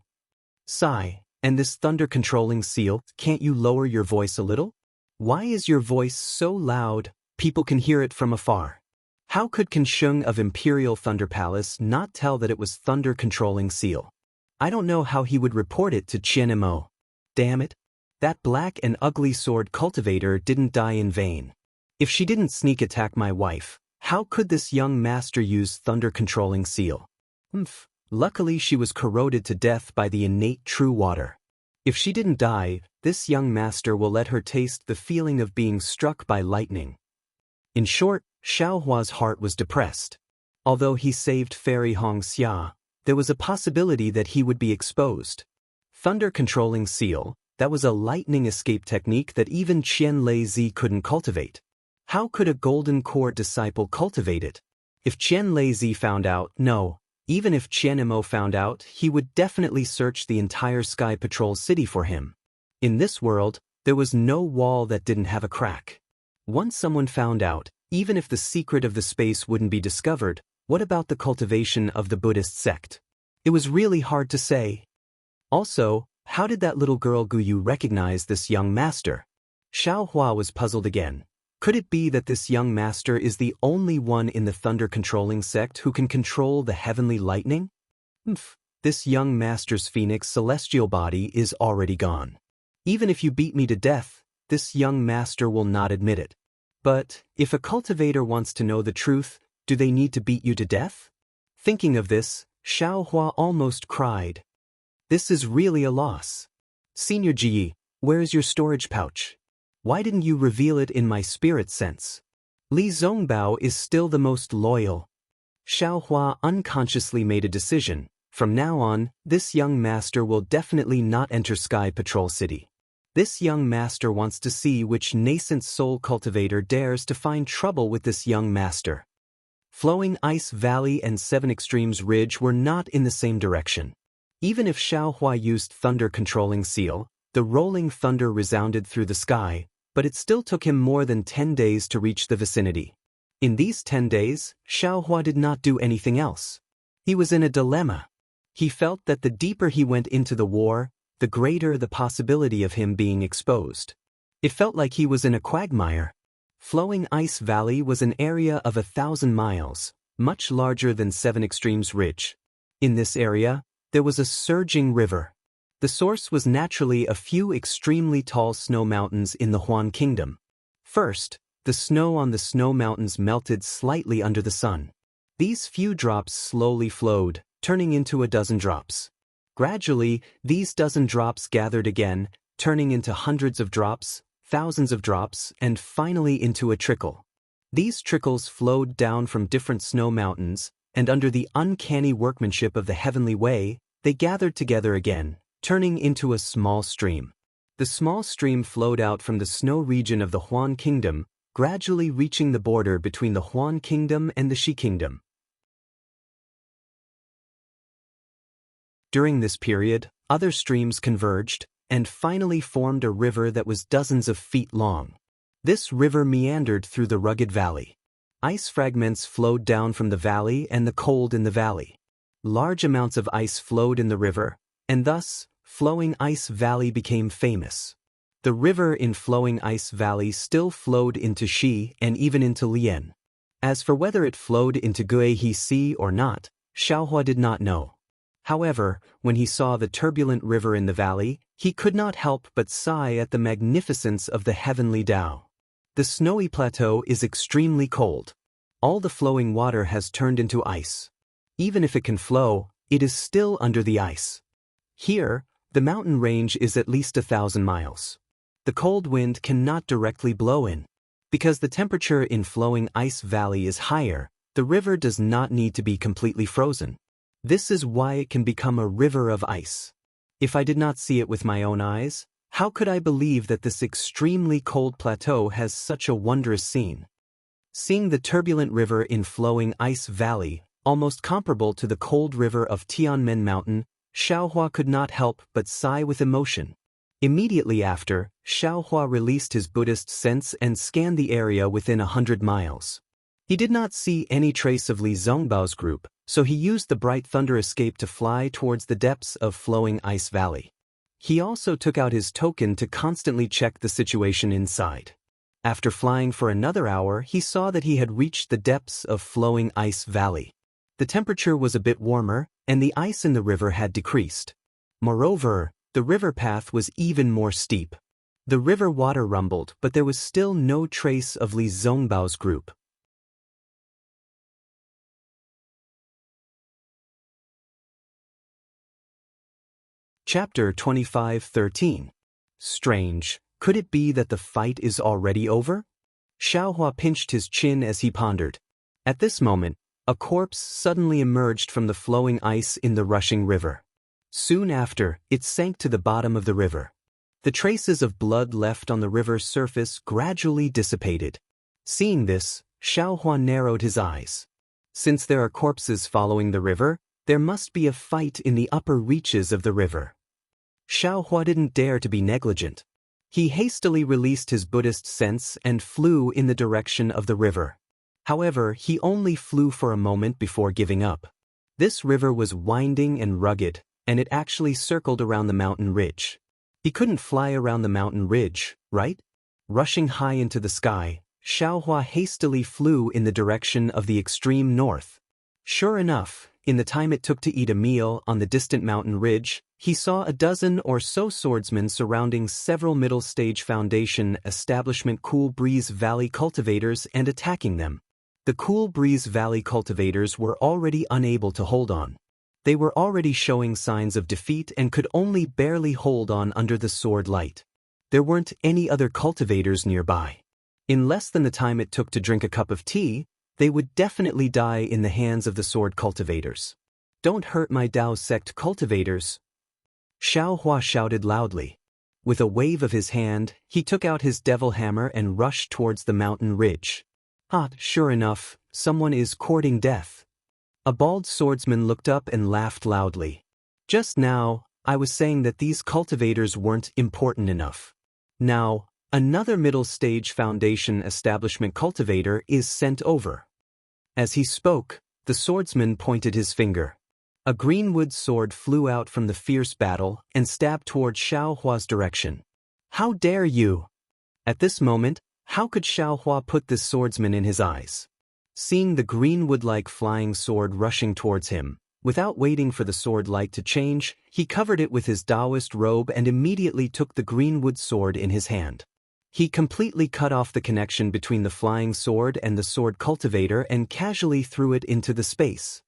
Sigh, and this thunder-controlling seal, can't you lower your voice a little? Why is your voice so loud, people can hear it from afar? How could Kansheng of Imperial Thunder Palace not tell that it was thunder-controlling seal? I don't know how he would report it to Qianmo. Damn it. That black and ugly sword cultivator didn't die in vain. If she didn't sneak attack my wife, how could this young master use thunder-controlling seal? Luckily she was corroded to death by the innate true water. If she didn't die, this young master will let her taste the feeling of being struck by lightning. In short, Xiao Hua's heart was depressed. Although he saved Fairy Xianxia, there was a possibility that he would be exposed. Thunder-controlling seal, that was a lightning escape technique that even Qian Lei couldn't cultivate. How could a Golden Court disciple cultivate it? If Qian Lei found out, no. Even if Qianmo found out, he would definitely search the entire Sky Patrol city for him. In this world, there was no wall that didn't have a crack. Once someone found out, even if the secret of the space wouldn't be discovered, what about the cultivation of the Buddhist sect? It was really hard to say. Also, how did that little girl Guyu recognize this young master? Xiao Hua was puzzled again. Could it be that this young master is the only one in the thunder-controlling sect who can control the heavenly lightning? This young master's phoenix celestial body is already gone. Even if you beat me to death, this young master will not admit it. But, if a cultivator wants to know the truth, do they need to beat you to death? Thinking of this, Xiao Hua almost cried. This is really a loss. Senior Ji, where is your storage pouch? Why didn't you reveal it in my spirit sense? Li Zongbao is still the most loyal. Xiao Hua unconsciously made a decision. From now on, this young master will definitely not enter Sky Patrol City. This young master wants to see which nascent soul cultivator dares to find trouble with this young master. Flowing Ice Valley and Seven Extremes Ridge were not in the same direction. Even if Xiao Hua used thunder-controlling seal, the rolling thunder resounded through the sky, but it still took him more than 10 days to reach the vicinity. In these 10 days, Xiao Hua did not do anything else. He was in a dilemma. He felt that the deeper he went into the war, the greater the possibility of him being exposed. It felt like he was in a quagmire. Flowing Ice Valley was an area of 1,000 miles, much larger than Seven Extremes Ridge. In this area, there was a surging river. The source was naturally a few extremely tall snow mountains in the Huan Kingdom. First, the snow on the snow mountains melted slightly under the sun. These few drops slowly flowed, turning into a dozen drops. Gradually, these dozen drops gathered again, turning into hundreds of drops, thousands of drops, and finally into a trickle. These trickles flowed down from different snow mountains, and under the uncanny workmanship of the heavenly way, they gathered together again, turning into a small stream. The small stream flowed out from the snow region of the Huan Kingdom, gradually reaching the border between the Huan Kingdom and the Shi Kingdom. During this period, other streams converged, and finally formed a river that was dozens of feet long. This river meandered through the rugged valley. Ice fragments flowed down from the valley and the cold in the valley. Large amounts of ice flowed in the river, and thus, Flowing Ice Valley became famous. The river in Flowing Ice Valley still flowed into Shi and even into Lian. As for whether it flowed into Guihe Sea or not, Xiaohua did not know. However, when he saw the turbulent river in the valley, he could not help but sigh at the magnificence of the heavenly Dao. The snowy plateau is extremely cold. All the flowing water has turned into ice. Even if it can flow, it is still under the ice. Here, the mountain range is at least 1,000 miles. The cold wind cannot directly blow in. Because the temperature in Flowing Ice Valley is higher, the river does not need to be completely frozen. This is why it can become a river of ice. If I did not see it with my own eyes, how could I believe that this extremely cold plateau has such a wondrous scene? Seeing the turbulent river in flowing ice valley, almost comparable to the cold river of Tianmen Mountain, Xiaohua could not help but sigh with emotion. Immediately after, Xiaohua released his Buddhist sense and scanned the area within 100 miles. He did not see any trace of Li Zhongbao's group, so he used the bright thunder escape to fly towards the depths of flowing ice valley. He also took out his token to constantly check the situation inside. After flying for another hour, he saw that he had reached the depths of flowing ice valley. The temperature was a bit warmer, and the ice in the river had decreased. Moreover, the river path was even more steep. The river water rumbled, but there was still no trace of Li Zhongbao's group. Chapter 25:13. Strange, could it be that the fight is already over? Xiaohua pinched his chin as he pondered. At this moment, a corpse suddenly emerged from the flowing ice in the rushing river. Soon after, it sank to the bottom of the river. The traces of blood left on the river's surface gradually dissipated. Seeing this, Xiaohua narrowed his eyes. Since there are corpses following the river, there must be a fight in the upper reaches of the river. Xiaohua didn't dare to be negligent. He hastily released his Buddhist sense and flew in the direction of the river. However, he only flew for a moment before giving up. This river was winding and rugged, and it actually circled around the mountain ridge. He couldn't fly around the mountain ridge, right? Rushing high into the sky, Xiaohua hastily flew in the direction of the extreme north. Sure enough, in the time it took to eat a meal on the distant mountain ridge, he saw a dozen or so swordsmen surrounding several middle-stage Foundation establishment Cool Breeze Valley cultivators and attacking them. The Cool Breeze Valley cultivators were already unable to hold on. They were already showing signs of defeat and could only barely hold on under the sword light. There weren't any other cultivators nearby. In less than the time it took to drink a cup of tea, they would definitely die in the hands of the sword cultivators. "Don't hurt my Dao sect cultivators," Xiaohua shouted loudly. With a wave of his hand, he took out his devil hammer and rushed towards the mountain ridge. Sure enough, someone is courting death. A bald swordsman looked up and laughed loudly. Just now, I was saying that these cultivators weren't important enough. Now, another middle-stage Foundation establishment cultivator is sent over. As he spoke, the swordsman pointed his finger. A greenwood sword flew out from the fierce battle and stabbed toward Xiaohua's direction. "How dare you!" At this moment, how could Xiaohua put this swordsman in his eyes? Seeing the greenwood-like flying sword rushing towards him, without waiting for the sword light to change, he covered it with his Daoist robe and immediately took the greenwood sword in his hand. He completely cut off the connection between the flying sword and the sword cultivator and casually threw it into the space.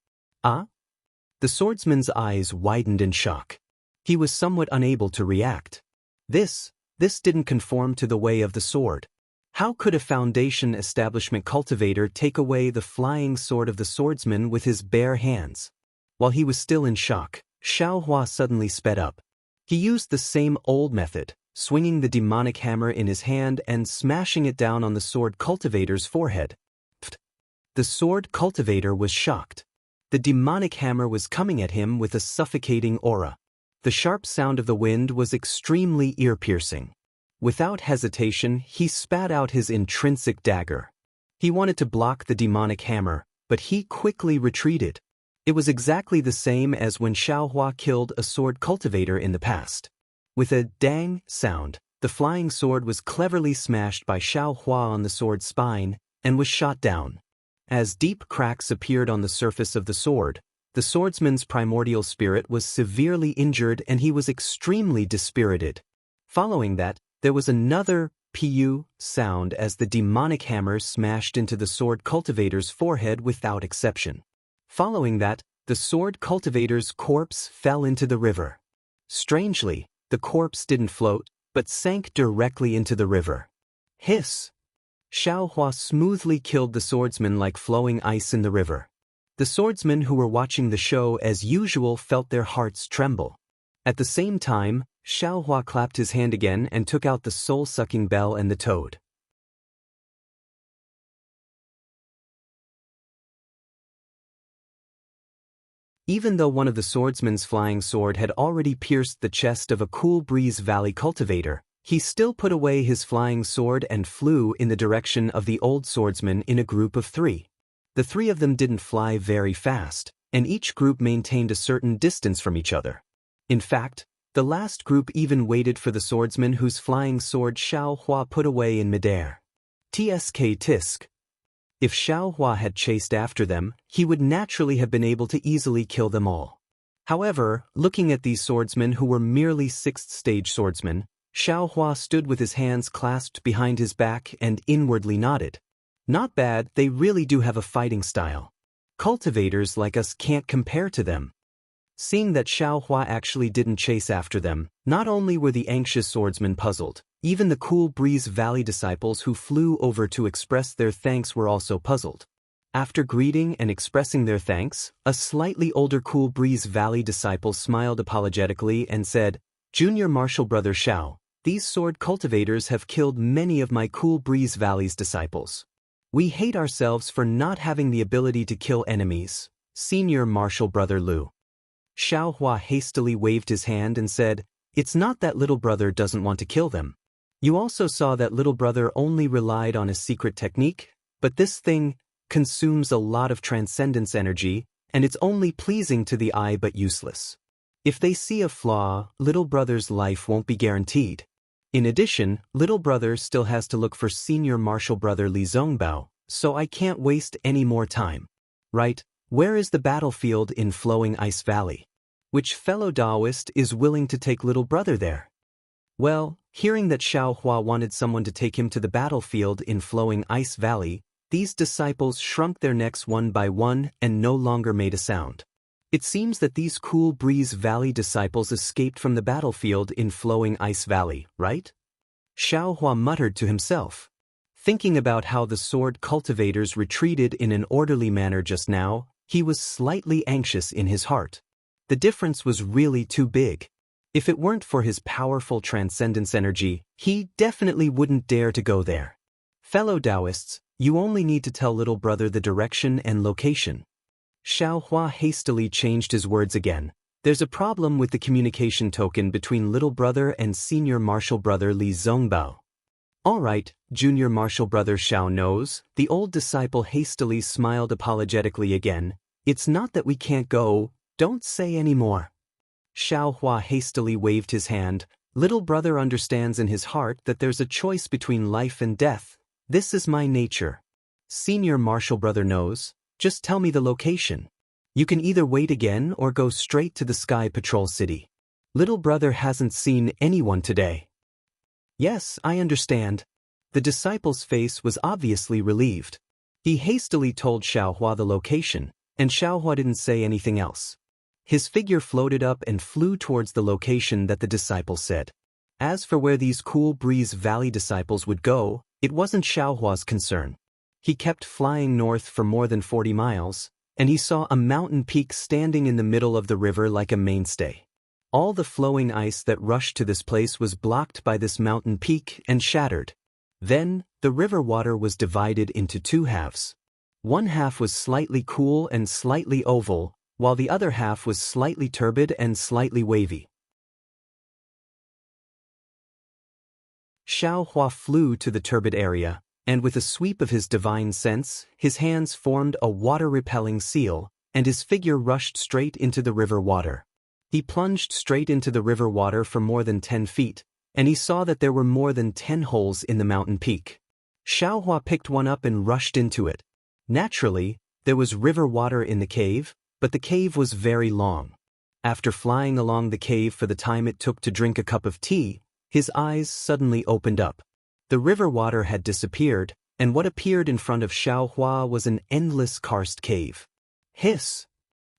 The swordsman's eyes widened in shock. He was somewhat unable to react. This didn't conform to the way of the sword. How could a Foundation establishment cultivator take away the flying sword of the swordsman with his bare hands? While he was still in shock, Xiaohua suddenly sped up. He used the same old method, swinging the demonic hammer in his hand and smashing it down on the sword cultivator's forehead. The sword cultivator was shocked. The demonic hammer was coming at him with a suffocating aura. The sharp sound of the wind was extremely ear-piercing. Without hesitation, he spat out his intrinsic dagger. He wanted to block the demonic hammer, but he quickly retreated. It was exactly the same as when Xiaohua killed a sword cultivator in the past. With a dang sound, the flying sword was cleverly smashed by Xiaohua on the sword's spine and was shot down. As deep cracks appeared on the surface of the sword, the swordsman's primordial spirit was severely injured and he was extremely dispirited. Following that, there was another pu sound as the demonic hammer smashed into the sword cultivator's forehead without exception. Following that, the sword cultivator's corpse fell into the river. Strangely, the corpse didn't float, but sank directly into the river. Hiss! Xiaohua smoothly killed the swordsman like flowing ice in the river. The swordsmen who were watching the show as usual felt their hearts tremble. At the same time, Xiaohua clapped his hand again and took out the soul-sucking bell and the toad. Even though one of the swordsman's flying sword had already pierced the chest of a Cool Breeze Valley cultivator, he still put away his flying sword and flew in the direction of the old swordsman in a group of 3. The 3 of them didn't fly very fast, and each group maintained a certain distance from each other. In fact, the last group even waited for the swordsman whose flying sword Xiaohua put away in midair. Tisk. If Xiaohua had chased after them, he would naturally have been able to easily kill them all. However, looking at these swordsmen who were merely 6th stage swordsmen, Xiaohua stood with his hands clasped behind his back and inwardly nodded. Not bad, they really do have a fighting style. Cultivators like us can't compare to them. Seeing that Xiaohua actually didn't chase after them, not only were the anxious swordsmen puzzled, even the Cool Breeze Valley disciples who flew over to express their thanks were also puzzled. After greeting and expressing their thanks, a slightly older Cool Breeze Valley disciple smiled apologetically and said, "Junior Martial Brother Xiao, these sword cultivators have killed many of my Cool Breeze Valley's disciples. We hate ourselves for not having the ability to kill enemies. Senior Martial Brother Lu." Xiaohua hastily waved his hand and said, "It's not that little brother doesn't want to kill them. You also saw that little brother only relied on a secret technique, but this thing consumes a lot of transcendence energy, and it's only pleasing to the eye but useless. If they see a flaw, little brother's life won't be guaranteed. In addition, little brother still has to look for senior martial brother Li Zongbao, so I can't waste any more time. Right, where is the battlefield in Flowing Ice Valley? Which fellow Daoist is willing to take little brother there?" Well, hearing that Xiaohua wanted someone to take him to the battlefield in Flowing Ice Valley, these disciples shrunk their necks one by one and no longer made a sound. It seems that these Cool Breeze Valley disciples escaped from the battlefield in Flowing Ice Valley, right? Xiaohua muttered to himself. Thinking about how the sword cultivators retreated in an orderly manner just now, he was slightly anxious in his heart. The difference was really too big. If it weren't for his powerful transcendence energy, he definitely wouldn't dare to go there. Fellow Daoists, you only need to tell little brother the direction and location. Xiaohua hastily changed his words again. There's a problem with the communication token between little brother and senior martial brother Li Zongbao. All right, junior martial brother Xiao knows. The old disciple hastily smiled apologetically again. It's not that we can't go, don't say any more. Xiaohua hastily waved his hand. Little brother understands in his heart that there's a choice between life and death. This is my nature. Senior martial brother knows. Just tell me the location. You can either wait again or go straight to the Sky Patrol City. Little brother hasn't seen anyone today. Yes, I understand. The disciple's face was obviously relieved. He hastily told Xiaohua the location, and Xiaohua didn't say anything else. His figure floated up and flew towards the location that the disciple said. As for where these Cool Breeze Valley disciples would go, it wasn't Xiaohua's concern. He kept flying north for more than 40 miles, and he saw a mountain peak standing in the middle of the river like a mainstay. All the flowing ice that rushed to this place was blocked by this mountain peak and shattered. Then, the river water was divided into 2 halves. One half was slightly cool and slightly oval, while the other half was slightly turbid and slightly wavy. Xiaohua flew to the turbid area, and with a sweep of his divine sense, his hands formed a water-repelling seal, and his figure rushed straight into the river water. He plunged straight into the river water for more than 10 feet, and he saw that there were more than 10 holes in the mountain peak. Xiaohua picked one up and rushed into it. Naturally, there was river water in the cave, but the cave was very long. After flying along the cave for the time it took to drink a cup of tea, his eyes suddenly opened up. The river water had disappeared, and what appeared in front of Xiaohua was an endless karst cave. Hiss!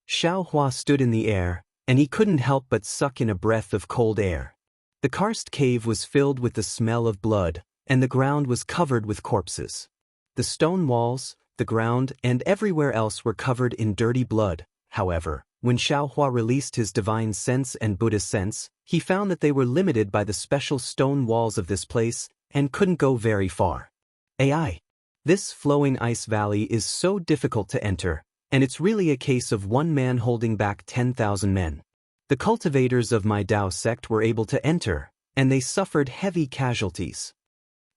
Xiaohua stood in the air, and he couldn't help but suck in a breath of cold air. The karst cave was filled with the smell of blood, and the ground was covered with corpses. The stone walls, the ground, and everywhere else were covered in dirty blood, However, when Xiaohua released his divine sense and Buddhist sense, he found that they were limited by the special stone walls of this place and couldn't go very far. AI. This flowing ice valley is so difficult to enter, and it's really a case of one man holding back 10,000 men. The cultivators of my Dao sect were able to enter, and they suffered heavy casualties.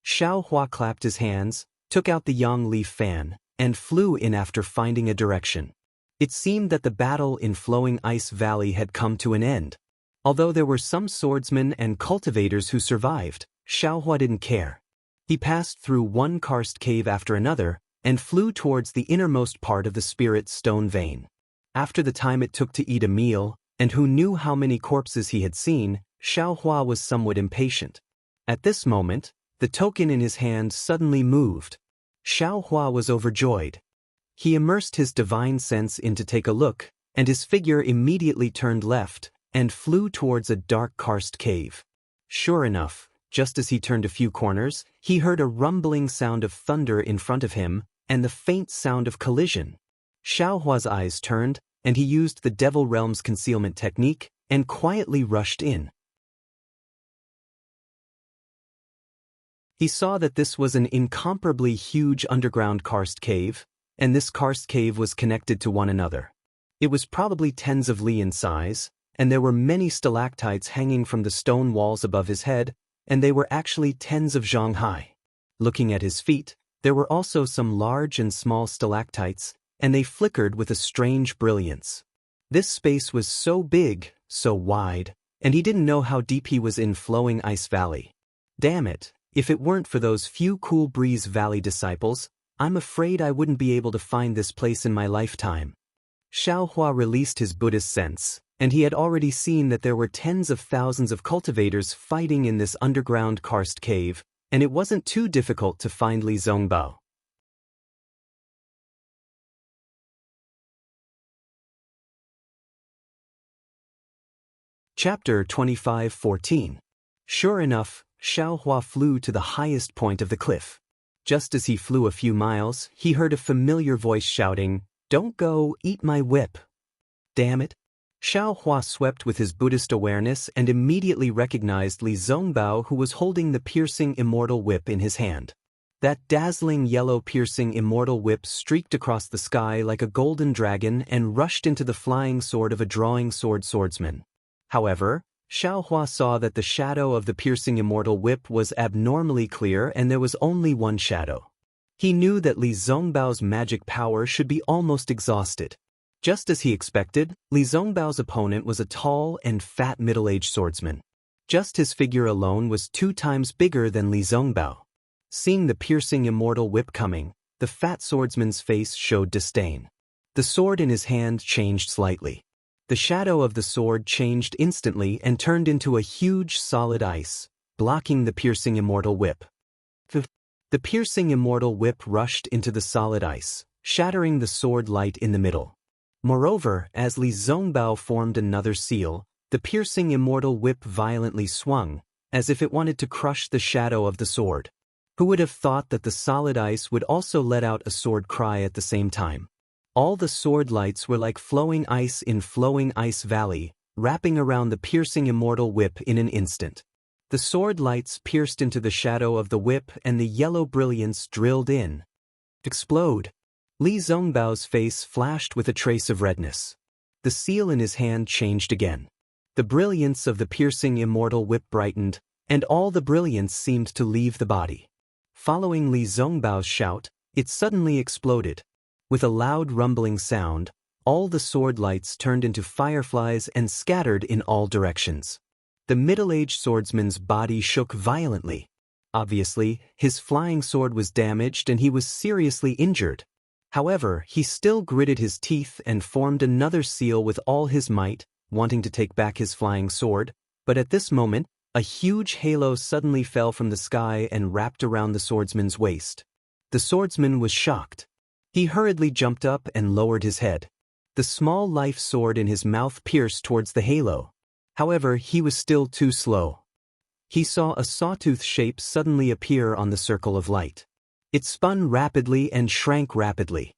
Xiaohua clapped his hands, took out the yang leaf fan, and flew in after finding a direction. It seemed that the battle in Flowing Ice Valley had come to an end. Although there were some swordsmen and cultivators who survived, Xiaohua didn't care. He passed through one karst cave after another, and flew towards the innermost part of the spirit stone vein. After the time it took to eat a meal, and who knew how many corpses he had seen, Xiaohua was somewhat impatient. At this moment, the token in his hand suddenly moved. Xiaohua was overjoyed. He immersed his divine sense in to take a look, and his figure immediately turned left and flew towards a dark karst cave. Sure enough, just as he turned a few corners, he heard a rumbling sound of thunder in front of him and the faint sound of collision. Xiaohua's eyes turned, and he used the Devil Realm's concealment technique and quietly rushed in. He saw that this was an incomparably huge underground karst cave, and this karst cave was connected to one another. It was probably tens of li in size, and there were many stalactites hanging from the stone walls above his head, and they were actually tens of zhang high. Looking at his feet, there were also some large and small stalactites, and they flickered with a strange brilliance. This space was so big, so wide, and he didn't know how deep he was in Flowing Ice Valley. Damn it, if it weren't for those few Cool Breeze Valley disciples, I'm afraid I wouldn't be able to find this place in my lifetime. Xiaohua released his Buddhist sense, and he had already seen that there were tens of thousands of cultivators fighting in this underground karst cave, and it wasn't too difficult to find Li Zongbao. Chapter 25:14. Sure enough, Xiaohua flew to the highest point of the cliff. Just as he flew a few miles, he heard a familiar voice shouting, "Don't go, eat my whip." Damn it. Xiaohua swept with his Buddhist awareness and immediately recognized Li Zongbao, who was holding the piercing immortal whip in his hand. That dazzling yellow piercing immortal whip streaked across the sky like a golden dragon and rushed into the flying sword of a drawing swordsman. However, Xiaohua saw that the shadow of the piercing immortal whip was abnormally clear and there was only one shadow. He knew that Li Zongbao's magic power should be almost exhausted. Just as he expected, Li Zongbao's opponent was a tall and fat middle-aged swordsman. Just his figure alone was 2 times bigger than Li Zongbao. Seeing the piercing immortal whip coming, the fat swordsman's face showed disdain. The sword in his hand changed slightly. The shadow of the sword changed instantly and turned into a huge solid ice, blocking the piercing immortal whip. The piercing immortal whip rushed into the solid ice, shattering the sword light in the middle. Moreover, as Li Zongbao formed another seal, the piercing immortal whip violently swung, as if it wanted to crush the shadow of the sword. Who would have thought that the solid ice would also let out a sword cry at the same time? All the sword lights were like flowing ice in Flowing Ice Valley, wrapping around the piercing immortal whip in an instant. The sword lights pierced into the shadow of the whip and the yellow brilliance drilled in. Explode! Li Zongbao's face flashed with a trace of redness. The seal in his hand changed again. The brilliance of the piercing immortal whip brightened, and all the brilliance seemed to leave the body. Following Li Zongbao's shout, it suddenly exploded. With a loud rumbling sound, all the sword lights turned into fireflies and scattered in all directions. The middle-aged swordsman's body shook violently. Obviously, his flying sword was damaged and he was seriously injured. However, he still gritted his teeth and formed another seal with all his might, wanting to take back his flying sword, but at this moment, a huge halo suddenly fell from the sky and wrapped around the swordsman's waist. The swordsman was shocked. He hurriedly jumped up and lowered his head. The small life sword in his mouth pierced towards the halo. However, he was still too slow. He saw a sawtooth shape suddenly appear on the circle of light. It spun rapidly and shrank rapidly.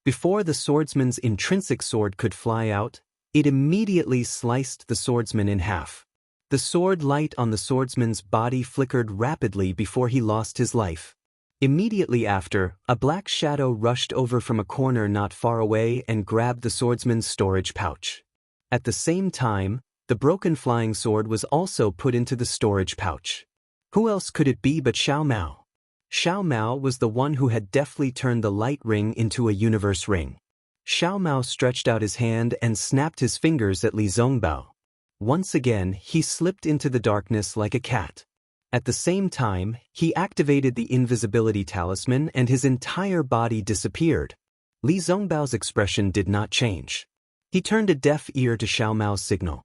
Before the swordsman's intrinsic sword could fly out, it immediately sliced the swordsman in half. The sword light on the swordsman's body flickered rapidly before he lost his life. Immediately after, a black shadow rushed over from a corner not far away and grabbed the swordsman's storage pouch. At the same time, the broken flying sword was also put into the storage pouch. Who else could it be but Xiao Mao? Xiao Mao was the one who had deftly turned the light ring into a universe ring. Xiao Mao stretched out his hand and snapped his fingers at Li Zongbao. Once again, he slipped into the darkness like a cat. At the same time, he activated the invisibility talisman and his entire body disappeared. Li Zongbao's expression did not change. He turned a deaf ear to Xiao Mao's signal.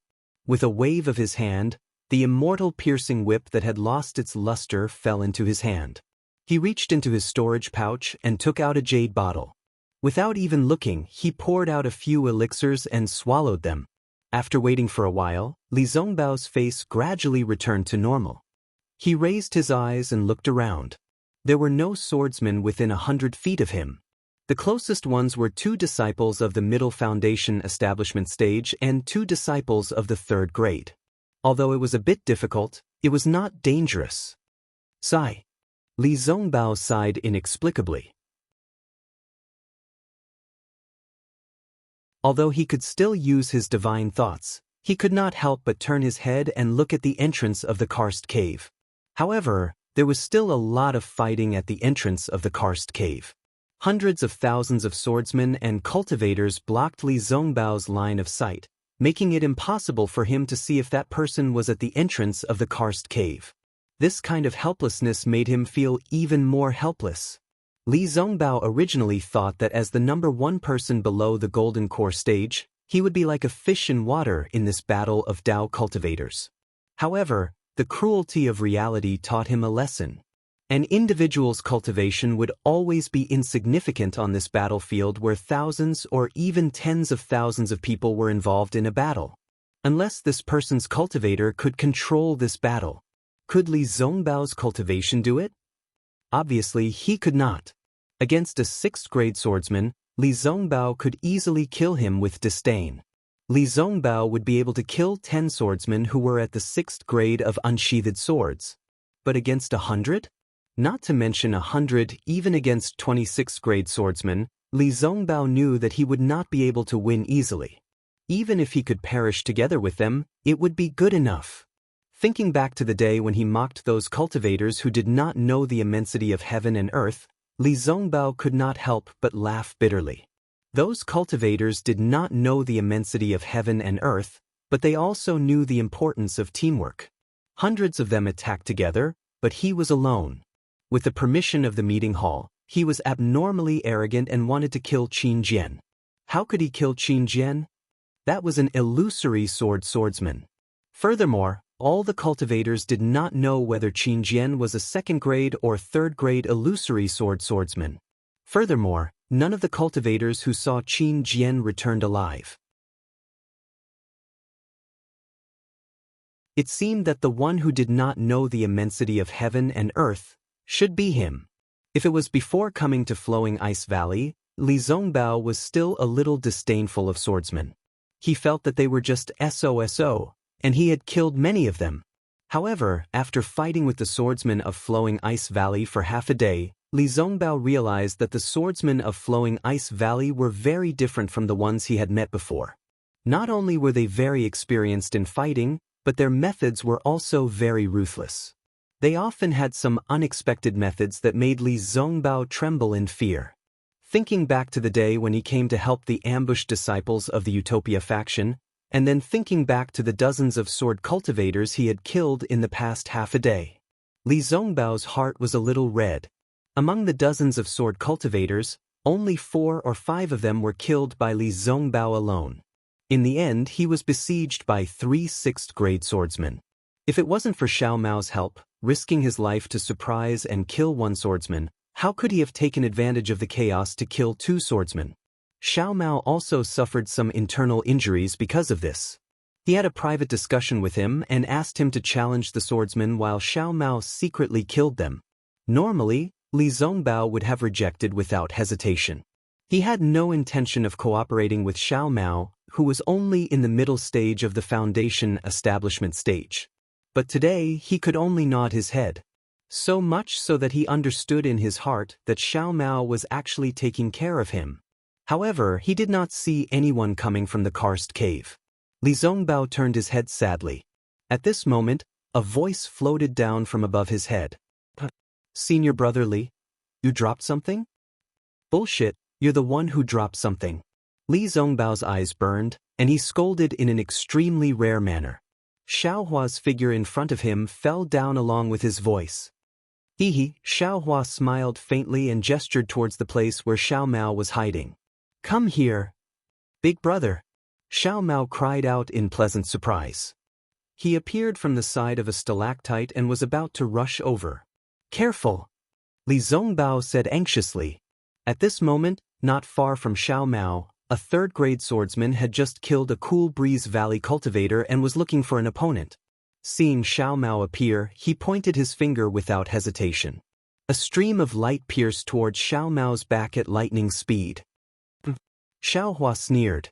With a wave of his hand, the immortal piercing whip that had lost its luster fell into his hand. He reached into his storage pouch and took out a jade bottle. Without even looking, he poured out a few elixirs and swallowed them. After waiting for a while, Li Zongbao's face gradually returned to normal. He raised his eyes and looked around. There were no swordsmen within 100 feet of him. The closest ones were 2 disciples of the middle foundation establishment stage and 2 disciples of the 3rd grade. Although it was a bit difficult, it was not dangerous. Sigh. Li Zongbao sighed inexplicably. Although he could still use his divine thoughts, he could not help but turn his head and look at the entrance of the karst cave. However, there was still a lot of fighting at the entrance of the karst cave. Hundreds of thousands of swordsmen and cultivators blocked Li Zongbao's line of sight, making it impossible for him to see if that person was at the entrance of the karst cave. This kind of helplessness made him feel even more helpless. Li Zongbao originally thought that as the number 1 person below the golden core stage, he would be like a fish in water in this battle of Dao cultivators. However, the cruelty of reality taught him a lesson. An individual's cultivation would always be insignificant on this battlefield where thousands or even tens of thousands of people were involved in a battle. Unless this person's cultivator could control this battle. Could Li Zongbao's cultivation do it? Obviously, he could not. Against a 6th grade swordsman, Li Zongbao could easily kill him with disdain. Li Zongbao would be able to kill 10 swordsmen who were at the 6th grade of unsheathed swords. But against 100? Not to mention 100 even against 26th grade swordsmen, Li Zongbao knew that he would not be able to win easily. Even if he could perish together with them, it would be good enough. Thinking back to the day when he mocked those cultivators who did not know the immensity of heaven and earth, Li Zongbao could not help but laugh bitterly. Those cultivators did not know the immensity of heaven and earth, but they also knew the importance of teamwork. Hundreds of them attacked together, but he was alone. With the permission of the meeting hall, he was abnormally arrogant and wanted to kill Qin Jian. How could he kill Qin Jian? That was an illusory swordsman. Furthermore, all the cultivators did not know whether Qin Jian was a 2nd grade or 3rd grade illusory swordsman. Furthermore, none of the cultivators who saw Qin Jian returned alive. It seemed that the one who did not know the immensity of heaven and earth should be him. If it was before coming to Flowing Ice Valley, Li Zongbao was still a little disdainful of swordsmen. He felt that they were just SOSO, and he had killed many of them. However, after fighting with the swordsmen of Flowing Ice Valley for half a day, Li Zongbao realized that the swordsmen of Flowing Ice Valley were very different from the ones he had met before. Not only were they very experienced in fighting, but their methods were also very ruthless. They often had some unexpected methods that made Li Zongbao tremble in fear. Thinking back to the day when he came to help the ambushed disciples of the Utopia faction, and then thinking back to the dozens of sword cultivators he had killed in the past half a day, Li Zongbao's heart was a little red. Among the dozens of sword cultivators, only 4 or 5 of them were killed by Li Zongbao alone. In the end, he was besieged by 3 6th grade swordsmen. If it wasn't for Xiao Mao's help, risking his life to surprise and kill 1 swordsman, how could he have taken advantage of the chaos to kill 2 swordsmen? Xiao Mao also suffered some internal injuries because of this. He had a private discussion with him and asked him to challenge the swordsmen while Xiao Mao secretly killed them. Normally, Li Zongbao would have rejected without hesitation. He had no intention of cooperating with Xiao Mao, who was only in the middle stage of the foundation establishment stage. But today he could only nod his head. So much so that he understood in his heart that Xiao Mao was actually taking care of him. However, he did not see anyone coming from the karst cave. Li Zongbao turned his head sadly. At this moment, a voice floated down from above his head. Senior brother Li, you dropped something? Bullshit, you're the one who dropped something. Li Zongbao's eyes burned, and he scolded in an extremely rare manner. Xiao Hua's figure in front of him fell down along with his voice. Hee. Xiao Hua smiled faintly and gestured towards the place where Xiao Mao was hiding. Come here. Big brother. Xiao Mao cried out in pleasant surprise. He appeared from the side of a stalactite and was about to rush over. Careful. Li Zongbao said anxiously. At this moment, not far from Xiao Mao, a third-grade swordsman had just killed a Cool Breeze Valley cultivator and was looking for an opponent. Seeing Xiao Mao appear, he pointed his finger without hesitation. A stream of light pierced towards Xiao Mao's back at lightning speed. Xiao Hua sneered.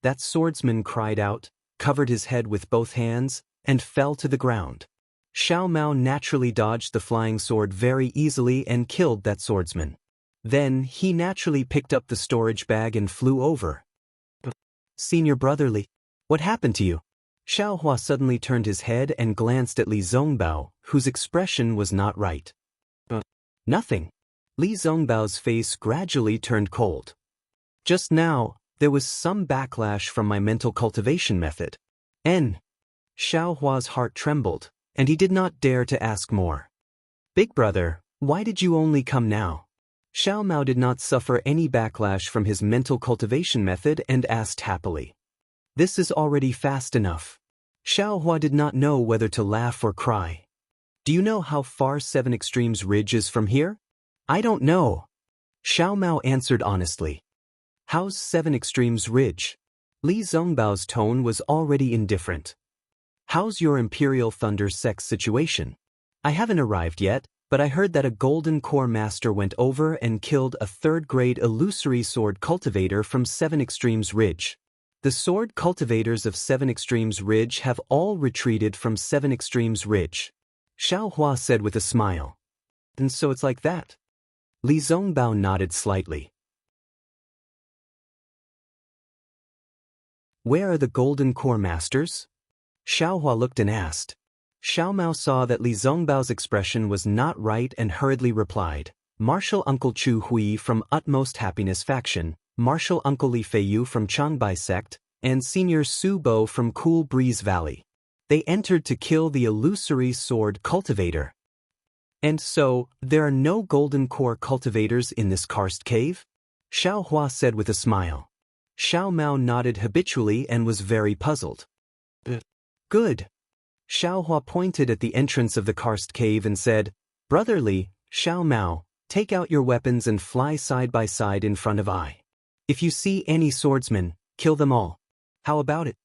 That swordsman cried out, covered his head with both hands, and fell to the ground. Xiao Mao naturally dodged the flying sword very easily and killed that swordsman. Then, he naturally picked up the storage bag and flew over. Senior brother Li, what happened to you? Xiao Hua suddenly turned his head and glanced at Li Zongbao, whose expression was not right. Nothing. Li Zongbao's face gradually turned cold. Just now, there was some backlash from my mental cultivation method. Xiao Hua's heart trembled, and he did not dare to ask more. Big brother, why did you only come now? Xiao Mao did not suffer any backlash from his mental cultivation method and asked happily. This is already fast enough. Xiao Hua did not know whether to laugh or cry. Do you know how far 7 Extremes Ridge is from here? I don't know. Xiao Mao answered honestly. How's 7 Extremes Ridge? Li Zongbao's tone was already indifferent. How's your Imperial Thunder Sex situation? I haven't arrived yet, but I heard that a Golden Core Master went over and killed a third-grade illusory sword cultivator from 7 Extremes Ridge. The sword cultivators of 7 Extremes Ridge have all retreated from 7 Extremes Ridge. Xiao Hua said with a smile. And so it's like that? Li Zongbao nodded slightly. Where are the Golden Core Masters? Xiao Hua looked and asked. Xiao Mao saw that Li Zongbao's expression was not right and hurriedly replied, Martial Uncle Chu Hui from Utmost Happiness Faction, Martial Uncle Li Feiyu from Changbai Sect, and Senior Su Bo from Cool Breeze Valley. They entered to kill the illusory sword cultivator. And so, there are no Golden Core cultivators in this karst cave? Xiao Hua said with a smile. Xiao Mao nodded habitually and was very puzzled. Good. Xiao Hua pointed at the entrance of the karst cave and said, Brother Li, Xiao Mao, take out your weapons and fly side by side in front of I. If you see any swordsmen, kill them all. How about it?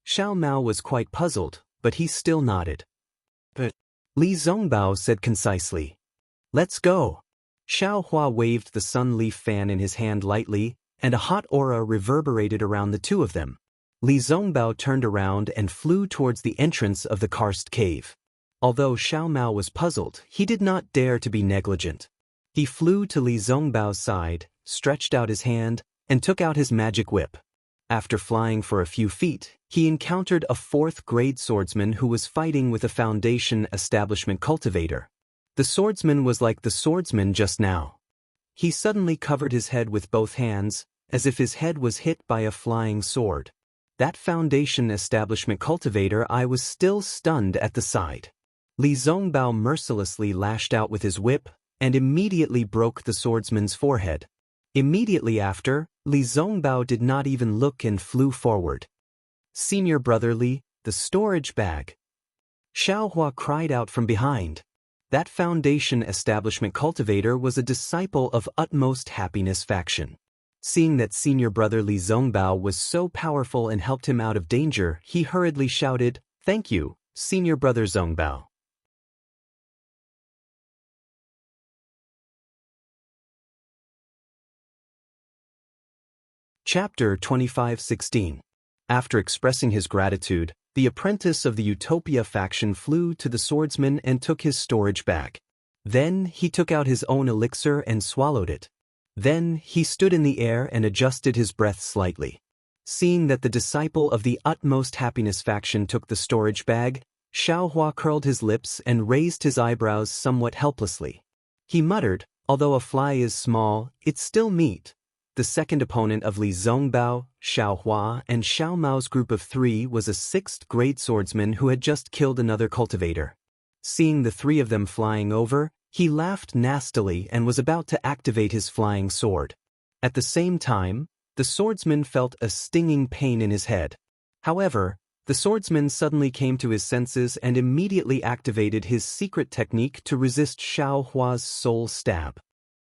Xiao Mao was quite puzzled, but he still nodded. Li Zongbao said concisely. Let's go. Xiao Hua waved the sun leaf fan in his hand lightly, and a hot aura reverberated around the two of them. Li Zongbao turned around and flew towards the entrance of the karst cave. Although Xiao Mao was puzzled, he did not dare to be negligent. He flew to Li Zongbao's side, stretched out his hand, and took out his magic whip. After flying for a few feet, he encountered a 4th-grade swordsman who was fighting with a foundation establishment cultivator. The swordsman was like the swordsman just now. He suddenly covered his head with both hands, as if his head was hit by a flying sword. That foundation establishment cultivator I was still stunned at the side. Li Zongbao mercilessly lashed out with his whip, and immediately broke the swordsman's forehead. Immediately after, Li Zongbao did not even look and flew forward. Senior brother Li, the storage bag. Xiao Hua cried out from behind. That foundation establishment cultivator was a disciple of Utmost Happiness Faction. Seeing that senior brother Li Zongbao was so powerful and helped him out of danger, he hurriedly shouted, Thank you, senior brother Zongbao. Chapter 25:16. After expressing his gratitude, the apprentice of the Utopia faction flew to the swordsman and took his storage bag. Then he took out his own elixir and swallowed it. Then he stood in the air and adjusted his breath slightly. Seeing that the disciple of the utmost happiness faction took the storage bag, Xiaohua curled his lips and raised his eyebrows somewhat helplessly. He muttered, "Although a fly is small, it's still meat." The second opponent of Li Zongbao, Xiaohua, and Xiao Mao's group of 3 was a 6th-grade swordsman who had just killed another cultivator. Seeing the 3 of them flying over, he laughed nastily and was about to activate his flying sword. At the same time, the swordsman felt a stinging pain in his head. However, the swordsman suddenly came to his senses and immediately activated his secret technique to resist Xiaohua's soul stab.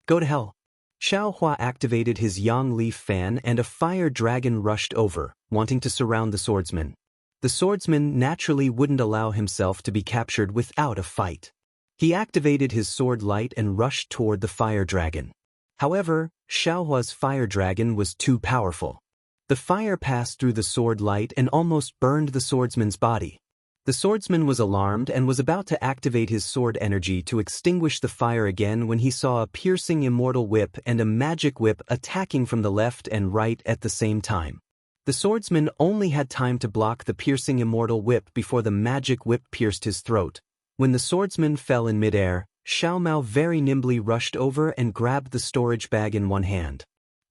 Go to hell. Xiaohua activated his yang leaf fan and a fire dragon rushed over, wanting to surround the swordsman. The swordsman naturally wouldn't allow himself to be captured without a fight. He activated his sword light and rushed toward the fire dragon. However, Xiaohua's fire dragon was too powerful. The fire passed through the sword light and almost burned the swordsman's body. The swordsman was alarmed and was about to activate his sword energy to extinguish the fire again when he saw a piercing immortal whip and a magic whip attacking from the left and right at the same time. The swordsman only had time to block the piercing immortal whip before the magic whip pierced his throat. When the swordsman fell in midair, Xiao Mao very nimbly rushed over and grabbed the storage bag in one hand.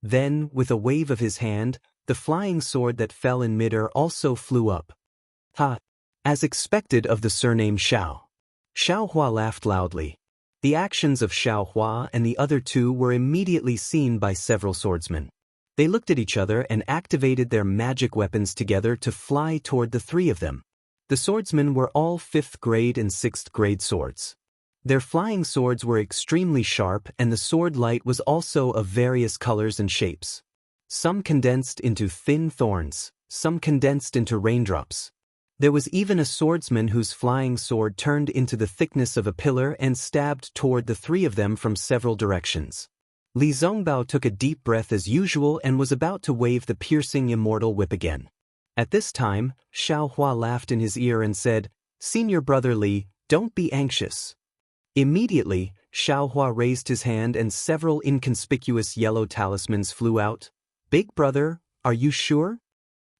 Then, with a wave of his hand, the flying sword that fell in midair also flew up. Ha! As expected of the surname Xiao. Xiaohua laughed loudly. The actions of Xiaohua and the other 2 were immediately seen by several swordsmen. They looked at each other and activated their magic weapons together to fly toward the 3 of them. The swordsmen were all 5th grade and 6th grade swords. Their flying swords were extremely sharp and the sword light was also of various colors and shapes. Some condensed into thin thorns, some condensed into raindrops. There was even a swordsman whose flying sword turned into the thickness of a pillar and stabbed toward the 3 of them from several directions. Li Zongbao took a deep breath as usual and was about to wave the piercing immortal whip again. At this time, Xiaohua laughed in his ear and said, "Senior brother Li, don't be anxious." Immediately, Xiaohua raised his hand and several inconspicuous yellow talismans flew out. "Big brother, are you sure?"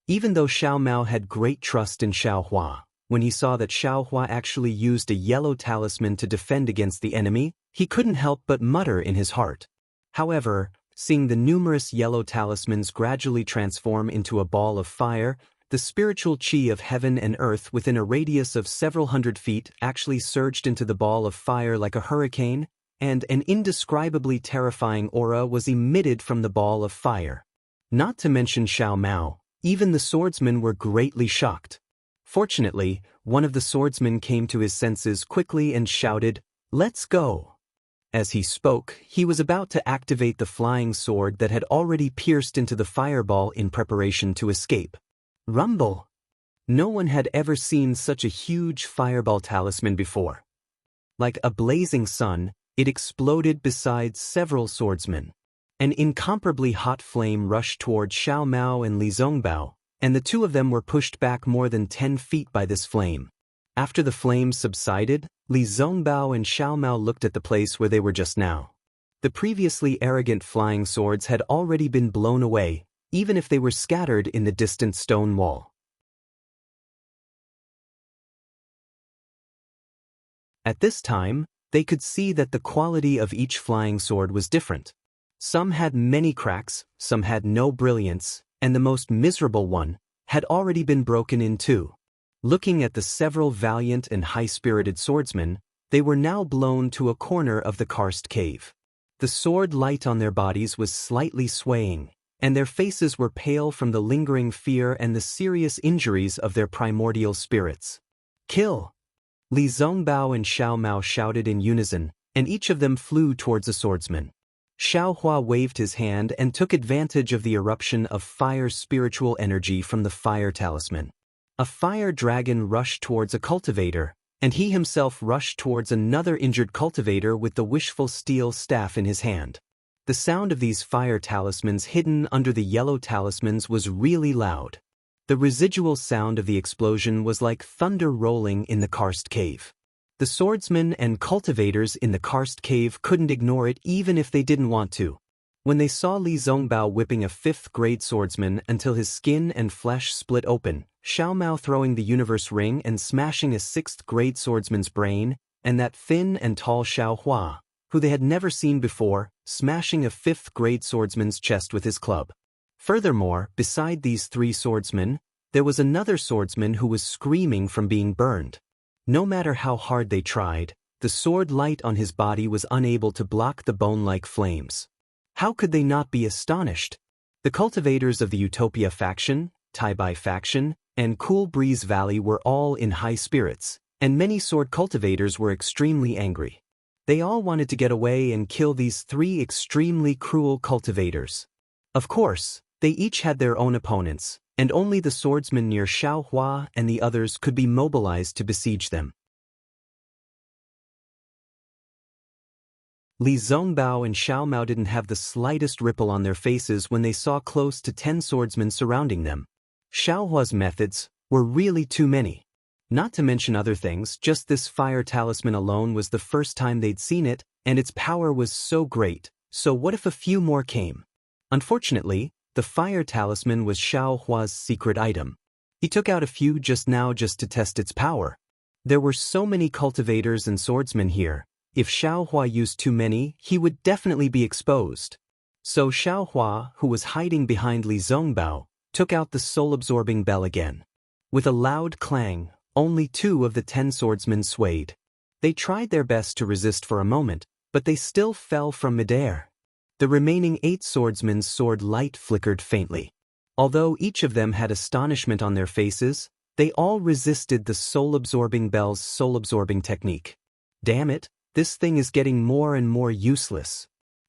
Even though Xiao Mao had great trust in Xiaohua, when he saw that Xiaohua actually used a yellow talisman to defend against the enemy, he couldn't help but mutter in his heart. However, seeing the numerous yellow talismans gradually transform into a ball of fire, the spiritual chi of heaven and earth within a radius of several hundred feet actually surged into the ball of fire like a hurricane, and an indescribably terrifying aura was emitted from the ball of fire. Not to mention Xiao Mao, even the swordsmen were greatly shocked. Fortunately, one of the swordsmen came to his senses quickly and shouted, "Let's go!" As he spoke, he was about to activate the flying sword that had already pierced into the fireball in preparation to escape. Rumble! No one had ever seen such a huge fireball talisman before. Like a blazing sun, it exploded beside several swordsmen. An incomparably hot flame rushed toward Xiao Mao and Li Zongbao, and the 2 of them were pushed back more than 10 feet by this flame. After the flames subsided, Li Zongbao and Xiao Mao looked at the place where they were just now. The previously arrogant flying swords had already been blown away, even if they were scattered in the distant stone wall. At this time, they could see that the quality of each flying sword was different. Some had many cracks, some had no brilliance, and the most miserable one had already been broken in 2. Looking at the several valiant and high-spirited swordsmen, they were now blown to a corner of the karst cave. The sword light on their bodies was slightly swaying, and their faces were pale from the lingering fear and the serious injuries of their primordial spirits. "Kill!" Li Zongbao and Xiao Mao shouted in unison, and each of them flew towards a swordsman. Xiaohua waved his hand and took advantage of the eruption of fire spiritual energy from the fire talisman. A fire dragon rushed towards a cultivator, and he himself rushed towards another injured cultivator with the wishful steel staff in his hand. The sound of these fire talismans hidden under the yellow talismans was really loud. The residual sound of the explosion was like thunder rolling in the karst cave. The swordsmen and cultivators in the karst cave couldn't ignore it even if they didn't want to. When they saw Li Zongbao whipping a 5th-grade swordsman until his skin and flesh split open, Xiao Mao throwing the universe ring and smashing a 6th-grade swordsman's brain, and that thin and tall Xiao Hua, who they had never seen before, smashing a 5th-grade swordsman's chest with his club. Furthermore, beside these 3 swordsmen, there was another swordsman who was screaming from being burned. No matter how hard they tried, the sword light on his body was unable to block the bone-like flames. How could they not be astonished? The cultivators of the Utopia faction, Taibai faction, and Cool Breeze Valley were all in high spirits, and many sword cultivators were extremely angry. They all wanted to get away and kill these 3 extremely cruel cultivators. Of course, they each had their own opponents, and only the swordsmen near Xiao Hua and the others could be mobilized to besiege them. Li Zongbao and Xiao Mao didn't have the slightest ripple on their faces when they saw close to 10 swordsmen surrounding them. Xiao Hua's methods were really too many. Not to mention other things, just this fire talisman alone was the first time they'd seen it, and its power was so great, so what if a few more came? Unfortunately, the fire talisman was Xiao Hua's secret item. He took out a few just now just to test its power. There were so many cultivators and swordsmen here. If Xiao Hua used too many, he would definitely be exposed. So Xiao Hua, who was hiding behind Li Zongbao, took out the soul-absorbing bell again. With a loud clang, only 2 of the 10 swordsmen swayed. They tried their best to resist for a moment, but they still fell from midair. The remaining 8 swordsmen's sword light flickered faintly. Although each of them had astonishment on their faces, they all resisted the soul-absorbing bell's soul-absorbing technique. Damn it! This thing is getting more and more useless.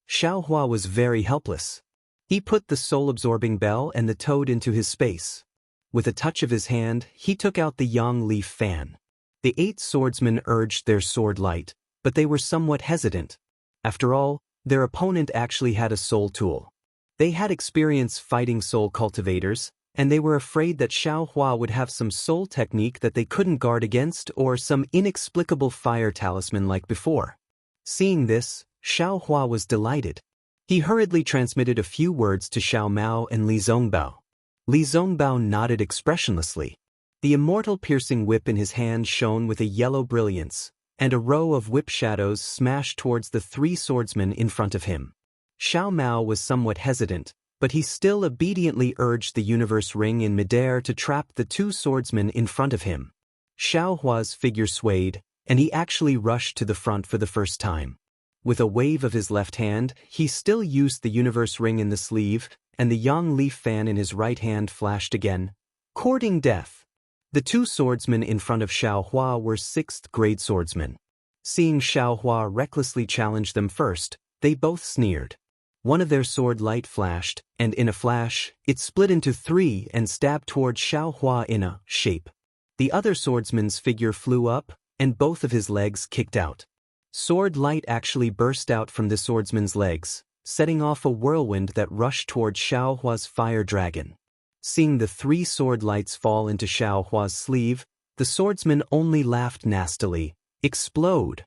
Xiao Hua was very helpless. He put the soul-absorbing bell and the toad into his space. With a touch of his hand, he took out the yang leaf fan. The 8 swordsmen urged their sword light, but they were somewhat hesitant. After all, their opponent actually had a soul tool. They had experience fighting soul cultivators, and they were afraid that Xiao Hua would have some soul technique that they couldn't guard against or some inexplicable fire talisman like before. Seeing this, Xiao Hua was delighted. He hurriedly transmitted a few words to Xiao Mao and Li Zongbao. Li Zongbao nodded expressionlessly. The immortal piercing whip in his hand shone with a yellow brilliance, and a row of whip shadows smashed towards the 3 swordsmen in front of him. Xiao Mao was somewhat hesitant, but he still obediently urged the universe ring in midair to trap the 2 swordsmen in front of him. Xiao Hua's figure swayed, and he actually rushed to the front for the first time. With a wave of his left hand, he still used the universe ring in the sleeve, and the yang leaf fan in his right hand flashed again, courting death. The 2 swordsmen in front of Xiao Hua were 6th-grade swordsmen. Seeing Xiao Hua recklessly challenge them first, they both sneered. One of their sword light flashed, and in a flash, it split into 3 and stabbed toward Xiao Hua in a shape. The other swordsman's figure flew up, and both of his legs kicked out. Sword light actually burst out from the swordsman's legs, setting off a whirlwind that rushed toward Xiao Hua's fire dragon. Seeing the 3 sword lights fall into Xiao Hua's sleeve, the swordsman only laughed nastily. Explode!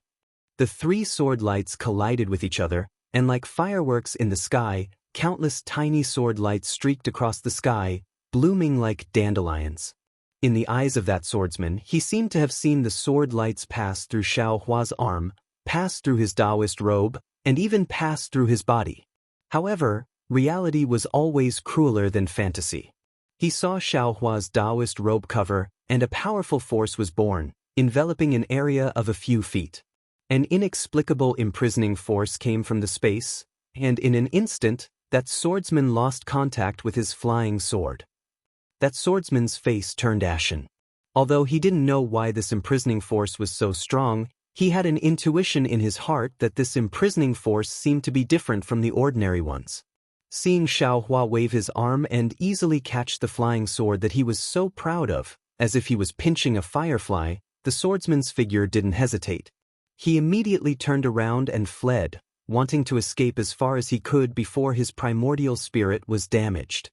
The 3 sword lights collided with each other, and like fireworks in the sky, countless tiny sword lights streaked across the sky, blooming like dandelions. In the eyes of that swordsman, he seemed to have seen the sword lights pass through Xiao Hua's arm, pass through his Daoist robe, and even pass through his body. However, reality was always crueler than fantasy. He saw Xiao Hua's Daoist robe cover, and a powerful force was born, enveloping an area of a few feet. An inexplicable imprisoning force came from the space, and in an instant, that swordsman lost contact with his flying sword. That swordsman's face turned ashen. Although he didn't know why this imprisoning force was so strong, he had an intuition in his heart that this imprisoning force seemed to be different from the ordinary ones. Seeing Xiao Hua wave his arm and easily catch the flying sword that he was so proud of, as if he was pinching a firefly, the swordsman's figure didn't hesitate. He immediately turned around and fled, wanting to escape as far as he could before his primordial spirit was damaged.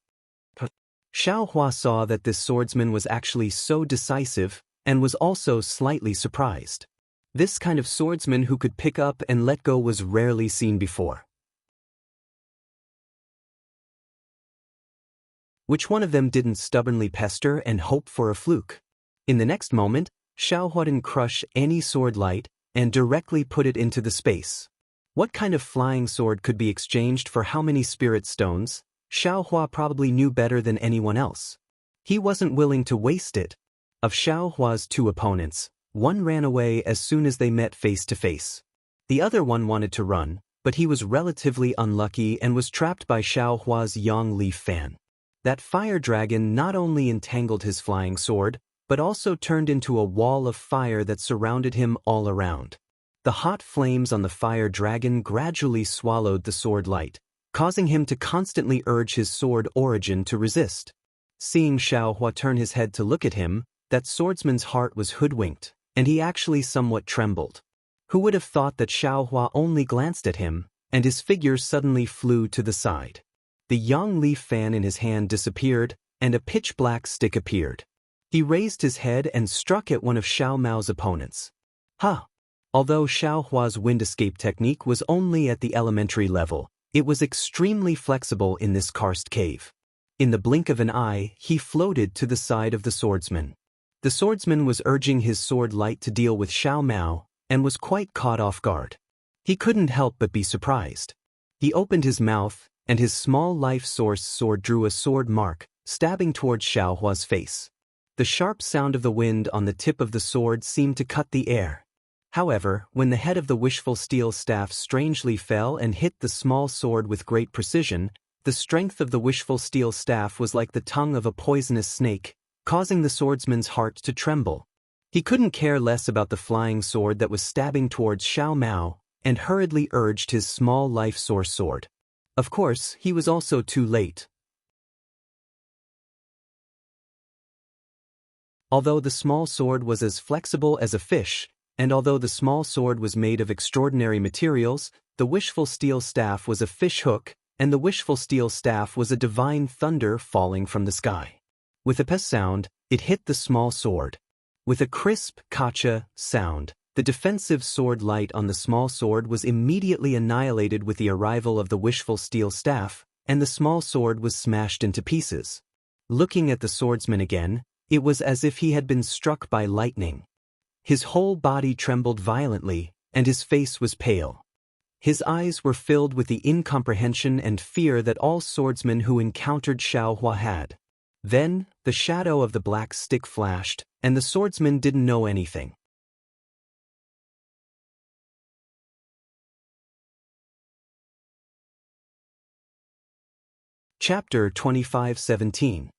Xiaohua saw that this swordsman was actually so decisive, and was also slightly surprised. This kind of swordsman who could pick up and let go was rarely seen before. Which one of them didn't stubbornly pester and hope for a fluke? In the next moment, Xiaohua didn't crush any sword light and directly put it into the space. What kind of flying sword could be exchanged for how many spirit stones? Xiaohua probably knew better than anyone else. He wasn't willing to waste it. Of Xiaohua's two opponents, one ran away as soon as they met face to face. The other one wanted to run, but he was relatively unlucky and was trapped by Xiaohua's Yang Leaf fan. That fire dragon not only entangled his flying sword, but also turned into a wall of fire that surrounded him all around. The hot flames on the fire dragon gradually swallowed the sword light, causing him to constantly urge his sword origin to resist. Seeing Xiaohua turn his head to look at him, that swordsman's heart was hoodwinked, and he actually somewhat trembled. Who would have thought that Xiaohua only glanced at him, and his figure suddenly flew to the side. The Yang Leaf fan in his hand disappeared, and a pitch-black stick appeared. He raised his head and struck at one of Xiao Mao's opponents. Ha! Although Xiaohua's wind escape technique was only at the elementary level, it was extremely flexible in this karst cave. In the blink of an eye, he floated to the side of the swordsman. The swordsman was urging his sword light to deal with Xiao Mao, and was quite caught off guard. He couldn't help but be surprised. He opened his mouth, and his small life source sword drew a sword mark, stabbing towards Xiaohua's face. The sharp sound of the wind on the tip of the sword seemed to cut the air. However, when the head of the wishful steel staff strangely fell and hit the small sword with great precision, the strength of the wishful steel staff was like the tongue of a poisonous snake, causing the swordsman's heart to tremble. He couldn't care less about the flying sword that was stabbing towards Xiao Mao, and hurriedly urged his small life source sword. Of course, he was also too late. Although the small sword was as flexible as a fish, and although the small sword was made of extraordinary materials, the wishful steel staff was a fish hook, and the wishful steel staff was a divine thunder falling from the sky. With a pes sound, it hit the small sword. With a crisp kacha sound, the defensive sword light on the small sword was immediately annihilated with the arrival of the wishful steel staff, and the small sword was smashed into pieces. Looking at the swordsman again, it was as if he had been struck by lightning. His whole body trembled violently, and his face was pale. His eyes were filled with the incomprehension and fear that all swordsmen who encountered Xiaohua had. Then, the shadow of the black stick flashed, and the swordsman didn't know anything. Chapter 25:17.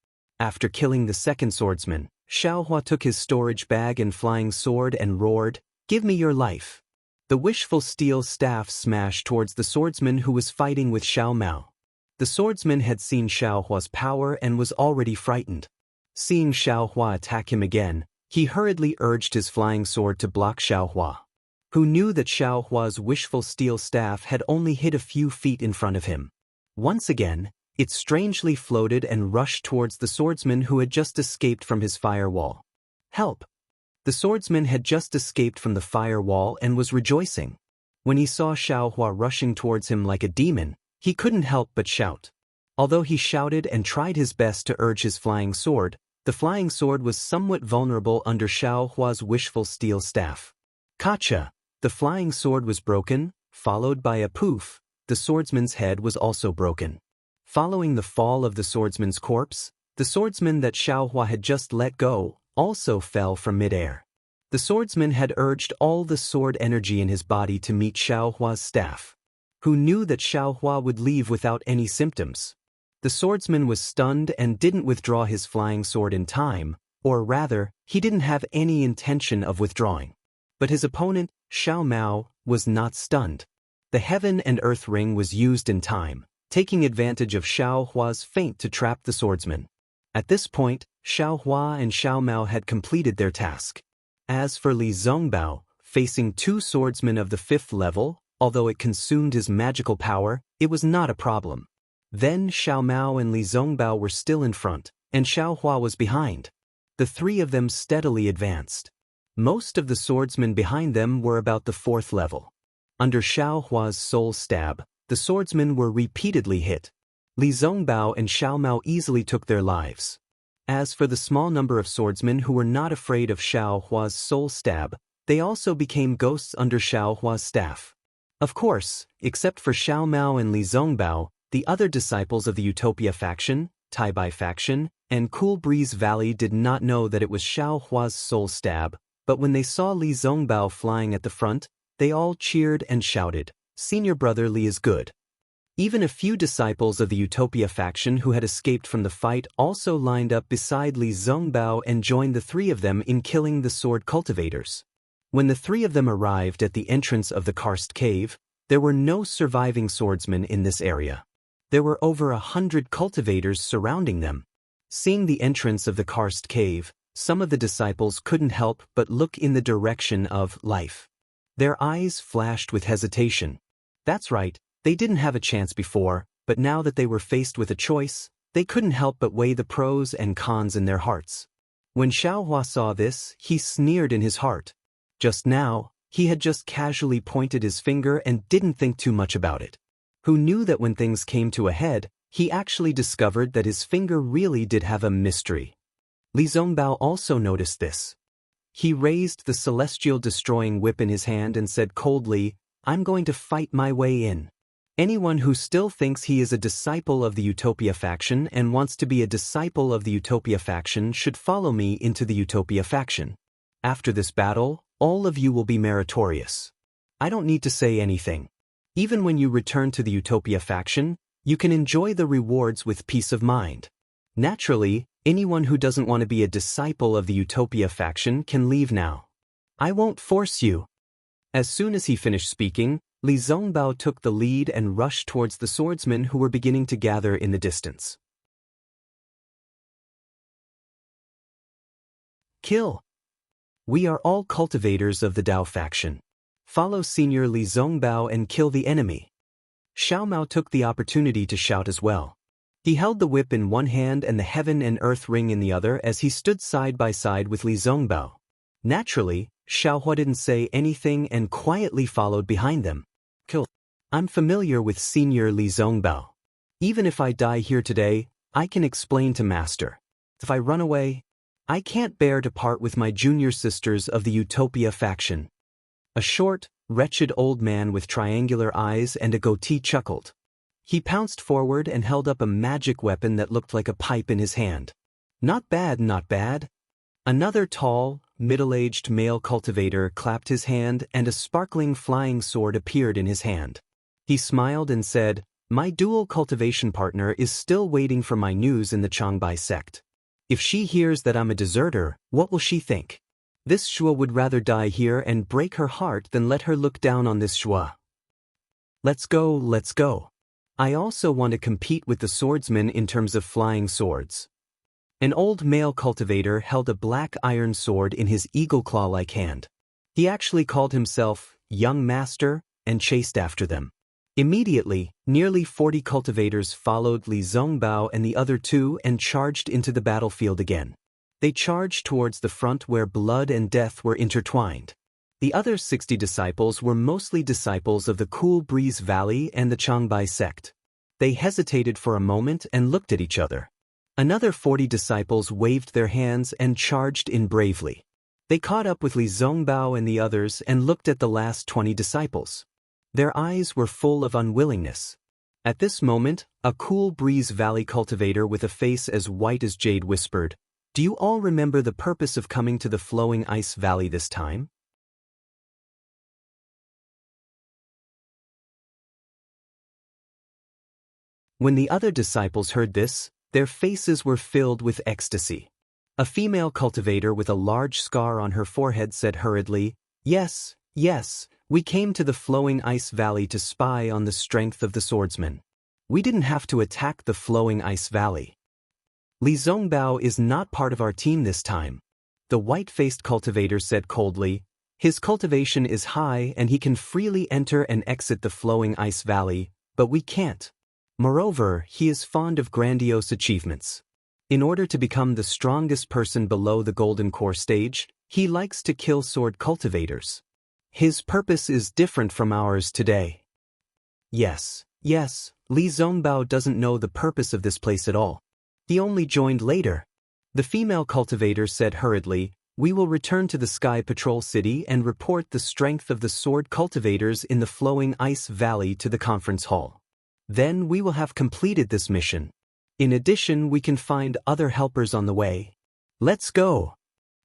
After killing the second swordsman, Xiaohua took his storage bag and flying sword and roared, "Give me your life." The wishful steel staff smashed towards the swordsman who was fighting with Xiao Mao. The swordsman had seen Xiaohua's power and was already frightened. Seeing Xiaohua attack him again, he hurriedly urged his flying sword to block Xiaohua, who knew that Xiaohua's wishful steel staff had only hit a few feet in front of him. Once again, it strangely floated and rushed towards the swordsman who had just escaped from his firewall. Help! The swordsman had just escaped from the firewall and was rejoicing. When he saw Xiaohua rushing towards him like a demon, he couldn't help but shout. Although he shouted and tried his best to urge his flying sword, the flying sword was somewhat vulnerable under Xiaohua's wishful steel staff. Kacha! The flying sword was broken, followed by a poof. The swordsman's head was also broken. Following the fall of the swordsman's corpse, the swordsman that Xiaohua had just let go also fell from midair. The swordsman had urged all the sword energy in his body to meet Xiaohua's staff, who knew that Xiaohua would leave without any symptoms. The swordsman was stunned and didn't withdraw his flying sword in time, or rather, he didn't have any intention of withdrawing. But his opponent, Xiao Mao, was not stunned. The heaven and earth ring was used in time, taking advantage of Xiaohua's feint to trap the swordsman. At this point, Xiaohua and Xiao Mao had completed their task. As for Li Zongbao, facing two swordsmen of the 5th level, although it consumed his magical power, it was not a problem. Then Xiao Mao and Li Zongbao were still in front, and Xiao Hua was behind. The three of them steadily advanced. Most of the swordsmen behind them were about the 4th level. Under Xiao Hua's soul stab, the swordsmen were repeatedly hit. Li Zongbao and Xiao Mao easily took their lives. As for the small number of swordsmen who were not afraid of Xiao Hua's soul stab, they also became ghosts under Xiao Hua's staff. Of course, except for Xiao Mao and Li Zongbao, the other disciples of the Utopia faction, Taibai faction, and Cool Breeze Valley did not know that it was Xiao Hua's soul stab, but when they saw Li Zongbao flying at the front, they all cheered and shouted, "Senior brother Li is good." Even a few disciples of the Utopia faction who had escaped from the fight also lined up beside Li Zongbao and joined the three of them in killing the sword cultivators. When the three of them arrived at the entrance of the karst cave, there were no surviving swordsmen in this area. There were over 100 cultivators surrounding them. Seeing the entrance of the karst cave, some of the disciples couldn't help but look in the direction of life. Their eyes flashed with hesitation. That's right, they didn't have a chance before, but now that they were faced with a choice, they couldn't help but weigh the pros and cons in their hearts. When Xiao Hua saw this, he sneered in his heart. Just now, he had just casually pointed his finger and didn't think too much about it. Who knew that when things came to a head, he actually discovered that his finger really did have a mystery. Li Zongbao also noticed this. He raised the celestial destroying whip in his hand and said coldly, "I'm going to fight my way in. Anyone who still thinks he is a disciple of the Utopia faction and wants to be a disciple of the Utopia faction should follow me into the Utopia faction. After this battle, all of you will be meritorious. I don't need to say anything. Even when you return to the Utopia faction, you can enjoy the rewards with peace of mind. Naturally, anyone who doesn't want to be a disciple of the Utopia faction can leave now. I won't force you." As soon as he finished speaking, Li Zongbao took the lead and rushed towards the swordsmen who were beginning to gather in the distance. Kill. We are all cultivators of the Dao faction. Follow Senior Li Zongbao and kill the enemy. Xiao Mao took the opportunity to shout as well. He held the whip in one hand and the heaven and earth ring in the other as he stood side by side with Li Zongbao. Naturally, Xiao Hua didn't say anything and quietly followed behind them. Kill. I'm familiar with Senior Li Zongbao. Even if I die here today, I can explain to Master. If I run away, I can't bear to part with my junior sisters of the Utopia faction. A short, wretched old man with triangular eyes and a goatee chuckled. He pounced forward and held up a magic weapon that looked like a pipe in his hand. Not bad, not bad. Another tall, middle-aged male cultivator clapped his hand and a sparkling flying sword appeared in his hand. He smiled and said, "My dual cultivation partner is still waiting for my news in the Changbai sect. If she hears that I'm a deserter, what will she think? This Shua would rather die here and break her heart than let her look down on this Shua. Let's go, let's go. I also want to compete with the swordsmen in terms of flying swords." An old male cultivator held a black iron sword in his eagle claw-like hand. He actually called himself Young Master and chased after them. Immediately, nearly 40 cultivators followed Li Zongbao and the other two and charged into the battlefield again. They charged towards the front where blood and death were intertwined. The other 60 disciples were mostly disciples of the Cool Breeze Valley and the Changbai sect. They hesitated for a moment and looked at each other. Another 40 disciples waved their hands and charged in bravely. They caught up with Li Zongbao and the others and looked at the last 20 disciples. Their eyes were full of unwillingness. At this moment, a Cool Breeze Valley cultivator with a face as white as jade whispered, "Do you all remember the purpose of coming to the Flowing Ice Valley this time?" When the other disciples heard this, their faces were filled with ecstasy. A female cultivator with a large scar on her forehead said hurriedly, "Yes, yes, we came to the Flowing Ice Valley to spy on the strength of the swordsmen. We didn't have to attack the Flowing Ice Valley. Li Zongbao is not part of our team this time." The white-faced cultivator said coldly, His cultivation is high and he can freely enter and exit the flowing ice valley, but we can't. Moreover, he is fond of grandiose achievements. In order to become the strongest person below the golden core stage, he likes to kill sword cultivators. His purpose is different from ours today. Yes, Li Zongbao doesn't know the purpose of this place at all. He only joined later. The female cultivator said hurriedly, "We will return to the Sky Patrol City and report the strength of the sword cultivators in the flowing ice valley to the conference hall. Then we will have completed this mission. In addition, we can find other helpers on the way. Let's go."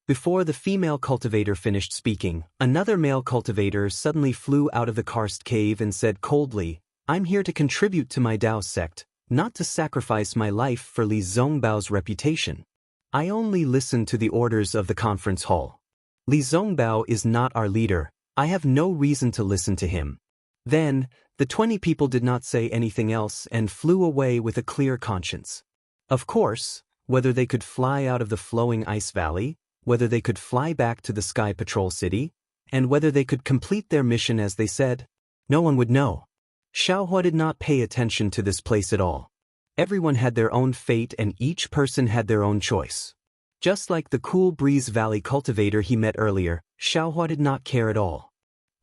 Before the female cultivator finished speaking, another male cultivator suddenly flew out of the karst cave and said coldly, "I'm here to contribute to my Dao sect, not to sacrifice my life for Li Zongbao's reputation. I only listen to the orders of the conference hall. Li Zongbao is not our leader. I have no reason to listen to him." Then, the 20 people did not say anything else and flew away with a clear conscience. Of course, whether they could fly out of the flowing ice valley, whether they could fly back to the Sky Patrol City, and whether they could complete their mission as they said, no one would know. Xiaohua did not pay attention to this place at all. Everyone had their own fate and each person had their own choice. Just like the Cool Breeze Valley cultivator he met earlier, Xiaohua did not care at all.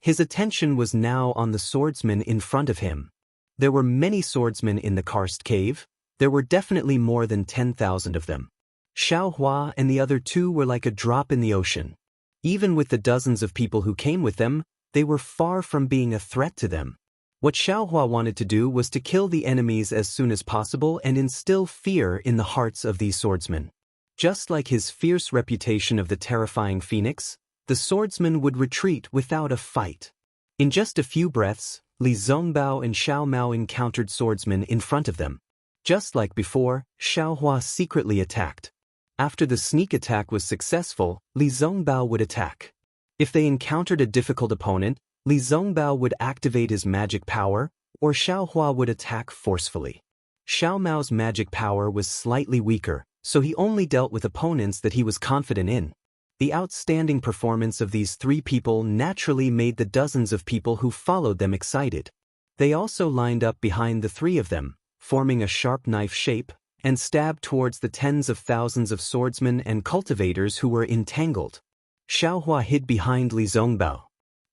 His attention was now on the swordsman in front of him. There were many swordsmen in the karst cave. There were definitely more than 10,000 of them. Xiaohua and the other two were like a drop in the ocean. Even with the dozens of people who came with them, they were far from being a threat to them. What Xiaohua wanted to do was to kill the enemies as soon as possible and instill fear in the hearts of these swordsmen. Just like his fierce reputation of the terrifying phoenix, the swordsman would retreat without a fight. In just a few breaths, Li Zongbao and Xiao Mao encountered swordsmen in front of them. Just like before, Xiaohua secretly attacked. After the sneak attack was successful, Li Zongbao would attack. If they encountered a difficult opponent, Li Zongbao would activate his magic power, or Xiaohua would attack forcefully. Xiao Mao's magic power was slightly weaker, so he only dealt with opponents that he was confident in. The outstanding performance of these three people naturally made the dozens of people who followed them excited. They also lined up behind the three of them, forming a sharp knife shape, and stabbed towards the tens of thousands of swordsmen and cultivators who were entangled. Xiaohua hid behind Li Zongbao.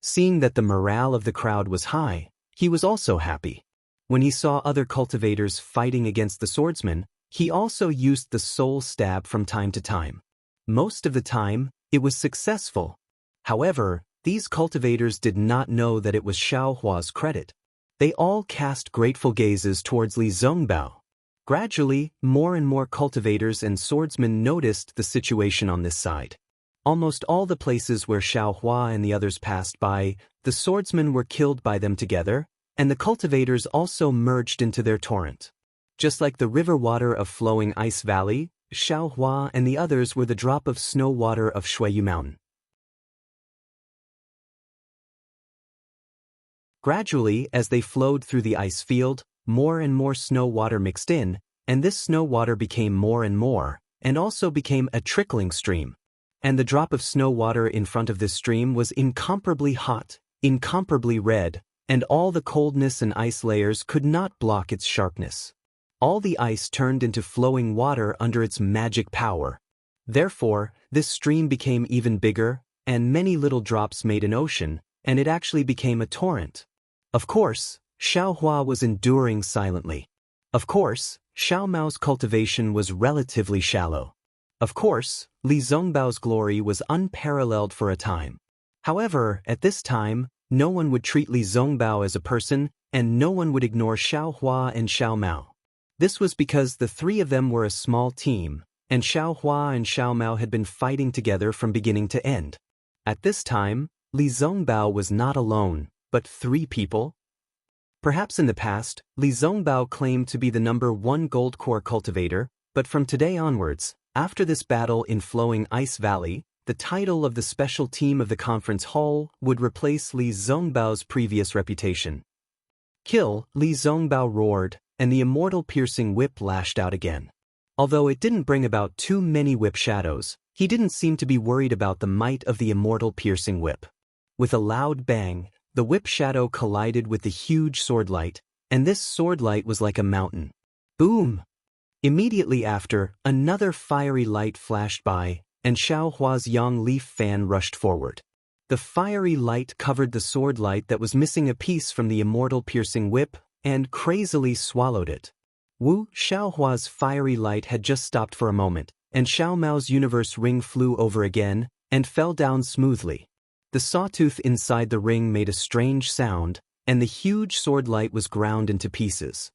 Seeing that the morale of the crowd was high, he was also happy. When he saw other cultivators fighting against the swordsmen, he also used the soul stab from time to time. Most of the time, it was successful. However, these cultivators did not know that it was Xiaohua's credit. They all cast grateful gazes towards Li Zongbao. Gradually, more and more cultivators and swordsmen noticed the situation on this side. Almost all the places where Xiaohua and the others passed by, the swordsmen were killed by them together, and the cultivators also merged into their torrent. Just like the river water of flowing ice valley, Xiaohua and the others were the drop of snow water of Shuiyu Mountain. Gradually, as they flowed through the ice field, more and more snow water mixed in, and this snow water became more and also became a trickling stream. And the drop of snow water in front of this stream was incomparably hot, incomparably red, and all the coldness and ice layers could not block its sharpness. All the ice turned into flowing water under its magic power. Therefore, this stream became even bigger, and many little drops made an ocean, and it actually became a torrent. Of course, Xiaohua was enduring silently. Of course, Xiao Mao's cultivation was relatively shallow. Of course, Li Zongbao's glory was unparalleled for a time. However, at this time, no one would treat Li Zongbao as a person, and no one would ignore Xiaohua and Xiao Mao. This was because the three of them were a small team, and Xiaohua and Xiao Mao had been fighting together from beginning to end. At this time, Li Zongbao was not alone, but three people. Perhaps in the past, Li Zongbao claimed to be the #1 gold core cultivator, but from today onwards, after this battle in Flowing Ice Valley, the title of the special team of the conference hall would replace Li Zongbao's previous reputation. Kill, Li Zongbao roared, and the immortal piercing whip lashed out again. Although it didn't bring about too many whip shadows, he didn't seem to be worried about the might of the immortal piercing whip. With a loud bang, the whip shadow collided with the huge sword light, and this sword light was like a mountain. Boom! Immediately after, another fiery light flashed by, and Xiao Hua's yang leaf fan rushed forward. The fiery light covered the sword light that was missing a piece from the immortal piercing whip, and crazily swallowed it. Xiao Hua's fiery light had just stopped for a moment, and Xiao Mao's universe ring flew over again, and fell down smoothly. The sawtooth inside the ring made a strange sound, and the huge sword light was ground into pieces.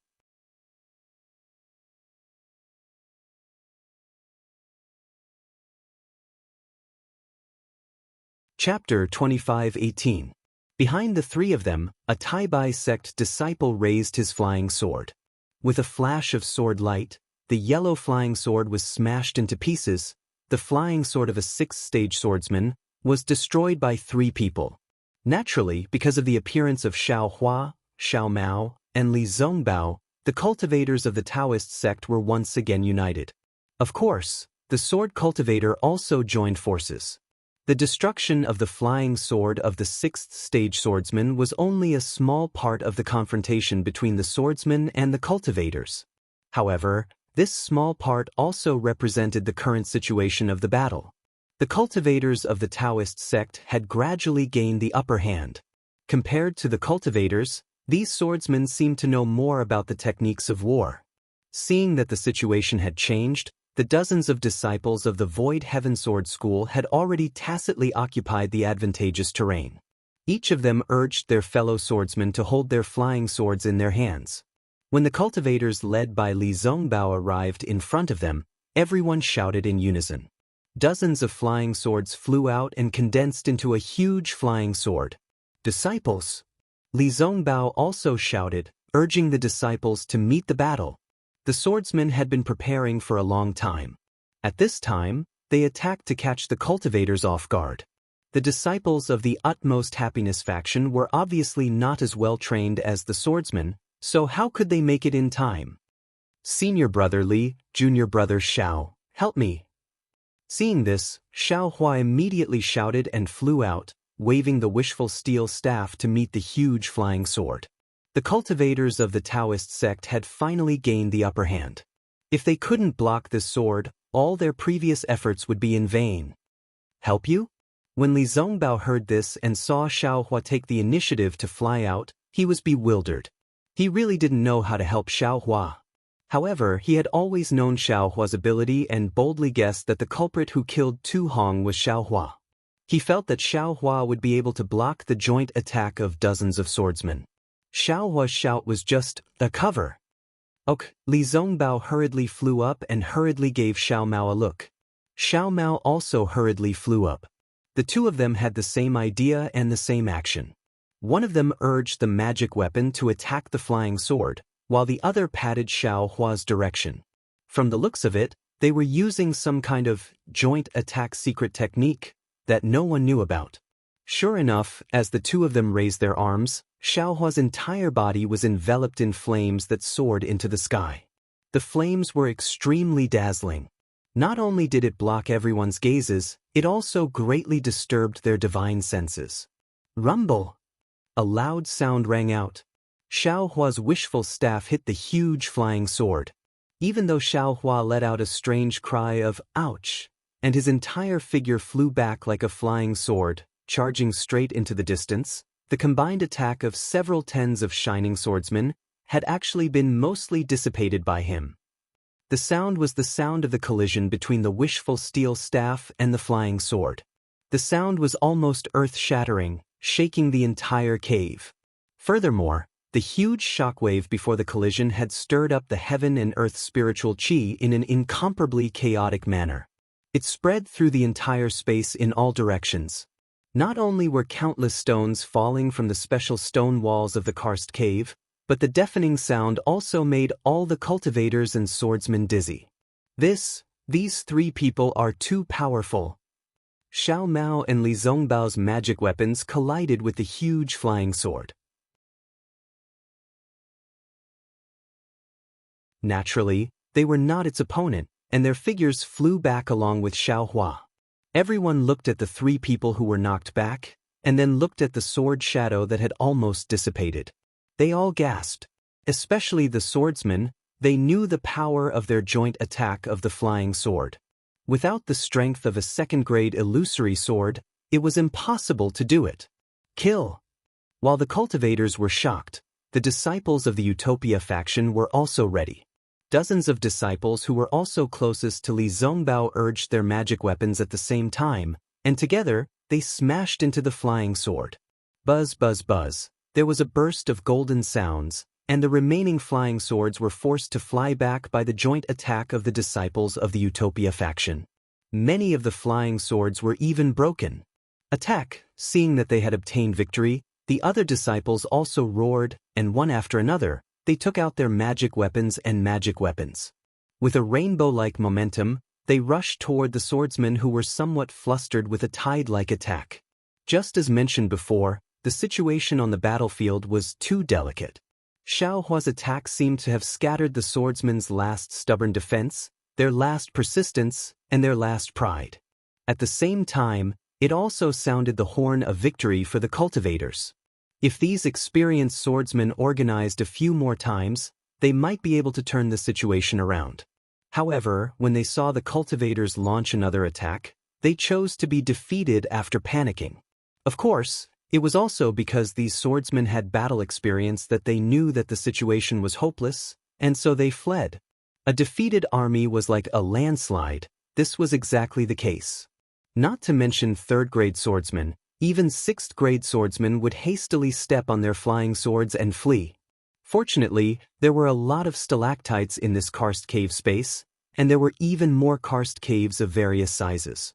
Chapter 25:18. Behind the three of them, a Tai sect disciple raised his flying sword. With a flash of sword light, the yellow flying sword was smashed into pieces. The flying sword of a sixth-stage swordsman was destroyed by three people. Naturally, because of the appearance of Xiao Hua, Xiao Mao, and Li Zongbao, the cultivators of the Daoist sect were once again united. Of course, the sword cultivator also joined forces. The destruction of the flying sword of the sixth-stage swordsman was only a small part of the confrontation between the swordsman and the cultivators. However, this small part also represented the current situation of the battle. The cultivators of the Daoist sect had gradually gained the upper hand. Compared to the cultivators, these swordsmen seemed to know more about the techniques of war. Seeing that the situation had changed, the dozens of disciples of the Void Heaven Sword School had already tacitly occupied the advantageous terrain. Each of them urged their fellow swordsmen to hold their flying swords in their hands. When the cultivators led by Li Zongbao arrived in front of them, everyone shouted in unison. Dozens of flying swords flew out and condensed into a huge flying sword. Disciples! Li Zongbao also shouted, urging the disciples to meet the battle. The swordsmen had been preparing for a long time. At this time, they attacked to catch the cultivators off guard. The disciples of the Utmost Happiness faction were obviously not as well trained as the swordsmen, so how could they make it in time? Senior brother Li, junior brother Xiao, help me. Seeing this, Xiao Hua immediately shouted and flew out, waving the wishful steel staff to meet the huge flying sword. The cultivators of the Daoist sect had finally gained the upper hand. If they couldn't block this sword, all their previous efforts would be in vain. Help you? When Li Zongbao heard this and saw Xiao Hua take the initiative to fly out, he was bewildered. He really didn't know how to help Xiao Hua. However, he had always known Xiao Hua's ability and boldly guessed that the culprit who killed Tu Hong was Xiao Hua. He felt that Xiao Hua would be able to block the joint attack of dozens of swordsmen. Xiao Hua's shout was just a cover. Ok, Li Zongbao hurriedly flew up and hurriedly gave Xiao Mao a look. Xiao Mao also hurriedly flew up. The two of them had the same idea and the same action. One of them urged the magic weapon to attack the flying sword, while the other patted Xiao Hua's direction. From the looks of it, they were using some kind of joint attack secret technique that no one knew about. Sure enough, as the two of them raised their arms, Xiao Hua's entire body was enveloped in flames that soared into the sky. The flames were extremely dazzling. Not only did it block everyone's gazes, it also greatly disturbed their divine senses. Rumble! A loud sound rang out. Xiao Hua's wishful staff hit the huge flying sword. Even though Xiao Hua let out a strange cry of ouch, and his entire figure flew back like a flying sword, charging straight into the distance, the combined attack of several tens of shining swordsmen had actually been mostly dissipated by him. The sound was the sound of the collision between the wishful steel staff and the flying sword. The sound was almost earth-shattering, shaking the entire cave. Furthermore, the huge shockwave before the collision had stirred up the heaven and earth spiritual qi in an incomparably chaotic manner. It spread through the entire space in all directions. Not only were countless stones falling from the special stone walls of the karst cave, but the deafening sound also made all the cultivators and swordsmen dizzy. These three people are too powerful. Xiao Mao and Li Zongbao's magic weapons collided with the huge flying sword. Naturally, they were not its opponent, and their figures flew back along with Xiao Hua. Everyone looked at the three people who were knocked back, and then looked at the sword shadow that had almost dissipated. They all gasped. Especially the swordsmen, they knew the power of their joint attack of the flying sword. Without the strength of a second-grade illusory sword, it was impossible to do it. Kill! While the cultivators were shocked, the disciples of the Utopia faction were also ready. Dozens of disciples who were also closest to Li Zongbao urged their magic weapons at the same time, and together, they smashed into the flying sword. Buzz, buzz, buzz. There was a burst of golden sounds, and the remaining flying swords were forced to fly back by the joint attack of the disciples of the Utopia faction. Many of the flying swords were even broken. Attack! Seeing that they had obtained victory, the other disciples also roared, and one after another, they took out their magic weapons and magic weapons. With a rainbow-like momentum, they rushed toward the swordsmen who were somewhat flustered with a tide-like attack. Just as mentioned before, the situation on the battlefield was too delicate. Xiao Hua's attack seemed to have scattered the swordsmen's last stubborn defense, their last persistence, and their last pride. At the same time, it also sounded the horn of victory for the cultivators. If these experienced swordsmen organized a few more times, they might be able to turn the situation around. However, when they saw the cultivators launch another attack, they chose to be defeated after panicking. Of course, it was also because these swordsmen had battle experience that they knew that the situation was hopeless, and so they fled. A defeated army was like a landslide. This was exactly the case. Not to mention third-grade swordsmen, even sixth-grade swordsmen would hastily step on their flying swords and flee. Fortunately, there were a lot of stalactites in this karst cave space, and there were even more karst caves of various sizes.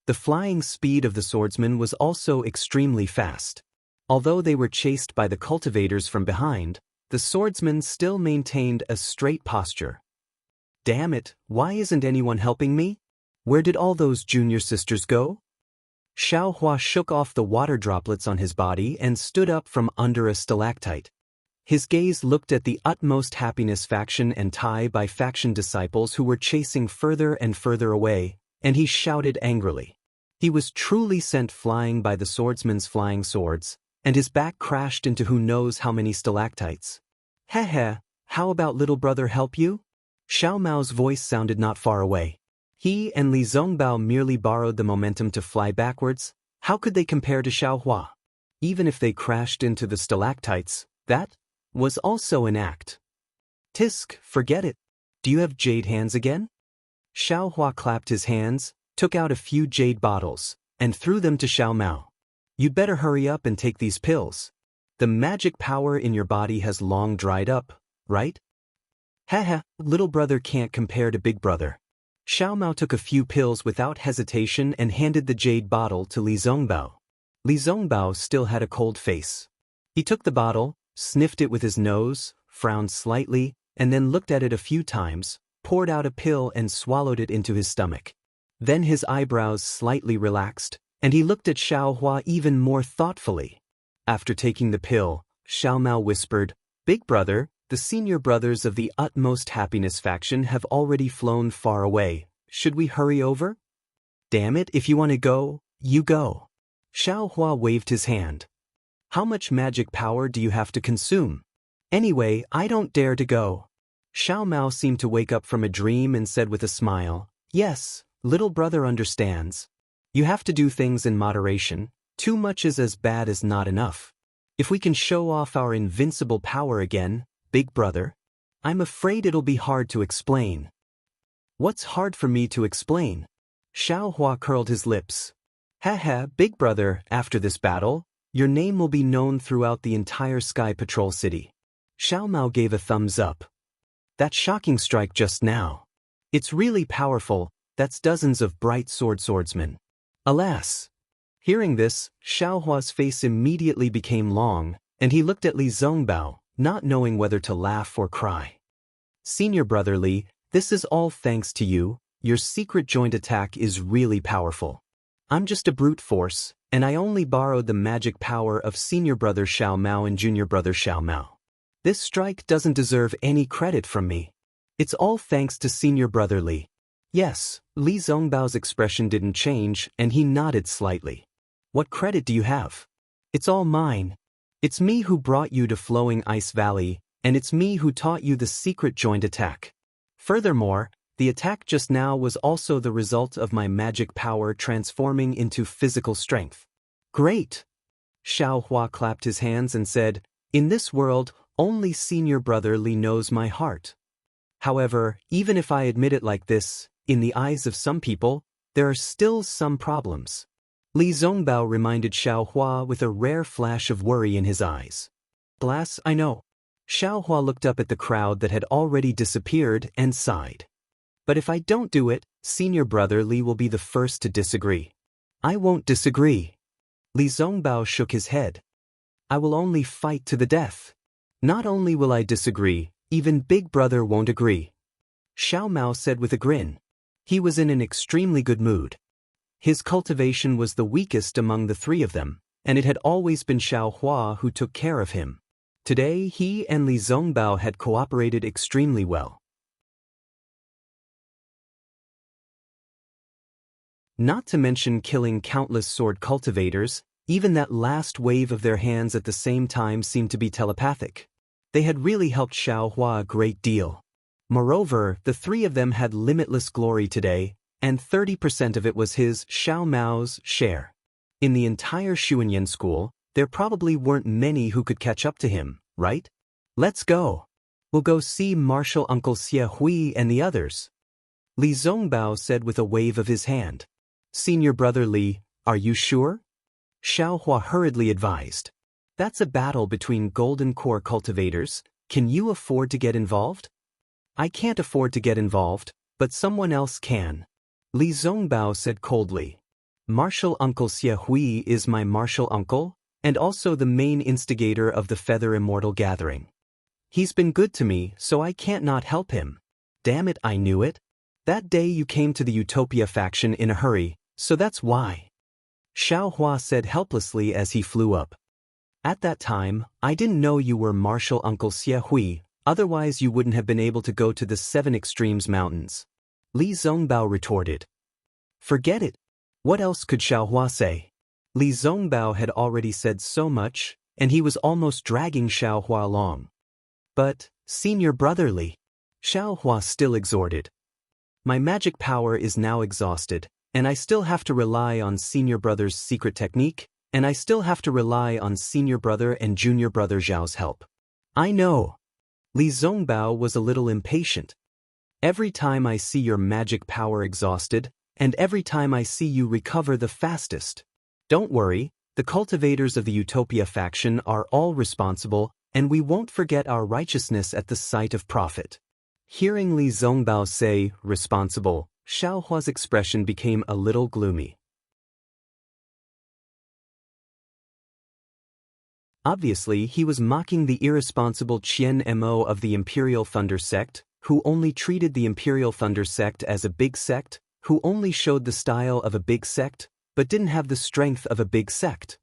The flying speed of the swordsmen was also extremely fast. Although they were chased by the cultivators from behind, the swordsmen still maintained a straight posture. Damn it, why isn't anyone helping me? Where did all those junior sisters go? Xiao Hua shook off the water droplets on his body and stood up from under a stalactite. His gaze looked at the utmost happiness faction and Tai by faction disciples who were chasing further and further away, and he shouted angrily. He was truly sent flying by the swordsmen's flying swords, and his back crashed into who knows how many stalactites. Heh, how about little brother help you? Xiao Mao's voice sounded not far away. He and Li Zongbao merely borrowed the momentum to fly backwards. How could they compare to Xiao Hua? Even if they crashed into the stalactites, that was also an act. Tisk, forget it. Do you have jade hands again? Xiao Hua clapped his hands, took out a few jade bottles, and threw them to Xiao Mao. You'd better hurry up and take these pills. The magic power in your body has long dried up, right? Haha, little brother can't compare to big brother. Xiao Mao took a few pills without hesitation and handed the jade bottle to Li Zongbao. Li Zongbao still had a cold face. He took the bottle, sniffed it with his nose, frowned slightly, and then looked at it a few times, poured out a pill and swallowed it into his stomach. Then his eyebrows slightly relaxed, and he looked at Xiao Hua even more thoughtfully. After taking the pill, Xiao Mao whispered, "Big brother, the senior brothers of the utmost happiness faction have already flown far away. Should we hurry over?" Damn it, if you want to go, you go. Xiao Hua waved his hand. How much magic power do you have to consume? Anyway, I don't dare to go. Xiao Mao seemed to wake up from a dream and said with a smile, "Yes, little brother understands. You have to do things in moderation. Too much is as bad as not enough. If we can show off our invincible power again, big brother, I'm afraid it'll be hard to explain." What's hard for me to explain? Xiao Hua curled his lips. Haha, big brother, after this battle, your name will be known throughout the entire Sky Patrol City. Xiao Mao gave a thumbs up. That shocking strike just now. It's really powerful, that's dozens of bright swordsmen. Alas! Hearing this, Xiao Hua's face immediately became long, and he looked at Li Zongbao, not knowing whether to laugh or cry. Senior brother Li, this is all thanks to you. Your secret joint attack is really powerful. I'm just a brute force, and I only borrowed the magic power of senior brother Xiao Mao and junior brother Xiao Mao. This strike doesn't deserve any credit from me. It's all thanks to senior brother Li. Yes, Li Zongbao's expression didn't change, and he nodded slightly. What credit do you have? It's all mine. It's me who brought you to Flowing Ice Valley, and it's me who taught you the secret joint attack. Furthermore, the attack just now was also the result of my magic power transforming into physical strength. Great! Xiao Hua clapped his hands and said, in this world, only senior brother Li knows my heart. However, even if I admit it like this, in the eyes of some people, there are still some problems. Li Zongbao reminded Xiao Hua with a rare flash of worry in his eyes. Glass, I know. Xiao Hua looked up at the crowd that had already disappeared and sighed. But if I don't do it, senior brother Li will be the first to disagree. I won't disagree. Li Zongbao shook his head. I will only fight to the death. Not only will I disagree, even big brother won't agree. Xiao Mao said with a grin. He was in an extremely good mood. His cultivation was the weakest among the three of them, and it had always been Xiao Hua who took care of him. Today he and Li Zongbao had cooperated extremely well. Not to mention killing countless sword cultivators, even that last wave of their hands at the same time seemed to be telepathic. They had really helped Xiao Hua a great deal. Moreover, the three of them had limitless glory today, and 30% of it was his, Xiao Mao's, share. In the entire Xuanyan school, there probably weren't many who could catch up to him, right? Let's go. We'll go see Martial Uncle Xie Hui and the others. Li Zongbao said with a wave of his hand. Senior brother Li, are you sure? Xiao Hua hurriedly advised. That's a battle between golden core cultivators. Can you afford to get involved? I can't afford to get involved, but someone else can. Li Zongbao said coldly. Martial Uncle Xie Hui is my martial uncle, and also the main instigator of the Feather Immortal gathering. He's been good to me, so I can't not help him. Damn it, I knew it. That day you came to the Utopia faction in a hurry, so that's why. Xiao Hua said helplessly as he flew up. At that time, I didn't know you were Martial Uncle Xie Hui, otherwise you wouldn't have been able to go to the 7 Extremes Mountains. Li Zongbao retorted. Forget it. What else could Xiao Hua say? Li Zongbao had already said so much, and he was almost dragging Xiao Hua along. But, senior brother Li, Xiao Hua still exhorted. My magic power is now exhausted, and I still have to rely on senior brother's secret technique, and I still have to rely on senior brother and junior brother Zhao's help. I know. Li Zongbao was a little impatient. Every time I see your magic power exhausted, and every time I see you recover the fastest. Don't worry, the cultivators of the Utopia faction are all responsible, and we won't forget our righteousness at the sight of profit. Hearing Li Zongbao say, responsible, Xiao Hua's expression became a little gloomy. Obviously, he was mocking the irresponsible Qian Mo of the Imperial Thunder sect, who only treated the Imperial Thunder sect as a big sect, who only showed the style of a big sect, but didn't have the strength of a big sect.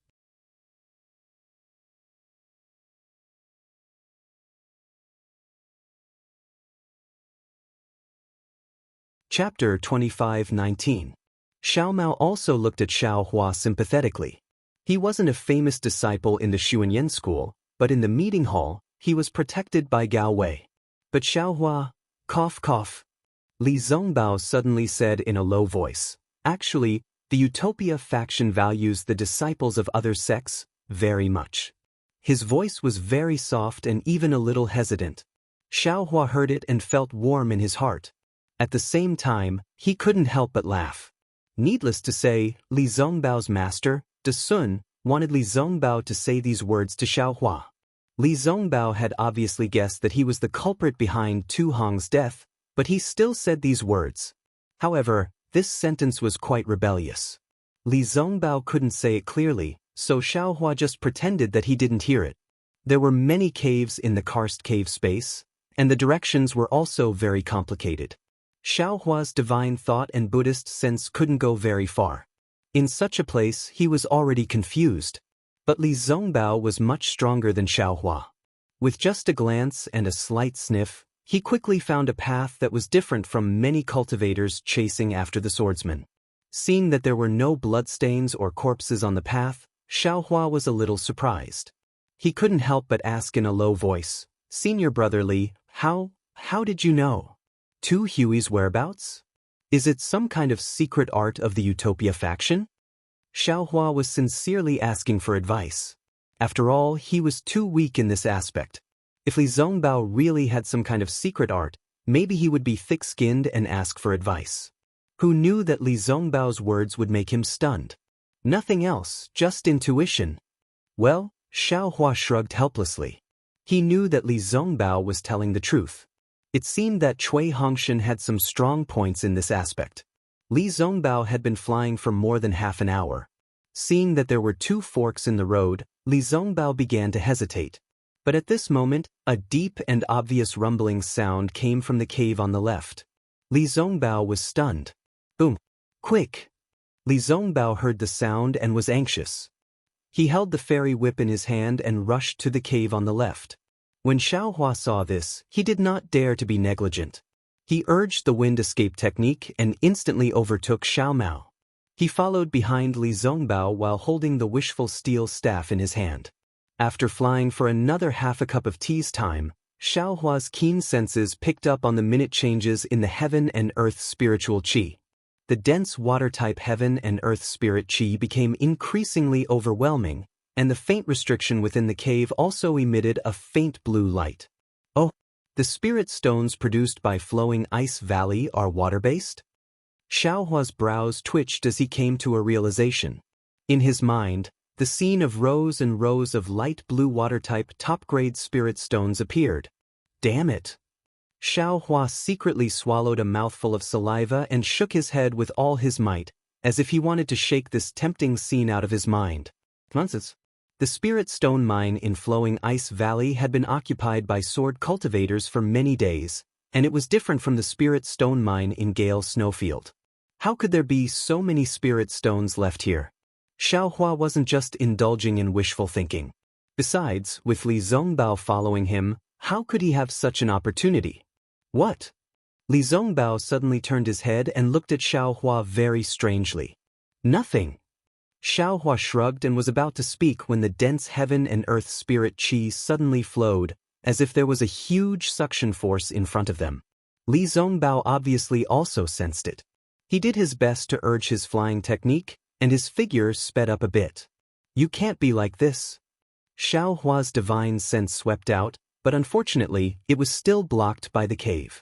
Chapter 25:19. Xiao Mao also looked at Xiao Hua sympathetically. He wasn't a famous disciple in the Xuanyan school, but in the meeting hall, he was protected by Gao Wei. But Xiao Hua, cough cough. Li Zongbao suddenly said in a low voice, actually, the Utopia faction values the disciples of other sects very much. His voice was very soft and even a little hesitant. Xiao Hua heard it and felt warm in his heart. At the same time, he couldn't help but laugh. Needless to say, Li Zongbao's master, De Sun, wanted Li Zongbao to say these words to Xiao Hua. Li Zongbao had obviously guessed that he was the culprit behind Tu Hong's death, but he still said these words. However, this sentence was quite rebellious. Li Zongbao couldn't say it clearly, so Xiao Hua just pretended that he didn't hear it. There were many caves in the karst cave space, and the directions were also very complicated. Xiao Hua's divine thought and Buddhist sense couldn't go very far. In such a place, he was already confused. But Li Zongbao was much stronger than Xiao Hua. With just a glance and a slight sniff, He quickly found a path that was different from many cultivators chasing after the swordsman. Seeing that there were no bloodstains or corpses on the path, Xiaohua was a little surprised. He couldn't help but ask in a low voice, "Senior Brother Li, how did you know? Tu Hui's whereabouts? Is it some kind of secret art of the Utopia faction?" Xiaohua was sincerely asking for advice. After all, he was too weak in this aspect. If Li Zongbao really had some kind of secret art, maybe he would be thick-skinned and ask for advice. Who knew that Li Zongbao's words would make him stunned? Nothing else, just intuition. Well, Xiaohua shrugged helplessly. He knew that Li Zongbao was telling the truth. It seemed that Cui Hongshan had some strong points in this aspect. Li Zongbao had been flying for more than half an hour. Seeing that there were two forks in the road, Li Zongbao began to hesitate. But at this moment, a deep and obvious rumbling sound came from the cave on the left. Li Zongbao was stunned. Boom! Quick! Li Zongbao heard the sound and was anxious. He held the fairy whip in his hand and rushed to the cave on the left. When Xiaohua saw this, he did not dare to be negligent. He urged the wind escape technique and instantly overtook Xiao Mao. He followed behind Li Zongbao while holding the wishful steel staff in his hand. After flying for another half a cup of tea's time, Xiaohua's keen senses picked up on the minute changes in the heaven and earth spiritual qi. The dense water-type heaven and earth spirit qi became increasingly overwhelming, and the faint restriction within the cave also emitted a faint blue light. Oh, the spirit stones produced by flowing ice valley are water-based? Xiaohua's brows twitched as he came to a realization. In his mind, the scene of rows and rows of light blue water-type top-grade spirit stones appeared. Damn it! Xiaohua secretly swallowed a mouthful of saliva and shook his head with all his might, as if he wanted to shake this tempting scene out of his mind. Nonsense. The spirit stone mine in Flowing Ice Valley had been occupied by sword cultivators for many days, and it was different from the spirit stone mine in Gale Snowfield. How could there be so many spirit stones left here? Xiaohua wasn't just indulging in wishful thinking. Besides, with Li Zongbao following him, how could he have such an opportunity? What? Li Zongbao suddenly turned his head and looked at Xiaohua very strangely. Nothing. Xiaohua shrugged and was about to speak when the dense heaven and earth spirit qi suddenly flowed, as if there was a huge suction force in front of them. Li Zongbao obviously also sensed it. He did his best to urge his flying technique, and his figure sped up a bit. You can't be like this. Xiaohua's divine sense swept out, but unfortunately, it was still blocked by the cave.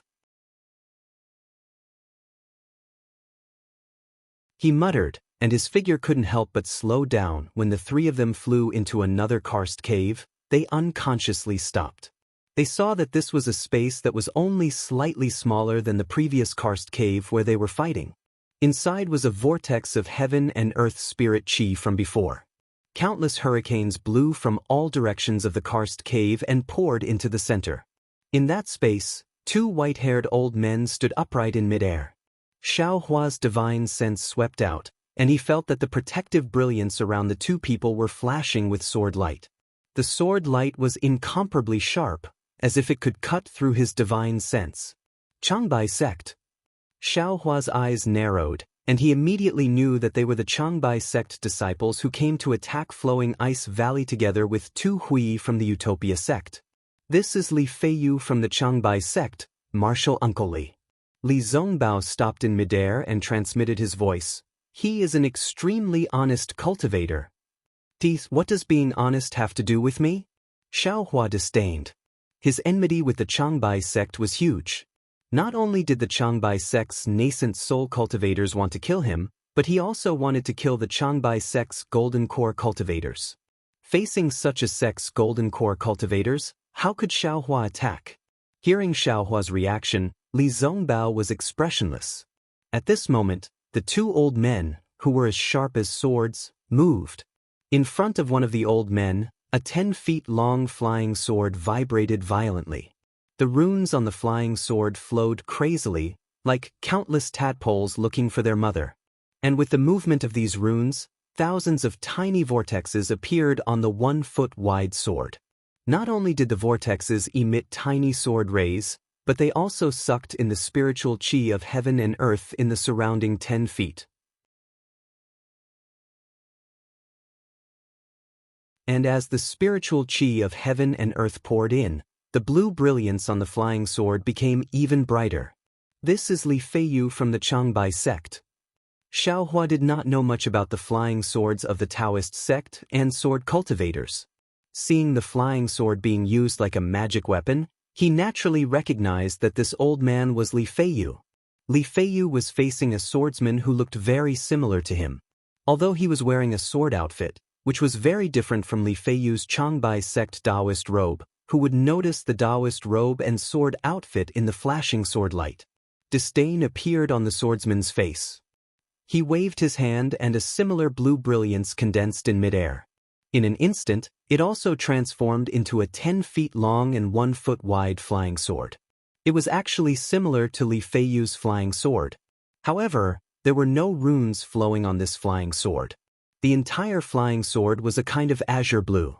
He muttered, and his figure couldn't help but slow down when the three of them flew into another karst cave. They unconsciously stopped. They saw that this was a space that was only slightly smaller than the previous karst cave where they were fighting. Inside was a vortex of heaven and earth spirit qi from before. Countless hurricanes blew from all directions of the karst cave and poured into the center. In that space, two white-haired old men stood upright in midair. Xiaohua's divine sense swept out, and he felt that the protective brilliance around the two people were flashing with sword light. The sword light was incomparably sharp, as if it could cut through his divine sense. Changbai sect. Xiaohua's eyes narrowed, and he immediately knew that they were the Changbai sect disciples who came to attack Flowing Ice Valley together with Tu Hui from the Utopia sect. This is Li Feiyu from the Changbai sect, Martial Uncle Li. Li Zongbao stopped in midair and transmitted his voice. He is an extremely honest cultivator. Teeth, what does being honest have to do with me? Xiaohua disdained. His enmity with the Changbai sect was huge. Not only did the Changbai sect's nascent soul cultivators want to kill him, but he also wanted to kill the Changbai sect's golden core cultivators. Facing such a sect's golden core cultivators, how could Xiaohua attack? Hearing Xiaohua's reaction, Li Zongbao was expressionless. At this moment, the two old men, who were as sharp as swords, moved. In front of one of the old men, a 10-feet-long flying sword vibrated violently. The runes on the flying sword flowed crazily, like countless tadpoles looking for their mother. And with the movement of these runes, thousands of tiny vortexes appeared on the 1-foot-wide sword. Not only did the vortexes emit tiny sword rays, but they also sucked in the spiritual qi of heaven and earth in the surrounding 10 feet. And as the spiritual qi of heaven and earth poured in, the blue brilliance on the flying sword became even brighter. This is Li Feiyu from the Changbai sect. Xiaohua did not know much about the flying swords of the Daoist sect and sword cultivators. Seeing the flying sword being used like a magic weapon, he naturally recognized that this old man was Li Feiyu. Li Feiyu was facing a swordsman who looked very similar to him. Although he was wearing a sword outfit, which was very different from Li Feiyu's Changbai sect Daoist robe, who would notice the Daoist robe and sword outfit in the flashing sword light. Disdain appeared on the swordsman's face. He waved his hand and a similar blue brilliance condensed in midair. In an instant, it also transformed into a 10 feet long and 1 foot wide flying sword. It was actually similar to Li Feiyu's flying sword. However, there were no runes flowing on this flying sword. The entire flying sword was a kind of azure blue.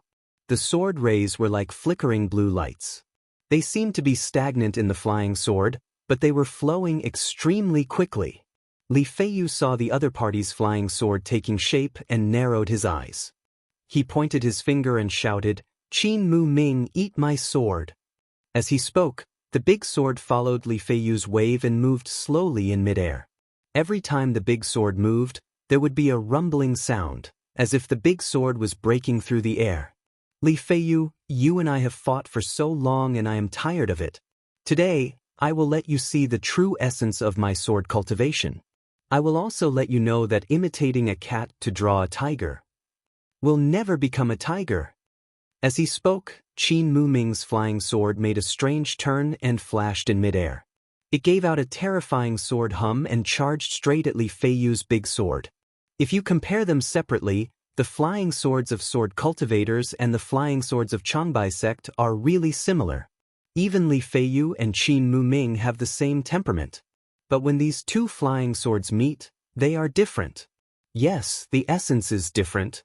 The sword rays were like flickering blue lights. They seemed to be stagnant in the flying sword, but they were flowing extremely quickly. Li Feiyu saw the other party's flying sword taking shape and narrowed his eyes. He pointed his finger and shouted, "Qin Mu Ming, eat my sword." As he spoke, the big sword followed Li Feiyu's wave and moved slowly in midair. Every time the big sword moved, there would be a rumbling sound, as if the big sword was breaking through the air. "Li Feiyu, you and I have fought for so long and I am tired of it. Today, I will let you see the true essence of my sword cultivation. I will also let you know that imitating a cat to draw a tiger will never become a tiger." As he spoke, Qin Mu Ming's flying sword made a strange turn and flashed in midair. It gave out a terrifying sword hum and charged straight at Li Feiyu's big sword. If you compare them separately, the flying swords of sword cultivators and the flying swords of Changbai sect are really similar. Even Li Feiyu and Qin Mu Ming have the same temperament. But when these two flying swords meet, they are different. Yes, the essence is different.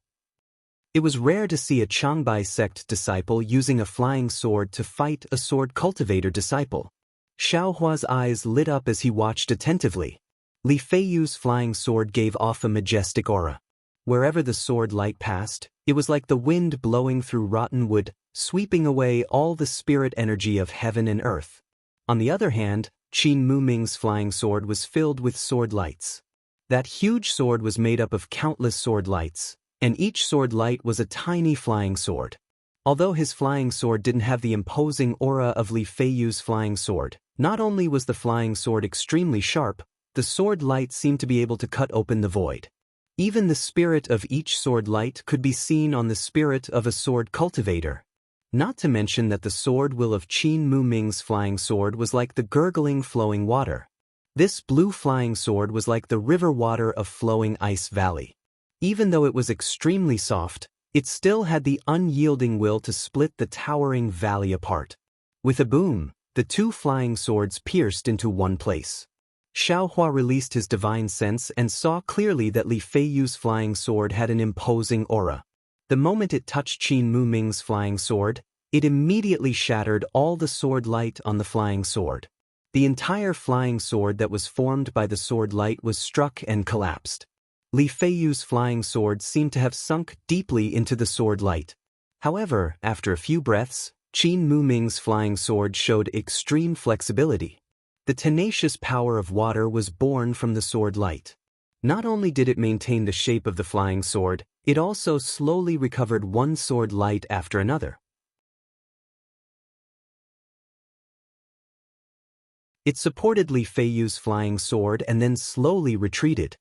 It was rare to see a Changbai sect disciple using a flying sword to fight a sword cultivator disciple. Xiaohua's eyes lit up as he watched attentively. Li Feiyu's flying sword gave off a majestic aura. Wherever the sword light passed, it was like the wind blowing through rotten wood, sweeping away all the spirit energy of heaven and earth. On the other hand, Qin Mu Ming's flying sword was filled with sword lights. That huge sword was made up of countless sword lights, and each sword light was a tiny flying sword. Although his flying sword didn't have the imposing aura of Li Feiyu's flying sword, not only was the flying sword extremely sharp, the sword light seemed to be able to cut open the void. Even the spirit of each sword light could be seen on the spirit of a sword cultivator. Not to mention that the sword will of Qin Mu Ming's flying sword was like the gurgling flowing water. This blue flying sword was like the river water of flowing ice valley. Even though it was extremely soft, it still had the unyielding will to split the towering valley apart. With a boom, the two flying swords pierced into one place. Xiaohua released his divine sense and saw clearly that Li Feiyu's flying sword had an imposing aura. The moment it touched Qin Mu Ming's flying sword, it immediately shattered all the sword light on the flying sword. The entire flying sword that was formed by the sword light was struck and collapsed. Li Feiyu's flying sword seemed to have sunk deeply into the sword light. However, after a few breaths, Qin Mu Ming's flying sword showed extreme flexibility. The tenacious power of water was born from the sword light. Not only did it maintain the shape of the flying sword, it also slowly recovered one sword light after another. It supported Li Feiyu's flying sword and then slowly retreated.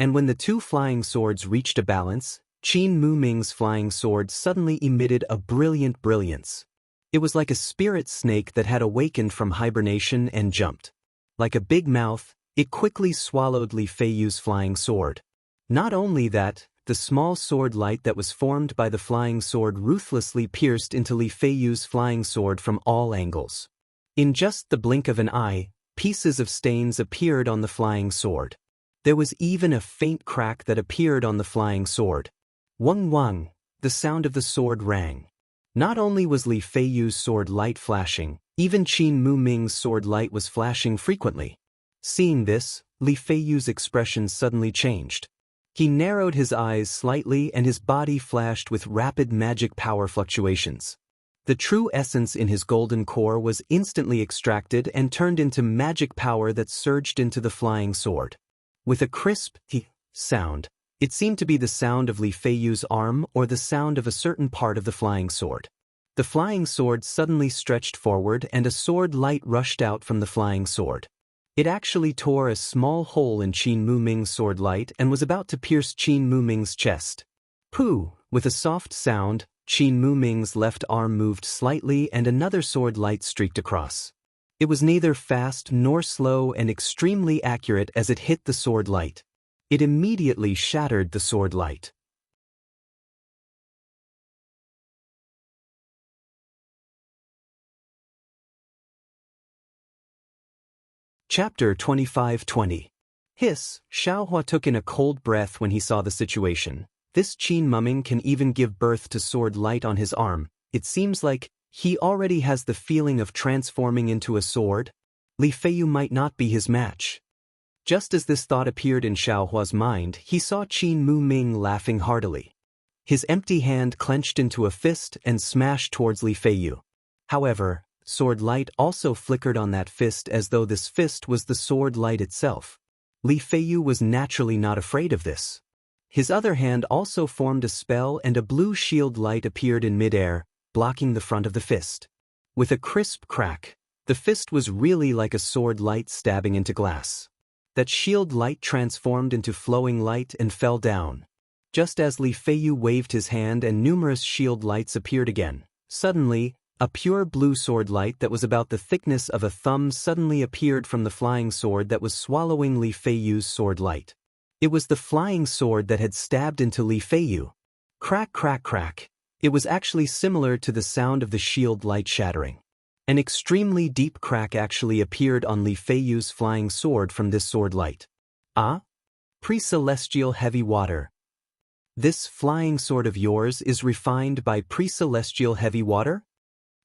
And when the two flying swords reached a balance, Qin Mu Ming's flying sword suddenly emitted a brilliant brilliance. It was like a spirit snake that had awakened from hibernation and jumped. Like a big mouth, it quickly swallowed Li Feiyu's flying sword. Not only that, the small sword light that was formed by the flying sword ruthlessly pierced into Li Feiyu's flying sword from all angles. In just the blink of an eye, pieces of stains appeared on the flying sword. There was even a faint crack that appeared on the flying sword. Wang Wang, the sound of the sword rang. Not only was Li Feiyu's sword light flashing, even Qin Muming's sword light was flashing frequently. Seeing this, Li Feiyu's expression suddenly changed. He narrowed his eyes slightly and his body flashed with rapid magic power fluctuations. The true essence in his golden core was instantly extracted and turned into magic power that surged into the flying sword. With a crisp sound, it seemed to be the sound of Li Feiyu's arm or the sound of a certain part of the flying sword. The flying sword suddenly stretched forward and a sword light rushed out from the flying sword. It actually tore a small hole in Qin Muming's sword light and was about to pierce Qin Muming's chest. Pooh! With a soft sound, Qin Muming's left arm moved slightly and another sword light streaked across. It was neither fast nor slow and extremely accurate as it hit the sword light. It immediately shattered the sword light. Chapter 25-20. Hiss, Xiaohua took in a cold breath when he saw the situation. This Qin Muming can even give birth to sword light on his arm. It seems like he already has the feeling of transforming into a sword. Li Feiyu might not be his match. Just as this thought appeared in Xiaohua's mind, he saw Qin Muming laughing heartily. His empty hand clenched into a fist and smashed towards Li Feiyu. However, sword light also flickered on that fist as though this fist was the sword light itself. Li Feiyu was naturally not afraid of this. His other hand also formed a spell and a blue shield light appeared in midair, blocking the front of the fist. With a crisp crack, the fist was really like a sword light stabbing into glass. That shield light transformed into flowing light and fell down. Just as Li Feiyu waved his hand and numerous shield lights appeared again, suddenly, a pure blue sword light that was about the thickness of a thumb suddenly appeared from the flying sword that was swallowing Li Feiyu's sword light. It was the flying sword that had stabbed into Li Feiyu. Crack, crack, crack. It was actually similar to the sound of the shield light shattering. An extremely deep crack actually appeared on Li Feiyu's flying sword from this sword light. Ah? Pre-celestial heavy water. This flying sword of yours is refined by pre-celestial heavy water?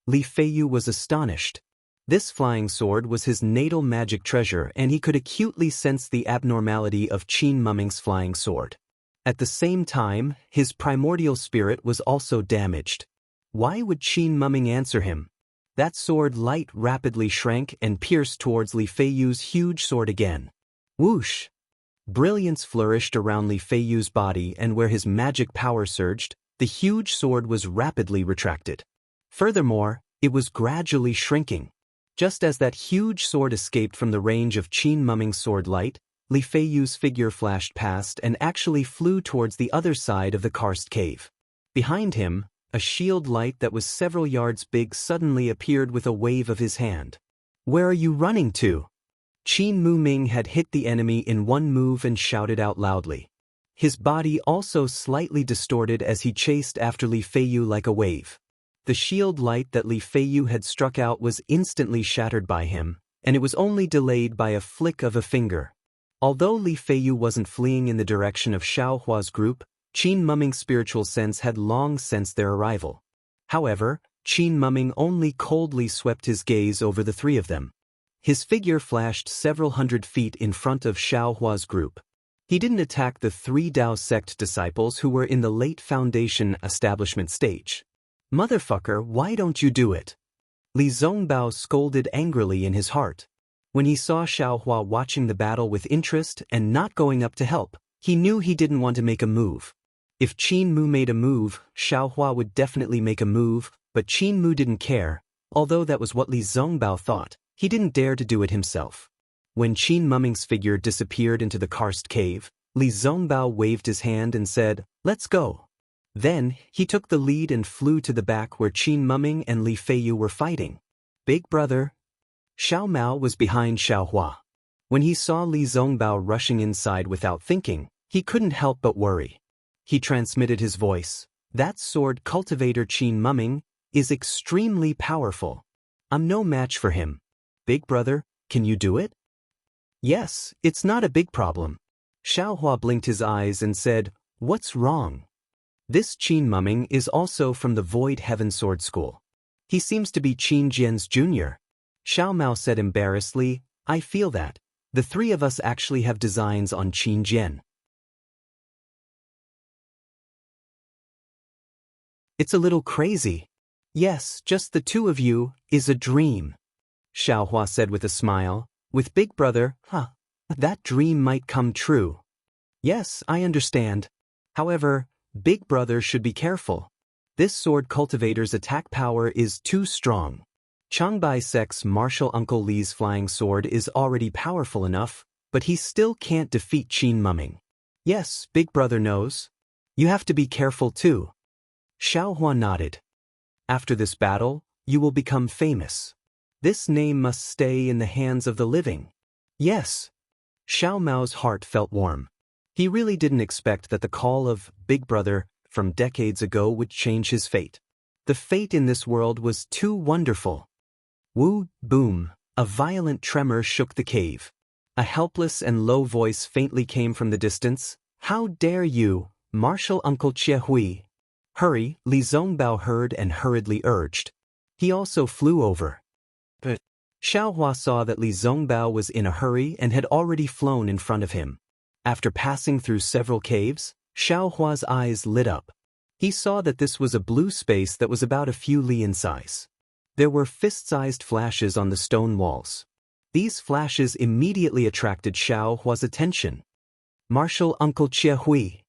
Li Feiyu was astonished. This flying sword was his natal magic treasure and he could acutely sense the abnormality of Qin Muming's flying sword. At the same time, his primordial spirit was also damaged. Why would Qin Muming answer him? That sword light rapidly shrank and pierced towards Li Feiyu's huge sword again. Whoosh! Brilliance flourished around Li Feiyu's body and where his magic power surged, the huge sword was rapidly retracted. Furthermore, it was gradually shrinking. Just as that huge sword escaped from the range of Qin Muming's sword light, Li Feiyu's figure flashed past and actually flew towards the other side of the karst cave. Behind him, a shield light that was several yards big suddenly appeared with a wave of his hand. Where are you running to? Qin Muming had hit the enemy in one move and shouted out loudly. His body also slightly distorted as he chased after Li Feiyu like a wave. The shield light that Li Feiyu had struck out was instantly shattered by him, and it was only delayed by a flick of a finger. Although Li Feiyu wasn't fleeing in the direction of Xiaohua's group, Qin Muming's spiritual sense had long sensed their arrival. However, Qin Muming only coldly swept his gaze over the three of them. His figure flashed several hundred feet in front of Xiaohua's group. He didn't attack the three Dao sect disciples who were in the late foundation establishment stage. Motherfucker, why don't you do it? Li Zongbao scolded angrily in his heart. When he saw Xiaohua watching the battle with interest and not going up to help, he knew he didn't want to make a move. If Qin Mu made a move, Xiaohua would definitely make a move, but Qin Mu didn't care. Although that was what Li Zongbao thought, he didn't dare to do it himself. When Qin Muming's figure disappeared into the karst cave, Li Zongbao waved his hand and said, "Let's go." Then, he took the lead and flew to the back where Qin Muming and Li Feiyu were fighting. Big brother. Xiao Mao was behind Xiaohua. When he saw Li Zongbao rushing inside without thinking, he couldn't help but worry. He transmitted his voice. That sword cultivator Qin Muming is extremely powerful. I'm no match for him. Big brother, can you do it? Yes, it's not a big problem. Xiaohua blinked his eyes and said, "What's wrong?" This Qin Mumming is also from the Void Heaven Sword School. He seems to be Qin Jian's junior. Xiao Mao said embarrassedly, I feel that. The three of us actually have designs on Qin Jian. It's a little crazy. Yes, just the two of you is a dream. Xiaohua said with a smile. With Big Brother, that dream might come true. Yes, I understand. However, Big Brother should be careful. This sword cultivator's attack power is too strong. Changbai Sek's martial Uncle Li's flying sword is already powerful enough, but he still can't defeat Qin Mumming. Yes, Big Brother knows. You have to be careful too. Xiaohua nodded. After this battle, you will become famous. This name must stay in the hands of the living. Yes. Xiao Mao's heart felt warm. He really didn't expect that the call of Big Brother from decades ago would change his fate. The fate in this world was too wonderful. Woo, boom, a violent tremor shook the cave. A helpless and low voice faintly came from the distance. How dare you, martial Uncle Chiehui? Hurry, Li Zongbao heard and hurriedly urged. He also flew over. But Xiaohua saw that Li Zongbao was in a hurry and had already flown in front of him. After passing through several caves, Xiaohua's eyes lit up. He saw that this was a blue space that was about a few li in size. There were fist-sized flashes on the stone walls. These flashes immediately attracted Xiaohua's attention. Martial Uncle Chiehui.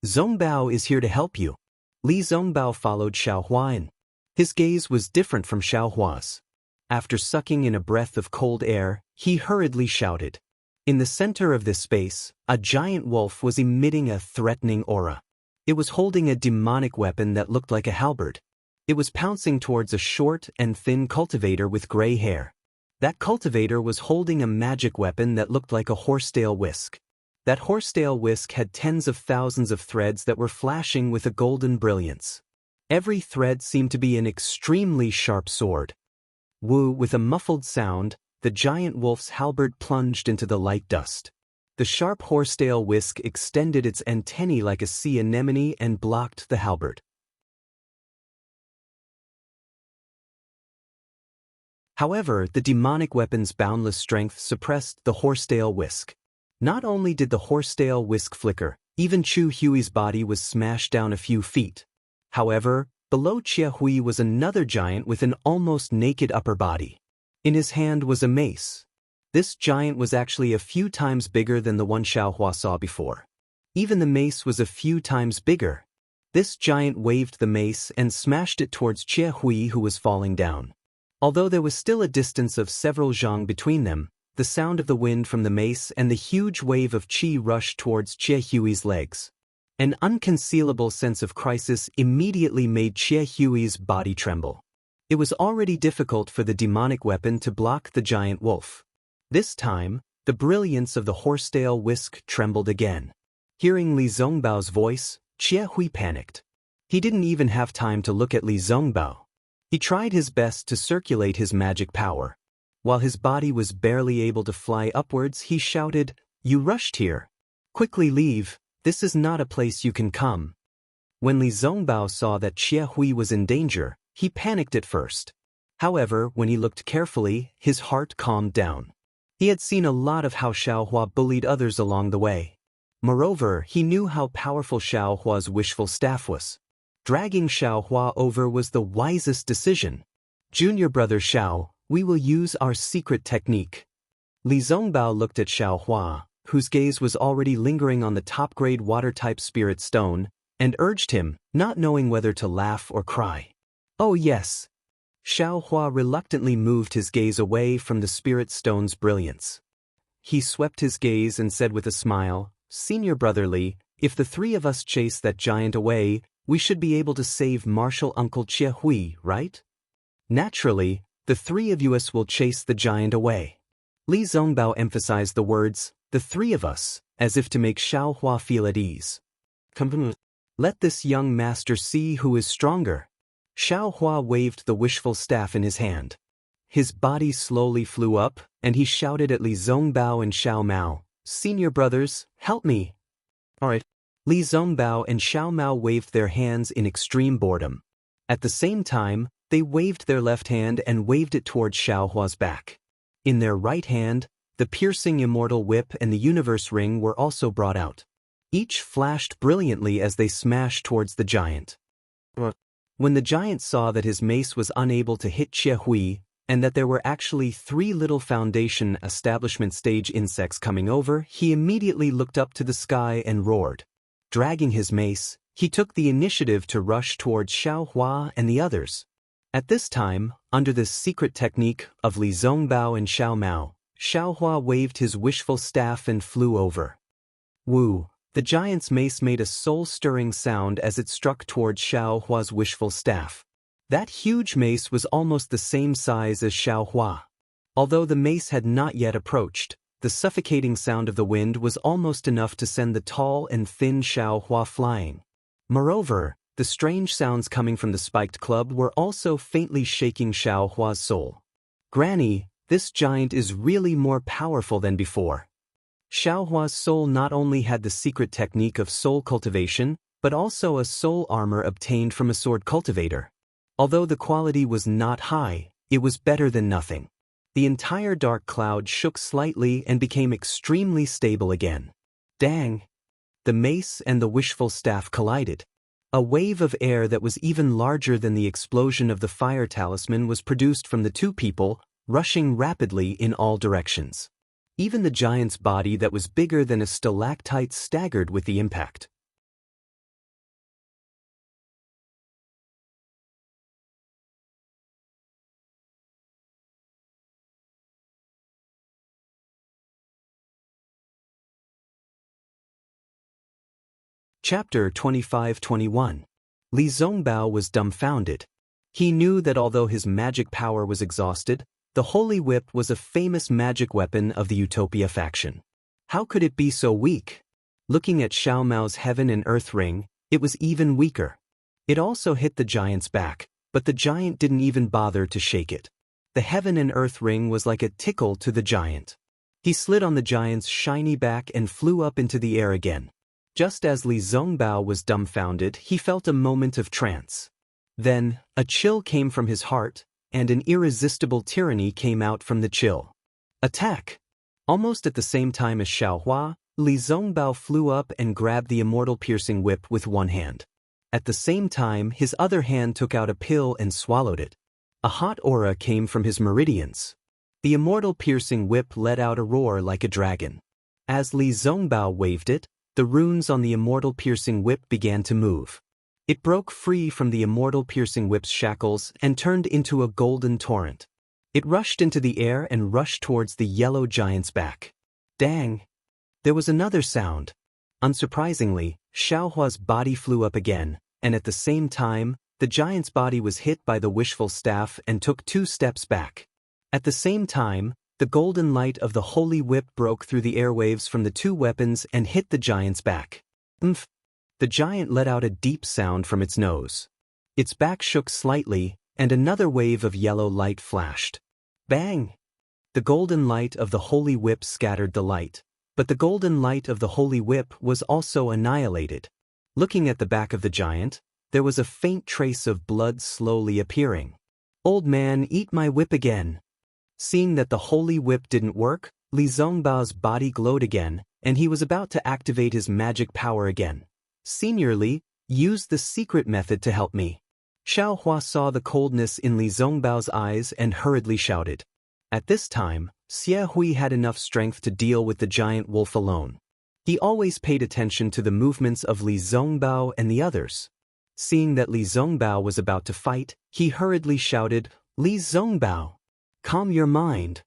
Zongbao is here to help you. Li Zongbao followed Xiaohua in. His gaze was different from Xiaohua's. After sucking in a breath of cold air, he hurriedly shouted. In the center of this space, a giant wolf was emitting a threatening aura. It was holding a demonic weapon that looked like a halberd. It was pouncing towards a short and thin cultivator with gray hair. That cultivator was holding a magic weapon that looked like a horsetail whisk. That horsetail whisk had tens of thousands of threads that were flashing with a golden brilliance. Every thread seemed to be an extremely sharp sword. Woo, with a muffled sound, the giant wolf's halberd plunged into the light dust. The sharp horsetail whisk extended its antennae like a sea anemone and blocked the halberd. However, the demonic weapon's boundless strength suppressed the horsetail whisk. Not only did the horsetail whisk flicker, even Chu Hui's body was smashed down a few feet. However, below Chia Hui was another giant with an almost naked upper body. In his hand was a mace. This giant was actually a few times bigger than the one Xiaohua saw before. Even the mace was a few times bigger. This giant waved the mace and smashed it towards Chia Hui, who was falling down. Although there was still a distance of several zhang between them, the sound of the wind from the mace and the huge wave of qi rushed towards Chia Hui's legs. An unconcealable sense of crisis immediately made Chia Hui's body tremble. It was already difficult for the demonic weapon to block the giant wolf. This time, the brilliance of the horsetail whisk trembled again. Hearing Li Zongbao's voice, Chia Hui panicked. He didn't even have time to look at Li Zongbao. He tried his best to circulate his magic power. While his body was barely able to fly upwards, he shouted, "You rushed here. Quickly leave, this is not a place you can come." When Li Zongbao saw that Chia Hui was in danger, he panicked at first. However, when he looked carefully, his heart calmed down. He had seen a lot of how Xiaohua bullied others along the way. Moreover, he knew how powerful Xiaohua's wishful staff was. Dragging Xiaohua over was the wisest decision. Junior brother Xiao, we will use our secret technique. Li Zongbao looked at Xiaohua, whose gaze was already lingering on the top-grade water-type spirit stone, and urged him, not knowing whether to laugh or cry. Oh yes. Xiaohua reluctantly moved his gaze away from the spirit stone's brilliance. He swept his gaze and said with a smile, "Senior brother Li, if the three of us chase that giant away, we should be able to save martial Uncle Chia Hui, right? Naturally, the three of us will chase the giant away." Li Zongbao emphasized the words, "the three of us," as if to make Xiaohua feel at ease. Let this young master see who is stronger." Xiaohua waved the wishful staff in his hand. His body slowly flew up, and he shouted at Li Zongbao and Xiao Mao, "Senior brothers, help me." Alright. Li Zongbao and Xiao Mao waved their hands in extreme boredom. At the same time, they waved their left hand and waved it towards Xiao Hua's back. In their right hand, the piercing immortal whip and the universe ring were also brought out. Each flashed brilliantly as they smashed towards the giant. When the giant saw that his mace was unable to hit Xie Hui, and that there were actually 3 little foundation establishment stage insects coming over, he immediately looked up to the sky and roared. Dragging his mace, he took the initiative to rush towards Xiao Hua and the others. At this time, under this secret technique of Li Zongbao and Xiao Mao, Xiao Hua waved his wishful staff and flew over. Woo! The giant's mace made a soul-stirring sound as it struck towards Xiao Hua's wishful staff. That huge mace was almost the same size as Xiao Hua. Although the mace had not yet approached, the suffocating sound of the wind was almost enough to send the tall and thin Xiao Hua flying. Moreover, the strange sounds coming from the spiked club were also faintly shaking Xiao Hua's soul. Granny, this giant is really more powerful than before. Xiao Hua's soul not only had the secret technique of soul cultivation, but also a soul armor obtained from a sword cultivator. Although the quality was not high, it was better than nothing. The entire dark cloud shook slightly and became extremely stable again. Dang! The mace and the wishful staff collided. A wave of air that was even larger than the explosion of the fire talisman was produced from the two people, rushing rapidly in all directions. Even the giant's body that was bigger than a stalactite staggered with the impact. Chapter 25-21. Li Zongbao was dumbfounded. He knew that although his magic power was exhausted, the Holy Whip was a famous magic weapon of the Utopia faction. How could it be so weak? Looking at Xiao Mao's heaven and earth ring, it was even weaker. It also hit the giant's back, but the giant didn't even bother to shake it. The heaven and earth ring was like a tickle to the giant. He slid on the giant's shiny back and flew up into the air again. Just as Li Zongbao was dumbfounded, he felt a moment of trance. Then, a chill came from his heart, and an irresistible tyranny came out from the chill. Attack! Almost at the same time as Xiao Hua, Li Zongbao flew up and grabbed the immortal piercing whip with one hand. At the same time, his other hand took out a pill and swallowed it. A hot aura came from his meridians. The immortal piercing whip let out a roar like a dragon. As Li Zongbao waved it, the runes on the immortal piercing whip began to move. It broke free from the immortal piercing whip's shackles and turned into a golden torrent. It rushed into the air and rushed towards the yellow giant's back. Dang! There was another sound. Unsurprisingly, Xiao Hua's body flew up again, and at the same time, the giant's body was hit by the wishful staff and took 2 steps back. At the same time, the golden light of the Holy Whip broke through the airwaves from the 2 weapons and hit the giant's back. Oomph! The giant let out a deep sound from its nose. Its back shook slightly, and another wave of yellow light flashed. Bang! The golden light of the Holy Whip scattered the light, but the golden light of the Holy Whip was also annihilated. Looking at the back of the giant, there was a faint trace of blood slowly appearing. Old man, eat my whip again. Seeing that the Holy Whip didn't work, Li Zongbao's body glowed again, and he was about to activate his magic power again. Senior Li, use the secret method to help me. Xiao Hua saw the coldness in Li Zongbao's eyes and hurriedly shouted. At this time, Xie Hui had enough strength to deal with the giant wolf alone. He always paid attention to the movements of Li Zongbao and the others. Seeing that Li Zongbao was about to fight, he hurriedly shouted, Li Zongbao, calm your mind.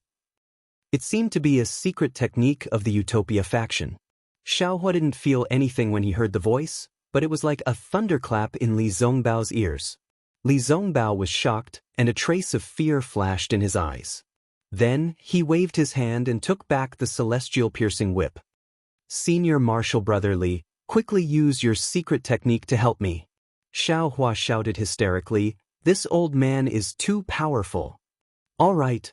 It seemed to be a secret technique of the Utopia faction. Xiao Hua didn't feel anything when he heard the voice, but it was like a thunderclap in Li Zongbao's ears. Li Zongbao was shocked, and a trace of fear flashed in his eyes. Then, he waved his hand and took back the celestial piercing whip. Senior Martial Brother Li, quickly use your secret technique to help me. Xiao Hua shouted hysterically, this old man is too powerful. All right.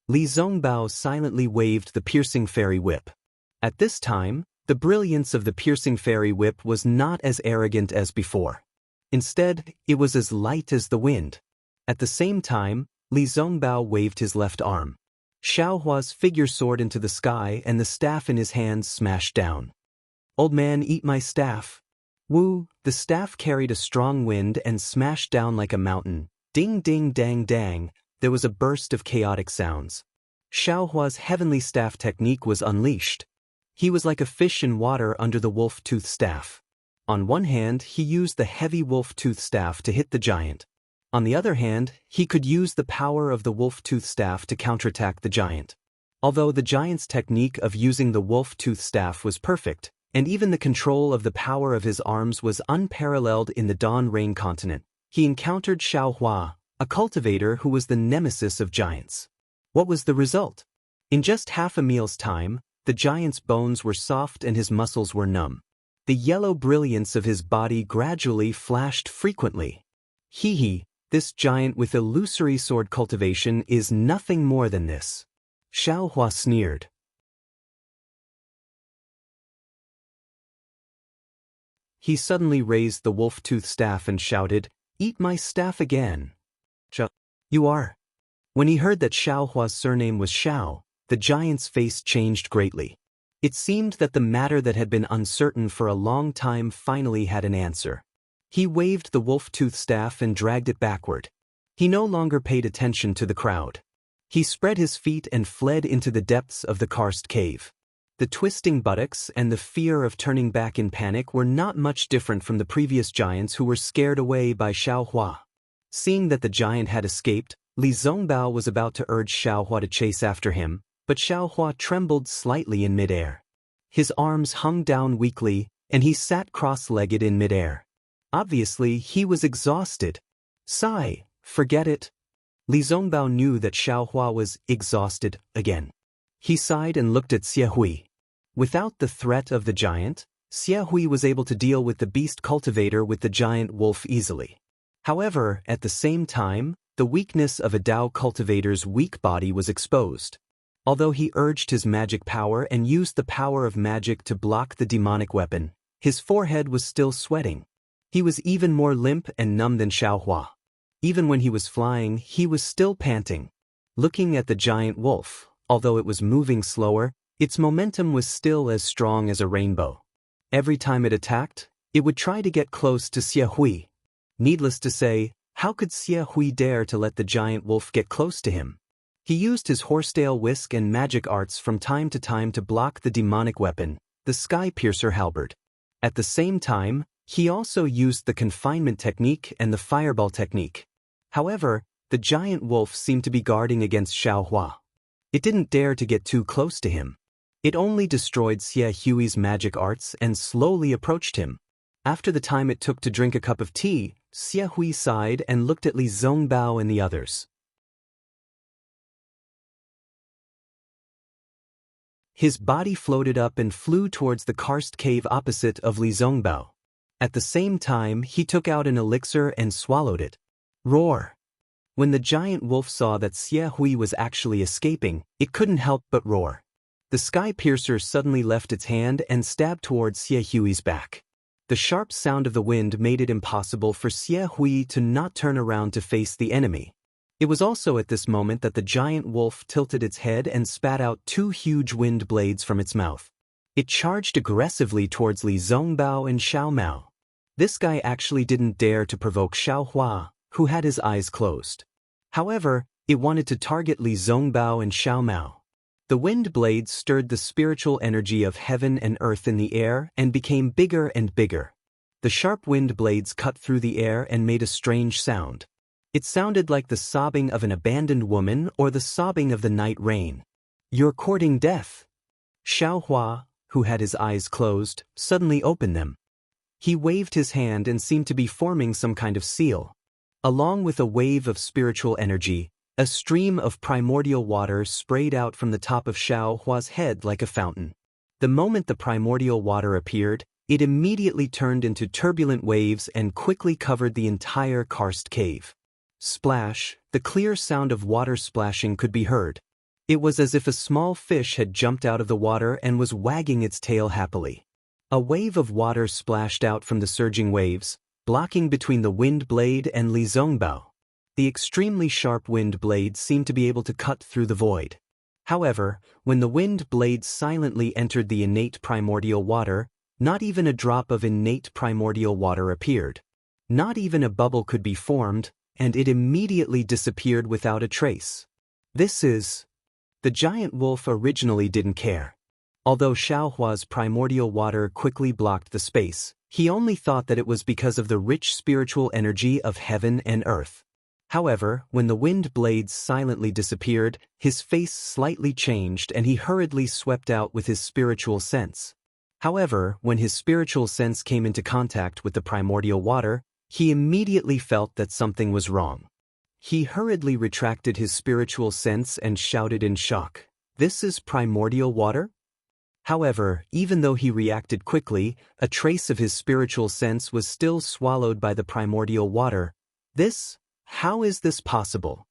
Li Zongbao silently waved the piercing fairy whip. At this time, The brilliance of the piercing fairy whip was not as arrogant as before. Instead, it was as light as the wind. At the same time, Li Zongbao waved his left arm. Xiaohua's figure soared into the sky and the staff in his hands smashed down. "Old man, eat my staff." Woo, the staff carried a strong wind and smashed down like a mountain. Ding ding dang dang, there was a burst of chaotic sounds. Xiaohua's heavenly staff technique was unleashed. He was like a fish in water under the wolf-tooth staff. On one hand, he used the heavy wolf-tooth staff to hit the giant. On the other hand, he could use the power of the wolf-tooth staff to counterattack the giant. Although the giant's technique of using the wolf-tooth staff was perfect, and even the control of the power of his arms was unparalleled in the Dawn Rain continent, he encountered Xiaohua, a cultivator who was the nemesis of giants. What was the result? In just half a meal's time, the giant's bones were soft and his muscles were numb. The yellow brilliance of his body gradually flashed frequently. Hee, this giant with illusory sword cultivation is nothing more than this. Xiaohua sneered. He suddenly raised the wolf-tooth staff and shouted, "Eat my staff again." You are. When he heard that Xiaohua's surname was Xiao, the giant's face changed greatly. It seemed that the matter that had been uncertain for a long time finally had an answer. He waved the wolf-tooth staff and dragged it backward. He no longer paid attention to the crowd. He spread his feet and fled into the depths of the karst cave. The twisting buttocks and the fear of turning back in panic were not much different from the previous giants who were scared away by Xiaohua. Seeing that the giant had escaped, Li Zongbao was about to urge Xiaohua to chase after him, but Xiaohua trembled slightly in midair. His arms hung down weakly, and he sat cross-legged in midair. Obviously, he was exhausted. Sigh, forget it. Li Zongbao knew that Xiaohua was exhausted again. He sighed and looked at Xie Hui. Without the threat of the giant, Xie Hui was able to deal with the beast cultivator with the giant wolf easily. However, at the same time, the weakness of a Dao cultivator's weak body was exposed. Although he urged his magic power and used the power of magic to block the demonic weapon, his forehead was still sweating. He was even more limp and numb than Xiaohua. Even when he was flying, he was still panting. Looking at the giant wolf, although it was moving slower, its momentum was still as strong as a rainbow. Every time it attacked, it would try to get close to Xie Hui. Needless to say, how could Xie Hui dare to let the giant wolf get close to him? He used his horsetail whisk and magic arts from time to time to block the demonic weapon, the Sky Piercer halberd. At the same time, he also used the confinement technique and the fireball technique. However, the giant wolf seemed to be guarding against Xiaohua. It didn't dare to get too close to him. It only destroyed Xie Hui's magic arts and slowly approached him. After the time it took to drink a cup of tea, Xie Hui sighed and looked at Li Zongbao and the others. His body floated up and flew towards the karst cave opposite of Li Zongbao. At the same time, he took out an elixir and swallowed it. Roar! When the giant wolf saw that Xie Hui was actually escaping, it couldn't help but roar. The Sky Piercer suddenly left its hand and stabbed towards Xie Hui's back. The sharp sound of the wind made it impossible for Xie Hui to not turn around to face the enemy. It was also at this moment that the giant wolf tilted its head and spat out two huge wind blades from its mouth. It charged aggressively towards Li Zongbao and Xiao Mao. This guy actually didn't dare to provoke Xiaohua, who had his eyes closed. However, it wanted to target Li Zongbao and Xiao Mao. The wind blades stirred the spiritual energy of heaven and earth in the air and became bigger and bigger. The sharp wind blades cut through the air and made a strange sound. It sounded like the sobbing of an abandoned woman or the sobbing of the night rain. "You're courting death." Xiaohua, who had his eyes closed, suddenly opened them. He waved his hand and seemed to be forming some kind of seal. Along with a wave of spiritual energy, a stream of primordial water sprayed out from the top of Xiaohua's head like a fountain. The moment the primordial water appeared, it immediately turned into turbulent waves and quickly covered the entire karst cave. Splash, the clear sound of water splashing could be heard. It was as if a small fish had jumped out of the water and was wagging its tail happily. A wave of water splashed out from the surging waves, blocking between the wind blade and Li Zongbao. The extremely sharp wind blade seemed to be able to cut through the void. However, when the wind blade silently entered the innate primordial water, not even a drop of innate primordial water appeared. Not even a bubble could be formed, and it immediately disappeared without a trace. The giant wolf originally didn't care. Although Xiaohua's primordial water quickly blocked the space, he only thought that it was because of the rich spiritual energy of heaven and earth. However, when the wind blades silently disappeared, his face slightly changed and he hurriedly swept out with his spiritual sense. However, when his spiritual sense came into contact with the primordial water, he immediately felt that something was wrong. He hurriedly retracted his spiritual sense and shouted in shock, "This is primordial water?" However, even though he reacted quickly, a trace of his spiritual sense was still swallowed by the primordial water. How is this possible?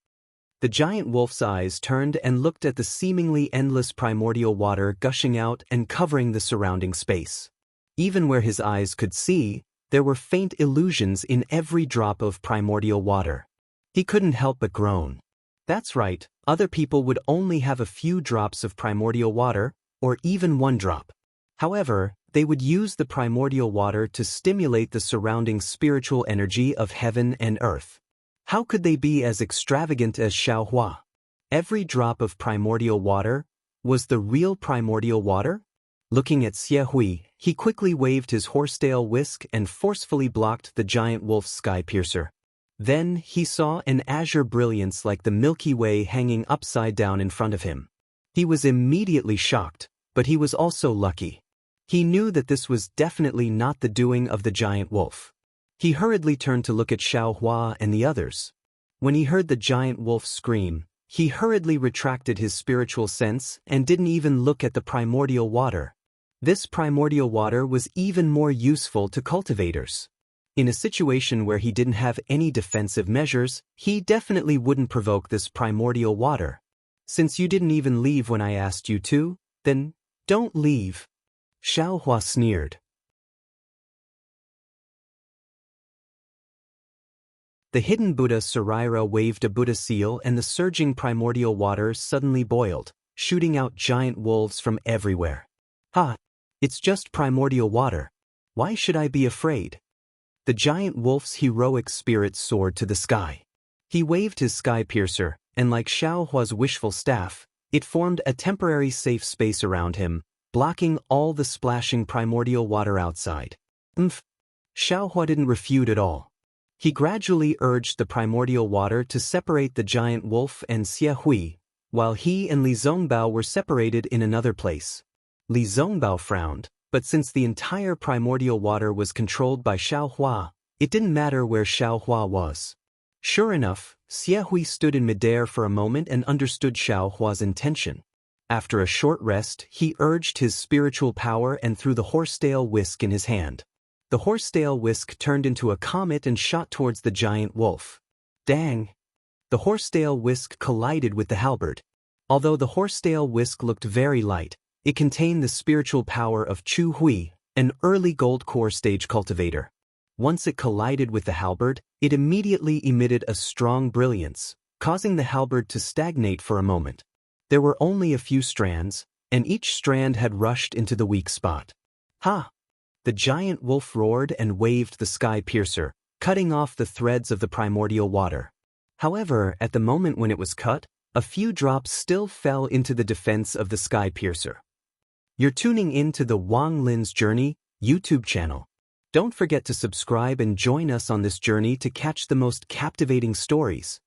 The giant wolf's eyes turned and looked at the seemingly endless primordial water gushing out and covering the surrounding space. Even where his eyes could see, there were faint illusions in every drop of primordial water. He couldn't help but groan. That's right, other people would only have a few drops of primordial water, or even one drop. However, they would use the primordial water to stimulate the surrounding spiritual energy of heaven and earth. How could they be as extravagant as Xiaohua? Every drop of primordial water was the real primordial water? Looking at Xie Hui, he quickly waved his horsetail whisk and forcefully blocked the giant wolf's sky piercer. Then he saw an azure brilliance like the Milky Way hanging upside down in front of him. He was immediately shocked, but he was also lucky. He knew that this was definitely not the doing of the giant wolf. He hurriedly turned to look at Xiaohua and the others. When he heard the giant wolf scream, he hurriedly retracted his spiritual sense and didn't even look at the primordial water. This primordial water was even more useful to cultivators. In a situation where he didn't have any defensive measures, he definitely wouldn't provoke this primordial water. Since you didn't even leave when I asked you to, then don't leave. Xiaohua sneered. The hidden Buddha Saraira waved a Buddha seal and the surging primordial water suddenly boiled, shooting out giant wolves from everywhere. Ha! It's just primordial water. Why should I be afraid? The giant wolf's heroic spirit soared to the sky. He waved his sky piercer, and like Xiaohua's wishful staff, it formed a temporary safe space around him, blocking all the splashing primordial water outside. Xiaohua didn't refute at all. He gradually urged the primordial water to separate the giant wolf and Xie Hui, while he and Li Zongbao were separated in another place. Li Zongbao frowned, but since the entire primordial water was controlled by Xiaohua, it didn't matter where Xiaohua was. Sure enough, Xie Hui stood in midair for a moment and understood Xiaohua's intention. After a short rest, he urged his spiritual power and threw the horsetail whisk in his hand. The horsetail whisk turned into a comet and shot towards the giant wolf. Dang! The horsetail whisk collided with the halberd. Although the horsetail whisk looked very light, it contained the spiritual power of Chu Hui, an early gold core stage cultivator. Once it collided with the halberd, it immediately emitted a strong brilliance, causing the halberd to stagnate for a moment. There were only a few strands, and each strand had rushed into the weak spot. Ha! The giant wolf roared and waved the sky piercer, cutting off the threads of the primordial water. However, at the moment when it was cut, a few drops still fell into the defense of the sky piercer. You're tuning in to the Wang Lin's Journey YouTube channel. Don't forget to subscribe and join us on this journey to catch the most captivating stories.